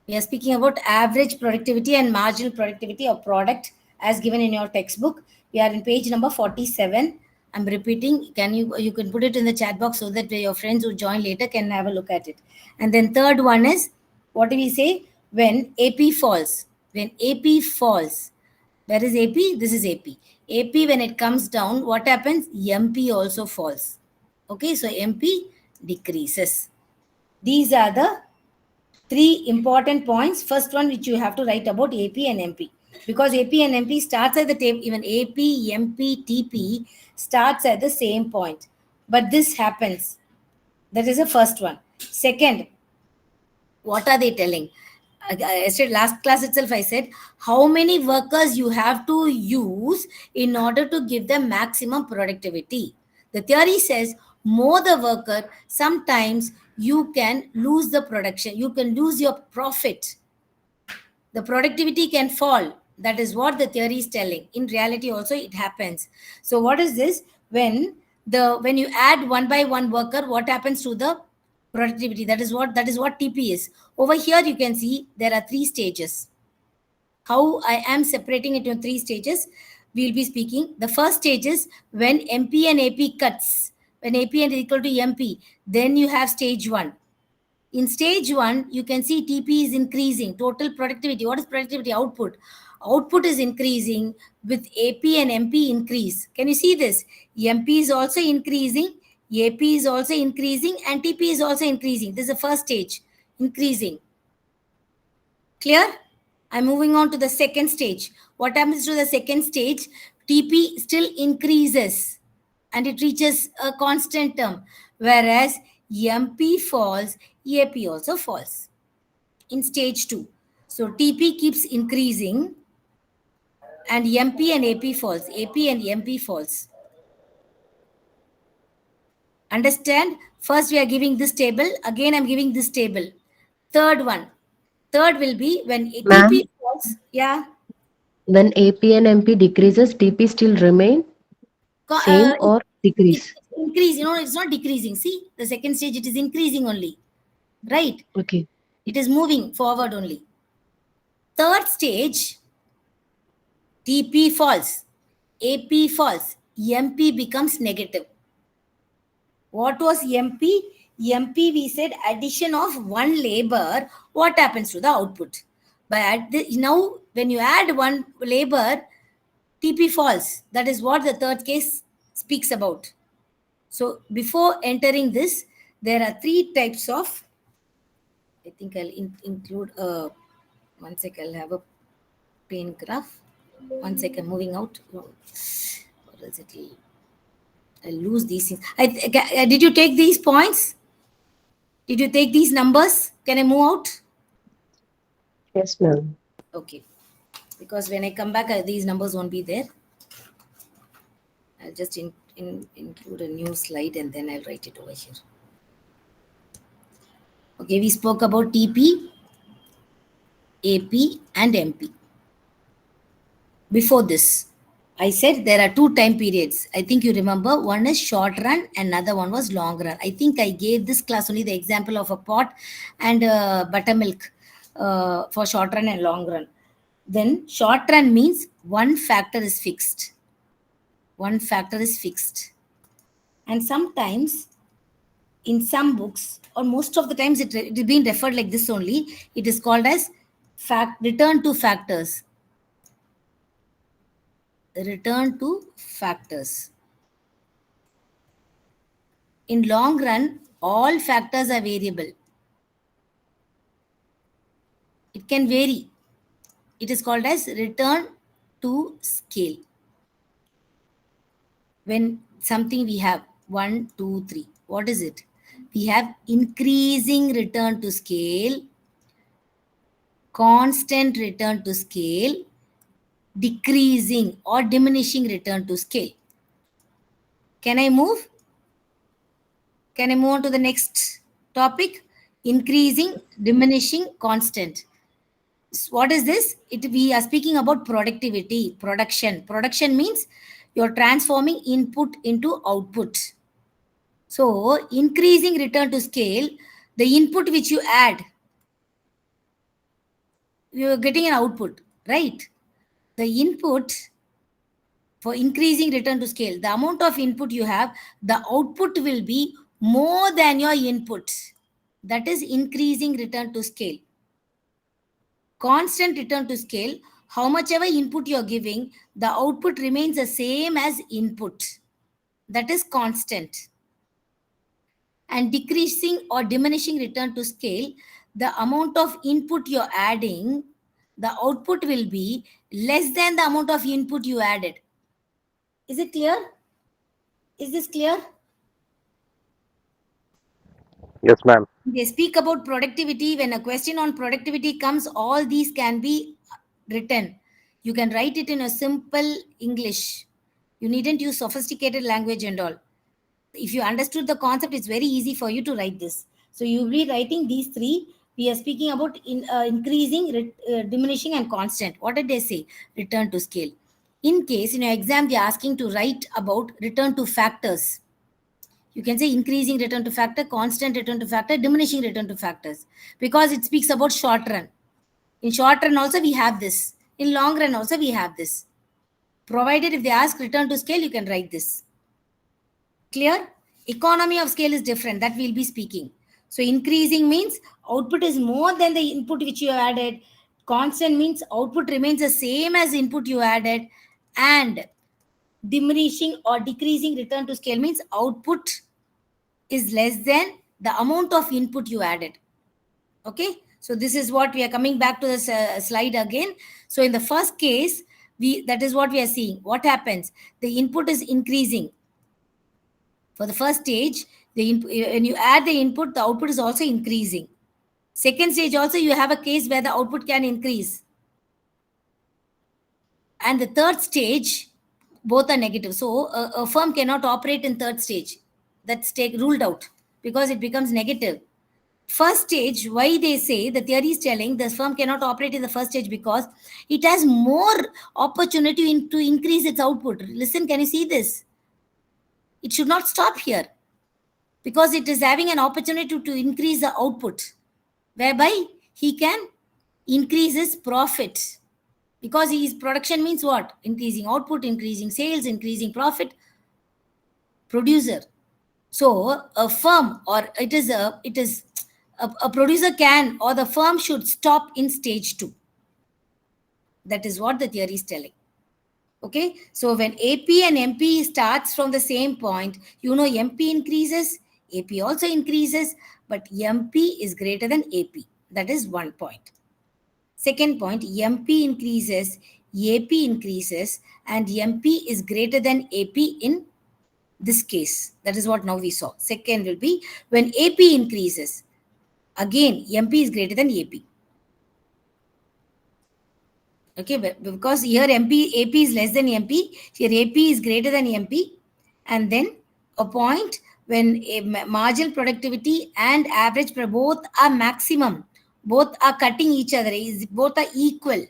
we are speaking about average productivity and marginal productivity of product as given in your textbook. We are in page number 47. I'm repeating. You can put it in the chat box so that your friends who join later can have a look at it. And then third one is, what do we say? When AP falls. When AP falls. Where is AP? This is AP. AP, when it comes down, what happens? MP also falls. Okay, so MP decreases. These are the 3 important points. First one which you have to write about AP and MP. Because AP and MP starts at the table, even AP, MP, TP starts at the same point. But this happens. That is the first one. Second, what are they telling? Yesterday, last class itself, I said, how many workers you have to use in order to give them maximum productivity. The theory says, more the worker, sometimes you can lose the production. You can lose your profit. The productivity can fall. That is what the theory is telling. In reality also it happens. So what is this? When you add 1 by 1 worker, what happens to the productivity? That is what TP is. Over here you can see there are 3 stages. How I am separating it into 3 stages, we will be speaking. The first stage is when MP and AP cuts. When AP is equal to MP, then you have stage 1. In stage 1, you can see TP is increasing. Total productivity. What is productivity? Output. Output is increasing with AP and MP increase. Can you see this? MP is also increasing, AP is also increasing, and TP is also increasing. This is the first stage, increasing. Clear? I'm moving on to the second stage. What happens to the second stage? TP still increases and it reaches a constant term, whereas MP falls, AP also falls in stage 2. So TP keeps increasing and MP and AP falls. AP and MP falls. Understand? First we are giving this table. Again I'm giving this table. Third one. Third will be when TP falls. Yeah. When AP and MP decreases, TP still remain same or decrease? Increase. It's not decreasing. See, the second stage, it is increasing only. Right? Okay. It is moving forward only. Third stage, TP falls, AP falls, MP becomes negative. What was MP? MP, we said addition of 1 labor. What happens to the output? But now, when you add 1 labor, TP falls. That is what the third case speaks about. So before entering this, there are 3 types of, I think I'll include, one sec, I'll have a pane graph. One second, moving out. Or else I'll lose these things. Did you take these points? Did you take these numbers? Can I move out? Yes, ma'am. Okay. Because when I come back, these numbers won't be there. I'll just include a new slide and then I'll write it over here. Okay, we spoke about TP, AP, and MP. Before this, I said there are 2 time periods. I think you remember. One is short run, another one was long run. I think I gave this class only the example of a pot and buttermilk for short run and long run. Then short run means one factor is fixed. One factor is fixed. And sometimes in some books, or most of the times it is being referred like this only, it is called as return to factors. Return to factors. In long run, all factors are variable. It can vary. It is called as return to scale. When something we have 1, 2, 3, what is it? We have increasing return to scale, constant return to scale, decreasing or diminishing return to scale. Can I move? Can I move on to the next topic? Increasing, diminishing, constant. What is this? We are speaking about productivity, production. Production means you're transforming input into output. So increasing return to scale, the input which you add, you're getting an output, right? The input for increasing return to scale, the amount of input you have, the output will be more than your input. That is increasing return to scale. Constant return to scale, how much ever input you're giving, the output remains the same as input. That is constant. And decreasing or diminishing return to scale, the amount of input you're adding, the output will be less than the amount of input you added. Is it clear? Is this clear? Yes, ma'am. They speak about productivity. When a question on productivity comes, all these can be written. You can write it in a simple English. You needn't use sophisticated language and all. If you understood the concept, it's very easy for you to write this. So you'll be writing these 3. We are speaking about increasing, diminishing, and constant. What did they say? Return to scale. In case in your exam, they are asking to write about return to factors. You can say increasing return to factor, constant return to factor, diminishing return to factors, because it speaks about short run. In short run also we have this. In long run also we have this. Provided if they ask return to scale, you can write this. Clear? Economy of scale is different. That we'll be speaking. So increasing means output is more than the input which you added. Constant means output remains the same as input you added. And diminishing or decreasing return to scale means output is less than the amount of input you added. Okay, so this is what we are coming back to this slide again. So in the first case, that is what we are seeing. What happens? The input is increasing. For the first stage, when you add the input, the output is also increasing. Second stage also, you have a case where the output can increase. And the third stage, both are negative. So a firm cannot operate in third stage. That's ruled out because it becomes negative. First stage, why they say the theory is telling the firm cannot operate in the first stage because it has more opportunity to increase its output. Listen, can you see this? It should not stop here because it is having an opportunity to increase the output, whereby he can increase his profit. Because his production means what? Increasing output, increasing sales, increasing profit. Producer. So a firm or a producer can, or the firm should stop in stage 2. That is what the theory is telling. Okay. So when AP and MP starts from the same point, you know MP increases, AP also increases, but MP is greater than AP. That is one point. Second point, MP increases, AP increases, and MP is greater than AP in this case. That is what now we saw. Second will be when AP increases. Again, MP is greater than AP. Okay, but because here AP is less than MP, here AP is greater than MP, and then a point when a marginal productivity and average both are maximum, both are cutting each other, both are equal,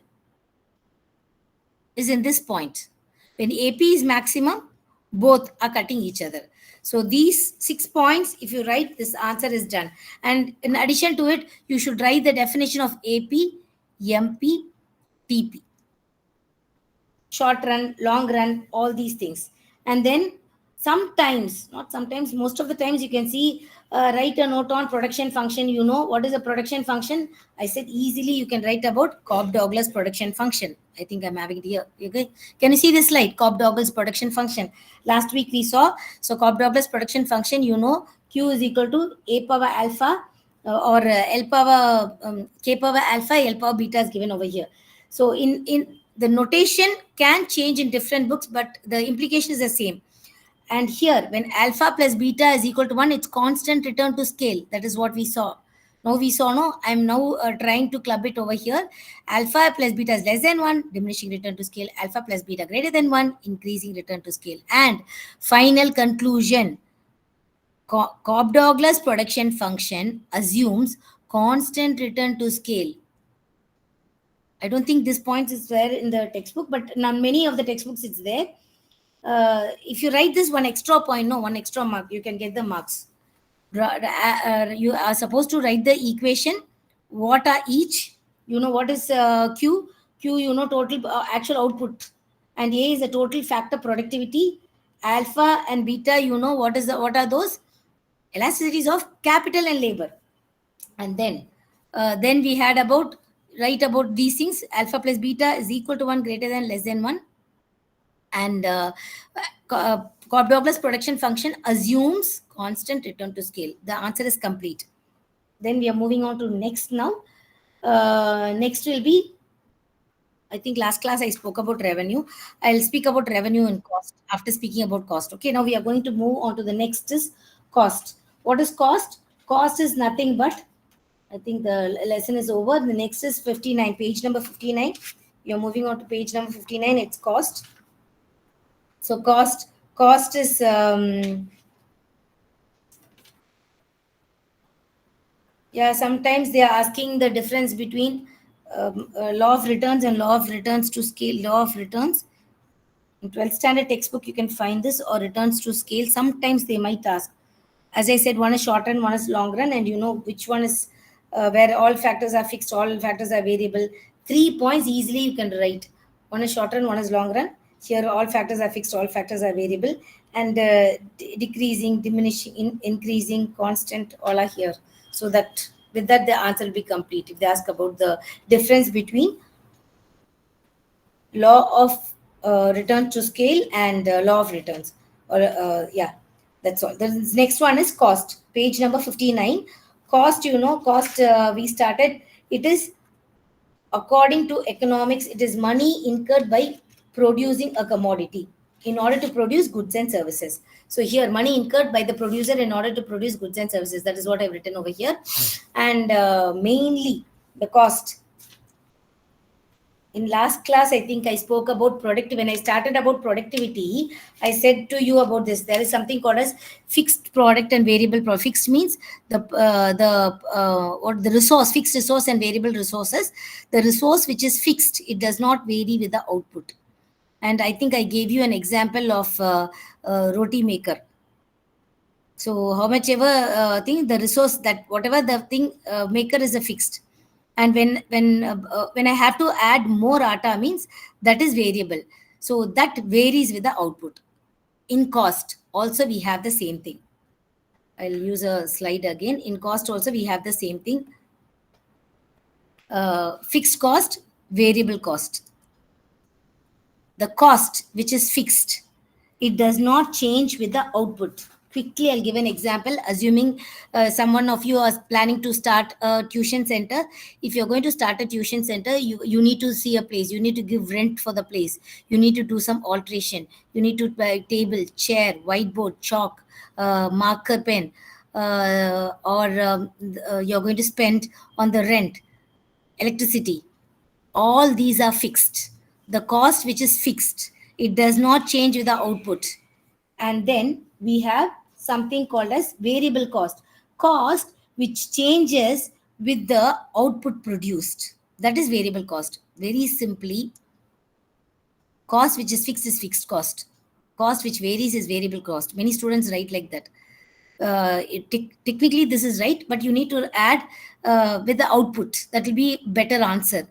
is in this point. When AP is maximum, both are cutting each other. So these 6 points, if you write, this answer is done. And in addition to it, you should write the definition of AP, MP, TP. Short run, long run, all these things. And then sometimes, not sometimes, most of the times you can see, write a note on production function. You know what is a production function? I said easily you can write about Cobb-Douglas production function. I think I'm having it here. Okay. Can you see this slide? Cobb-Douglas production function. Last week we saw, so Cobb-Douglas production function, you know, Q is equal to A power alpha or L power, K power alpha, L power beta is given over here. So in the notation can change in different books, but the implication is the same. And here, when alpha plus beta is equal to 1, it's constant return to scale. That is what we saw. Now we saw, no, I'm now trying to club it over here. Alpha plus beta is less than 1, diminishing return to scale. Alpha plus beta greater than 1, increasing return to scale. And final conclusion, Cobb-Douglas production function assumes constant return to scale. I don't think this point is there in the textbook, but in many of the textbooks it's there. If you write this one extra point, no, one extra mark, you can get the marks. You are supposed to write the equation. What are each? You know what is Q? Q, you know, total actual output. And A is the total factor productivity. Alpha and beta, you know, what are those? Elasticities of capital and labor. And then we had about, write about these things. Alpha plus beta is equal to 1, greater than, less than 1. And Cobb-Douglas production function assumes constant return to scale. The answer is complete. Then we are moving on to next now. Next will be, I think last class I spoke about revenue. I'll speak about revenue and cost after speaking about cost. Okay, now we are going to move on to the next is cost. What is cost? Cost is nothing but, I think the lesson is over. The next is 59, page number 59. You're moving on to page number 59. It's cost. So cost is sometimes they are asking the difference between law of returns and law of returns to scale. Law of returns in 12th standard textbook you can find this, or returns to scale. Sometimes they might ask. As I said, one is short run, one is long run, and you know which one is where all factors are fixed, all factors are variable. 3 points easily you can write. One is short run, one is long run. Here all factors are fixed, all factors are variable, and decreasing, diminishing, increasing, constant, all are here. So that with that the answer will be complete. If they ask about the difference between law of return to scale and law of returns, or that's all. The next one is cost, page number 59. Cost, you know, cost we started, it is according to economics, it is money incurred by producing a commodity in order to produce goods and services. So here, money incurred by the producer in order to produce goods and services. That is what I've written over here. And mainly the cost. In last class, I think I spoke about productivity. When I started about productivity, I said to you about this. There is something called as fixed product and variable product. Fixed means the resource, fixed resource and variable resources. The resource which is fixed, it does not vary with the output. And I think I gave you an example of roti maker. So how much ever thing, the resource, that whatever the thing maker is a fixed. And when I have to add more atta, means that is variable. So that varies with the output. In cost also we have the same thing. I'll use a slide again. In cost also we have the same thing. Fixed cost, variable cost. The cost which is fixed, it does not change with the output. Quickly, I'll give an example. Assuming someone of you are planning to start a tuition center. If you're going to start a tuition center, you need to see a place. You need to give rent for the place. You need to do some alteration. You need to buy table, chair, whiteboard, chalk, marker pen, or you're going to spend on the rent, electricity. All these are fixed. The cost which is fixed, it does not change with the output. And then we have something called as variable cost. Cost which changes with the output produced. That is variable cost. Very simply, cost which is fixed cost. Cost which varies is variable cost. Many students write like that. Technically this is right, but you need to add with the output. That will be better answer.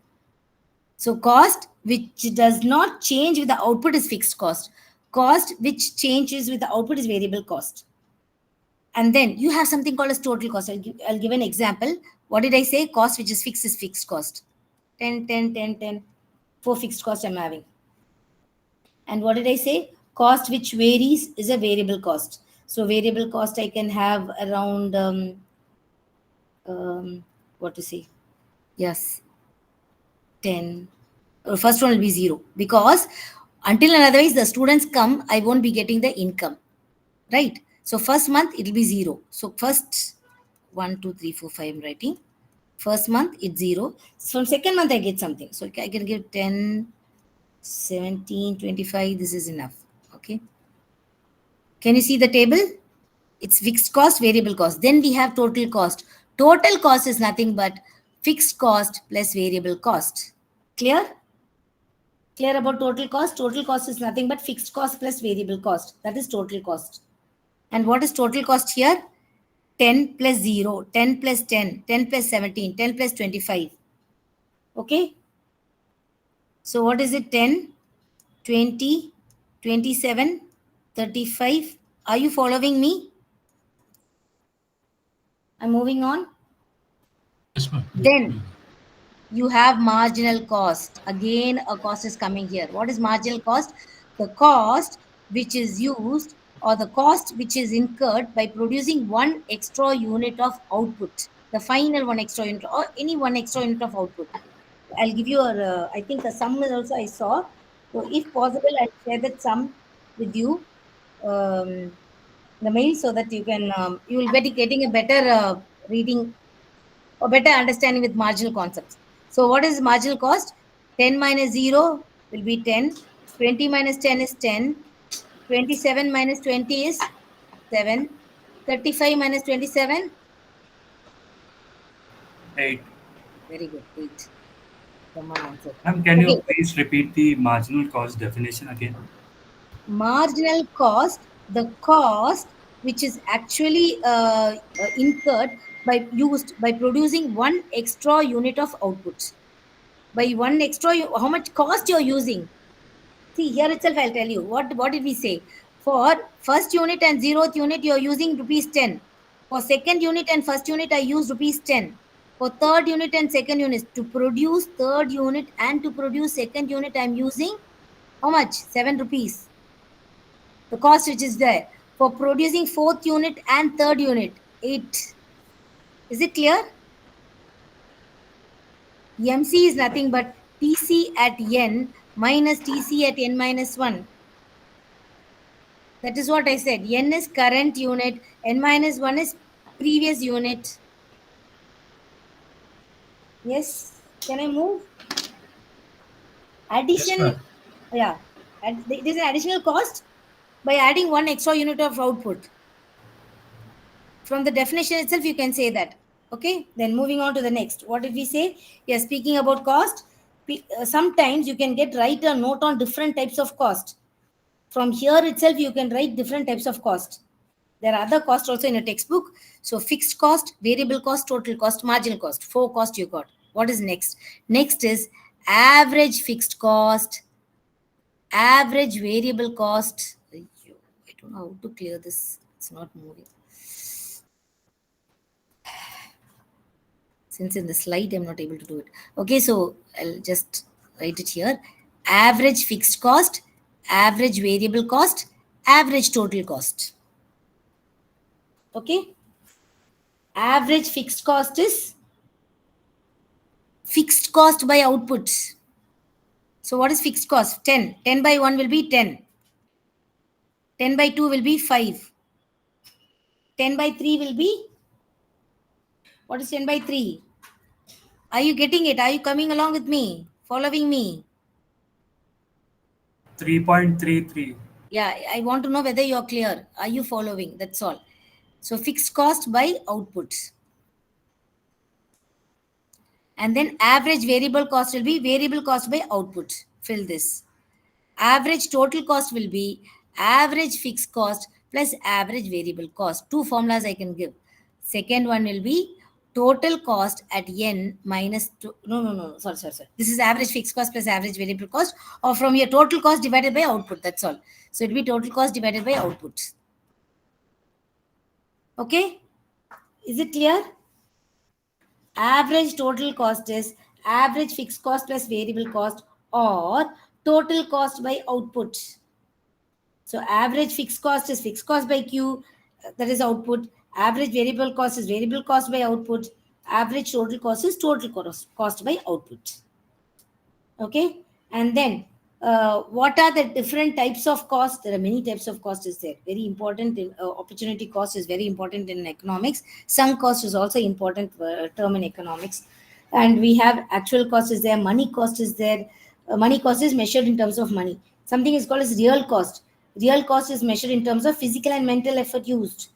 So cost which does not change with the output is fixed cost. Cost which changes with the output is variable cost. And then you have something called as total cost. I'll give an example. What did I say? Cost which is fixed cost. 10, 10, 10, 10. 4 fixed cost I'm having. And what did I say? Cost which varies is a variable cost. So variable cost I can have around, what to say? Yes, 10. First one will be 0. Because until and otherwise the students come, I won't be getting the income. Right? So first month it will be 0. So first 1, 2, 3, 4, 5 I'm writing. First month it's 0. From second month I get something. So I can give 10, 17, 25. This is enough. Okay. Can you see the table? It's fixed cost, variable cost. Then we have total cost. Total cost is nothing but fixed cost plus variable cost. Clear? Clear about total cost? Total cost is nothing but fixed cost plus variable cost. That is total cost. And what is total cost here? 10 plus 0, 10 plus 10, 10 plus 17, 10 plus 25. Okay? So what is it? 10, 20, 27, 35. Are you following me? I'm moving on. Yes, ma'am. Then you have marginal cost. Again, a cost is coming here. What is marginal cost? The cost which is used or the cost which is incurred by producing one extra unit of output. The final one extra unit or any one extra unit of output. I'll give you I think a sum is also I saw. So if possible, I'll share that sum with you. The mail so that you can you will be getting a better reading or better understanding with marginal concepts. So what is marginal cost? 10 minus 0 will be 10. 20 minus 10 is 10. 27 minus 20 is 7. 35 minus 27? 8. Very good. 8. Someone answered. Can you Okay. please repeat the marginal cost definition again? Marginal cost, the cost which is actually incurred by producing one extra unit of output. By one extra, how much cost you're using? See, here itself I'll tell you. What did we say? For first unit and 0th unit, you're using rupees 10. For second unit and first unit, I use rupees 10. For third unit and second unit, to produce third unit and to produce second unit, I'm using how much? 7 rupees. The cost which is there. For producing fourth unit and third unit, 8. Is it clear? MC is nothing but TC at n minus TC at n minus 1. That is what I said. N is current unit, n minus 1 is previous unit. Yes. Can I move? Addition. Yes, yeah. It is an additional cost by adding one extra unit of output. From the definition itself, you can say that. Okay. Then moving on to the next. What did we say? We are speaking about cost. Sometimes you can write a note on different types of cost. From here itself, you can write different types of cost. There are other costs also in a textbook. So fixed cost, variable cost, total cost, marginal cost. 4 costs you got. What is next? Next is average fixed cost, average variable cost. I don't know how to clear this. It's not moving. Since in the slide, I'm not able to do it. Okay, so I'll just write it here. Average fixed cost, average variable cost, average total cost. Okay. Average fixed cost is fixed cost by output. So what is fixed cost? 10. 10 by 1 will be 10. 10 by 2 will be 5. 10 by 3 will be? What is 10 by 3? Are you getting it? Are you coming along with me? Following me? 3.33. Yeah, I want to know whether you're clear. Are you following? That's all. So fixed cost by output. And then average variable cost will be variable cost by output. Fill this. Average total cost will be average fixed cost plus average variable cost. Two formulas I can give. Second one will be total cost at n minus two. No. Sorry. This is average fixed cost plus average variable cost, or from your total cost divided by output. That's all. So it will be total cost divided by output. Okay? Is it clear? Average total cost is average fixed cost plus variable cost, or total cost by output. So average fixed cost is fixed cost by Q, that is output. Average variable cost is variable cost by output. Average total cost is total cost by output. Okay? And then what are the different types of costs? There are many types of cost is there. Very important. Opportunity cost is very important in economics. Sunk cost is also important term in economics. And we have actual cost is there. Money cost is there. Money cost is measured in terms of money. Something is called as real cost. Real cost is measured in terms of physical and mental effort used.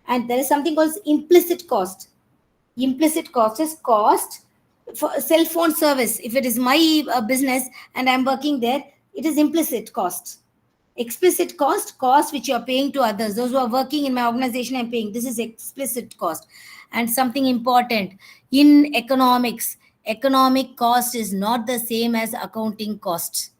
And there is something called implicit cost. Implicit cost is cost for cell phone service. If it is my business and I'm working there, it is implicit cost. Explicit cost which you are paying to others. Those who are working in my organization, I'm paying. This is explicit cost. And something important in economics, economic cost is not the same as accounting cost.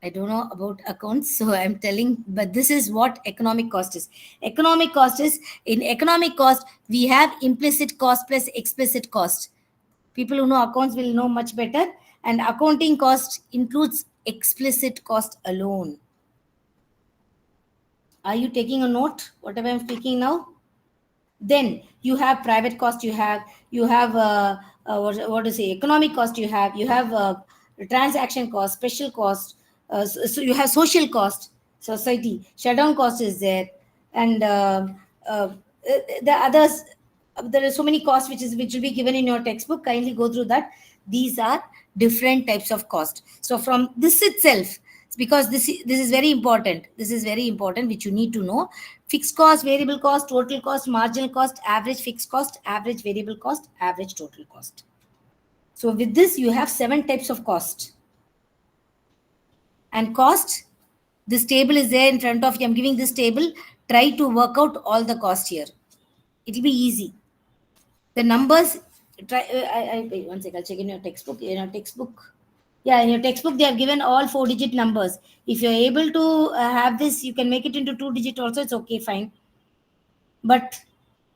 I don't know about accounts, so I'm telling, but this is what economic cost is. Economic cost is, in economic cost, we have implicit cost plus explicit cost. People who know accounts will know much better. And accounting cost includes explicit cost alone. Are you taking a note, whatever I'm speaking now? Then you have private cost, you have what to say, economic cost, you have transaction cost, special cost, so you have social cost, society, shutdown cost is there, and the others, there are so many costs which will be given in your textbook. Kindly go through that. These are different types of cost. So from this itself, because this is very important. This is very important, which you need to know. Fixed cost, variable cost, total cost, marginal cost, average fixed cost, average variable cost, average total cost. So with this, you have 7 types of cost. And cost, this table is there in front of you. I'm giving this table. Try to work out all the cost here. It will be easy. The numbers, wait one second, I'll check in your textbook. Yeah, in your textbook, they have given all 4-digit numbers. If you're able to have this, you can make it into 2-digit also. It's okay, fine. But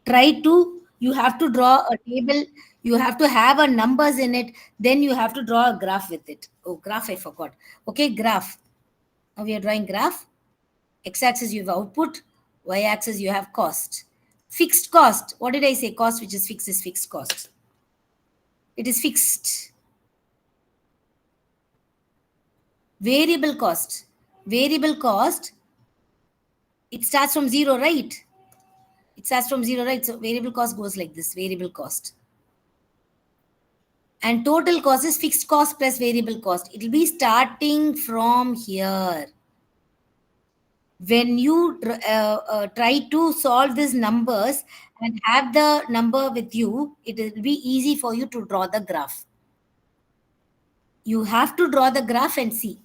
you have to draw a table. You have to have a numbers in it. Then you have to draw a graph with it. Oh, graph, I forgot. Okay, graph. Now we are drawing graph. X-axis, you have output. Y-axis, you have cost. Fixed cost. What did I say? Cost which is fixed is fixed cost. It is fixed. Variable cost. Variable cost, it starts from 0, right? It starts from 0, right? So variable cost goes like this, variable cost. And total cost is fixed cost plus variable cost. It will be starting from here. When you try to solve these numbers and have the number with you, it will be easy for you to draw the graph. You have to draw the graph and see.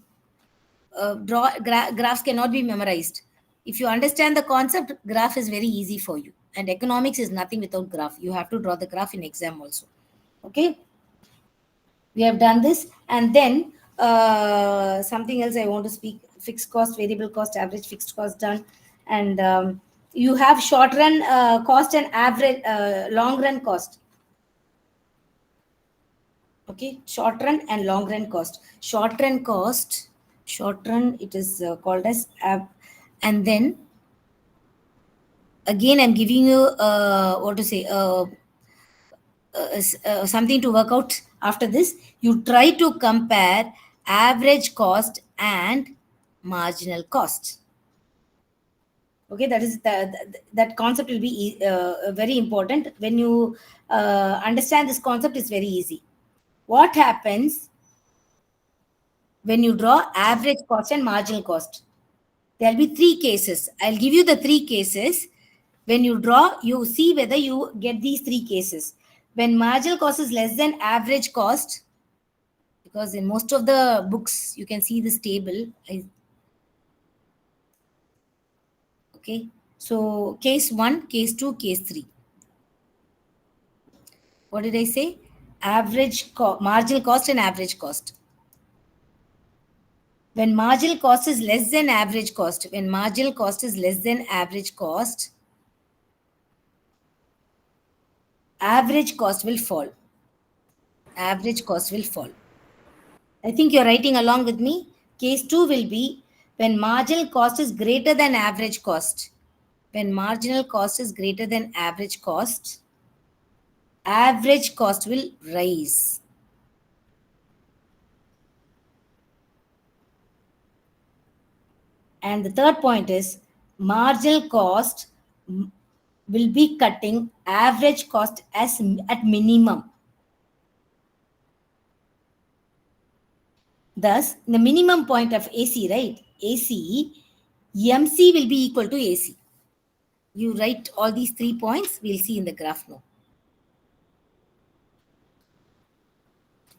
Graphs cannot be memorized. If you understand the concept, graph is very easy for you. And economics is nothing without graph. You have to draw the graph in exam also. Okay? We have done this. And then something else I want to speak. Fixed cost, variable cost, average fixed cost done. And you have short run cost and average long run cost. Okay, short run and long run cost. Short run cost, it is called as and then again I'm giving you what to say, something to work out after this. You try to compare average cost and marginal cost. Okay, that is that concept will be very important. When you understand this concept, it's very easy. What happens when you draw average cost and marginal cost. There'll be 3 cases. I'll give you the 3 cases. When you draw, you see whether you get these 3 cases. When marginal cost is less than average cost, because in most of the books you can see this table. Okay, so case 1, case 2, case 3. What did I say? Marginal cost and average cost. When marginal cost is less than average cost, when marginal cost is less than average cost will fall. Average cost will fall. I think you're writing along with me. Case 2 will be when marginal cost is greater than average cost. When marginal cost is greater than average cost will rise. And the third point is marginal cost will be cutting average cost at minimum. Thus, the minimum point of AC, right? AC, MC will be equal to AC. You write all these 3 points, we'll see in the graph now.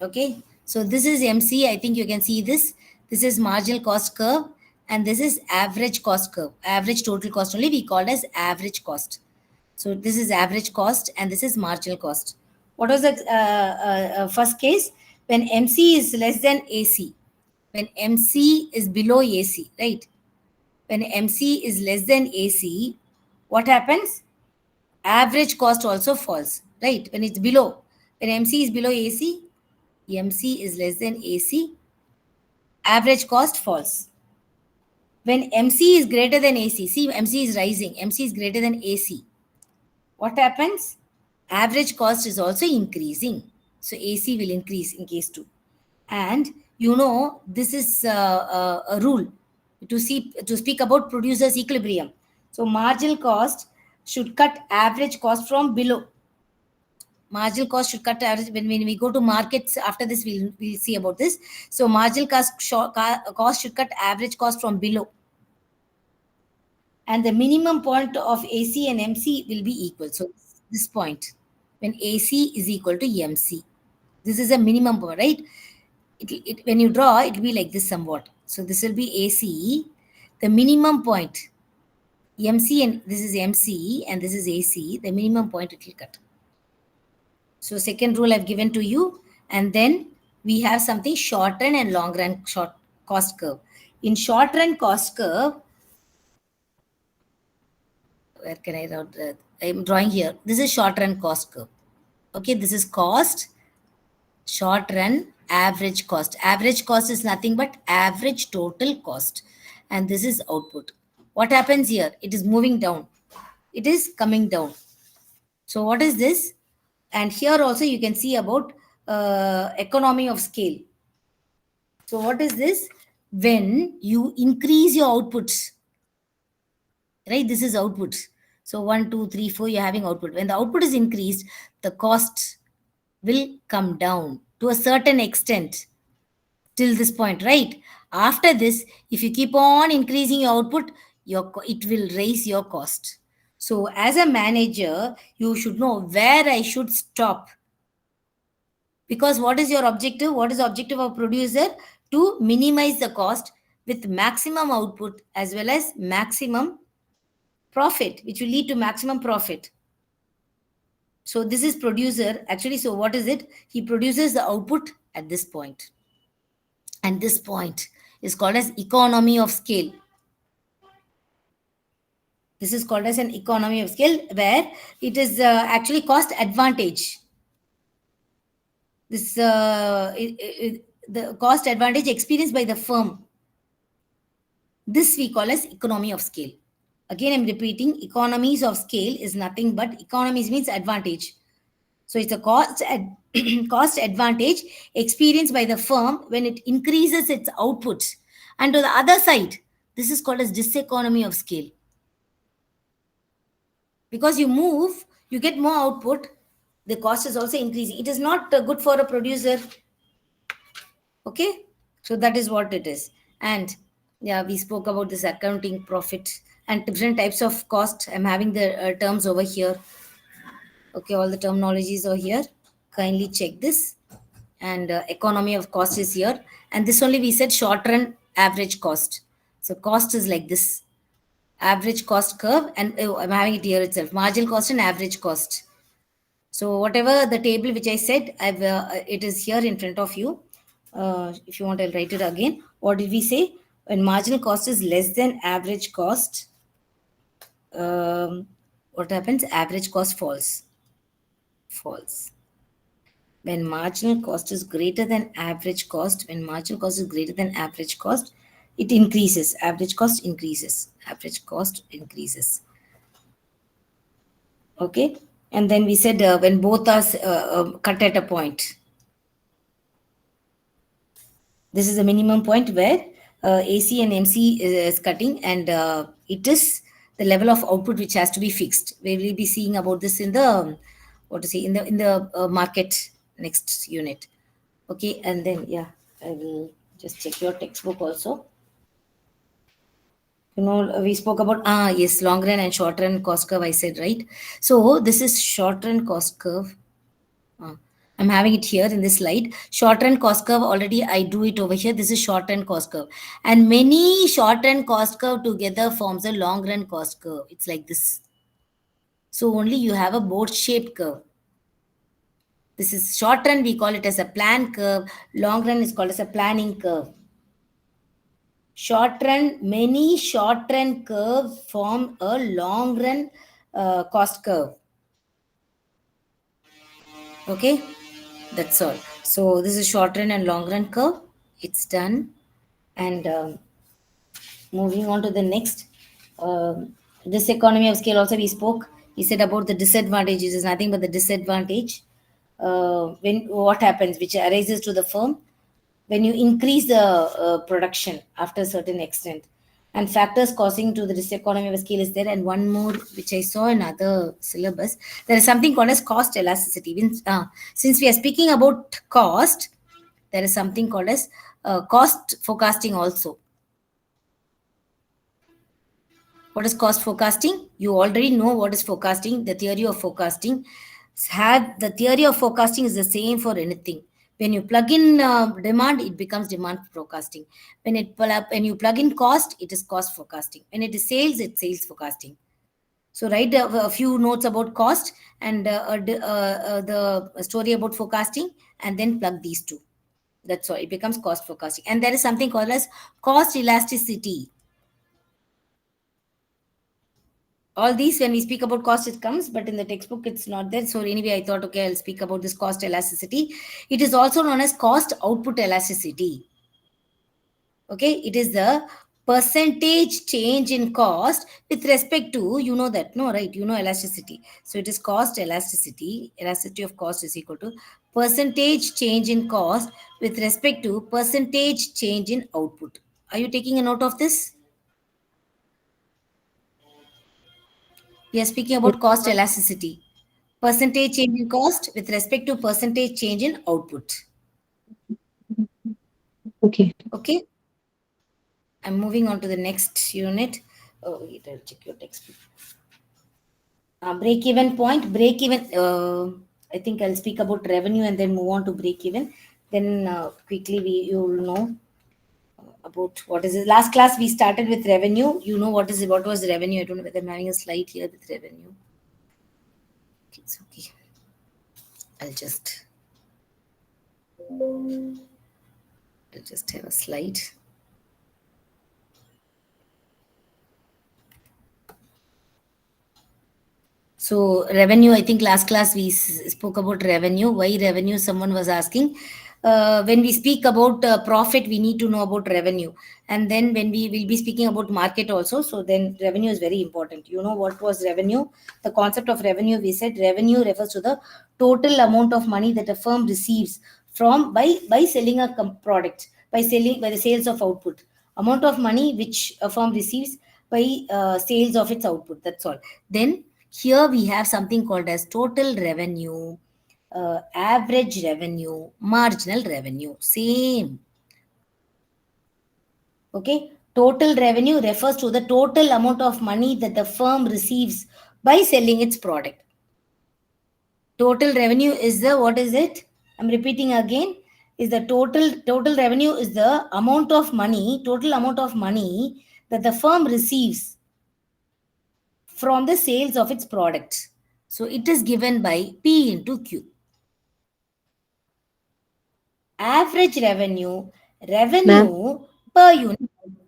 Okay, so this is MC. I think you can see this. This is marginal cost curve, and this is average cost curve. Average total cost only we called as average cost. So this is average cost, and this is marginal cost. What was the first case? When MC is less than AC. When MC is below AC, right? When MC is less than AC, what happens? Average cost also falls, right? When it's below. When MC is below AC, MC is less than AC, average cost falls. When MC is greater than AC, see MC is rising, MC is greater than AC. What happens? Average cost is also increasing. So AC will increase in case 2. And you know, this is a rule to speak about producer's equilibrium. So marginal cost should cut average cost from below. Marginal cost should cut average. When we go to markets, after this we'll see about this. So marginal cost should cut average cost from below. And the minimum point of AC and MC will be equal. So this point, when AC is equal to MC. This is a minimum point, right? When you draw, it will be like this somewhat. So this will be AC, the minimum point, MC, and this is MC, and this is AC, the minimum point it will cut. So second rule I've given to you, and then we have something short run and long run cost curve. In short run cost curve, where can I write that? I'm drawing here. This is short run cost curve. Okay, this is cost, short run, average cost. Average cost is nothing but average total cost. And this is output. What happens here? It is moving down. It is coming down. So what is this? And here also you can see about economy of scale. So what is this? When you increase your outputs, right? This is outputs. So 1, 2, 3, 4, you're having output. When the output is increased, the cost will come down to a certain extent till this point, right? After this, if you keep on increasing your output, it will raise your cost. So as a manager, you should know where I should stop. Because what is your objective? What is the objective of producer? To minimize the cost with maximum output as well as maximum profit, which will lead to maximum profit. So this is producer. Actually, so what is it? He produces the output at this point. And this point is called as economy of scale. This is called as an economy of scale, where it is actually cost advantage. This the cost advantage experienced by the firm. This we call as economy of scale. Again, I'm repeating, economies of scale is nothing but economies means advantage. So it's a cost advantage experienced by the firm when it increases its outputs. And to the other side, this is called as diseconomy of scale. Because you move, you get more output, the cost is also increasing. It is not good for a producer. Okay? So that is what it is. And yeah, we spoke about this accounting profit and different types of cost. I'm having the terms over here. Okay, all the terminologies are here. Kindly check this. And economy of cost is here. And this only we said short run average cost. So cost is like this average cost curve, and I'm having it here itself, marginal cost and average cost. So whatever the table which I said, it is here in front of you. If you want, I'll write it again. What did we say? When marginal cost is less than average cost, what happens? Average cost falls. When marginal cost is greater than average cost, it increases. Average cost increases. Okay. And then we said when both are cut at a point. This is the minimum point where AC and MC is cutting, and it is the level of output which has to be fixed. We will be seeing about this in the in the market next unit. Okay, and then yeah, I will just check your textbook also. We spoke about yes, long run and short run cost curve. I said right. So this is short run cost curve. I'm having it here in this slide. Short run cost curve, already I do it over here. This is short run cost curve. And many short run cost curve together forms a long run cost curve. It's like this. So only you have a boat shaped curve. This is short run, we call it as a plan curve. Long run is called as a planning curve. Many short run curves form a long run cost curve. Okay, that's all. So this is short run and long run curve. It's done. And moving on to the next, this economy of scale also we spoke. We said about the disadvantages is nothing but the disadvantage. When what happens, which arises to the firm when you increase the production after a certain extent, and factors causing to the diseconomy of scale is there. And one more which I saw in other syllabus, there is something called as cost elasticity. Since we are speaking about cost, there is something called as cost forecasting also. What is cost forecasting? You already know what is forecasting, the theory of forecasting. The theory of forecasting is the same for anything. When you plug in demand, it becomes demand forecasting. When you plug in cost, it is cost forecasting. When it is sales, it's sales forecasting. So write a few notes about cost and the story about forecasting, and then plug these two. That's all. It becomes cost forecasting. And there is something called as cost elasticity. All these, when we speak about cost, it comes, but in the textbook, it's not there. So anyway, I thought, okay, I'll speak about this cost elasticity. It is also known as cost output elasticity. Okay, it is the percentage change in cost with respect to, you know that, no, right? You know elasticity. So it is cost elasticity. Elasticity of cost is equal to percentage change in cost with respect to percentage change in output. Are you taking a note of this? We are speaking about cost elasticity. Percentage change in cost with respect to percentage change in output. Okay. Okay. I'm moving on to the next unit. Oh, wait, I'll check your textbook. Break-even point. Break-even. I think I'll speak about revenue and then move on to break-even. Then quickly you will know about what is it. Last class we started with revenue. You know what was revenue. I don't know whether I'm having a slide here with revenue. Okay, it's okay. I'll just have a slide. So revenue, I think last class we spoke about revenue. Why revenue? Someone was asking. When we speak about profit, we need to know about revenue. And then when we will be speaking about market also, so then revenue is very important. You know what was revenue? The concept of revenue, we said revenue refers to the total amount of money that a firm receives from by selling a product, by the sales of output. Amount of money which a firm receives by sales of its output. That's all. Then here we have something called as total revenue, average revenue, marginal revenue. Same. Okay, total revenue refers to the total amount of money that the firm receives by selling its product. Total revenue is the, what is it? I'm repeating again, is the total revenue is the amount of money, total amount of money that the firm receives from the sales of its products. So it is given by P into Q. Average revenue per unit.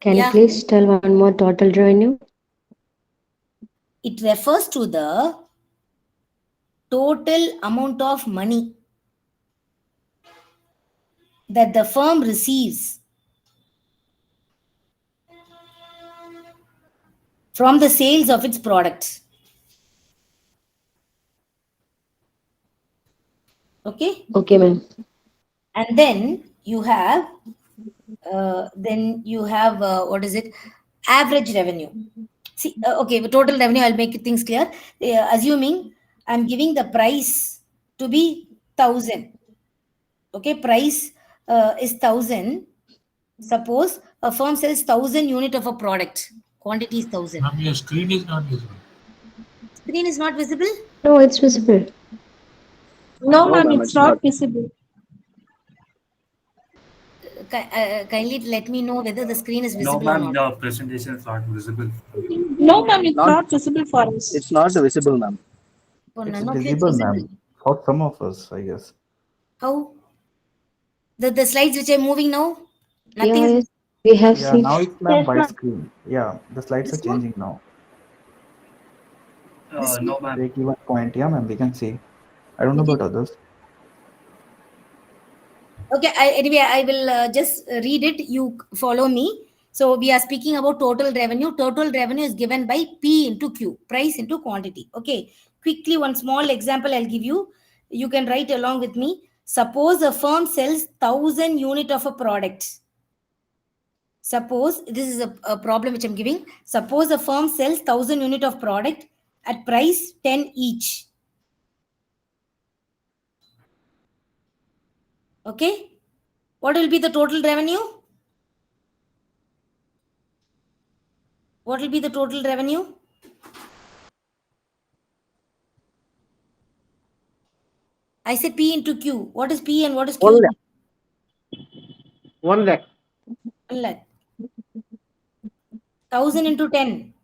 Can you please tell one more total revenue? It refers to the total amount of money that the firm receives from the sales of its products. Okay? Okay, ma'am. And then you have what is it? Average revenue. See, okay, total revenue, I'll make things clear. Assuming I'm giving the price to be 1,000. Okay, price is 1,000. Suppose a firm sells 1,000 unit of a product. Quantity is 1,000. Ma'am, your screen is not visible. Screen is not visible? No, it's visible. No, ma'am, it's not visible. Kindly let me know whether the screen is No, visible or ma'am, not. the presentation is not visible. No, ma'am, it's not visible for us. It's not visible, ma'am. For It's none of you, it's visible, visible. ma'am. For some of us, I guess. How? The slides which are moving now? Nothing Yeah, is. yes, we have Yeah, seen. now it's ma'am Yes, white ma'am. screen. Yeah, the slides are This one? changing now. No, ma'am. They give a point. Yeah, ma'am, we can see. I don't know Okay. about others. Okay, anyway, I will just read it. You follow me. So we are speaking about total revenue. Total revenue is given by P into Q, price into quantity. Okay, quickly, one small example I'll give you. You can write along with me. Suppose a firm sells 1,000 unit of a product. Suppose, this is a problem which I'm giving. Suppose a firm sells 1,000 unit of product at price 10 each. Okay, what will be the total revenue? What will be the total revenue? I said P into Q. What is P and what is Q? 1 lakh. 1 lakh. 1 lakh. 1,000 into 10.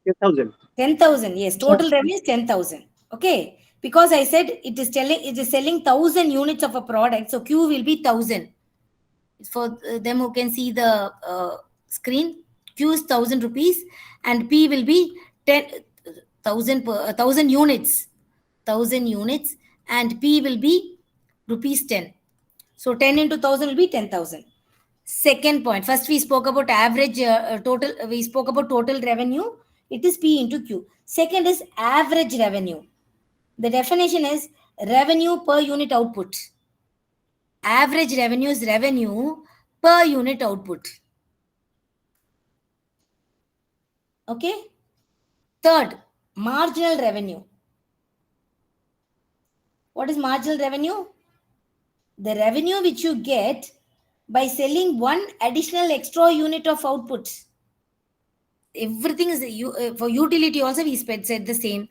10,000. 10,000. Yes, total revenue is 10,000. Okay, because I said it is selling 1,000 units of a product, so Q will be 1,000. For them who can see the screen, Q is 1,000 rupees and P will be 1,000 units. 1,000 units and P will be rupees 10. So 10 into 1,000 will be 10,000. Second point. First we spoke about average total. We spoke about total revenue. It is P into Q. Second is average revenue. The definition is revenue per unit output. Average revenue is revenue per unit output. Okay. Third, marginal revenue. What is marginal revenue? The revenue which you get by selling one additional extra unit of output. Everything is for utility also we said the same,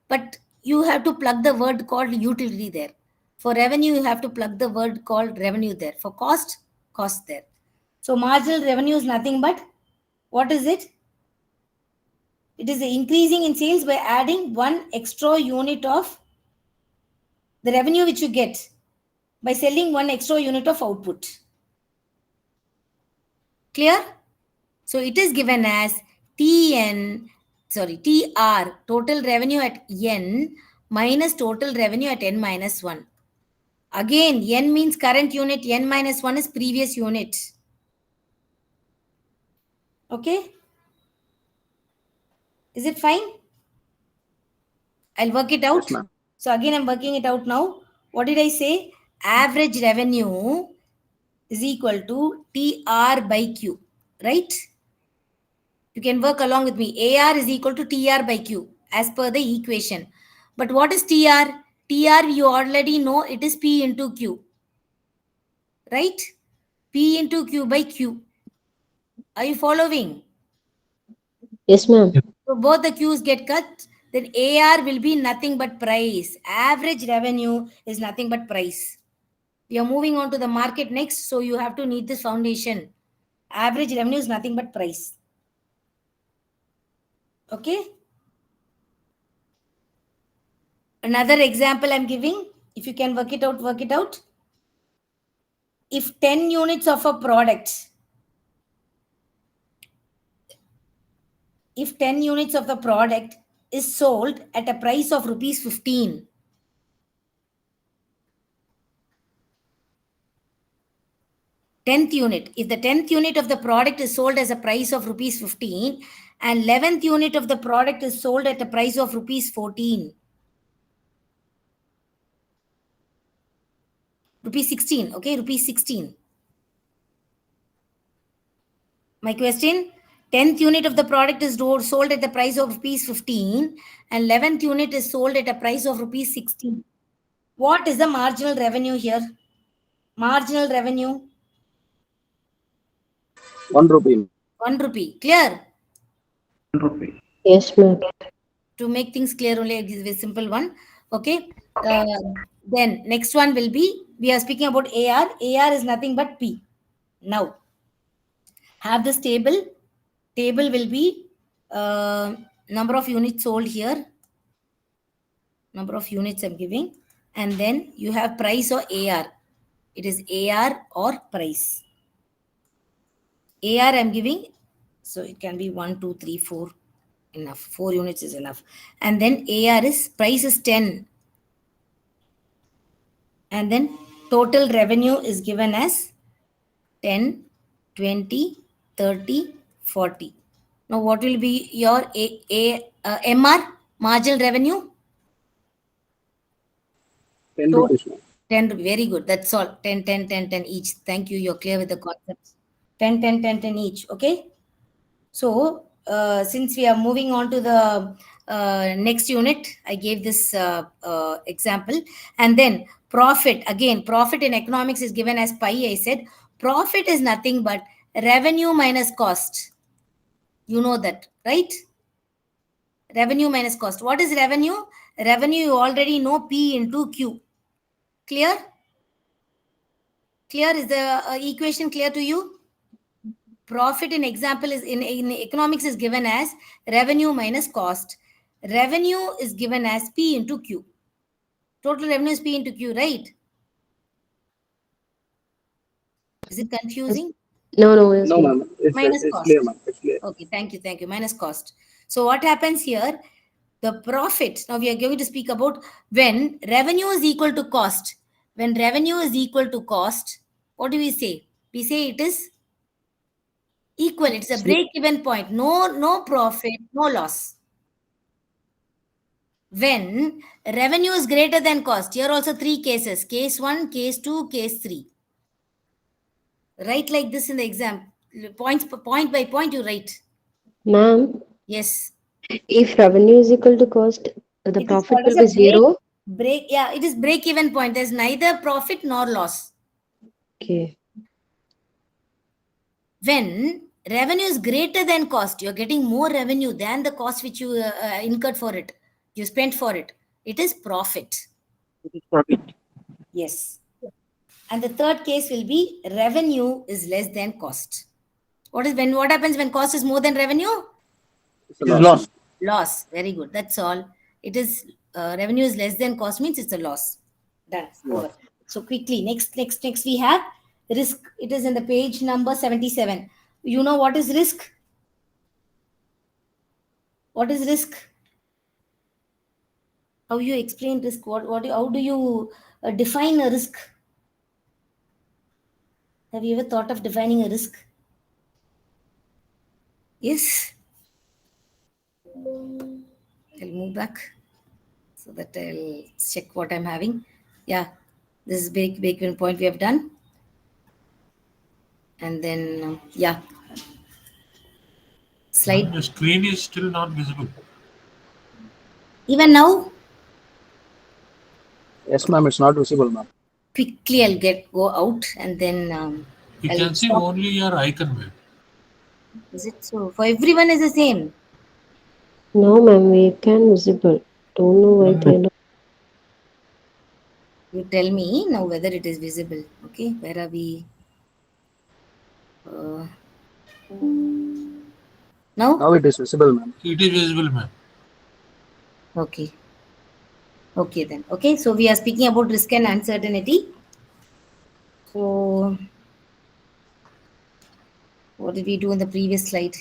but you have to plug the word called utility there. For revenue you have to plug the word called revenue there. For cost there. So marginal revenue is nothing but, what is it? It is increasing in sales by adding one extra unit of the revenue which you get by selling one extra unit of output. Clear? So it is given as TR, total revenue at N minus total revenue at N minus 1. Again, N means current unit, N minus 1 is previous unit. Okay? Is it fine? I'll work it out. Yes, So again, I'm working it out now. What did I say? Average revenue is equal to TR by Q, right? You can work along with me. AR is equal to TR by Q as per the equation. But what is TR? TR, you already know it is P into Q, right? P into Q by Q. Are you following? Yes, ma'am. So both the Q's get cut. Then AR will be nothing but price. Average revenue is nothing but price. We are moving on to the market next. So you have to need this foundation. Average revenue is nothing but price. Okay. Another example I'm giving. If you can work it out, work it out. If 10 units of a product, if 10 units of the product is sold at a price of rupees 15, tenth unit, if the 10th unit of the product is sold as a price of rupees 15 and 11th unit of the product is sold at a price of rupees 14, rupees 16, okay, rupees 16. My question, 10th unit of the product is sold at the price of rupees 15 and 11th unit is sold at a price of rupees 16. What is the marginal revenue here? Marginal revenue? 1 rupee. 1 rupee. Clear? 1 rupee. Yes, ma'am. To make things clear, only a simple one. Okay. Then next one will be, we are speaking about AR. AR is nothing but P. Now, have this table. Table will be number of units sold here. Number of units I'm giving. And then you have price or AR. It is AR or price. AR I'm giving. So it can be 1, 2, 3, 4. Enough. 4 units is enough. And then AR is price is 10. And then total revenue is given as 10, 20, 30, 40. Now what will be your MR, marginal revenue? 10 rupees. 10, very good. That's all. 10, 10, 10, 10 each. Thank you. You're clear with the concepts. 10, 10, 10, 10 each. Okay. So since we are moving on to the next unit, I gave this example. And then profit, again, profit in economics is given as pi. I said profit is nothing but revenue minus cost. You know that, right? Revenue minus cost. What is revenue? Revenue, you already know, P into Q. Clear? Clear? Is the equation clear to you? Profit in example is in economics is given as revenue minus cost. Revenue is given as P into Q. Total revenue is P into Q, right? Is it confusing? No, yes, No, ma'am. ma'am. It's Cost. clear, ma'am. It's clear. Okay, thank you. Minus cost. So what happens here? The profit, now we are going to speak about when revenue is equal to cost. When revenue is equal to cost, what do we say? We say it is equal. It's a break-even point. No profit, no loss. When revenue is greater than cost, here also 3 cases. Case 1, case 2, case 3. Write like this in the exam. Point by point you write. Ma'am, Yes. if revenue is equal to cost, the profit will be zero. It is break-even point. There's neither profit nor loss. Okay. When revenue is greater than cost, you're getting more revenue than the cost which you incurred for it. You spent for it. It is profit. Yes. And the third case will be revenue is less than cost. What happens when cost is more than revenue? It's a loss. Loss. Very good. That's all. It is revenue is less than cost means it's a loss. Done. Over. So quickly, next we have risk. It is in the page number 77. You know what is risk? What is risk? How you explain risk? How do you define a risk? Have you ever thought of defining a risk? Yes. I'll move back so that I'll check what I'm having. Yeah, this is break-even point we have done. And then, yeah. Slide. The screen is still not visible. Even now? Yes, ma'am. It's not visible, ma'am. Quickly, I'll go out and then You I'll can see stop. only your icon, ma'am. Is it so? For everyone is the same. No, ma'am, we can visible. Don't know why they don't. You tell me now whether it is visible. Okay, where are we? Now? Now it is visible, ma'am. It is visible, ma'am. Okay. Okay then. Okay, so we are speaking about risk and uncertainty. So, what did we do in the previous slide?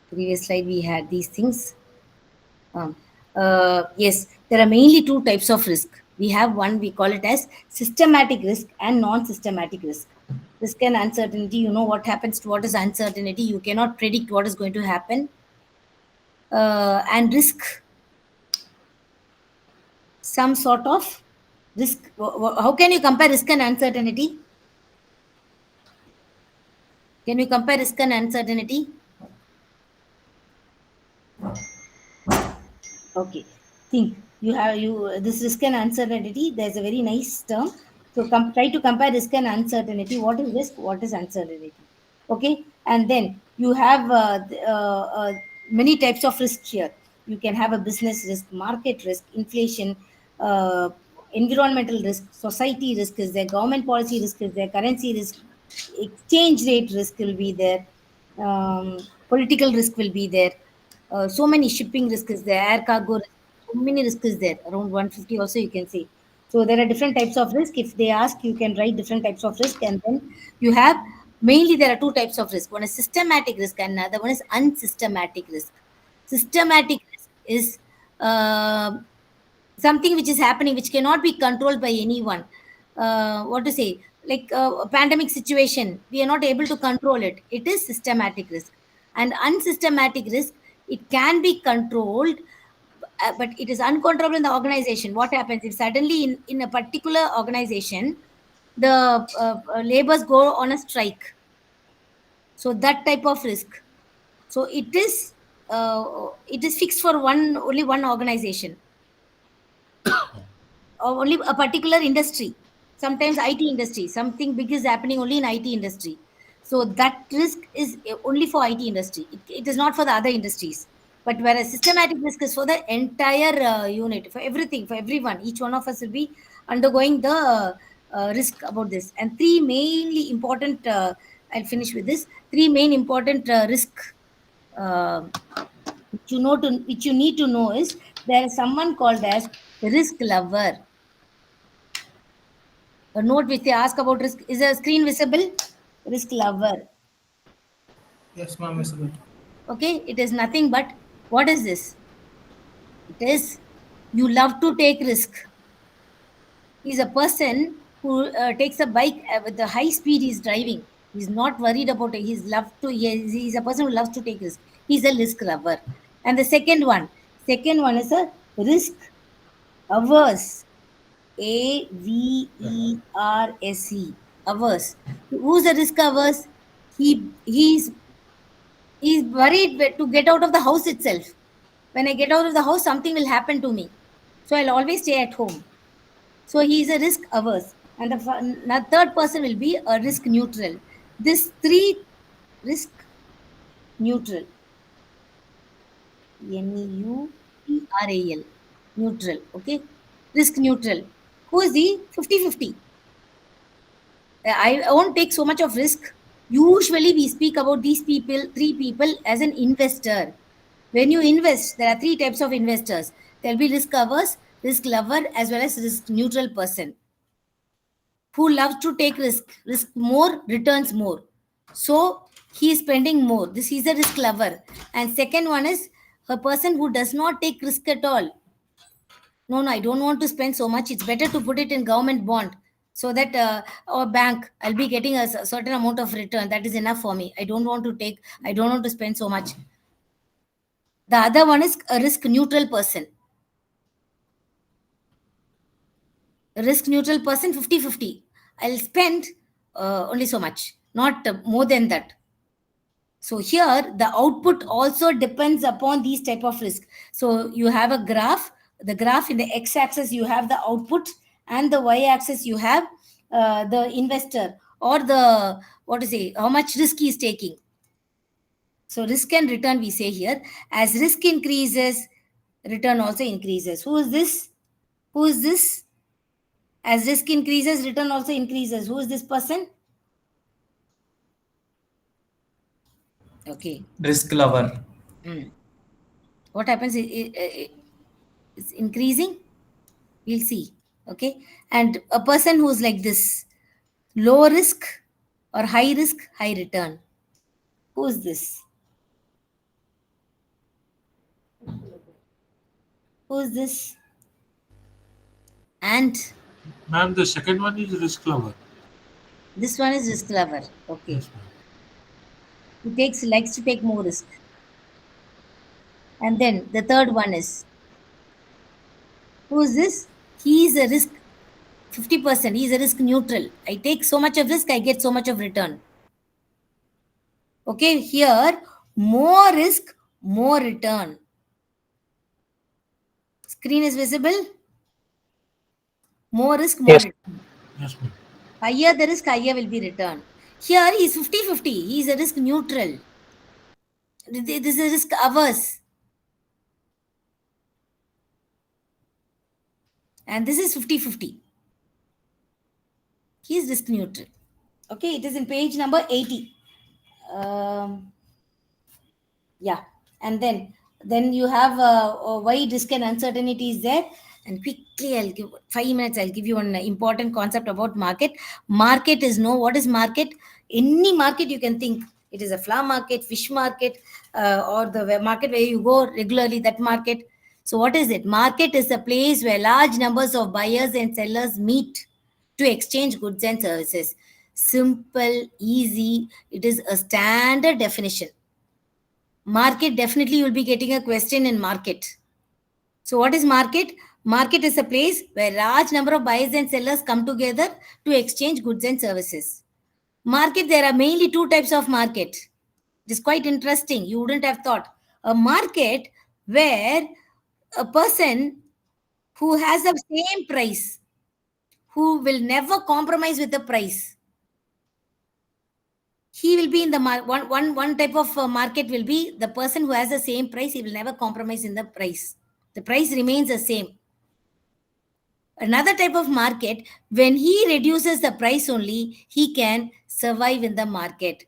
Previous slide we had these things. Yes, there are mainly two types of risk. We have one, we call it as systematic risk and non-systematic risk. Risk and uncertainty, you know what happens to what is uncertainty. You cannot predict what is going to happen. And risk, some sort of risk. How can you compare risk and uncertainty? Can you compare risk and uncertainty? Okay. Think this risk and uncertainty. There's a very nice term. So try to compare risk and uncertainty. What is risk? What is uncertainty? Okay. And then you have many types of risk here. You can have a business risk, market risk, inflation, environmental risk, society risk is there, government policy risk is there, currency risk, exchange rate risk will be there, political risk will be there. So many shipping risk is there, air cargo risk, so many risk is there, around 150 also you can say. So there are different types of risk. If they ask, you can write different types of risk, and then you have mainly there are two types of risk. One is systematic risk, and another one is unsystematic risk. Systematic risk is something which is happening which cannot be controlled by anyone. What to say? Like a pandemic situation, we are not able to control it. It is systematic risk. And unsystematic risk, it can be controlled, but it is uncontrollable in the organization. What happens if suddenly in a particular organization, the laborers go on a strike? So that type of risk. So it is fixed for only one organization, or only a particular industry. Sometimes IT industry, something big is happening only in IT industry. So that risk is only for IT industry. It is not for the other industries. But whereas systematic risk is for the entire unit, for everything, for everyone. Each one of us will be undergoing the risk about this. And three mainly important, I'll finish with this, three main important risk uh, which you need to know is there is someone called as risk lover. A note which they ask about risk. Is a screen visible? Risk lover. Yes, ma'am, visible. Okay, it is nothing but what is this? It is you love to take risk. He's a person who takes a bike with the high speed he's driving. He's not worried about it. He's a person who loves to take risk. He's a risk lover. And the second one is a risk averse. AVERSE. Averse. Who's a risk averse? He's worried to get out of the house itself. When I get out of the house, something will happen to me. So I'll always stay at home. So he is a risk averse. And the third person will be a risk neutral. This three risk neutral. NEUTRAL. Neutral. Okay. Risk neutral. Who is the 50-50? I won't take so much of risk. Usually we speak about these three people as an investor. When you invest, there are three types of investors. There'll be risk averse, risk lover, as well as risk neutral person who loves to take risk more, returns more. So he is spending more. This is a risk lover. And second one is a person who does not take risk at all. No, I don't want to spend so much. It's better to put it in government bond so that or bank, I'll be getting a certain amount of return. That is enough for me. I don't want to spend so much. The other one is a risk neutral person. A risk neutral person, 50-50. I'll spend only so much, not more than that. So here the output also depends upon these type of risk. So you have a graph. The graph in the x-axis you have the output, and the y-axis you have the investor or the, what to say, how much risk he is taking. So risk and return we say here. As risk increases, return also increases. Who is this? Who is this? As risk increases, return also increases. Who is this person? Okay. Risk lover. What happens? It's increasing. We'll see. Okay. And a person who's like this, low risk or high risk, high return. Who is this? Who is this? And Ma'am, the second one is risk lover. this one is risk lover. Okay. Yes, He likes to take more risk. And then the third one is, who is this? He is a risk 50%. He is a risk neutral. I take so much of risk, I get so much of return. Okay, here more risk, more return. Screen is visible. More risk, more return. Yes, ma'am. Higher the risk, higher will be return. Here he is 50-50. He is a risk neutral. This is risk averse. And this is 50-50. He is risk neutral. Okay, it is in page number 80. Yeah, and then you have why risk and uncertainty is there. And quickly, I'll give 5 minutes. I'll give you one important concept about market. Market is what is market? Any market you can think. It is a flower market, fish market, or the market where you go regularly. That market. So what is it? Market is a place where large numbers of buyers and sellers meet to exchange goods and services. Simple, easy. It is a standard definition. Market, definitely you'll be getting a question in market. So what is market? Market is a place where large number of buyers and sellers come together to exchange goods and services. Market, there are mainly two types of market. It is quite interesting. You wouldn't have thought. A market where a person who has the same price, who will never compromise with the price, he will be in the one type of market will be the person who has the same price. He will never compromise in the price. The price remains the same. Another type of market, when he reduces the price only, he can survive in the market.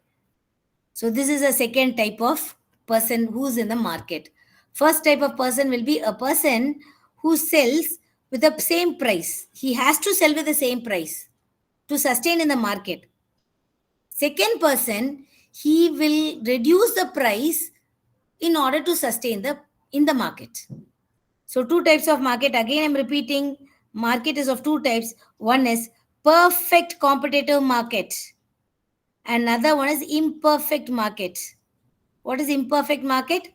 So this is a second type of person who's in the market. First type of person will be a person who sells with the same price. He has to sell with the same price to sustain in the market. Second person, he will reduce the price in order to sustain in the market. So two types of market. Again, I'm repeating, market is of two types. One is perfect competitive market. Another one is imperfect market. What is imperfect market?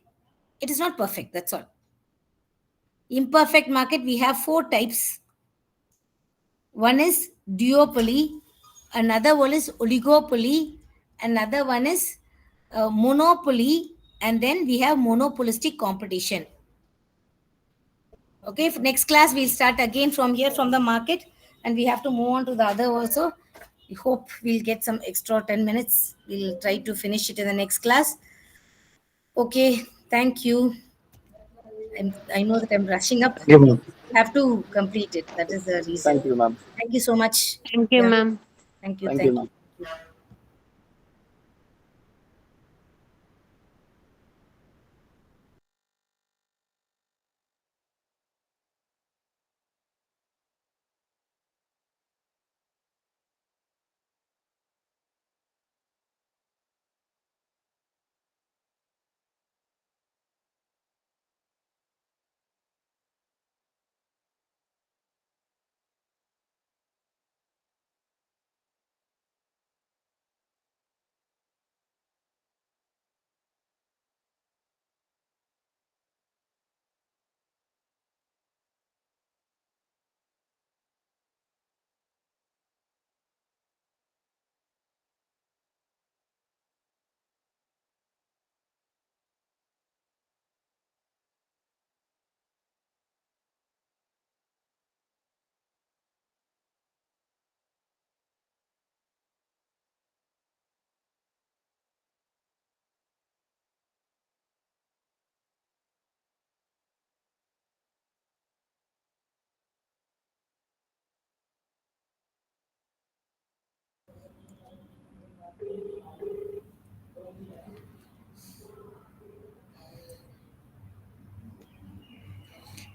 It is not perfect, that's all. Imperfect market, we have four types. One is duopoly, another one is oligopoly, another one is monopoly, and then we have monopolistic competition. Okay, for next class we'll start again from here, from the market, and we have to move on to the other also. We hope we'll get some extra 10 minutes. We'll try to finish it in the next class. Okay, thank you. I know that I'm rushing up. Thank you, ma'am. Have to complete it. That is the reason. Thank you, ma'am. Thank you so much. Thank you, ma'am. Thank you. Thank you, ma'am.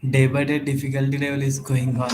Day by day difficulty level is going on.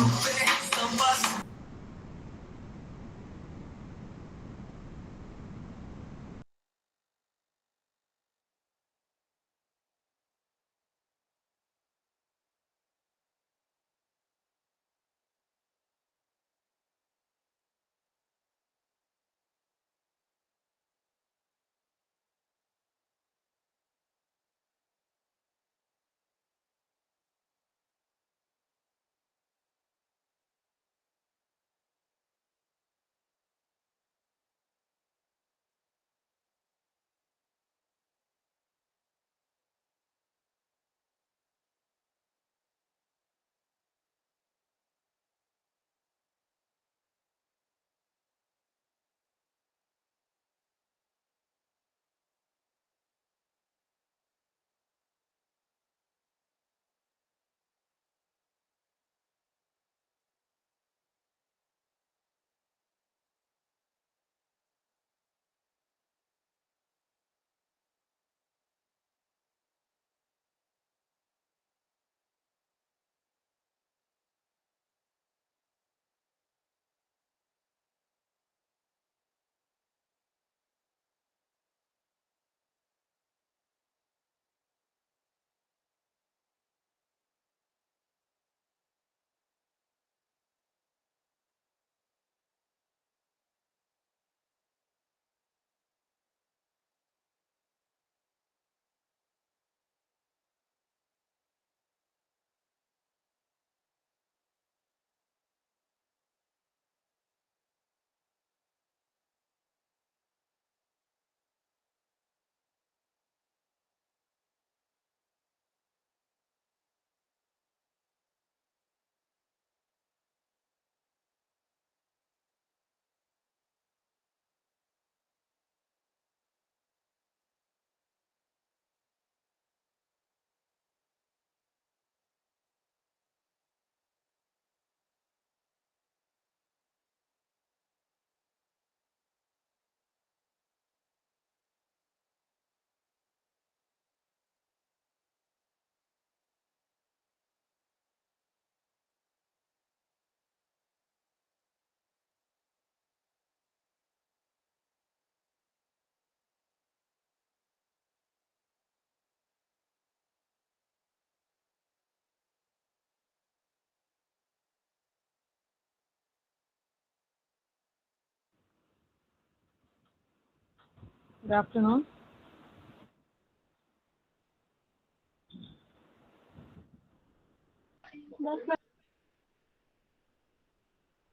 Good afternoon.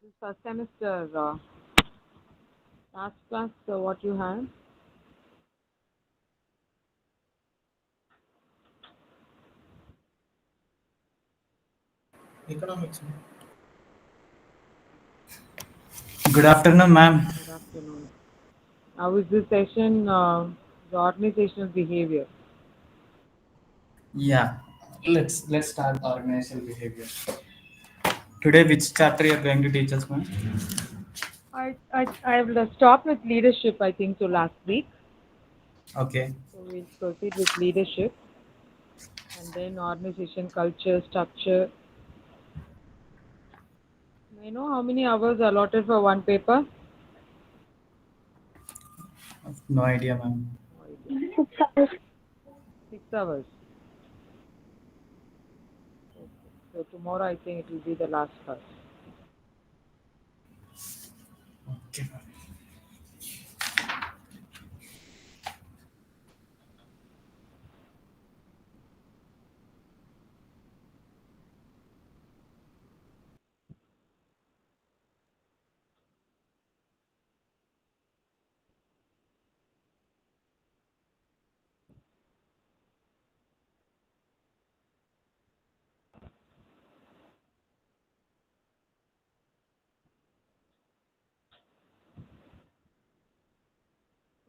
This first semester last class, what you had? Economics. Good afternoon, ma'am. Good afternoon. How is this session? The organizational behavior. Yeah, let's start organizational behavior. Today, which chapter you are going to teach us, ma'am? I will stop with leadership. I think so last week. Okay. So we'll proceed with leadership, and then organization culture, structure. May I know how many hours are allotted for one paper? No idea, ma'am. 6 hours. Okay. So tomorrow I think it will be the last class. Okay.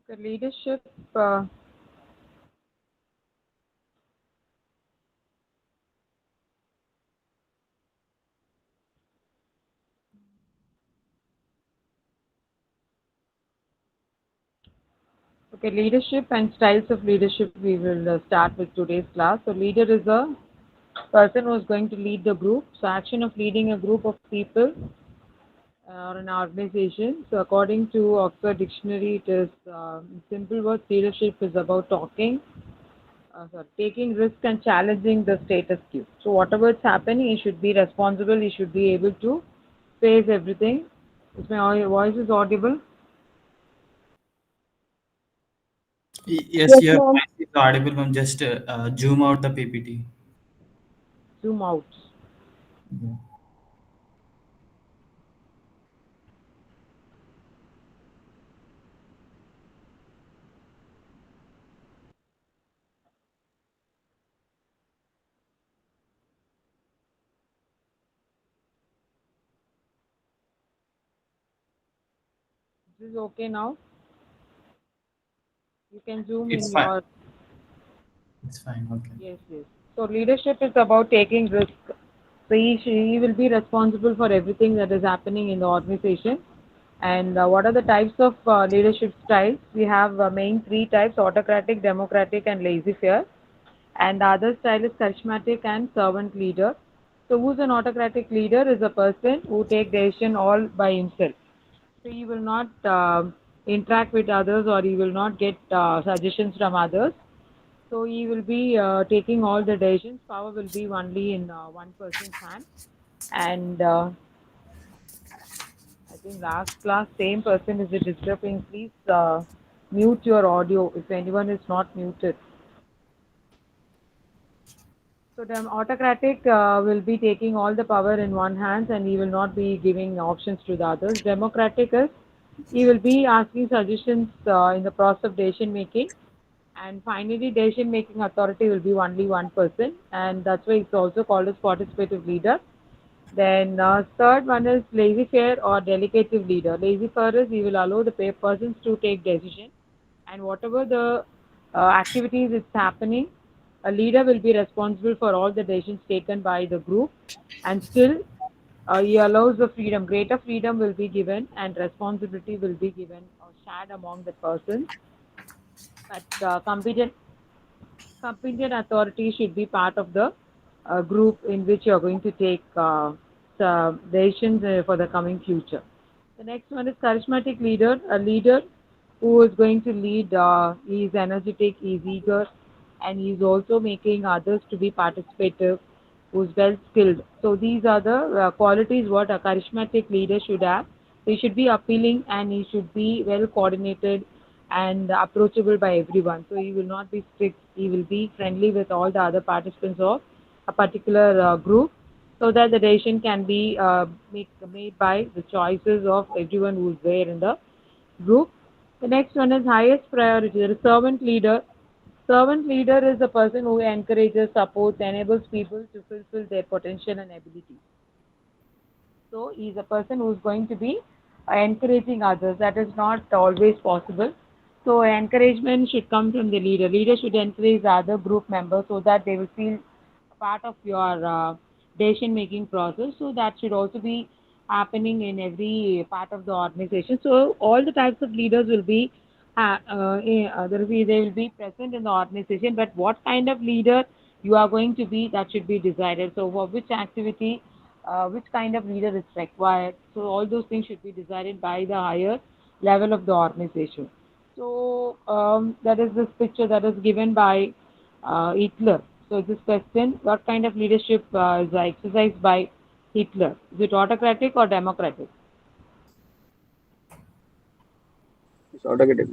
Okay, leadership. Okay, leadership and styles of leadership. We will start with today's class. So, leader is a person who is going to lead the group. So action of leading a group of people or an organization. So according to Oxford Dictionary, it is in simple words, leadership is about taking risk and challenging the status quo. So whatever is happening, he should be responsible. He should be able to face everything. Is my voice is audible? Yes, your ma'am. voice is audible, ma'am. Just zoom out the PPT. Zoom out. Yeah. This is okay now. You can zoom It's in fine. your. It's fine. Okay. Yes, yes. So leadership is about taking risk. So he will be responsible for everything that is happening in the organization. And what are the types of leadership styles? We have main three types: autocratic, democratic, and laissez-faire. And the other style is charismatic and servant leader. So who's an autocratic leader is a person who take decision all by himself. So he will not interact with others, or he will not get suggestions from others. So he will be taking all the decisions. Power will be only in one person's hand. And I think last class, same person is disturbing. Please mute your audio if anyone is not muted. So the autocratic will be taking all the power in one hand, and he will not be giving options to the others. Democratic is he will be asking suggestions in the process of decision making. And finally, decision making authority will be only one person, and that's why it's also called as participative leader. Then third one is laissez-faire or delegative leader. Laissez-faire is he will allow the persons to take decision, and whatever the activities is happening, a leader will be responsible for all the decisions taken by the group, and still he allows the freedom. Greater freedom will be given, and responsibility will be given or shared among the persons. But contingent authority should be part of the group in which you are going to take decisions for the coming future. The next one is charismatic leader, a leader who is going to lead. He is energetic, he is eager, and he is also making others to be participative, who is well skilled. So these are the qualities what a charismatic leader should have. He should be appealing, and he should be well coordinated and approachable by everyone. So he will not be strict. He will be friendly with all the other participants of a particular group, so that the decision can be made by the choices of everyone who is there in the group. The next one is highest priority. The servant leader. Servant leader is a person who encourages, supports, enables people to fulfill their potential and abilities. So he is a person who is going to be encouraging others. That is not always possible. So encouragement should come from the leader. Leader should encourage the other group members so that they will feel a part of your decision making process. So that should also be happening in every part of the organization. So all the types of leaders will be they will be present in the organization. But what kind of leader you are going to be, that should be decided. So for which activity, which kind of leader is required. So all those things should be decided by the higher level of the organization. So that is this picture that is given by Hitler. So this question: what kind of leadership is exercised by Hitler? Is it autocratic or democratic? It's automatic.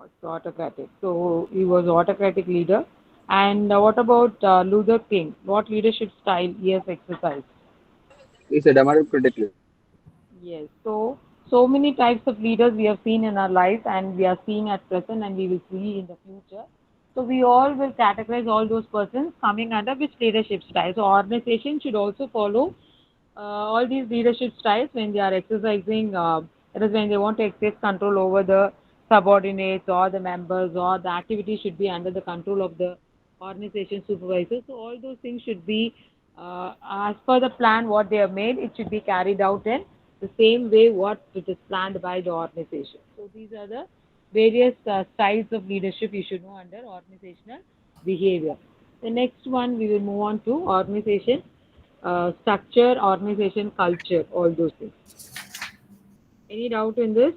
It's autocratic. So he was autocratic leader. And what about Luther King? What leadership style he has exercised? It's a democratic leader. Yes. So many types of leaders we have seen in our life, and we are seeing at present, and we will see in the future. So we all will categorize all those persons coming under which leadership style. So organization should also follow all these leadership styles when they are exercising. That is when they want to exercise control over the subordinates or the members, or the activity should be under the control of the organization supervisor. So all those things should be as per the plan what they have made. It should be carried out in the same way what it is planned by the organization. So these are the various styles of leadership you should know under organizational behavior. The next one we will move on to organization structure, organization culture, all those things. Any doubt in this?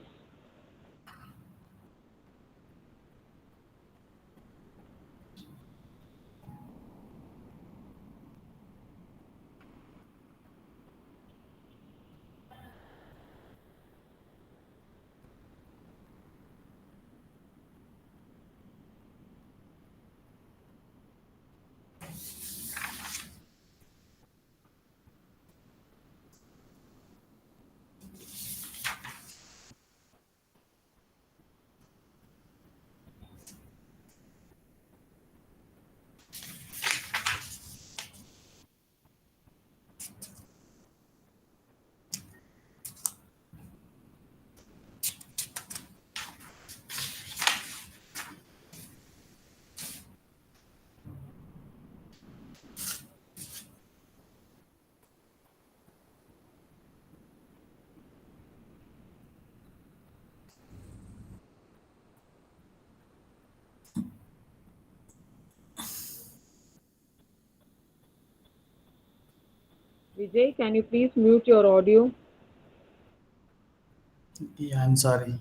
Vijay, can you please mute your audio? Yeah, I'm sorry.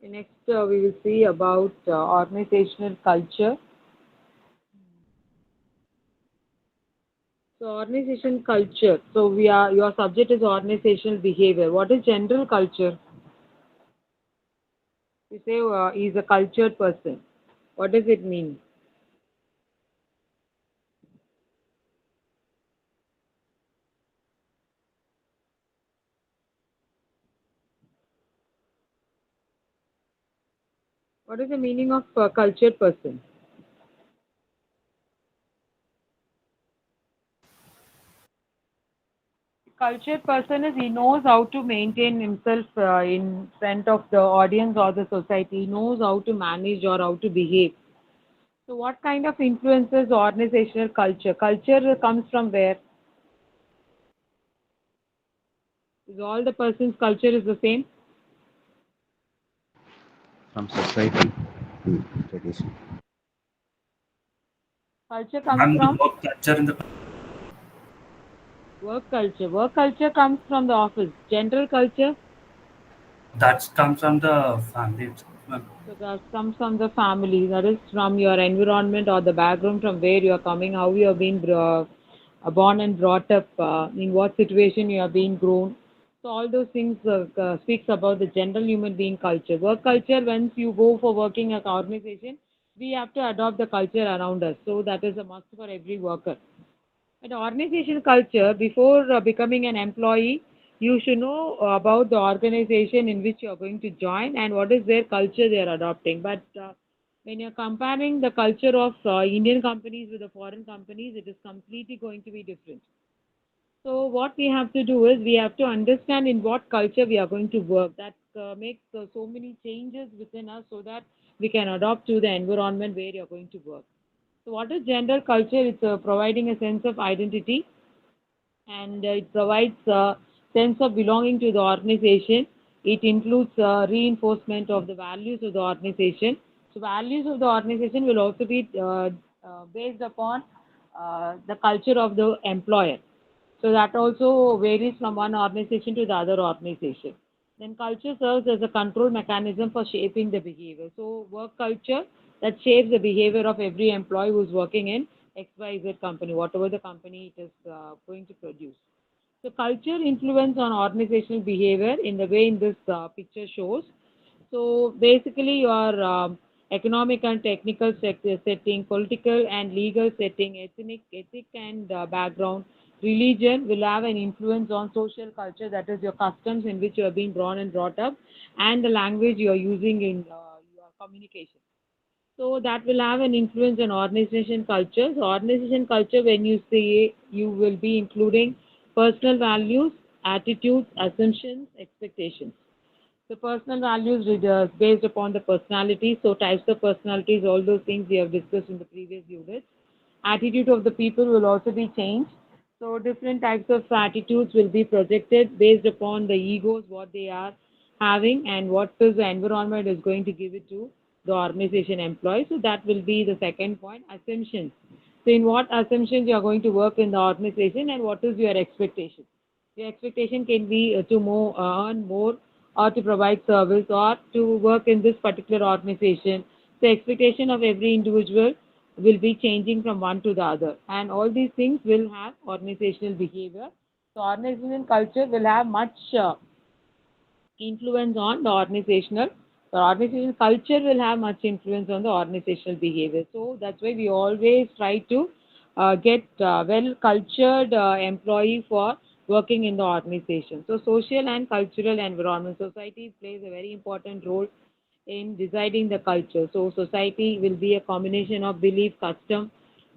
Next, we will see about organizational culture. So, organization culture. So, your subject is organizational behavior. What is general culture? You say he's a cultured person. What does it mean? What is the meaning of cultured person? Cultured person is he knows how to maintain himself in front of the audience or the society. He knows how to manage or how to behave. So, what kind of influences organizational culture? Culture comes from where? Is all the person's culture is the same? From society to tradition. Culture comes And the from work culture in the work culture. Work culture comes from the office. General culture, that comes from the family itself, ma'am. so that comes from the family. That is from your environment or the background from where you are coming, how you have been born and brought up, in what situation you have been grown. So all those things speaks about the general human being culture. Work culture, once you go for working at organization, we have to adopt the culture around us. So that is a must for every worker. But organization culture, before becoming an employee, you should know about the organization in which you are going to join and what is their culture they are adopting. But when you're comparing the culture of Indian companies with the foreign companies, it is completely going to be different. So what we have to do is we have to understand in what culture we are going to work. That makes so many changes within us so that we can adopt to the environment where you're going to work. So what is gender culture? It's providing a sense of identity and it provides a sense of belonging to the organization. It includes reinforcement of the values of the organization. So values of the organization will also be based upon the culture of the employer. So that also varies from one organization to the other organization. Then culture serves as a control mechanism for shaping the behavior. So work culture that shapes the behavior of every employee who's working in XYZ company, whatever the company it is going to produce. So culture influence on organizational behavior in the way in this picture shows. So basically your economic and technical setting, political and legal setting, ethic and background, religion will have an influence on social culture, that is your customs in which you have been born and brought up, and the language you are using in your communication. So that will have an influence on organization culture. So organization culture, when you say, you will be including personal values, attitudes, assumptions, expectations. The personal values based upon the personality. So types of personalities, all those things we have discussed in the previous units. Attitude of the people will also be changed. So different types of attitudes will be projected based upon the egos, what they are having, and what is the environment is going to give it to the organization employees. So that will be the second point, assumptions. So in what assumptions you are going to work in the organization, and what is your expectation? Your expectation can be to earn more, or to provide service, or to work in this particular organization. The expectation of every individual will be changing from one to the other, and all these things will have organizational behavior. So organizational culture will have much influence on the organizational culture will have much influence on the organizational behavior. So that's why we always try to get well cultured employee for working in the organization. So social and cultural environment, society plays a very important role in deciding the culture. So society will be a combination of belief, custom,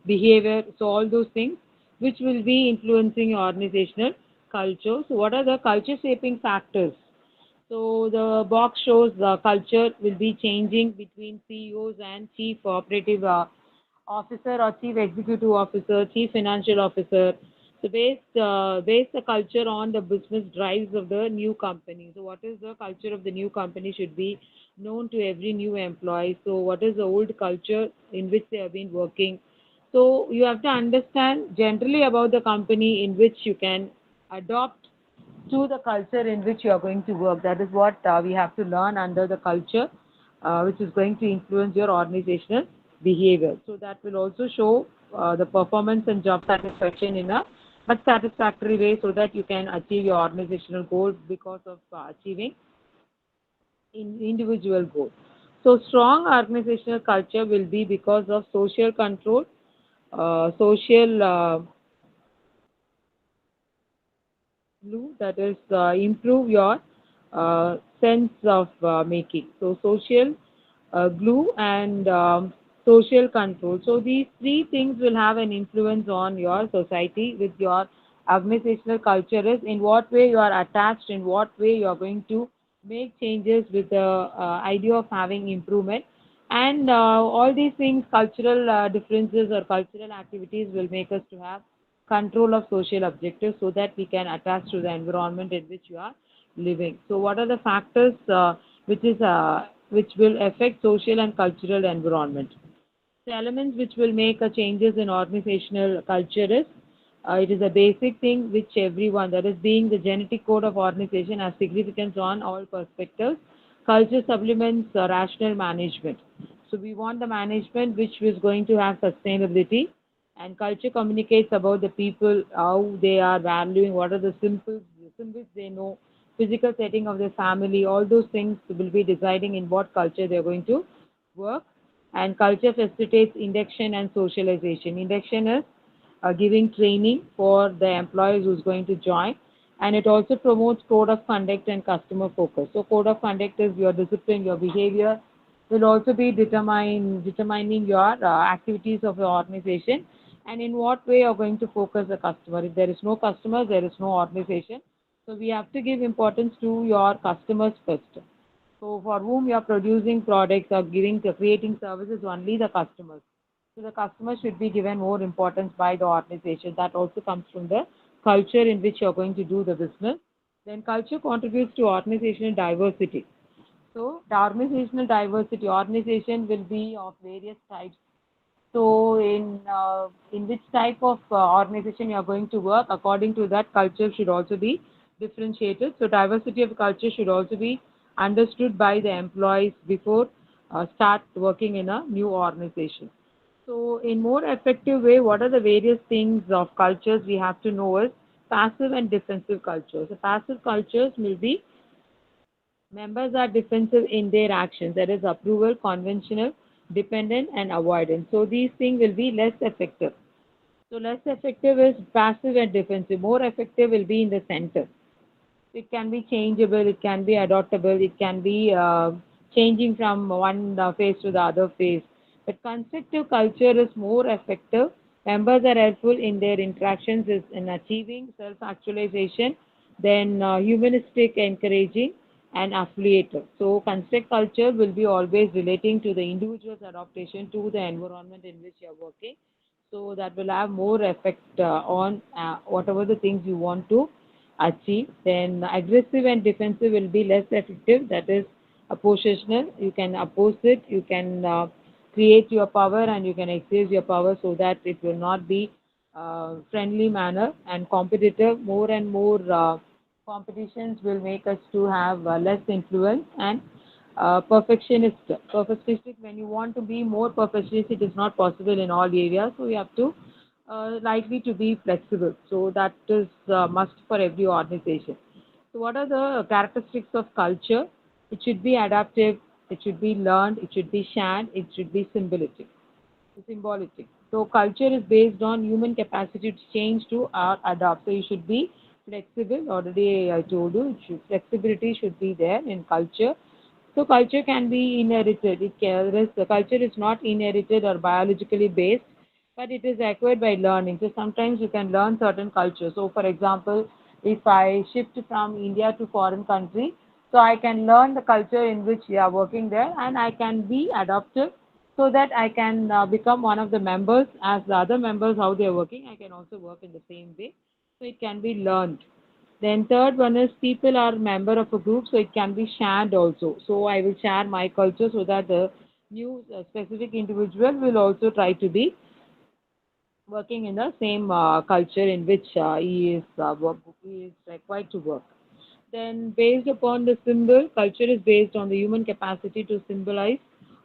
behavior, so all those things which will be influencing your organizational culture. So what are the culture shaping factors? So the box shows the culture will be changing between CEOs and chief operative officer, or chief executive officer, chief financial officer. So base the culture on the business drives of the new company. So what is the culture of the new company should be known to every new employee. So what is the old culture in which they have been working. So you have to understand generally about the company in which you can adopt to the culture in which you are going to work. That is what we have to learn under the culture, which is going to influence your organizational behavior. So that will also show the performance and job satisfaction in a much satisfactory way, so that you can achieve your organizational goals because of achieving individual goals. So strong organizational culture will be because of social control, social that is improve your sense of making. So social glue and social control. So these three things will have an influence on your society with your organizational culture, is in what way you are attached, in what way you are going to make changes with the idea of having improvement. And all these things, cultural differences or cultural activities will make us to have control of social objectives, so that we can attach to the environment in which you are living. So what are the factors which will affect social and cultural environment? The elements which will make a changes in organizational culture is it is a basic thing which everyone, that is being the genetic code of organization, has significance on all perspectives. Culture supplements rational management. So we want the management which is going to have sustainability, and culture communicates about the people, how they are valuing, what are the symbols they know, physical setting of their family, all those things will be deciding in what culture they are going to work. And culture facilitates induction and socialization. Induction is giving training for the employees who's going to join, and it also promotes code of conduct and customer focus. So code of conduct is your discipline, your behavior will also be determining your activities of your organization, and in what way you're going to focus the customer. If there is no customer, there is no organization. So we have to give importance to your customers first. So for whom you are producing products or creating services, only the customers. So the customer should be given more importance by the organization. That also comes from the culture in which you are going to do the business. Then culture contributes to organizational diversity. So the organizational diversity, organization will be of various types. So in which type of organization you are going to work, according to that, culture should also be differentiated. So diversity of culture should also be understood by the employees before start working in a new organization. So in more effective way, what are the various things of cultures we have to know is passive and defensive cultures. The passive cultures will be members are defensive in their actions, that is approval, conventional, dependent and avoidance. So these things will be less effective. So less effective is passive and defensive. More effective will be in the center. It can be changeable, it can be adaptable, it can be changing from one phase to the other phase. But constructive culture is more effective. Members are helpful in their interactions is in achieving self-actualization, then humanistic, encouraging, and affiliative. So construct culture will be always relating to the individual's adaptation to the environment in which you are working. So that will have more effect on whatever the things you want to achieve. Then aggressive and defensive will be less effective. That is oppositional. You can oppose it. You can create your power and you can exercise your power so that it will not be friendly manner and competitive. More and more competitions will make us to have less influence and perfectionist. Perfectionistic, when you want to be more perfectionist, it is not possible in all areas. So you have to likely to be flexible. So that is must for every organization. So what are the characteristics of culture? It should be adaptive, it should be learned, it should be shared, it should be symbolic. So culture is based on human capacity to change to adapt. So you should be flexible. Already I told you, flexibility should be there in culture. So culture can be inherited. The culture is not inherited or biologically based, but it is acquired by learning. So sometimes you can learn certain cultures. So for example, if I shift from India to foreign country, so I can learn the culture in which we are working there, and I can be adaptive so that I can become one of the members as the other members how they are working. I can also work in the same way. So it can be learned. Then third one is people are member of a group, so it can be shared also. So I will share my culture so that the new specific individual will also try to be working in the same culture in which he is required to work. Then based upon the symbol, culture is based on the human capacity to symbolize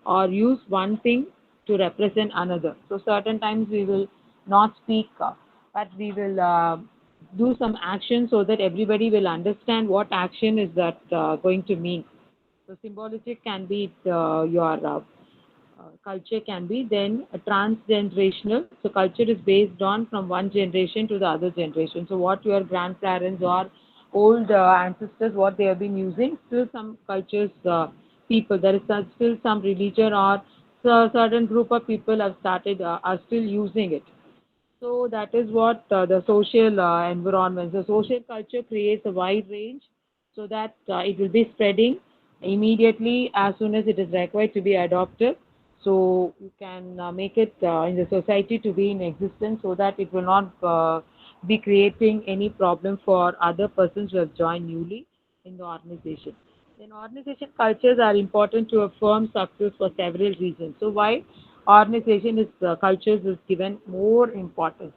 or use one thing to represent another. So certain times we will not speak, but we will do some action so that everybody will understand what action is that going to mean. So symbolic can be your culture can be then transgenerational. So culture is based on from one generation to the other generation. So what your grandparents or old ancestors, what they have been using, still some cultures, people, there is still some religion or certain group of people have started, are still using it. So that is what the social environment. The social culture creates a wide range so that it will be spreading immediately as soon as it is required to be adopted. So you can make it in the society to be in existence so that it will not be creating any problem for other persons who have joined newly in the organization. Then organization cultures are important to a firm's success for several reasons. So why organization is cultures is given more importance.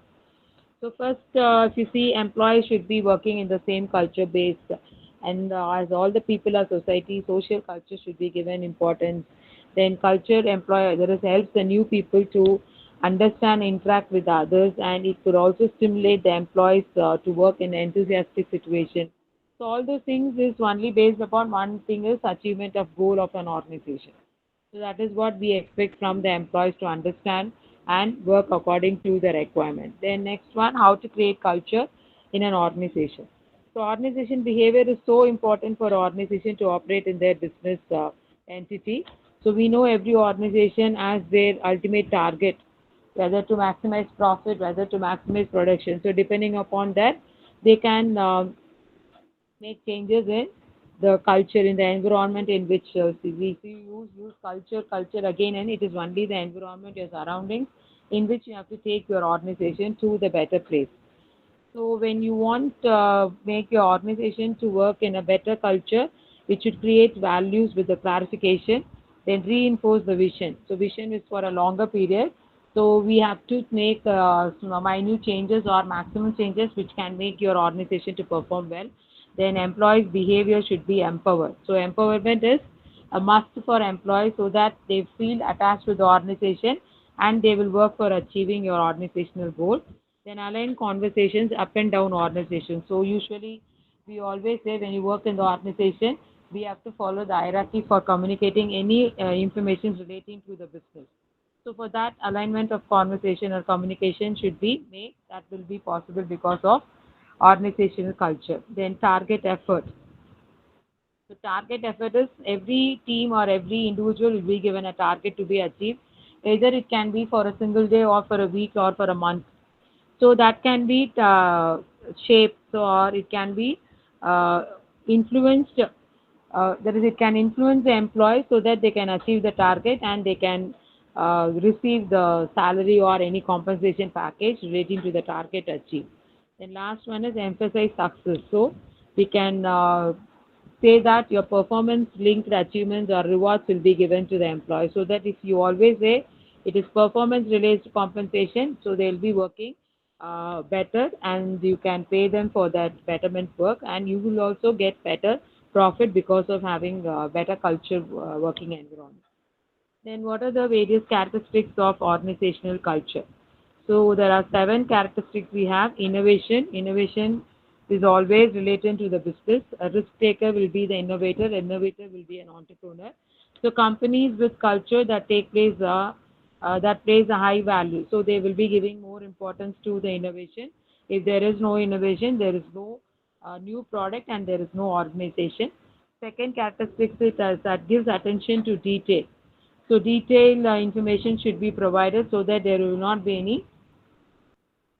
So first, if you see, employees should be working in the same culture base, and as all the people are society, social culture should be given importance. Then culture employer there is helps the new people to understand, interact with others, and it could also stimulate the employees to work in an enthusiastic situation. So all those things is only based upon one thing is achievement of goal of an organization. So that is what we expect from the employees to understand and work according to the requirement. Then next one, how to create culture in an organization. So organization behavior is so important for organization to operate in their business entity. So we know every organization has their ultimate target, whether to maximize profit, whether to maximize production. So depending upon that, they can make changes in the culture, in the environment in which use culture again, and it is only the environment, your surroundings, in which you have to take your organization to the better place. So when you want make your organization to work in a better culture, it should create values with the clarification, then reinforce the vision. So vision is for a longer period. So we have to make minute changes or maximum changes which can make your organization to perform well. Then employees' behavior should be empowered. So empowerment is a must for employees so that they feel attached to the organization and they will work for achieving your organizational goal. Then align conversations up and down organizations. So usually we always say when you work in the organization, we have to follow the hierarchy for communicating any information relating to the business. So for that, alignment of conversation or communication should be made. That will be possible because of organizational culture. Then target effort. So target effort is every team or every individual will be given a target to be achieved. Either it can be for a single day or for a week or for a month. So that can be shaped or it can be influenced. That is, it can influence the employee so that they can achieve the target and they can receive the salary or any compensation package relating to the target achieved. Then last one is emphasize success. So we can say that your performance linked achievements or rewards will be given to the employee, so that if you always say it is performance related compensation, so they'll be working better and you can pay them for that betterment work, and you will also get better profit because of having better culture working environment. Then what are the various characteristics of organizational culture? So there are 7 characteristics we have. Innovation. Innovation is always related to the business. A risk taker will be the innovator. Innovator will be an entrepreneur. So companies with culture that take place that plays a high value. So they will be giving more importance to the innovation. If there is no innovation, there is no new product and there is no organization. Second characteristic is that gives attention to detail. So detailed information should be provided so that there will not be any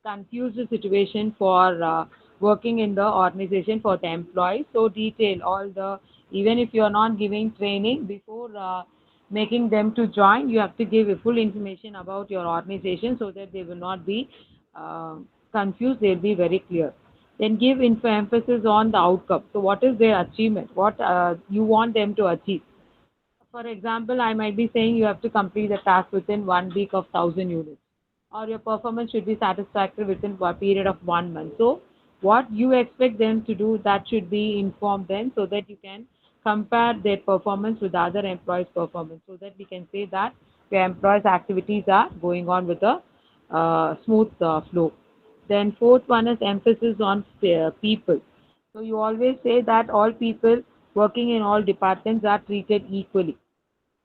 confused situation for working in the organization for the employees. So detail all the, even if you are not giving training before making them to join, you have to give a full information about your organization so that they will not be confused, they will be very clear. Then give emphasis on the outcome. So what is their achievement? What you want them to achieve? For example, I might be saying you have to complete the task within 1 week of 1,000 units, or your performance should be satisfactory within a period of 1 month. So, what you expect them to do, that should be informed then, so that you can compare their performance with other employees' performance, so that we can say that your employees' activities are going on with a smooth flow. Then, fourth one is emphasis on people. So, you always say that all people working in all departments are treated equally.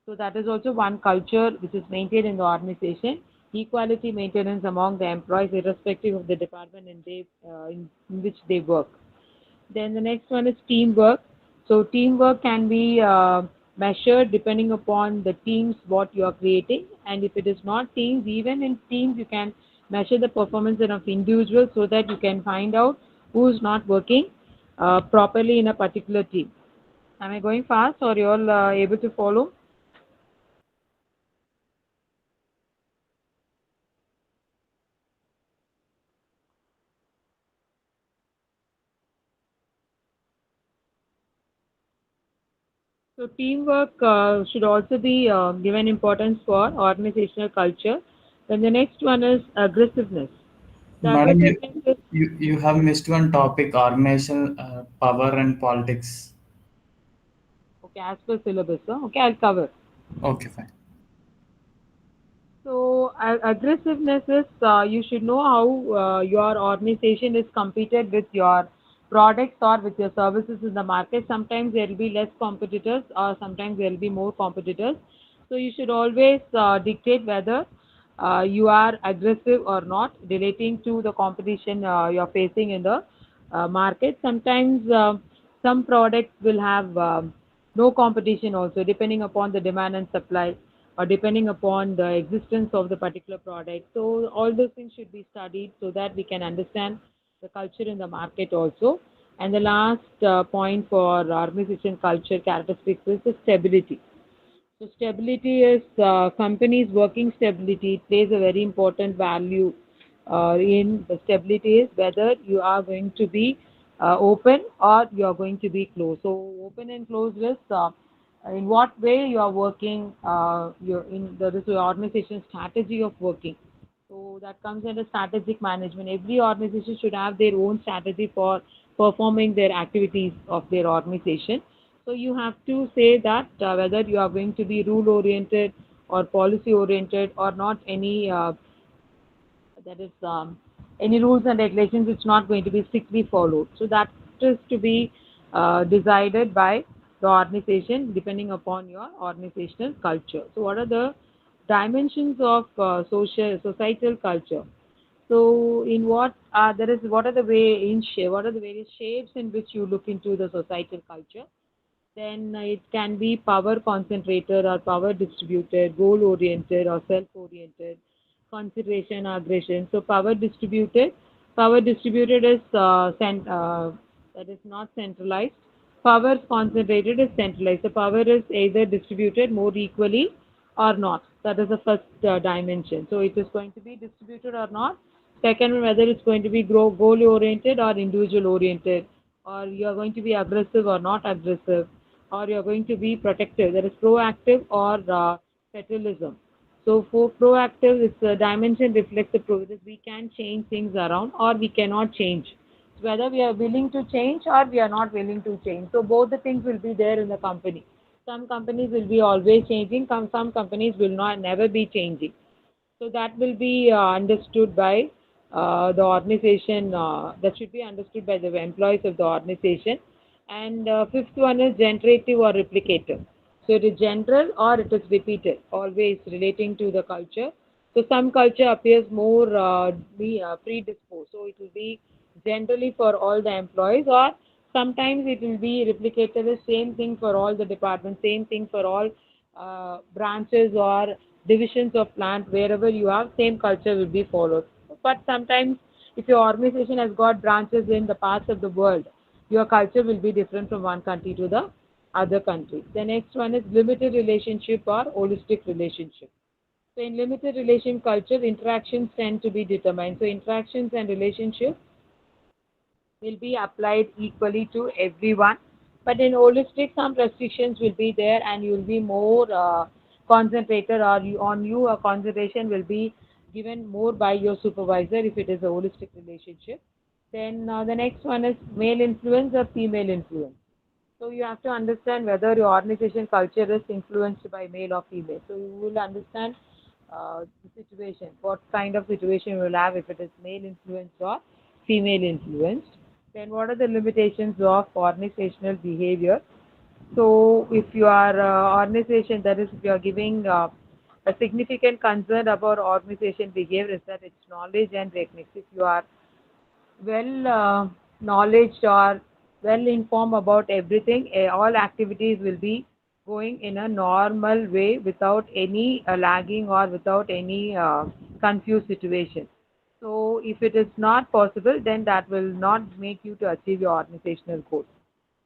So that is also one culture which is maintained in the organization. Equality maintenance among the employees, irrespective of the department in which they work. Then the next one is teamwork. So teamwork can be measured depending upon the teams what you are creating. And if it is not teams, even in teams you can measure the performance of individuals so that you can find out who is not working properly in a particular team. Am I going fast or you all able to follow? So teamwork should also be given importance for organizational culture. Then the next one is aggressiveness. The Madam, aggressiveness is, you have missed one topic, organizational power and politics. okay, as per syllabus. Okay, I'll cover. Okay, fine. So aggressiveness is you should know how your organization is competed with your products or with your services in the market. Sometimes there will be less competitors or sometimes there will be more competitors. So you should always dictate whether you are aggressive or not relating to the competition you are facing in the market. Sometimes some products will have no competition also depending upon the demand and supply or depending upon the existence of the particular product. So all those things should be studied so that we can understand the culture in the market also. And the last point for organization culture characteristics is the stability. So stability is company's working stability. It plays a very important value in the stability is whether you are going to be open or you are going to be closed. So open and closed is in what way you are working. There is your organization strategy of working. So that comes under strategic management. Every organization should have their own strategy for performing their activities of their organization. So you have to say that whether you are going to be rule oriented or policy oriented or not any that is any rules and regulations, it's not going to be strictly followed. So that is to be decided by the organization depending upon your organizational culture. So what are the dimensions of societal culture? So in what are the what are the various shapes in which you look into the societal culture? Then it can be power concentrated or power distributed, goal oriented or self oriented, consideration, aggression. So power distributed is that is not centralized. Power concentrated is centralized. So power is either distributed more equally or not. That is the first dimension. So it is going to be distributed or not. Second one, whether it's going to be goal oriented or individual oriented, or you are going to be aggressive or not aggressive, or you are going to be protective, that is proactive or fatalism. So for proactive, this dimension reflects the that we can change things around or we cannot change. So whether we are willing to change or we are not willing to change. So both the things will be there in the company. Some companies will be always changing, some companies will not never be changing. So that will be understood by the organization, that should be understood by the employees of the organization. And fifth one is generative or replicative. So it is general or it is repeated, always relating to the culture. So some culture appears more predisposed. So it will be generally for all the employees, or sometimes it will be replicated the same thing for all the departments, same thing for all branches or divisions of plant. Wherever you have, same culture will be followed. But sometimes if your organization has got branches in the parts of the world, your culture will be different from one country to the other country. The next one is limited relationship or holistic relationship. So in limited relation culture, interactions tend to be determined. So interactions and relationships will be applied equally to everyone. But in holistic, some restrictions will be there, and you will be more concentrated, or a concentration will be given more by your supervisor if it is a holistic relationship. Then the next one is male influence or female influence. So you have to understand whether your organization culture is influenced by male or female. So you will understand the situation, what kind of situation you will have if it is male influenced or female influenced. Then what are the limitations of organizational behavior? So if you are organization, that is if you are giving a significant concern about organization behavior is that its knowledge and techniques. If you are well knowledge or well informed about everything, all activities will be going in a normal way without any lagging or without any confused situation. So if it is not possible, then that will not make you to achieve your organizational goals.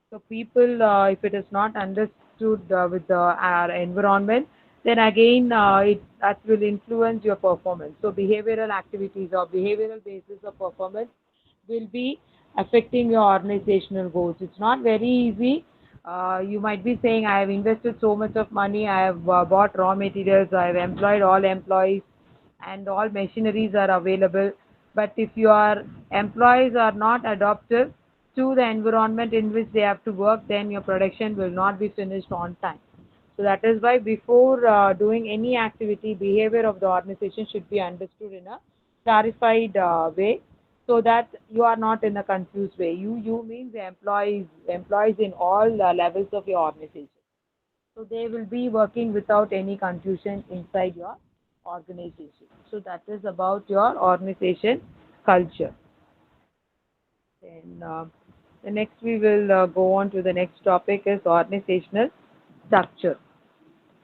So people, if it is not understood with the environment, then again that will influence your performance. So behavioral activities or behavioral basis of performance will be affecting your organizational goals. It's not very easy. You might be saying, I have invested so much of money, I have bought raw materials, I have employed all employees, and all machineries are available. But if your employees are not adaptive to the environment in which they have to work, then your production will not be finished on time. So that is why before doing any activity, behavior of the organization should be understood in a clarified way, so that you are not in a confused way. You means the employees in all levels of your organization. So they will be working without any confusion inside your organization. So that is about your organization culture. Then the next we will go on to the next topic is organizational structure.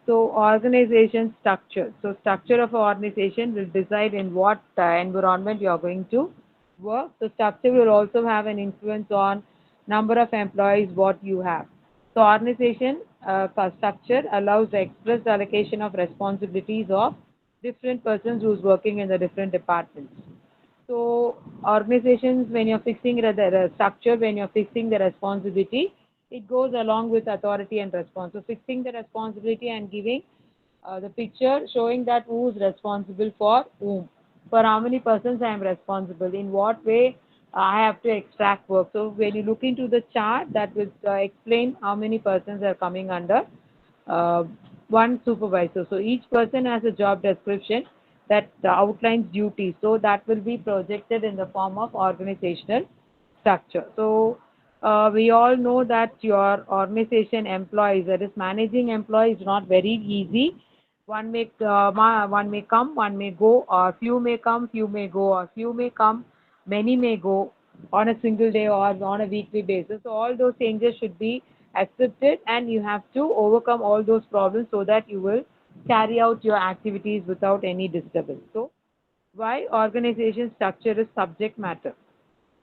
So organization structure. So structure of an organization will decide in what environment you are going to work. So structure will also have an influence on number of employees what you have. So organization structure allows the express allocation of responsibilities of different persons who's working in the different departments. So organizations, when you're fixing the structure, when you're fixing the responsibility, it goes along with authority and response. So fixing the responsibility and giving the picture showing that who is responsible for whom. For how many persons I am responsible, in what way I have to extract work. So when you look into the chart, that will explain how many persons are coming under uh, one supervisor. So each person has a job description that outlines duties. So that will be projected in the form of organizational structure. So we all know that your organization employees, that is managing employees, is not very easy. One may come, one may go, or few may come, few may go, or few may come, many may go on a single day or on a weekly basis. So all those changes should be accepted, and you have to overcome all those problems so that you will carry out your activities without any disturbance. So why organization structure is subject matter?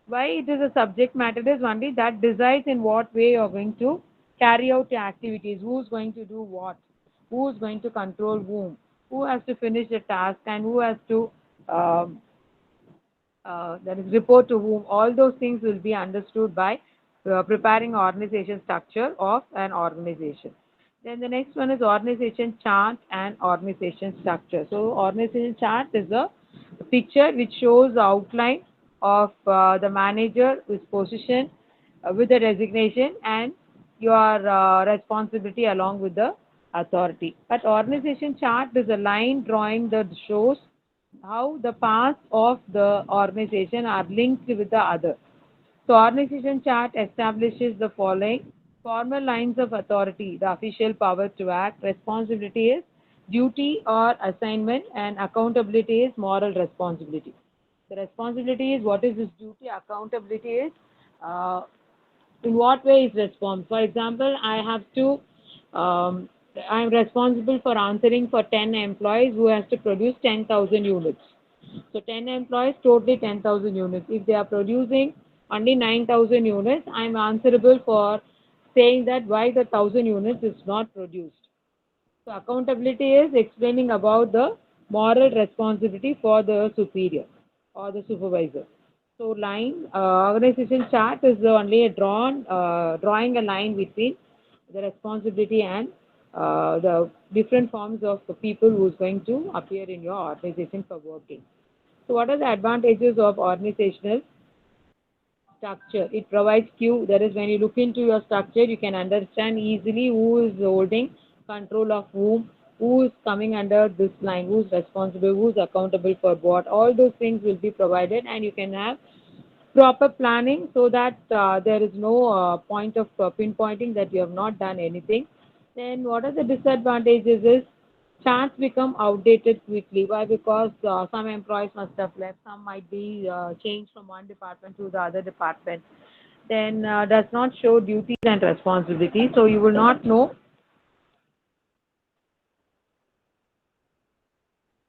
Why it is a subject matter is only that decides in what way you're going to carry out your activities, who's going to do what, who's going to control whom, who has to finish the task, and who has to um, that is report to whom. All those things will be understood by preparing organization structure of an organization. Then the next one is organization chart and organization structure. So organization chart is a picture which shows the outline of the manager, his position with the designation, and your responsibility along with the authority. But organization chart is a line drawing that shows how the parts of the organization are linked with the other. So organization chart establishes the following formal lines of authority: the official power to act, responsibility is duty or assignment, and accountability is moral responsibility. The responsibility is what is this duty, accountability is uh, in what way is response. For example, um, I am responsible for answering for 10 employees who has to produce 10,000 units. So 10 employees, totally 10,000 units. If they are producing only 9,000 units, I am answerable for saying that why the 1,000 units is not produced. So accountability is explaining about the moral responsibility for the superior or the supervisor. So organization chart is only a drawing a line between the responsibility and the different forms of the people who is going to appear in your organization for working. So what are the advantages of organizational structure? It provides cue. That is, when you look into your structure, you can understand easily who is holding control of whom, who is coming under this line, who is responsible, who is accountable for what. All those things will be provided, and you can have proper planning so that there is no point of pinpointing that you have not done anything. Then what are the disadvantages is charts become outdated quickly. Why? Because some employees must have left, some might be changed from one department to the other department. Then does not show duties and responsibilities, so you will not know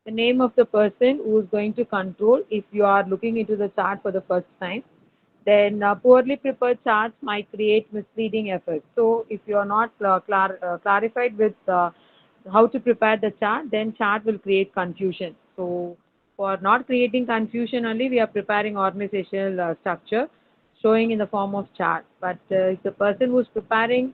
the name of the person who is going to control if you are looking into the chart for the first time. Then poorly prepared charts might create misleading effects. So if you are not clarified with how to prepare the chart, then chart will create confusion. So for not creating confusion only, we are preparing organizational structure showing in the form of chart. But if the person who is preparing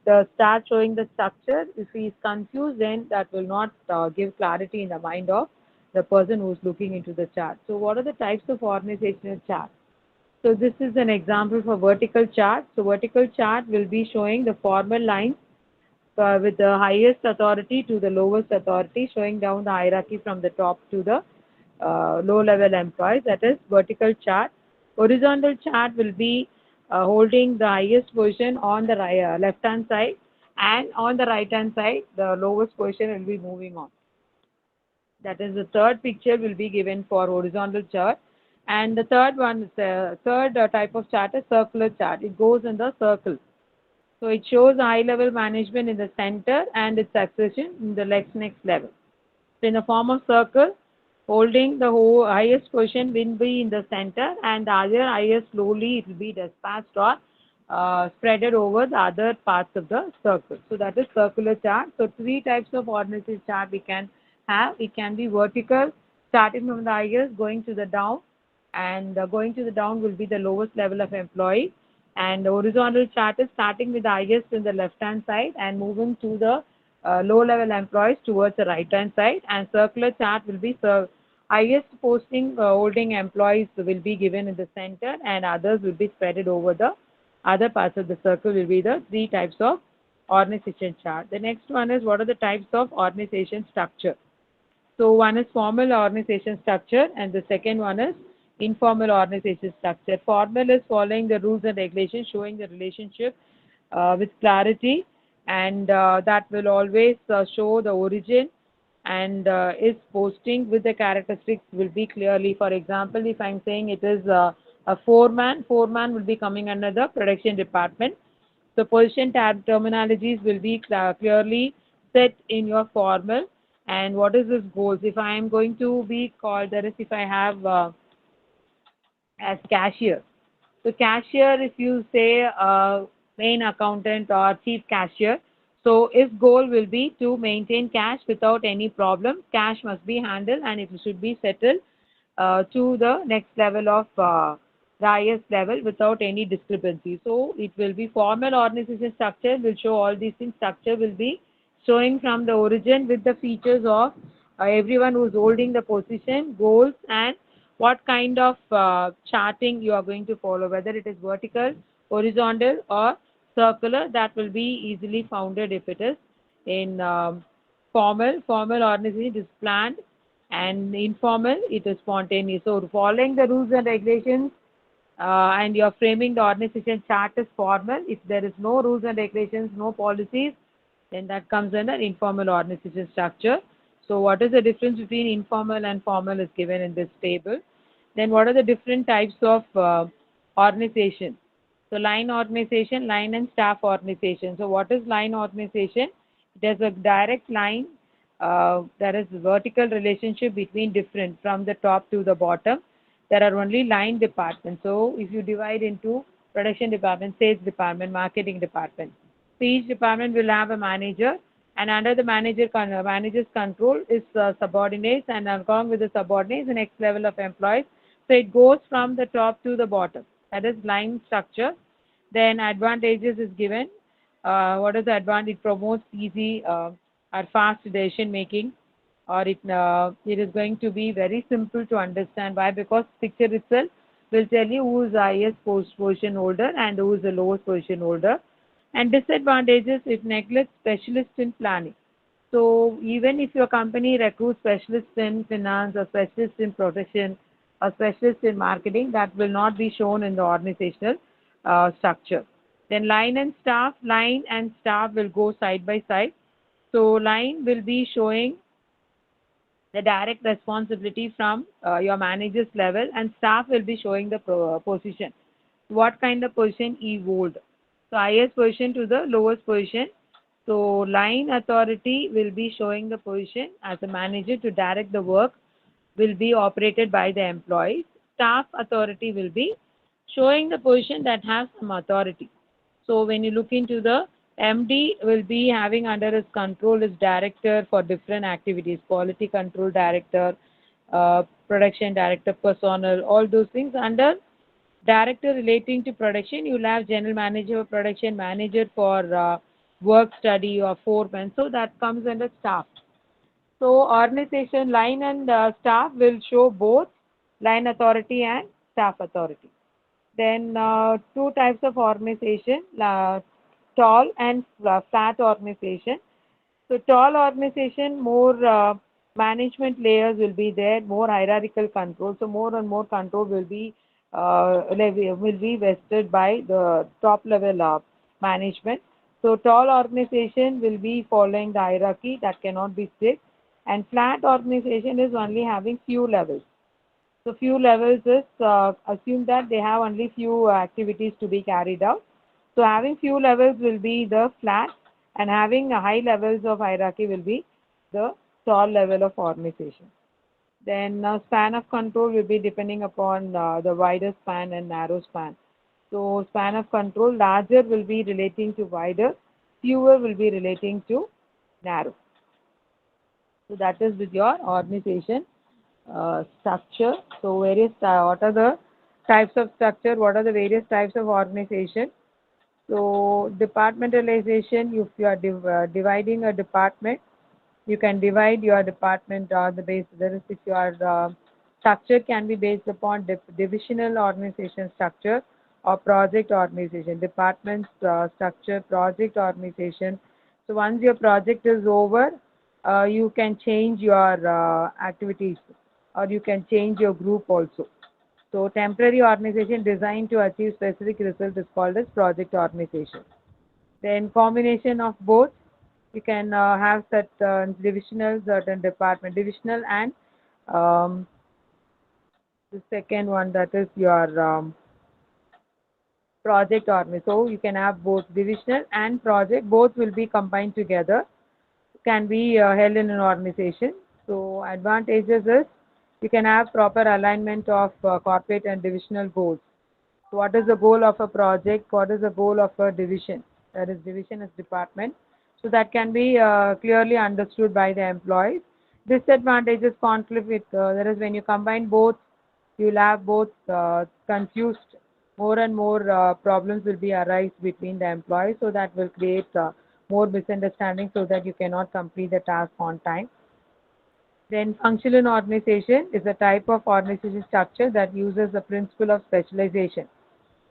the chart showing the structure, if he is confused, then that will not give clarity in the mind of the person who is looking into the chart. So what are the types of organizational charts? So this is an example for vertical chart. So vertical chart will be showing the formal lines with the highest authority to the lowest authority, showing down the hierarchy from the top to the low level employees. That is vertical chart. Horizontal chart will be holding the highest position on the left hand side, and on the right hand side the lowest position will be moving on. That is, the third picture will be given for horizontal chart. And the third one is third type of chart is circular chart. It goes in the circle. So it shows high level management in the center and its succession in the next level. So in the form of circle, holding the whole highest position will be in the center, and the other highest slowly it will be dispatched or spreaded over the other parts of the circle. So that is circular chart. So three types of organization chart we can have. It can be vertical, starting from the highest going to the down, and going to the down will be the lowest level of employee. And the horizontal chart is starting with the highest in the left hand side and moving to the low level employees towards the right hand side. And circular chart will be Highest posting holding employees will be given in the center, and others will be spread over the other parts of the circle. Will be the three types of organization chart. The next one is what are the types of organization structure. So one is formal organization structure, and the second one is informal organization structure. Formal is following the rules and regulations, showing the relationship with clarity, and that will always show the origin, and is posting with the characteristics will be clearly. For example, if I'm saying it is a foreman will be coming under the production department. So position terminologies will be clearly set in your formal. And what is this goals? If I am going to be called, that is if I have as cashier. So cashier, if you say main accountant or chief cashier, so his goal will be to maintain cash without any problem. Cash must be handled and it should be settled to the next level of the highest level without any discrepancy. So it will be formal organization structure will show all these things. Structure will be showing from the origin with the features of everyone who's holding the position, goals, and what kind of charting you are going to follow, whether it is vertical, horizontal, or circular. That will be easily founded if it is in formal organization. It is planned, and informal it is spontaneous. So following the rules and regulations and you're framing the organization chart is formal. If there is no rules and regulations, no policies, then that comes under informal organization structure. So what is the difference between informal and formal is given in this table. Then what are the different types of organization? So line organization, line and staff organization. So what is line organization? There's a direct line. There is vertical relationship between different from the top to the bottom. There are only line departments. So if you divide into production department, sales department, marketing department, so each department will have a manager, and under the manager's control is subordinates, and along with the subordinates, the next level of employees. So it goes from the top to the bottom. That is line structure. Then advantages is given. What is the advantage? It promotes easy or fast decision making, or it is going to be very simple to understand. Why? Because picture itself will tell you who is the highest position holder and who is the lowest position holder. And disadvantages, it neglects specialists in planning. So even if your company recruits specialists in finance or specialists in production or specialists in marketing, that will not be shown in the organizational structure. Then line and staff will go side by side. So line will be showing the direct responsibility from your manager's level, and staff will be showing the position. What kind of position he hold. So highest position to the lowest position. So line authority will be showing the position as a manager to direct the work will be operated by the employees. Staff authority will be showing the position that has some authority. So when you look into the MD will be having under his control is director for different activities, quality control director, production director, personnel, all those things. Under director relating to production, you'll have general manager of production, manager for work study or foreman. So that comes under staff. So organization line and staff will show both line authority and staff authority. Then two types of organization, tall and flat organization. So tall organization, more management layers will be there, more hierarchical control. So more and more control will be vested by the top level of management. So tall organization will be following the hierarchy that cannot be strict, and flat organization is only having few levels. So few levels is assume that they have only few activities to be carried out. So having few levels will be the flat, and having high levels of hierarchy will be the tall level of organization. Then span of control will be depending upon the wider span and narrow span. So span of control, larger will be relating to wider, fewer will be relating to narrow. So that is with your organization structure. So what are the types of structure? What are the various types of organization? So departmentalization, if you are dividing a department, you can divide your department on the basis. That is, if you are structure can be based upon divisional organization structure or project organization, department structure, project organization. So once your project is over, you can change your activities, or you can change your group also. So temporary organization designed to achieve specific result is called as project organization. Then combination of both, you can have certain divisional, certain department, divisional, and the second one, that is your project organization. So you can have both divisional and project, both will be combined together, can be held in an organization. So advantages is you can have proper alignment of corporate and divisional goals. So what is the goal of a project? What is the goal of a division? That is, division is department. So that can be clearly understood by the employees. Disadvantages, conflict with, that is, when you combine both, you will have both confused. More and more problems will be arise between the employees. So that will create more misunderstanding, so that you cannot complete the task on time. Then functional organization is a type of organization structure that uses the principle of specialization.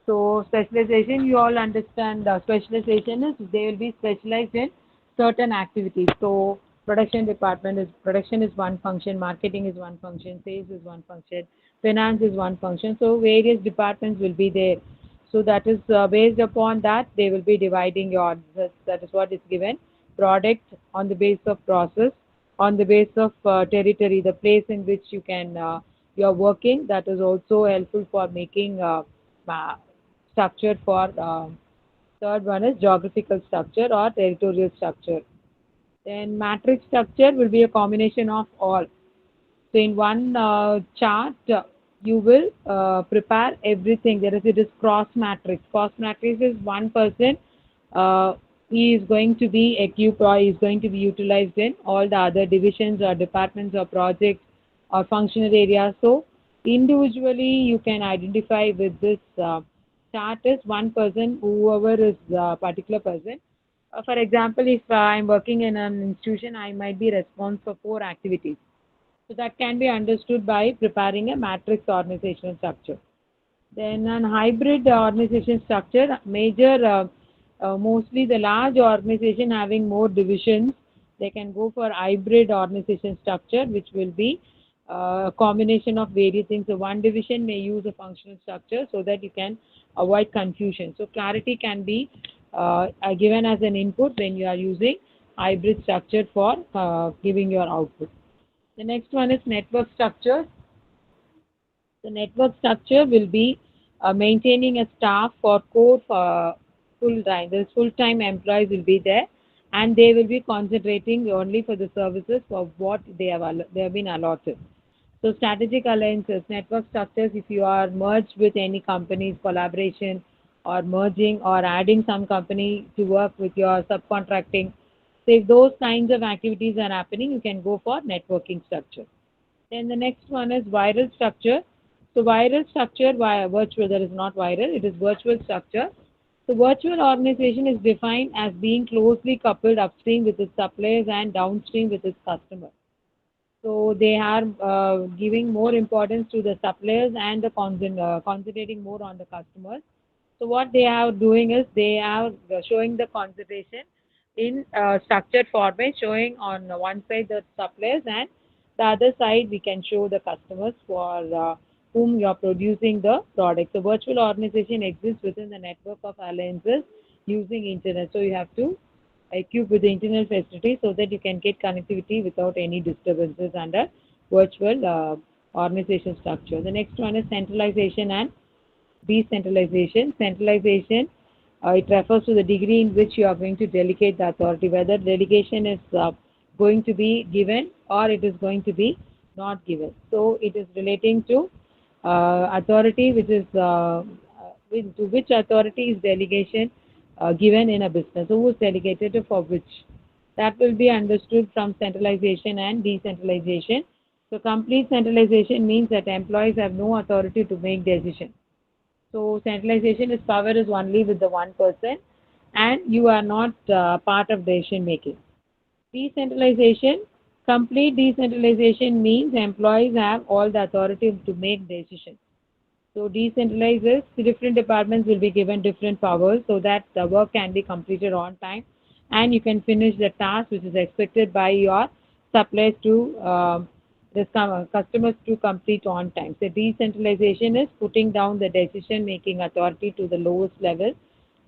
So specialization, you all understand, specialization is they will be specialized in certain activities. So production is one function, marketing is one function, sales is one function, finance is one function. So various departments will be there. So that is based upon that they will be dividing your, that is what is given. Product on the base of process, on the base of territory, the place in which you can you're working. That is also helpful for making structure for third one is geographical structure or territorial structure. Then matrix structure will be a combination of all. So in one chart, you will prepare everything. It is cross matrix. Cross matrix is one person. He is going to be equipped, or he is going to be utilized in all the other divisions or departments or projects or functional areas. So individually, you can identify with this chart as one person, whoever is the particular person. For example, if I'm working in an institution, I might be responsible for 4 activities. So that can be understood by preparing a matrix organizational structure. Then an hybrid organization structure, mostly the large organization having more divisions, they can go for hybrid organization structure, which will be a combination of various things. So one division may use a functional structure so that you can avoid confusion. So clarity can be given as an input when you are using hybrid structure for giving your output. The next one is network structure. The network structure will be maintaining a staff for core full-time. The full-time employees will be there, and they will be concentrating only for the services for what they have been allotted. So strategic alliances, network structures, if you are merged with any company's collaboration, or merging or adding some company to work with your subcontracting. So if those kinds of activities are happening, you can go for networking structure. Then the next one is viral structure. So viral structure via virtual, that is not viral, it is virtual structure. So virtual organization is defined as being closely coupled upstream with its suppliers and downstream with its customers. So they are giving more importance to the suppliers and the concentrating more on the customers. So what they are doing is they are showing the concentration in structured format, showing on one side the suppliers, and the other side we can show the customers for whom you are producing the product. So virtual organization exists within the network of alliances using internet. So you have to equip with the internal facility so that you can get connectivity without any disturbances under virtual organization structure. The next one is centralization and decentralization. Centralization, it refers to the degree in which you are going to delegate the authority, whether delegation is going to be given or it is going to be not given. So it is relating to authority, which is to which authority is delegation given in a business. So who is delegated to for which? That will be understood from centralization and decentralization. So complete centralization means that employees have no authority to make decisions. So centralization is power is only with the one person, and you are not part of decision making. Decentralization, Complete decentralization means employees have all the authority to make decisions. So decentralizes, different departments will be given different powers so that the work can be completed on time and you can finish the task which is expected by your suppliers to customers to complete on time. So decentralization is putting down the decision making authority to the lowest level.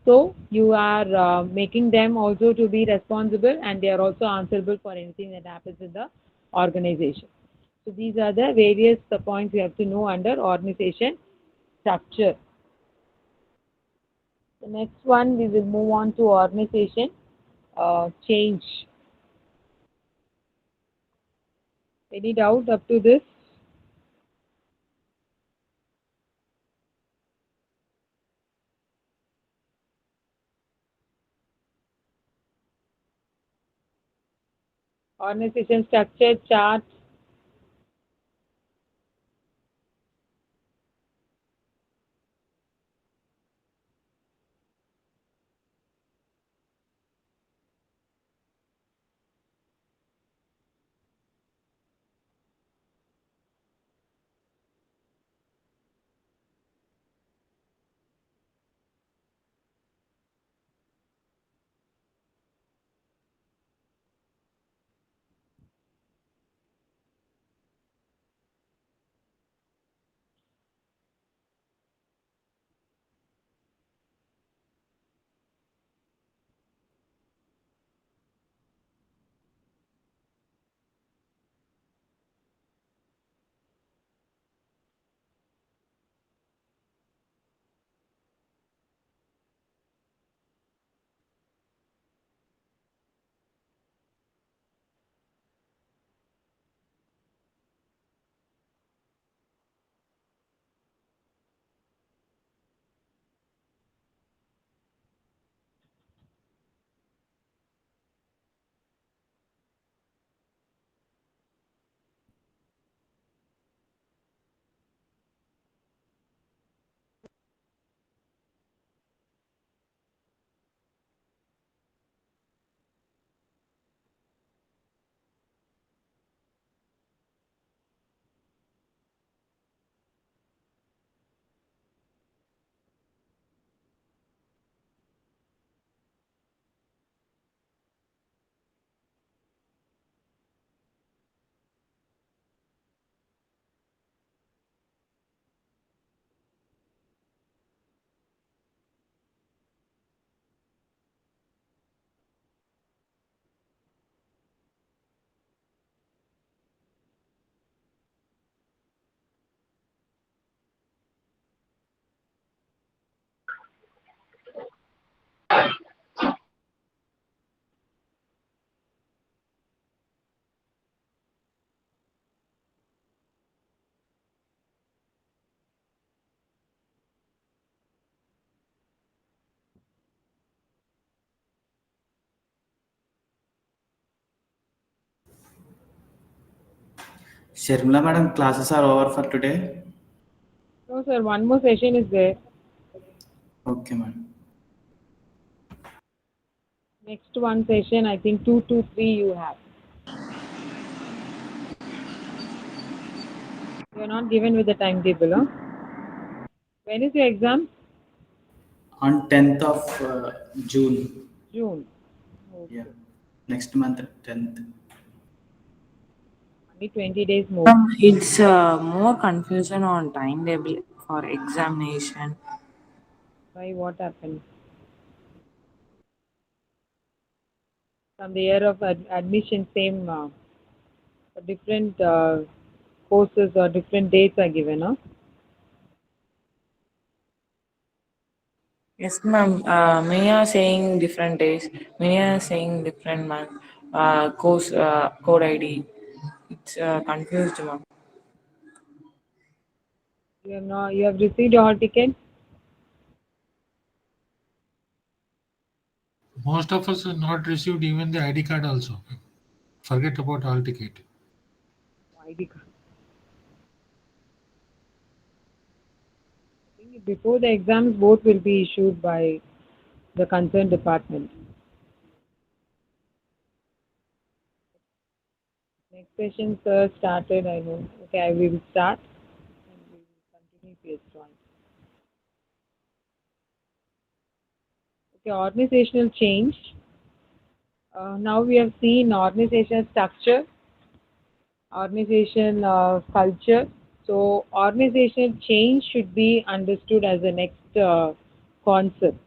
So you are making them also to be responsible and they are also answerable for anything that happens in the organization. So these are the various points you have to know under organization structure. The next one we will move on to organization change. Any doubt up to this? Organization structure chart. Sharmila madam, classes are over for today. No sir, one more session is there. Okay madam. Next one session, I think 2 to 3 you have. You are not given with the timetable, huh? When is your exam? On 10th of June. June. Okay. Yeah. Next month 10th. Only 20 days more. It's more confusion on timetable for examination. Why? What happened? From the year of admission, same different courses or different dates are given, huh? Yes, ma'am. Many are saying different days. Many are saying different month. Course code ID. It's confused, ma'am. You have not. You have received your hall ticket. Most of us have not received even the ID card also. Forget about all ticket. ID card. I think before the exams, both will be issued by the concerned department. Next session, started. I know. Okay, we will start and we will continue if he has joined. Okay, organizational change. Now we have seen organizational structure, organization culture. So organizational change should be understood as the next concept.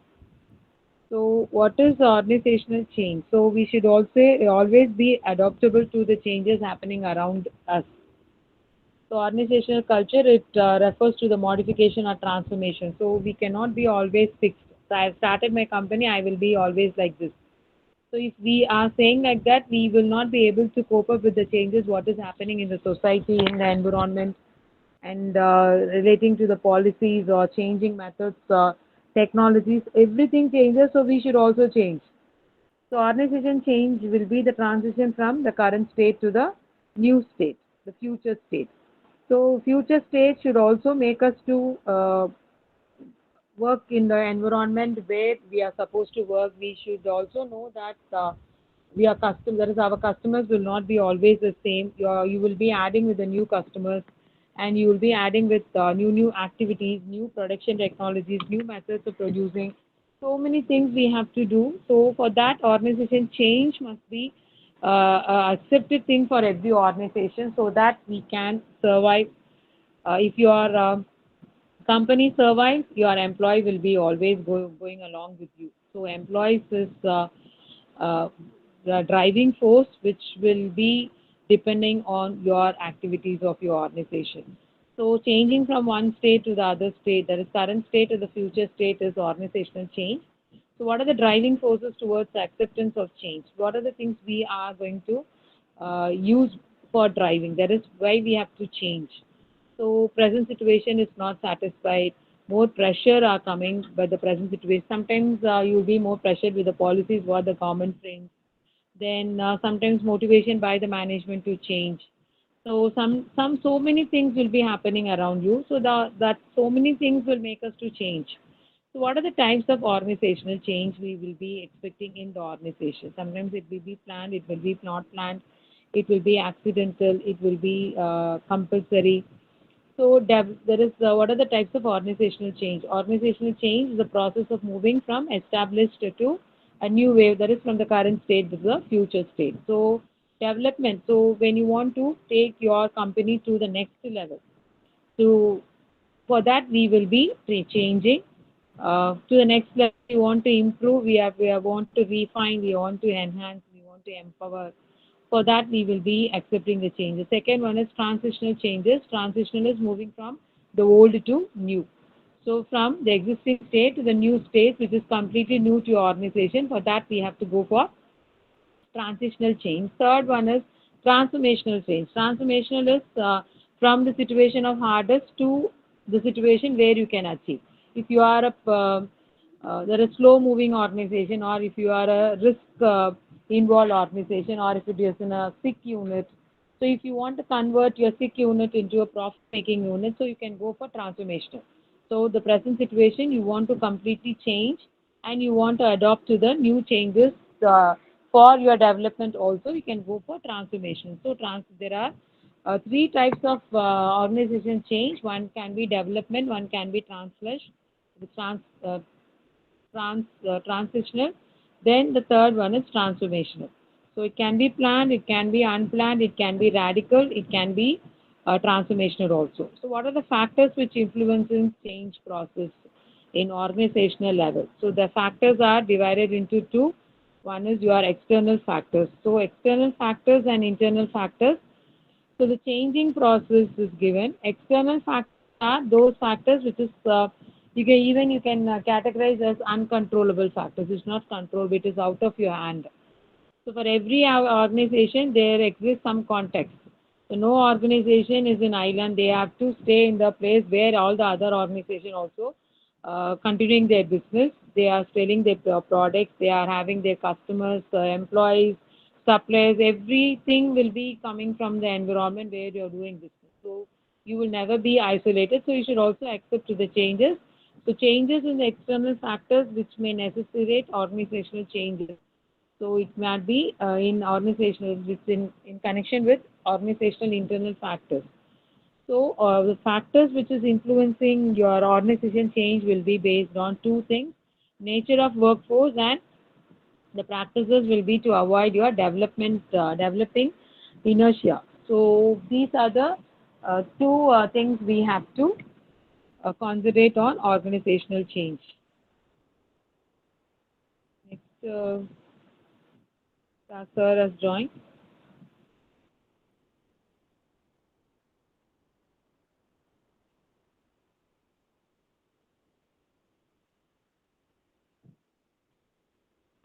So what is organizational change? So we should also always be adaptable to the changes happening around us. So organizational culture, it refers to the modification or transformation. So we cannot be always fixed. So I have started my company, I will be always like this. So if we are saying like that, we will not be able to cope up with the changes, what is happening in the society, in the environment, and relating to the policies or changing methods, technologies, everything changes, so we should also change. So organization change will be the transition from the current state to the new state, the future state. So future state should also make us to work in the environment where we are supposed to work. We should also know that we are custom. That is, our customers will not be always the same. You will be adding with the new customers, and you will be adding with new activities, new production technologies, new methods of producing. So many things we have to do. So for that, organization change must be a accepted thing for every organization, so that we can survive. If you are company survives, your employee will be always going along with you. So employees is uh, the driving force which will be depending on your activities of your organization. So changing from one state to the other state, that is current state to the future state, is organizational change. So what are the driving forces towards acceptance of change? What are the things we are going to use for driving? That is why we have to change. So present situation is not satisfied. More pressure are coming by the present situation. Sometimes you'll be more pressured with the policies what the government brings. Then sometimes motivation by the management to change. So so many things will be happening around you. So that so many things will make us to change. So what are the types of organizational change we will be expecting in the organization? Sometimes it will be planned, it will be not planned, it will be accidental, it will be compulsory. So there is what are the types of organizational change? Organizational change is the process of moving from established to a new wave, that is from the current state to the future state. So development. So when you want to take your company to the next level, so for that we will be changing to the next level. We want to improve. We want to refine. We want to enhance. We want to empower. For that, we will be accepting the changes. Second one is transitional changes. Transitional is moving from the old to new. So from the existing state to the new state, which is completely new to your organization. For that, we have to go for transitional change. Third one is transformational change. Transformational is from the situation of hardest to the situation where you can achieve. If you are there is slow moving organization, or if you are a risk involved organization, or if it is in a sick unit. So if you want to convert your sick unit into a profit making unit, so you can go for transformational. So the present situation you want to completely change, and you want to adopt to the new changes for your development also, you can go for transformation. So there are three types of organization change. One can be development, one can be transitional, then the third one is transformational. So it can be planned, it can be unplanned, it can be radical, it can be transformational also. So what are the factors which influence in change process in organizational level? So the factors are divided into two. One is your external factors. So external factors and internal factors. So the changing process is given. External factors are those factors which is you can categorize as uncontrollable factors. It's not controlled, it is out of your hand. So for every organization, there exists some context. So no organization is an island. They have to stay in the place where all the other organization also continuing their business. They are selling their products. They are having their customers, employees, suppliers. Everything will be coming from the environment where you are doing business. So you will never be isolated. So you should also accept to the changes. So changes in the external factors which may necessitate organizational changes. So it might be in organizational, which in connection with organizational internal factors. So the factors which is influencing your organization change will be based on two things: nature of workforce, and the practices will be to avoid your developing inertia. So these are the two things we have to concentrate on organizational change. Next, sir has joined.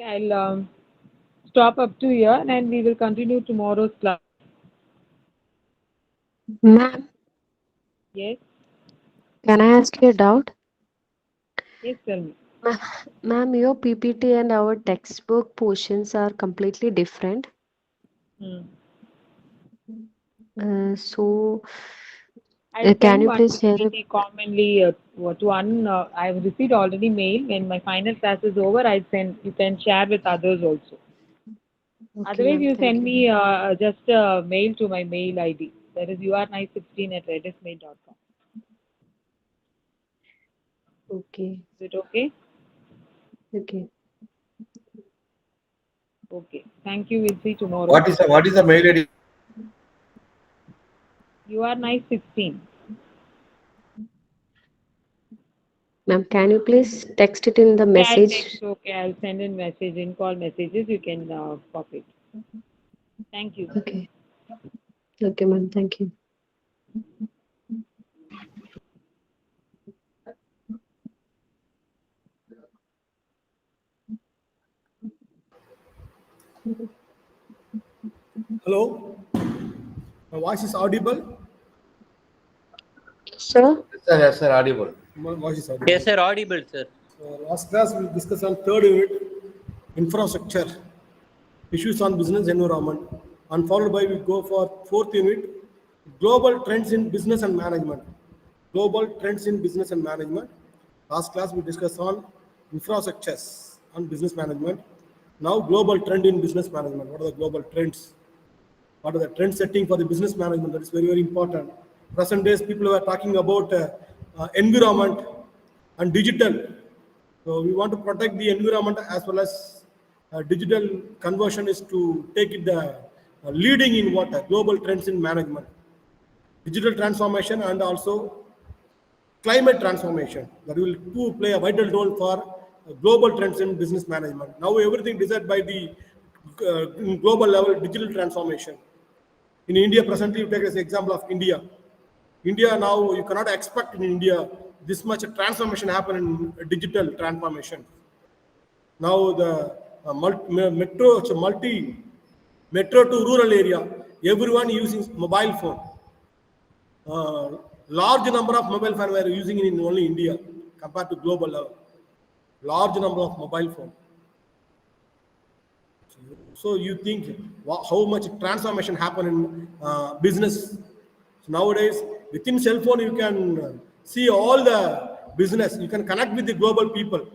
I'll stop up to here and we will continue tomorrow's class. Ma'am, Yes, can I ask you a doubt? yes, tell me. Ma'am, your PPT and our textbook portions are completely different. Hmm. So, I'll can send you one please share it? PPT commonly to one. I've received already mail. When my final class is over, I'll send. You can share with others also. Okay, Otherwise, ma'am, you thank send you. me just a mail to my mail ID. That is urnice16@redismail.com. Okay, Is it okay? okay. Okay. Thank you. We'll see tomorrow. What is the mail ID? urnice16. Ma'am, can you please text it in the Okay, I'll message? text. Okay, I'll send in message, in call messages. You can copy it. Thank you. Okay. Okay, ma'am, thank you. Hello, my voice is audible. Sir? Yes, sir, audible. My voice is audible. Yes, sir. Audible, sir. Last class we discussed on third unit, infrastructure, issues on business environment, and followed by we go for fourth unit, global trends in business and management. Global trends in business and management. Last class we discussed on infrastructures and business management. Now global trend in business management. What are the global trends? What are the trend setting for the business management? That is very, very important. Present days, people are talking about environment and digital. So we want to protect the environment as well as digital conversion is to take it the leading in what global trends in management, digital transformation, and also climate transformation that will too play a vital role for global trends in business management. Now everything decided by the global level digital transformation. In India, presently, you take as example of India. India now, you cannot expect in India this much transformation happen in digital transformation. Now the metro, it's a metro to rural area, everyone using mobile phone. Large number of mobile phone we are using in only India compared to global level. Large number of mobile phone. So you think how much transformation happen in business? So nowadays, within cell phone, you can see all the business. You can connect with the global people.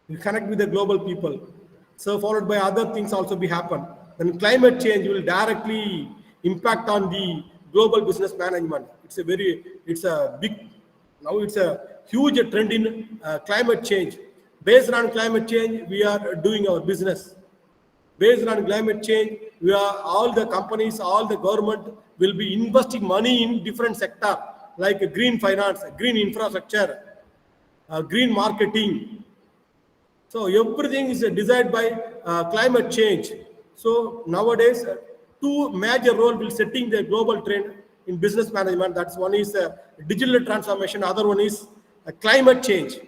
You connect with the global people. So followed by other things also be happen. Then climate change will directly impact on the global business management. It's a big, now it's a huge trend in climate change. Based on climate change, we are doing our business. Based on climate change, we are all the companies, all the government will be investing money in different sector like green finance, green infrastructure, green marketing. So everything is desired by climate change. So nowadays, two major role will setting the global trend in business management. That's one is digital transformation, other one is climate change.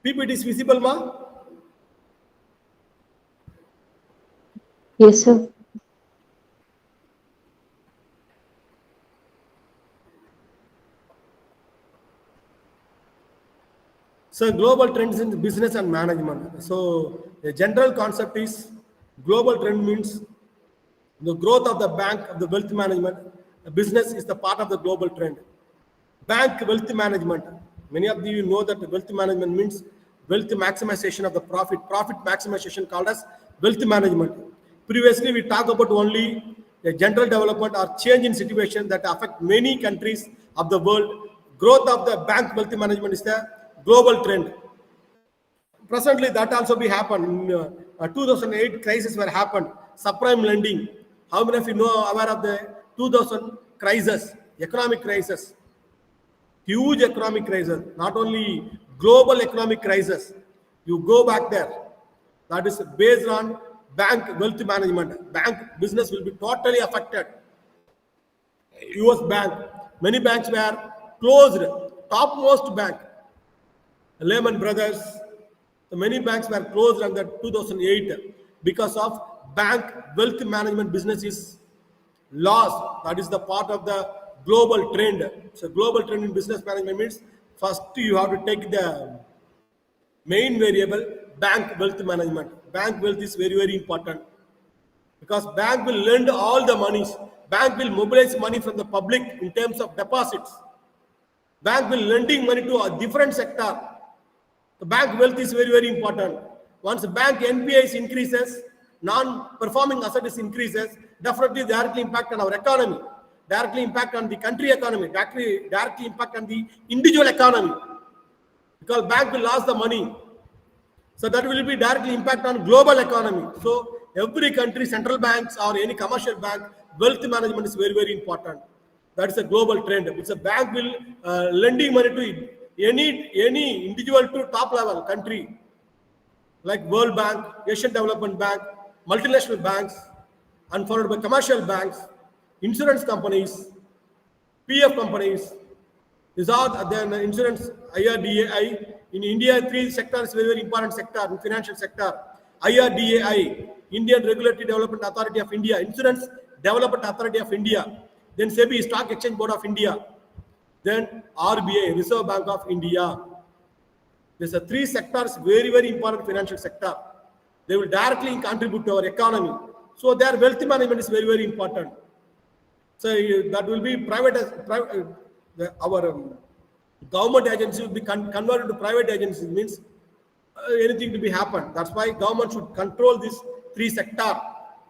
PPT is visible, ma? Yes, sir. So global trends in business and management. So the general concept is global trend means the growth of the bank of the wealth management. The business is the part of the global trend. Bank wealth management. Many of you know that wealth management means wealth maximization of the profit. Profit maximization called as wealth management. Previously, we talked about only a general development or change in situation that affect many countries of the world. Growth of the bank wealth management is the global trend. Presently, that also be happened. In 2008 crisis were happened. Subprime lending. How many of you know aware of the 2000 crisis, economic crisis? Huge economic crisis, not only global economic crisis. You go back there. That is based on bank wealth management. Bank business will be totally affected. US bank, many banks were closed. Topmost bank, Lehman Brothers, many banks were closed under 2008 because of bank wealth management business is lost. That is the part of the global trend. So global trend in business management means first you have to take the main variable, bank wealth management. Bank wealth is very, very important because bank will lend all the monies. Bank will mobilize money from the public in terms of deposits. Bank will lending money to a different sector. The bank wealth is very, very important. Once bank NPAs increases, non-performing assets increases, definitely directly impact on our economy, directly impact on the country economy, directly impact on the individual economy, because bank will lose the money. So that will be directly impact on global economy. So every country, central banks or any commercial bank, wealth management is very, very important. That is a global trend. It's a bank will lending money to any individual to top level country, like World Bank, Asian Development Bank, multinational banks, and followed by commercial banks, insurance companies, PF companies. These are then insurance, IRDAI. In India, three sectors very, very important sector in financial sector. IRDAI, Indian Regulatory Development Authority of India, Insurance Development Authority of India, then SEBI, Stock Exchange Board of India, then RBI, Reserve Bank of India. These are three sectors, very, very important financial sector. They will directly contribute to our economy. So their wealth management is very, very important. So that will be our government agency will be converted to private agencies, means anything to be happen. That's why government should control this three sector.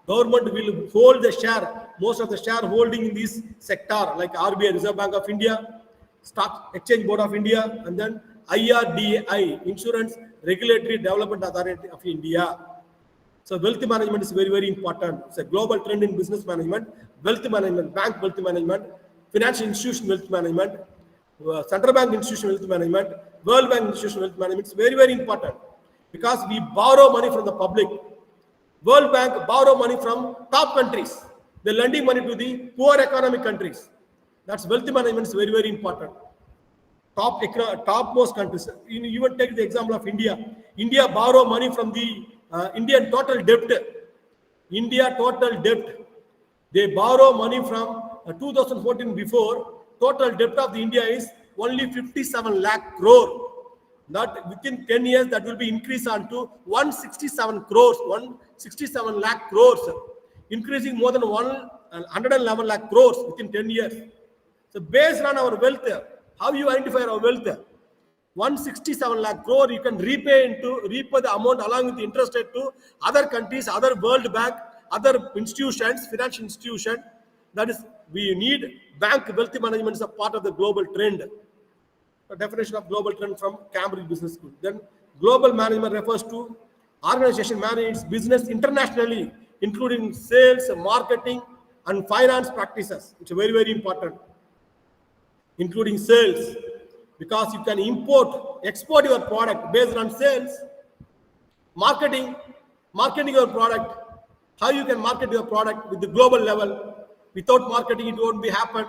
Government will hold the share, most of the shareholding in this sector, like RBI, Reserve Bank of India, Stock Exchange Board of India, and then IRDAI, Insurance Regulatory Development Authority of India. So wealth management is very, very important. It's a global trend in business management, wealth management, bank wealth management, financial institution wealth management, central bank institution wealth management, World Bank institution wealth management. It's very, very important because we borrow money from the public. World Bank borrow money from top countries. They're lending money to the poor economic countries. That's wealth management is very, very important. Topmost countries. You even take the example of India. India borrow money from the Indian total debt. India total debt. They borrow money from 2014 before. Total debt of the India is only 57 lakh crore. Not within 10 years, that will be increased on to 167 crores, 167 lakh crores, increasing more than 111 lakh crores within 10 years. So based on our wealth, how you identify our wealth? 167 lakh crore you can repay the amount along with the interest rate to other countries, other World Bank, other institutions, financial institution. That is, we need bank wealth management as a part of the global trend. The definition of global trend from Cambridge Business School. Then global management refers to organization manages business internationally, including sales, marketing, and finance practices. It's very, very important. Including sales, because you can export your product based on sales. Marketing your product, how you can market your product with the global level. Without marketing, it won't be happen.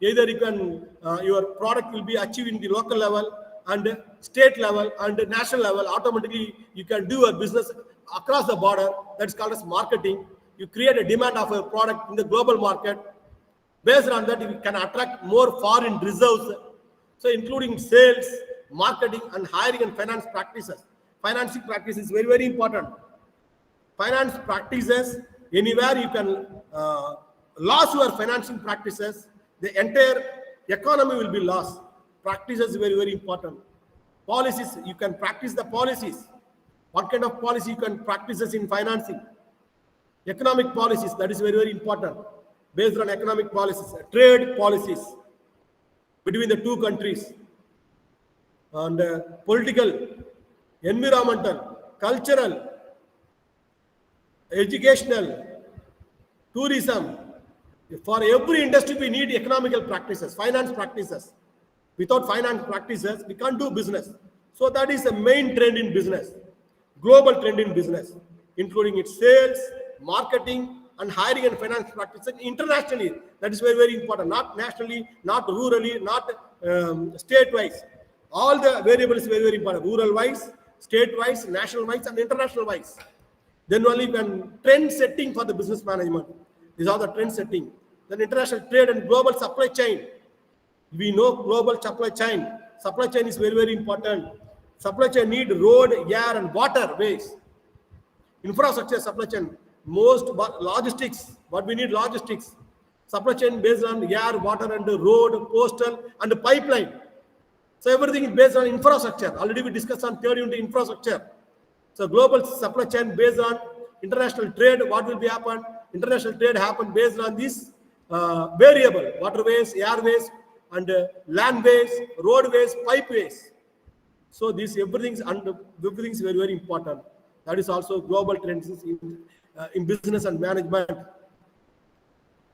Either you can your product will be achieved in the local level and state level and national level. Automatically, you can do your business across the border. That's called as marketing. You create a demand of a product in the global market. Based on that, you can attract more foreign reserves. So including sales, marketing, and hiring and finance practices. Financing practice is very, very important. Finance practices, anywhere you can lose your financing practices, the entire economy will be lost. Practices is very, very important. Policies, you can practice the policies. What kind of policy you can practice in financing? Economic policies, that is very, very important. Based on economic policies, trade policies between the two countries, and political, environmental, cultural, educational, tourism. For every industry, we need economical practices, finance practices. Without finance practices, we can't do business. So that is the main trend in business, global trend in business, including its sales, marketing, and hiring and finance practices internationally. That is very, very important. Not nationally, not rurally, not state-wise. All the variables very, very important. Rural-wise, state-wise, national-wise, and international-wise. Then only when trend setting for the business management. These are the trend setting. Then international trade and global supply chain. We know global supply chain. Supply chain is very, very important. Supply chain need road, air, and water ways. Infrastructure supply chain. Most logistics. What we need logistics. Supply chain based on air, water, and road, postal, and pipeline. So everything is based on infrastructure. Already we discussed on third unit infrastructure. So global supply chain based on international trade. What will be happen? International trade happen based on this variable: waterways, airways, and landways, roadways, pipeways. So this everything is very, very important. That is also global trends in business and management.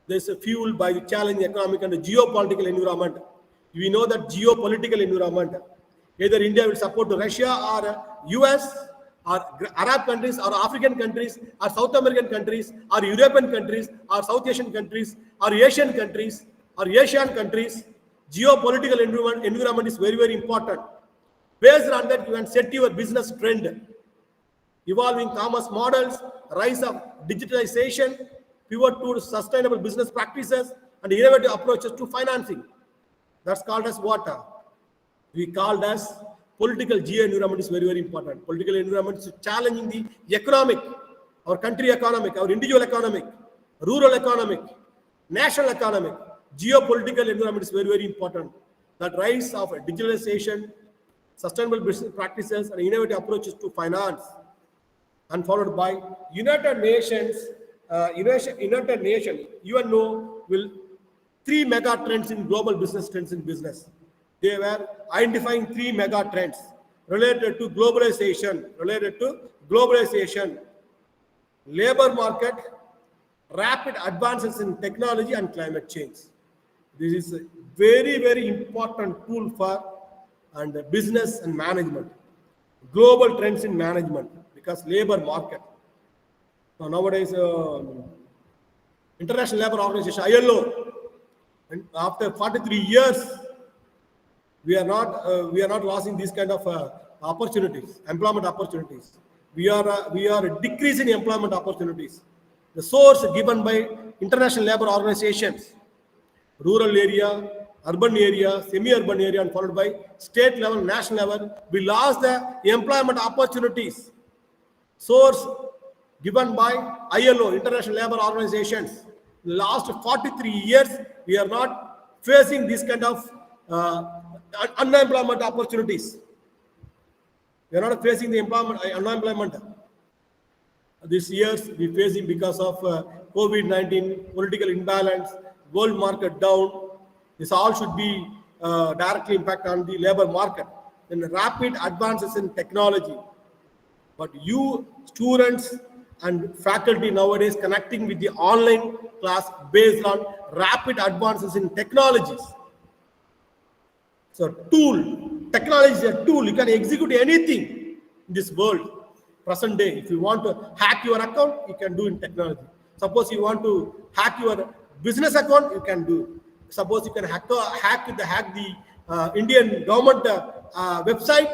There's a fuel by the challenging economic and geopolitical environment. We know that geopolitical environment, either India will support Russia or US or Arab countries or African countries or South American countries or European countries or South Asian countries or Asian countries or Asian countries. Geopolitical environment is very, very important. Based on that, you can set your business trend. Evolving commerce models, rise of digitalization, pivot to sustainable business practices, and innovative approaches to financing. That's called as what? We called as political geo-environment is very, very important. Political environment is challenging the economic, our country economic, our individual economic, rural economic, national economic. Geopolitical environment is very, very important. That rise of digitalization, sustainable business practices, and innovative approaches to finance, and followed by United Nations, United Nations, UNO will 3 mega trends in global business trends in business. They were identifying 3 mega trends related to globalization, labor market, rapid advances in technology, and climate change. This is a very, very important tool for business and management. Global trends in management, because labor market. So nowadays, International Labour Organization, ILO, and after 43 years, we are not losing these kind of opportunities, employment opportunities. We are decreasing employment opportunities. The source given by International Labour Organizations, rural area, urban area, semi-urban area, and followed by state level, national level, we lost the employment opportunities. Source given by ILO, International Labour Organizations. Last 43 years, we are not facing this kind of unemployment opportunities. We are not facing the unemployment. These years we facing because of COVID-19, political imbalance, world market down. This all should be directly impact on the labor market. Then rapid advances in technology. But you students and faculty nowadays connecting with the online class based on rapid advances in technologies. So technology is a tool. You can execute anything in this world. Present day, if you want to hack your account, you can do in technology. Suppose you want to hack your business account, you can do. Suppose you can hack the Indian government website.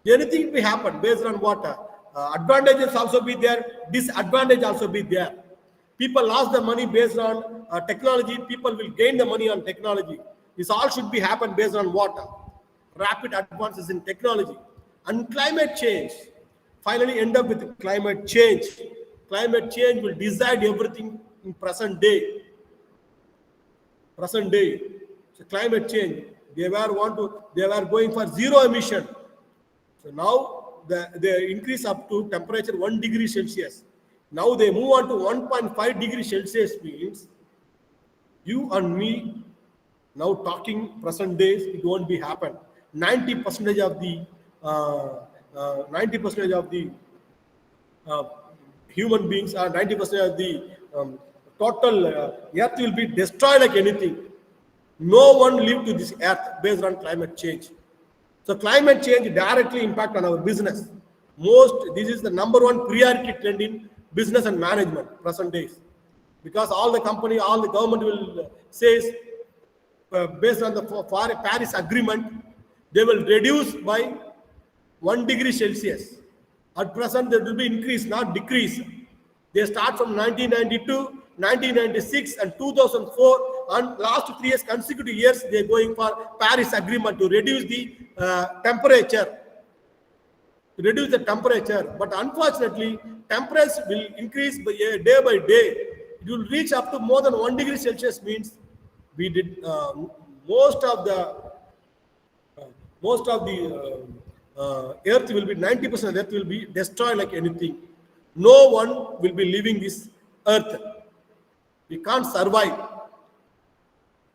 Anything will happen based on what advantages also be there, disadvantage also be there. People lost the money based on technology. People will gain the money on technology. This all should be happen based on what? rapid advances in technology, and climate change. Finally, end up with climate change. Climate change will decide everything in present day. Present day. So climate change. They were going for zero emission. So now they increase up to temperature 1 degree Celsius. Now they move on to 1.5 degree Celsius means you and me now talking present days, it won't be happen. 90% of the 90% of the human beings are 90% of the total earth will be destroyed like anything. No one live to this earth based on climate change. So climate change directly impact on our business. This is the number one priority trend in business and management present days, because all the company, all the government will says based on the Paris Agreement, they will reduce by 1 degree Celsius. At present, there will be increase, not decrease. They start from 1992, 1996, and 2004, and last 3 years, consecutive years, they are going for Paris Agreement to reduce the temperature. Reduce the temperature, but unfortunately, temperature will increase day by day. It will reach up to more than 1 degree Celsius. Means we did most of the earth will be 90% of earth will be destroyed like anything. No one will be leaving this earth. We can't survive.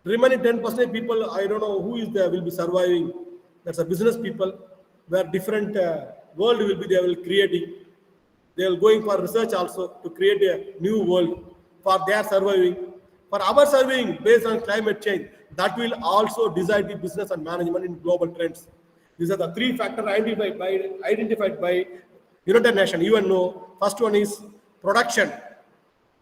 Remaining 10% people, I don't know who is there will be surviving. That's a business people where different world will be they will creating. They are going for research also to create a new world for their surviving. For our surviving based on climate change, that will also decide the business and management in global trends. These are the 3 factors identified by United Nations, UNO. First one is production,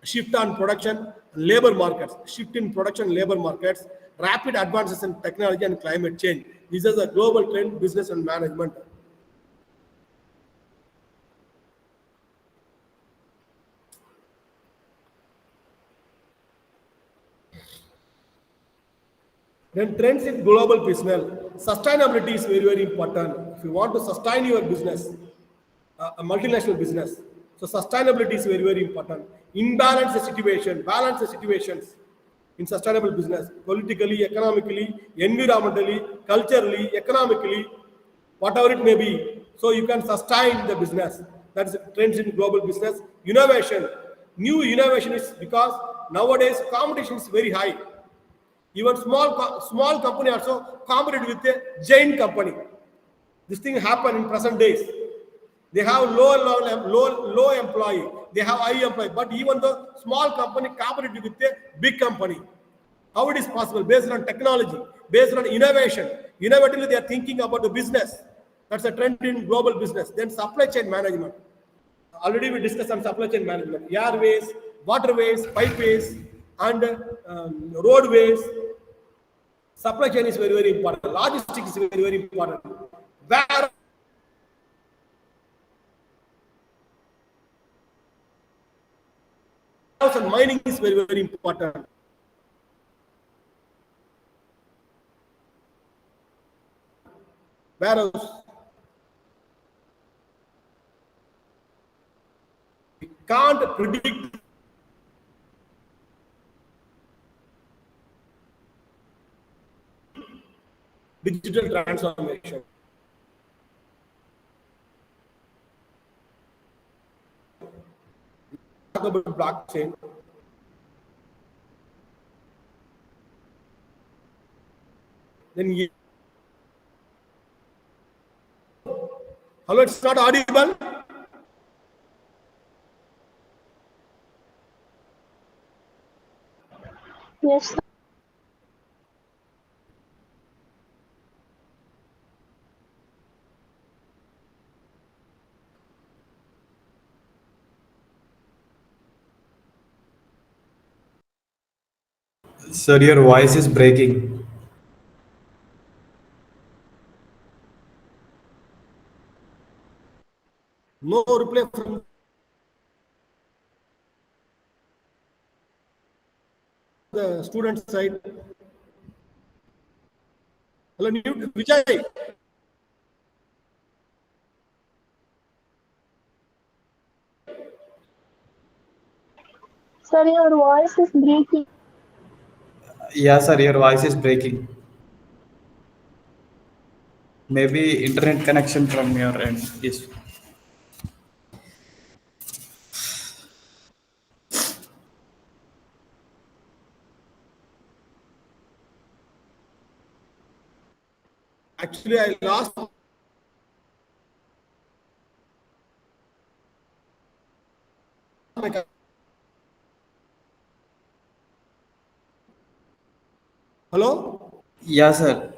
shift on production, labor markets, shift in production, labor markets, rapid advances in technology and climate change. These are the global trend, business and management. Then trends in global business. Sustainability is very, very important. If you want to sustain your business, a multinational business, so sustainability is very, very important. Balance the situations in sustainable business, politically, economically, environmentally, culturally, economically, whatever it may be. So you can sustain the business. That is trends in global business. Innovation. New innovation is because nowadays competition is very high. Even small company also compete with a giant company. This thing happen in present days. They have low employee. They have high employee. But even the small company compete with a big company. How it is possible? Based on technology, based on innovation. Innovatively, they are thinking about the business. That's a trend in global business. Then supply chain management. Already we discussed on supply chain management. Airways, waterways, pipeways, and roadways. Supply chain is very, very important. Logistics is very, very important. Warehouse and mining is very, very important. Warehouse. We can't predict digital transformation. Talk about blockchain. Then hello, it's not audible. Yes. Sir, your voice is breaking. No reply from the student side. Hello, Vijay. Sir, your voice is breaking. Yeah, sir, your voice is breaking. Maybe internet connection from your end is. Actually, I lost my. Hello? Yeah, sir.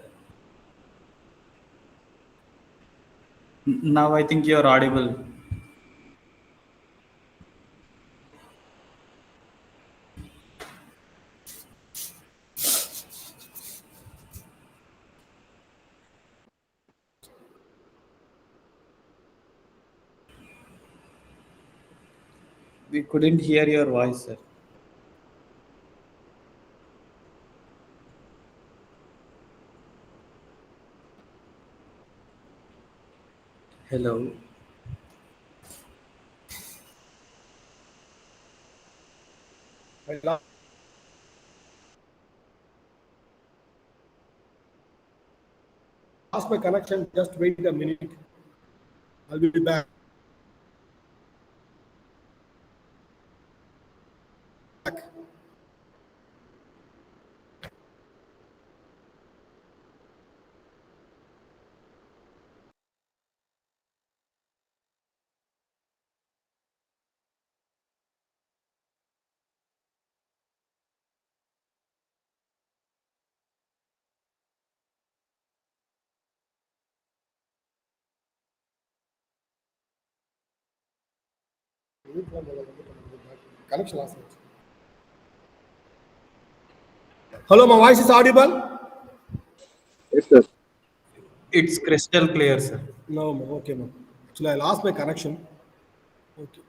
Now I think you're audible. We couldn't hear your voice, sir. Hello. I lost my connection. Just wait a minute. I'll be back. Connection lost. Hello, my voice is audible? Yes, sir. It's crystal clear, sir. No, okay, ma'am. Actually, I lost my connection. Okay.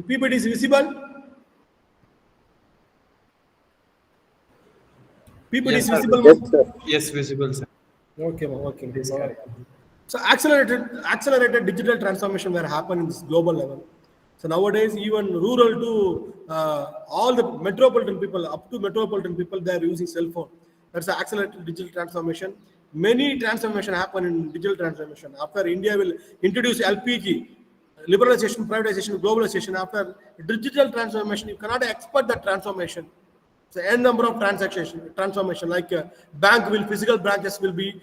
PPT is visible? PPT Yes, is sir. visible, Yes, ma'am? sir. Yes, visible, sir. Okay, ma'am. Okay. Please All carry right. on. So accelerated digital transformation were happening in this global level. So nowadays, even rural to all the metropolitan people, up to metropolitan people, they are using cell phone. That's the accelerated digital transformation. Many transformation happen in digital transformation. After India will introduce LPG, liberalization, privatization, globalization. After digital transformation, you cannot expect that transformation. So n number of transformation like bank will physical branches will be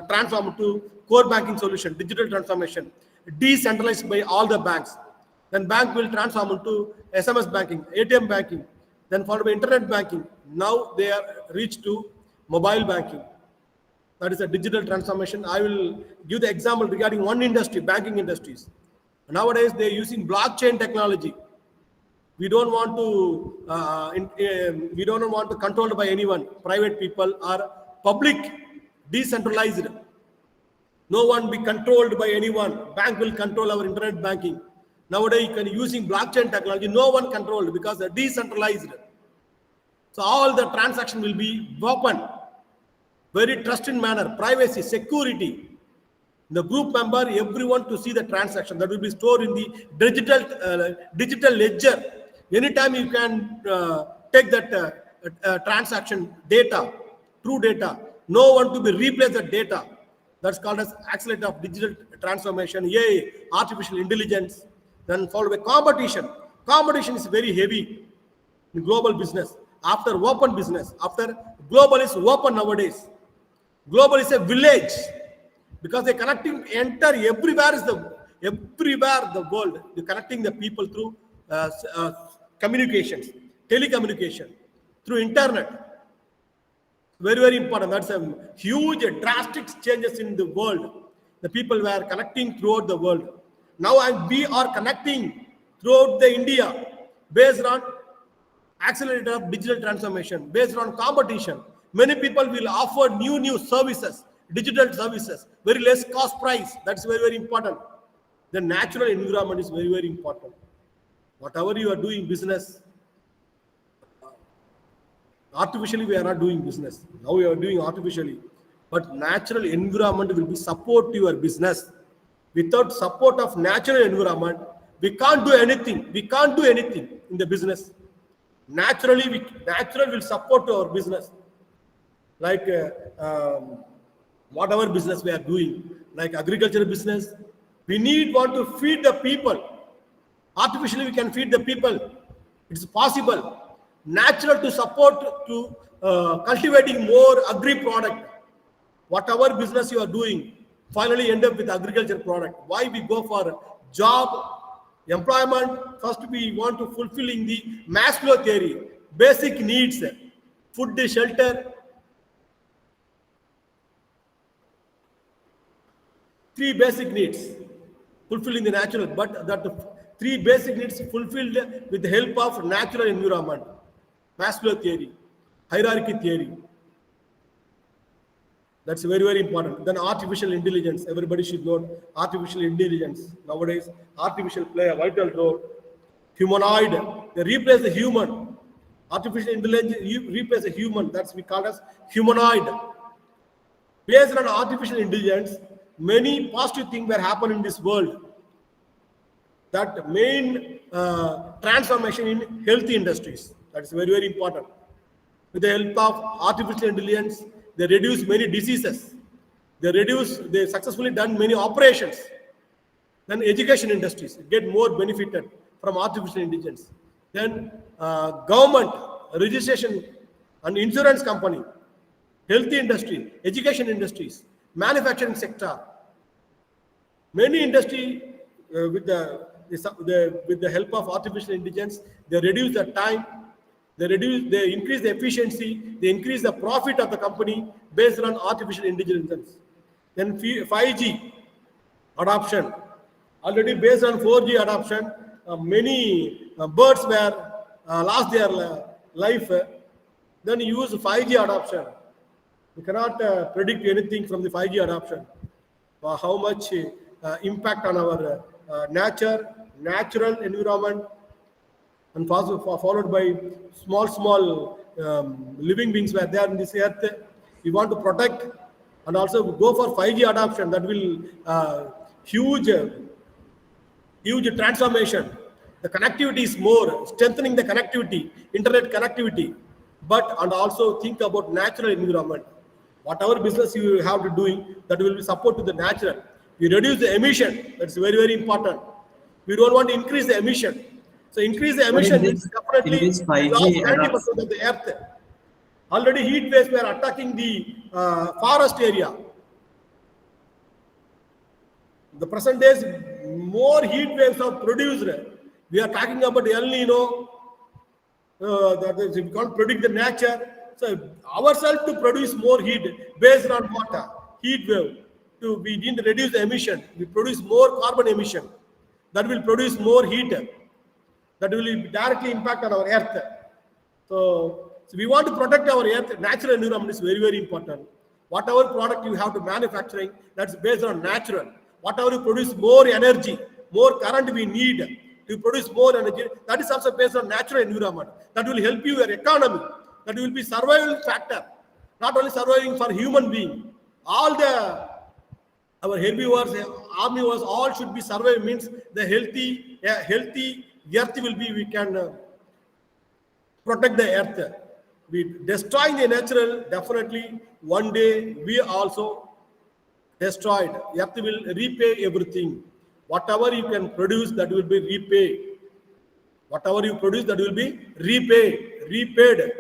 transformed to core banking solution, digital transformation, decentralized by all the banks. Then bank will transform into SMS banking, ATM banking, then followed by internet banking. Now they are reached to mobile banking. That is a digital transformation. I will give the example regarding one industry, banking industries. Nowadays they are using blockchain technology. We don't want to we don't want to controlled by anyone, private people or public, decentralized. No one be controlled by anyone. Bank will control our internet banking. Nowadays you can using blockchain technology, no one controlled because they're decentralized. So all the transaction will be open, very trusted manner, privacy, security. The group member, everyone to see the transaction that will be stored in the digital ledger. Anytime you can take that transaction data, true data. No one to be replace the data. That's called as accelerator of digital transformation. AI, artificial intelligence. Then followed by competition. Competition is very heavy in global business. After open business, after global is open nowadays. Global is a village because they're connecting enter everywhere the world. They're connecting the people through communications, telecommunication, through internet. Very, very important. That's a huge drastic changes in the world. the people were connecting throughout the world. Now we are connecting throughout the India based on accelerator of digital transformation, based on competition. Many people will offer new services, digital services, very less cost price. That's very important. The natural environment is very important. Whatever you are doing business, artificially we are not doing business. Now we are doing artificially, but natural environment will be support to your business. Without support of natural environment, we can't do anything. We can't do anything in the business. Naturally, natural will support our business. Like whatever business we are doing, like agricultural business, we want to feed the people. Artificially, we can feed the people. It's possible. Natural to support to cultivating more agri product. Whatever business you are doing, finally end up with agriculture product. Why we go for job, employment? First, we want to fulfilling the Maslow theory, basic needs, food, shelter. 3 basic needs, fulfilling the natural, but that 3 basic needs fulfilled with the help of natural environment. Maslow theory, hierarchy theory. That's very important. Then artificial intelligence. Everybody should know artificial intelligence. Nowadays, artificial play a vital role. Humanoid, they replace the human. Artificial intelligence replace the human. That's we call as humanoid. Based on artificial intelligence, many positive things were happening in this world. That main transformation in healthy industries. That's very important. With the help of artificial intelligence, they reduce many diseases. They successfully done many operations. Then education industries get more benefited from artificial intelligence. Then government, registration and insurance company, healthy industry, education industries, manufacturing sector. Many industry with the help of artificial intelligence, they reduce the time, they increase the efficiency, they increase the profit of the company based on artificial intelligence. Then 5G adoption, already based on 4G adoption, many birds were lost their life. Then use 5G adoption. We cannot predict anything from the 5G adoption. How much impact on our natural environment, and followed by small living beings were there in this earth. We want to protect and also go for 5G adoption. That will huge transformation. The connectivity is more, strengthening the connectivity, internet connectivity, and also think about natural environment. Whatever business you have to doing, that will be support to the natural. We reduce the emission. That's very important. We don't want to increase the emission. So increase the emission means definitely we lost 90% of the earth. Already heat waves were attacking the forest area. The present days, more heat waves are produced. We are talking about El Nino. That is, we can't predict the nature. So ourselves to produce more heat based on water, heat wave. We didn't reduce the emission. We produce more carbon emission. That will produce more heat. That will directly impact on our earth. So we want to protect our earth. Natural environment is very important. Whatever product you have to manufacturing, that's based on natural. Whatever you produce more energy, more current we need to produce more energy, that is also based on natural environment. That will help you your economy. That will be survival factor. Not only surviving for human being. All our herbivores, omnivores, all should be survive. Means the healthy earth will be, we can protect the earth. We destroying the natural, definitely one day we also destroyed. Earth will repay everything. Whatever you can produce, that will be repaid. Whatever you produce, that will be repaid.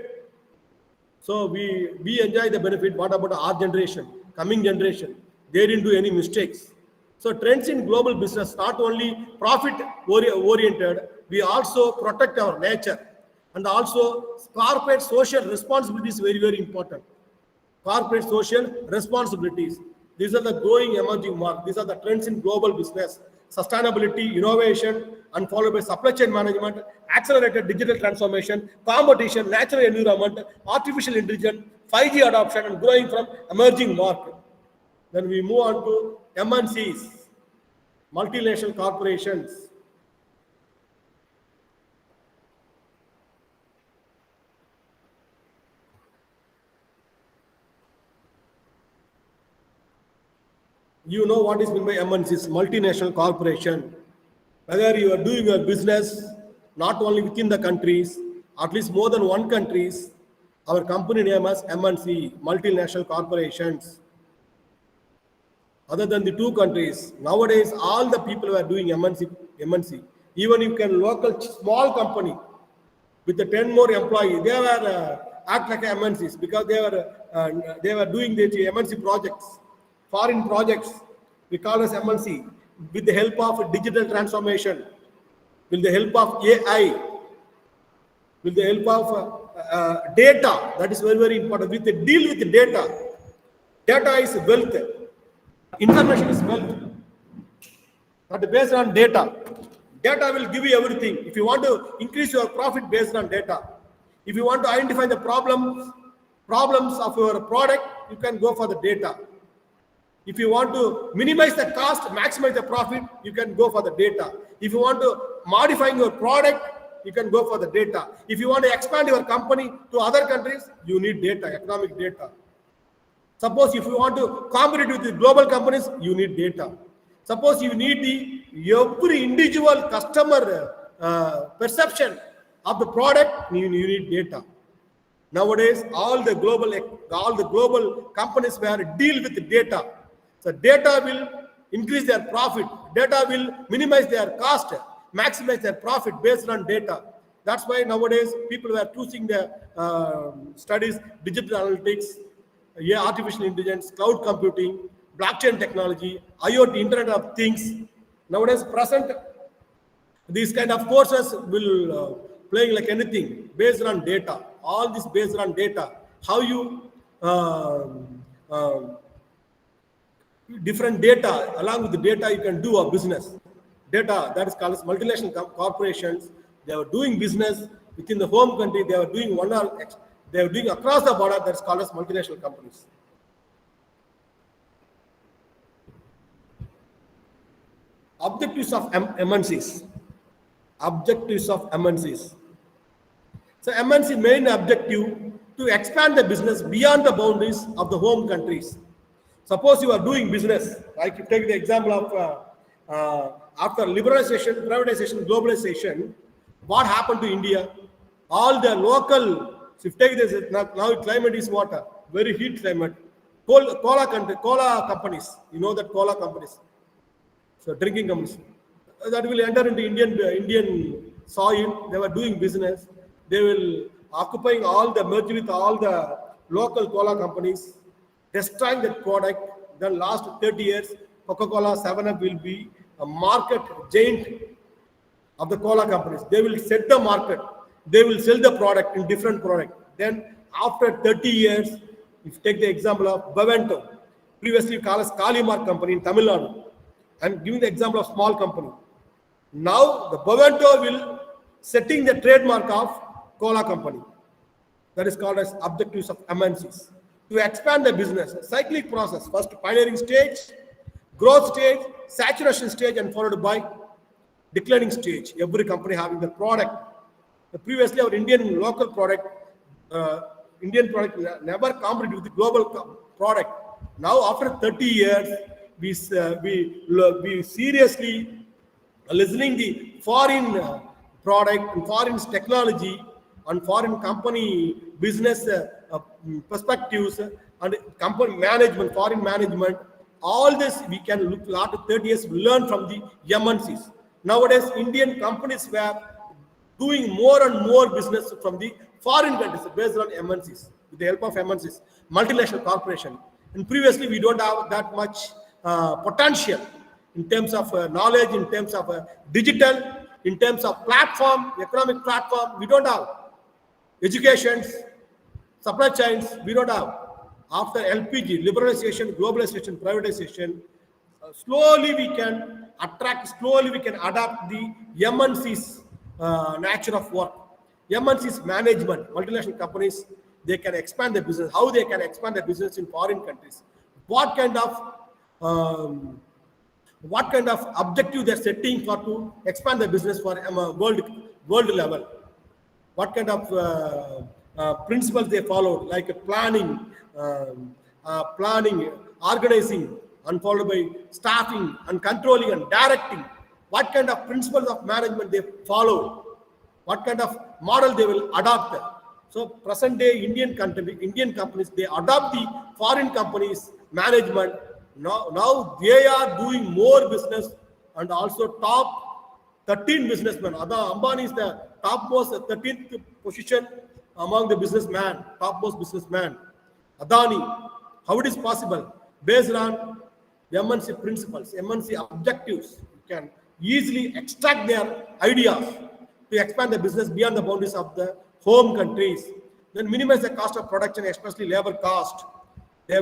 So we enjoy the benefit. What about our generation, coming generation? They didn't do any mistakes. So trends in global business, not only profit oriented, we also protect our nature. And also corporate social responsibility is very important. Corporate social responsibilities. These are the growing emerging markets. These are the trends in global business: sustainability, innovation, and followed by supply chain management, accelerated digital transformation, competition, natural environment, artificial intelligence, 5G adoption, and growing from emerging market. Then we move on to MNCs, multinational corporations. You know what is meant by MNCs, multinational corporation. Whether you are doing your business not only within the countries, at least more than one countries, our company name as MNC, multinational corporations. Other than the two countries, nowadays all the people are doing MNC. Even you can local small company with the 10 more employees, they were act like MNCs because they were doing the MNC projects, foreign projects. We call as MNC with the help of digital transformation, with the help of AI, with the help of data. That is very, very important. With the deal with the data. Data is wealth. Information is wealth. But based on data. Data will give you everything. If you want to increase your profit based on data, if you want to identify the problems of your product, you can go for the data. If you want to minimize the cost, maximize the profit, you can go for the data. If you want to modify your product, you can go for the data. If you want to expand your company to other countries, you need data, economic data. Suppose if you want to compete with the global companies, you need data. Suppose you need every individual customer perception of the product, you need data. Nowadays, all the global companies were deal with data. So data will increase their profit. Data will minimize their cost, maximize their profit based on data. That's why nowadays people were choosing the studies, digital analytics, artificial intelligence, cloud computing, blockchain technology, IoT, Internet of Things. Nowadays, present, these kind of courses will playing like anything based on data. All this based on data. How you different data, along with the data, you can do a business. Data, that is called as multinational corporations. They are doing business within the home country. They are doing they are doing across the border. That's called as multinational companies. Objectives of MNCs. Objectives of MNCs. So MNC main objective to expand the business beyond the boundaries of the home countries. Suppose you are doing business, like you take the example of after liberalization, privatization, globalization, what happened to India? All the local, so if you take this, now climate is what? Very heat climate. Cola companies, you know that cola companies, so drinking companies, that will enter into Indian soil. They were doing business. They will occupying all the merge with all the local cola companies, destroying that product. Then last 30 years, Coca-Cola, 7-Up will be a market giant of the cola companies. They will set the market. They will sell the product in different product. Then after 30 years, if you take the example of Bavento, previously called as Kalimar company in Tamil Nadu. I'm giving the example of small company. Now the Bavento will setting the trademark of cola company. That is called as objectives of MNCs. To expand the business, a cyclic process. First pioneering stage, growth stage, saturation stage, and followed by declining stage. Every company having the product. Previously, our Indian local product, never competed with the global product. Now, after 30 years, we seriously listening the foreign product and foreign technology and foreign company business perspectives and company management, foreign management. All this we can look after 30 years, we learn from the MNCs. Nowadays, Indian companies were doing more and more business from the foreign countries based on MNCs, with the help of MNCs, multinational corporation. And previously, we don't have that much potential in terms of knowledge, in terms of digital, in terms of platform, economic platform. We don't have educations, supply chains. We don't have. After LPG, liberalization, globalization, privatization, slowly we can slowly we can adapt the MNC's nature of work. MNC's management, multinational companies, they can expand their business. How they can expand their business in foreign countries? What kind of objective they're setting for to expand their business for world level? What kind of principles they followed, like planning, organizing, and followed by staffing and controlling and directing. What kind of principles of management they follow? What kind of model they will adopt? So present day Indian companies, they adopt the foreign companies management. Now they are doing more business, and also top 13 businessmen. Ambani is the topmost 13th position among the businessman, topmost businessman. Adani, how it is possible? Based on the MNC principles, MNC objectives, you can easily extract their ideas to expand the business beyond the boundaries of the home countries. Then minimize the cost of production, especially labor cost. They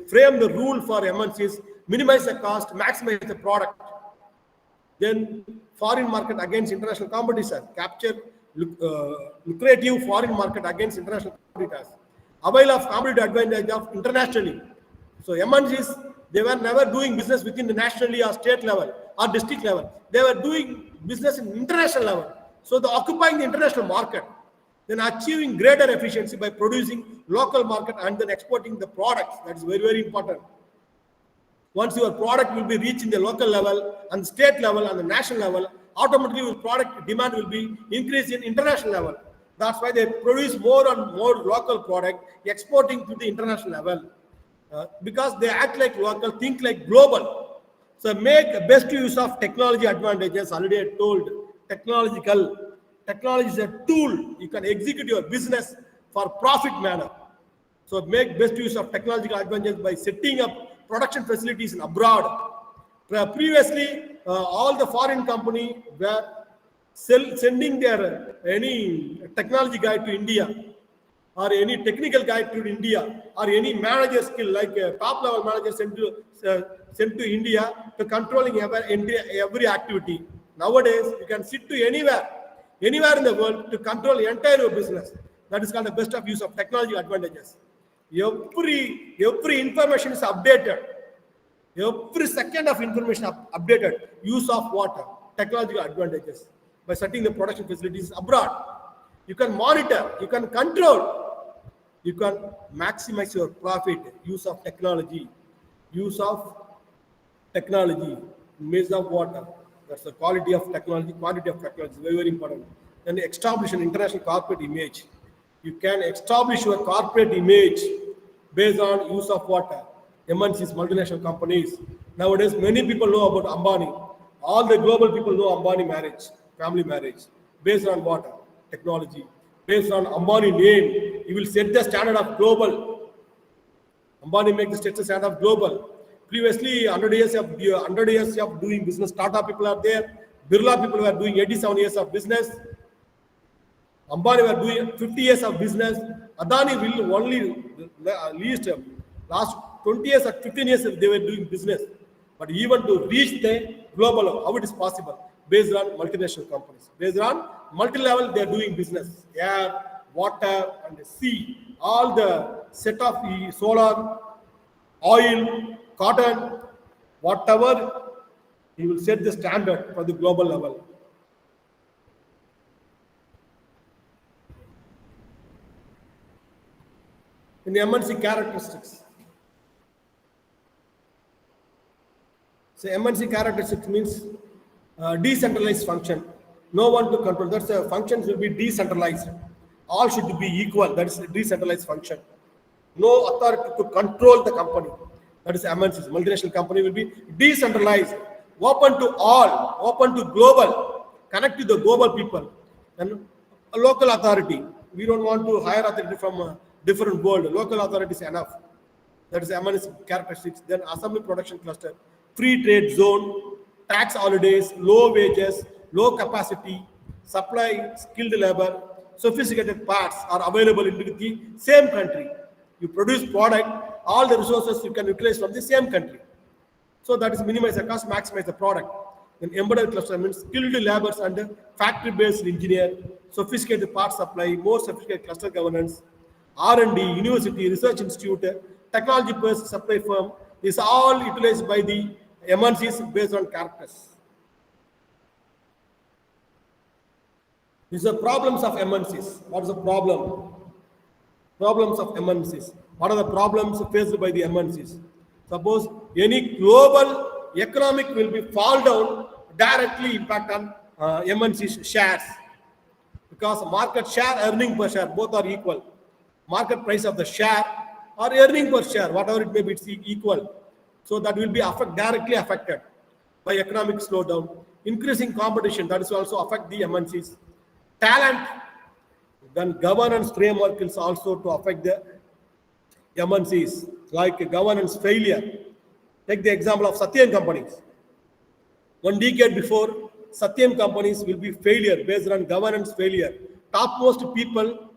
frame the rule for MNCs, minimize the cost, maximize the product. Then foreign market against international competitors, capture lucrative foreign market against international competitors, avail of competitive advantage of internationally. So MNCs, they were never doing business within the nationally or state level or district level. They were doing business in international level. So they're occupying the international market, then achieving greater efficiency by producing local market and then exporting the products. That is very, very important. Once your product will be reached in the local level and state level and the national level, automatically your product demand will be increased in international level. That's why they produce more and more local product, exporting to the international level. Because they act like local, think like global. So make the best use of technology advantages. Already I told, technology is a tool. You can execute your business for profit manner. So make best use of technological advantages by setting up production facilities in abroad. Previously, all the foreign company were sending their any technology guy to India, or any technical guy to India, or any manager skill, like a top level manager sent to India to controlling every activity. Nowadays, you can sit to anywhere in the world to control the entire business. That is called the best of use of technology advantages. Every information is updated. Every second of information updated. Use of water, technological advantages by setting the production facilities abroad. You can monitor, you can control, you can maximize your profit. Use of technology, use of water. That's the quality of technology. Quantity of technology is very, very important. Then establish an international corporate image. You can establish your corporate image based on use of water. MNCs, multinational companies. Nowadays, many people know about Ambani. All the global people know Ambani marriage, family marriage. Based on water, technology. Based on Ambani name, you will set the standard of global. Ambani makes the standard of global. Previously, 100 years of doing business, Tata people are there. Birla people were doing 87 years of business. Ambani were doing 50 years of business. Adani will only least last 20 years or 15 years they were doing business. But even to reach the global, how it is possible? Based on multinational companies. Based on multi-level, they are doing business. Air, water, and the sea. All the set of the solar, oil, cotton, whatever, he will set the standard for the global level. In the MNC characteristics. So MNC characteristics means decentralized function. No one to control. That's the functions will be decentralized. All should be equal. That is a decentralized function. No authority to control the company. That is MNCs. Multinational company will be decentralized, open to all, open to global, connect to the global people. And a local authority. We don't want to hire authority from a different world. Local authority is enough. That is MNC characteristics. Then assembly production cluster, free trade zone, tax holidays, low wages, low capacity, supply skilled labor, sophisticated parts are available in the same country. You produce product, all the resources you can utilize from the same country. So that is minimize the cost, maximize the product. Then embedded cluster means skilled laborers and factory-based engineer, sophisticated part supply, more sophisticated cluster governance, R&D, university, research institute, technology-based supply firm. Is all utilized by the MNCs based on characters. These are problems of MNCs. What is the problem? Problems of MNCs. What are the problems faced by the MNCs? Suppose any global economic will be fall down, directly impact on MNC shares, because market share, earning per share, both are equal. Market price of the share or earning per share, whatever it may be, it's equal. So that will be directly affected by economic slowdown. Increasing competition, that is also affect the MNCs. Talent, then governance framework is also to affect the MNCs, like governance failure. Take the example of Satyam companies. 1 decade before, Satyam companies will be failure based on governance failure. Topmost people,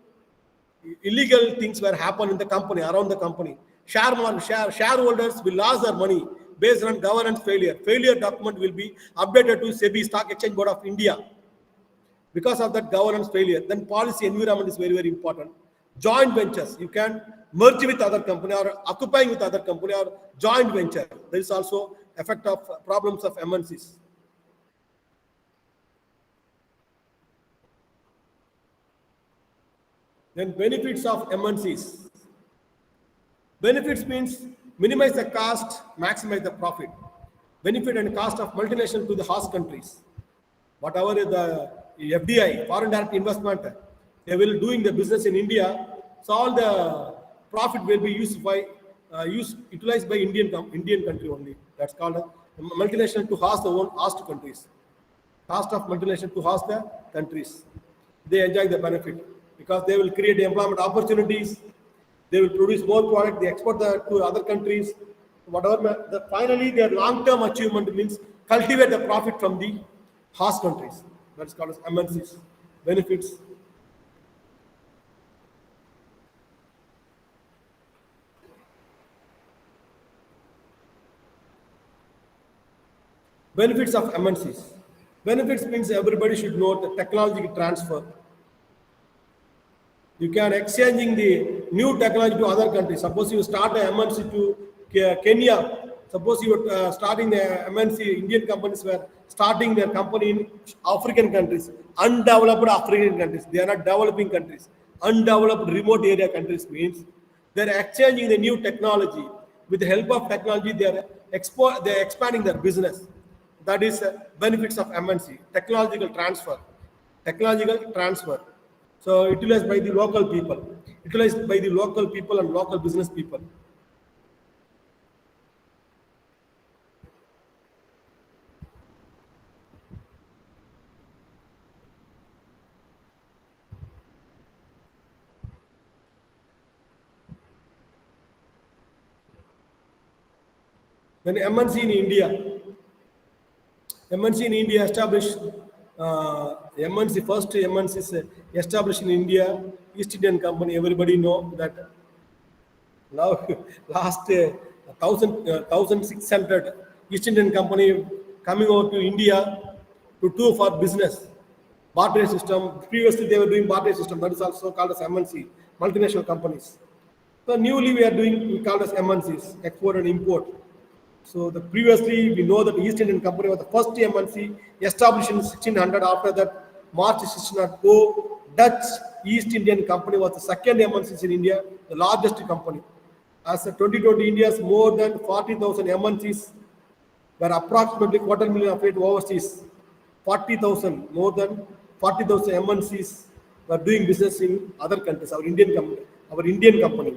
illegal things were happen in the company, around the company. Shareholders will lose their money based on governance failure. Failure document will be updated to SEBI, Stock Exchange Board of India. Because of that governance failure, then policy environment is very, very important. Joint ventures, you can merge with other company or occupying with other company or joint venture. There is also effect of problems of MNCs. Then benefits of MNCs. Benefits means minimize the cost, maximize the profit. Benefit and cost of multinational to the host countries. Whatever is the FDI, foreign direct investment, they will doing the business in India. So all the profit will be utilized by Indian country only. That's called a multinational to host the own host countries. Cost of multinational to host the countries. They enjoy the benefit because they will create employment opportunities. They will produce more product. They export to other countries. Whatever. Finally, their long-term achievement means cultivate the profit from the host countries. That's called as MNCs. Benefits. Benefits of MNCs. Benefits means everybody should know the technology transfer. You can exchanging the new technology to other countries. Suppose you start a MNC to Kenya. Suppose you are starting the MNC, Indian companies were starting their company in African countries, undeveloped African countries. They are not developing countries. Undeveloped remote area countries means they are exchanging the new technology. With the help of technology, they are expanding their business. That is benefits of MNC, technological transfer. Technological transfer. So utilized by the local people. Utilized by the local people and local business people. Then MNC in India established MNC, first MNC is established in India, East Indian Company. Everybody know that now last 1,600 East Indian Company coming over to India to do for business. Barter system. Previously they were doing barter system. That is also called as MNC, multinational companies. So newly we call as MNCs, export and import. So previously we know that East Indian Company was the first MNC established in 1600. After that, March 1604, Dutch East Indian Company was the second MNCs in India, the largest company. As of 2020, India's more than 40,000 MNCs were approximately 250,000 of it overseas. 40,000, more than 40,000 MNCs were doing business in other countries. Our Indian company.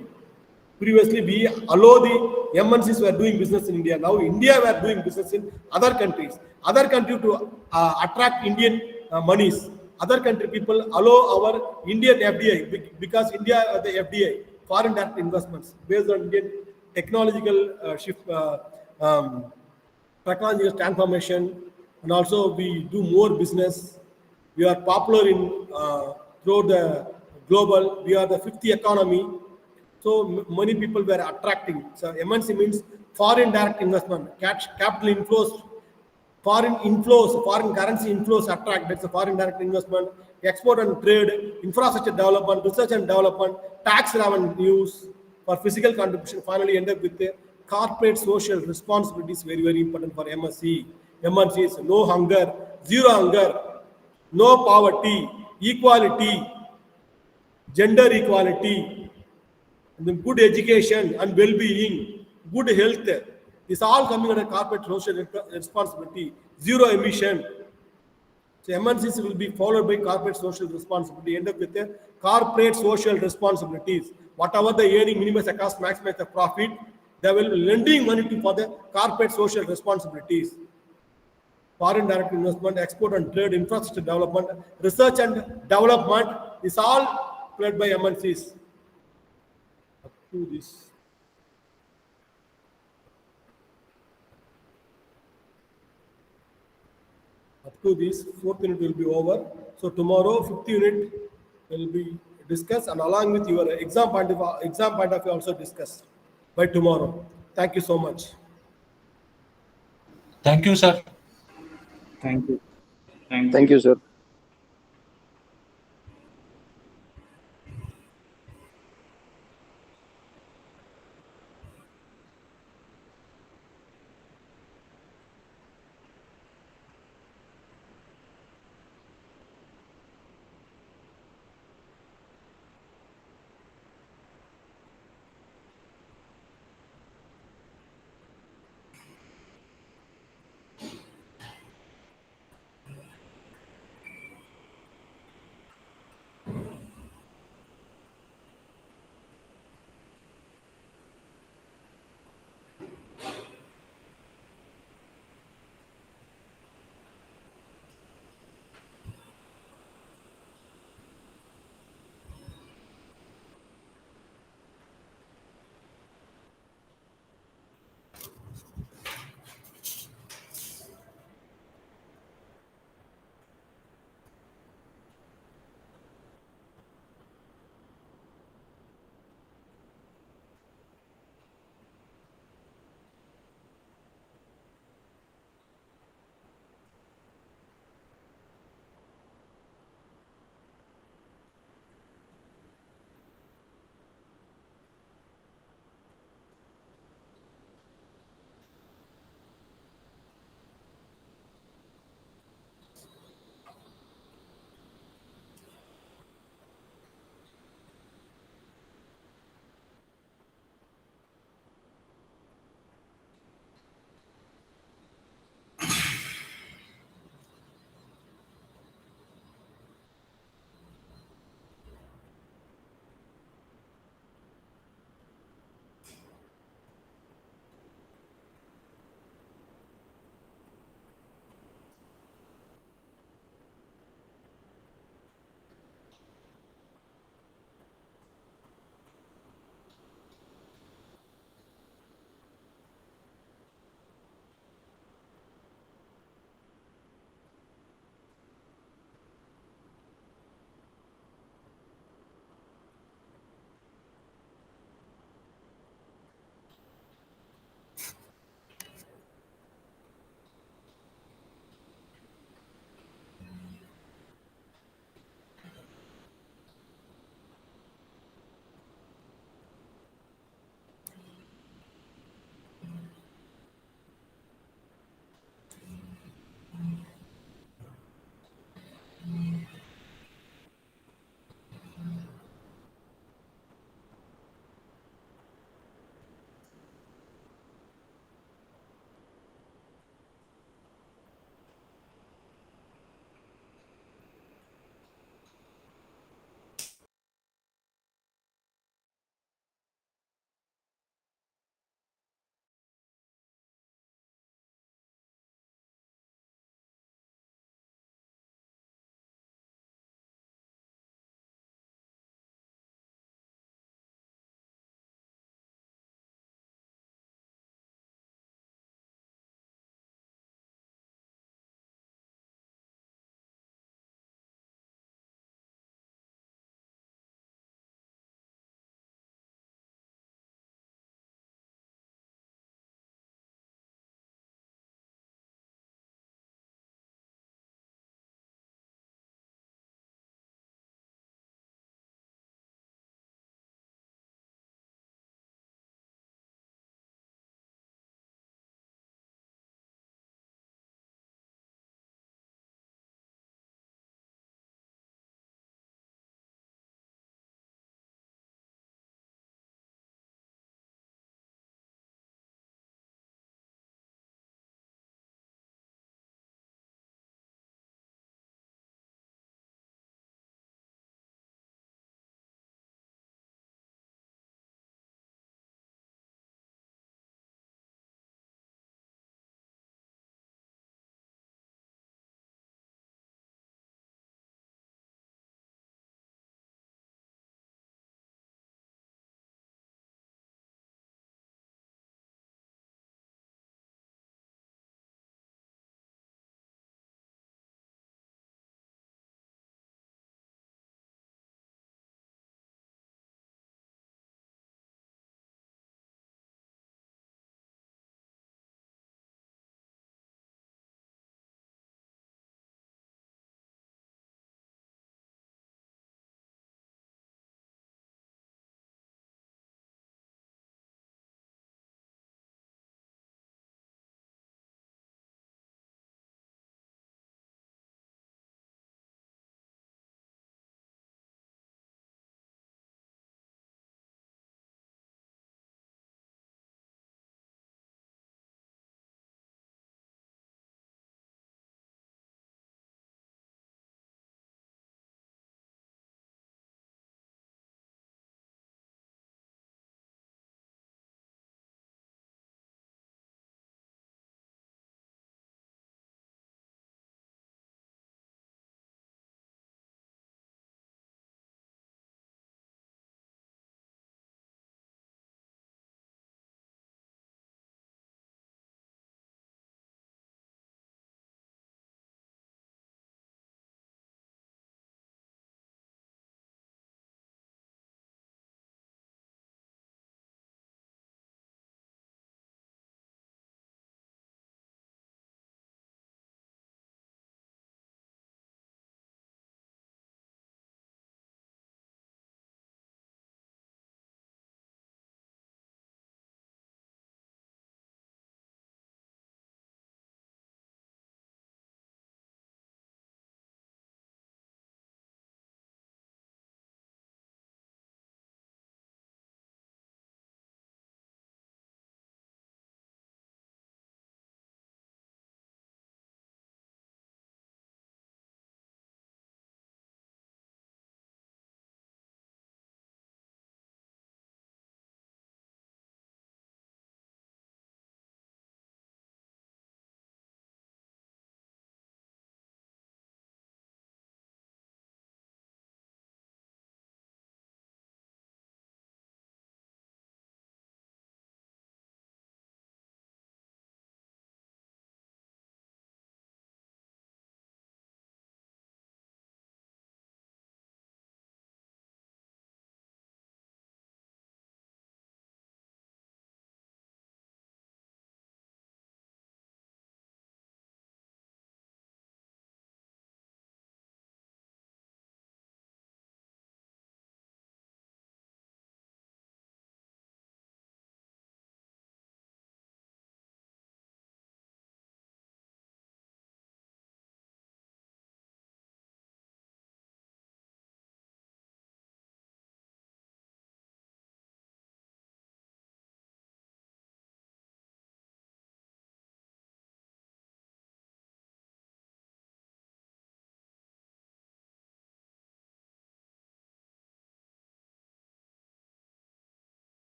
Previously, we allow the MNCs were doing business in India. Now, India were doing business in other countries. Other country to attract Indian monies. Other country people allow our Indian FDI because India the FDI, foreign direct investments, based on Indian technological shift, technological transformation, and also we do more business. We are popular in throughout the global. We are the 5th economy. So many people were attracting. So MNC means foreign direct investment, capital inflows, foreign currency inflows attract. That's a foreign direct investment, export and trade, infrastructure development, research and development, tax revenues for physical contribution. Finally, end up with the corporate social responsibilities. Very, very important for MSc. MNC is no hunger, zero hunger, no poverty, equality, gender equality, and then good education and well-being, good health. This all coming under corporate social responsibility, zero emission. So MNCs will be followed by corporate social responsibility, end up with the corporate social responsibilities. Whatever the earning minimum cost, maximize the profit, they will be lending money to for the corporate social responsibilities. Foreign direct investment, export and trade, infrastructure development, research and development is all played by MNCs. Up to this. Up to this, fourth unit will be over. So tomorrow, fifth unit will be discussed, and along with your exam point of view also discussed by tomorrow. Thank you so much. Thank you, sir. Thank you. Thank you, sir.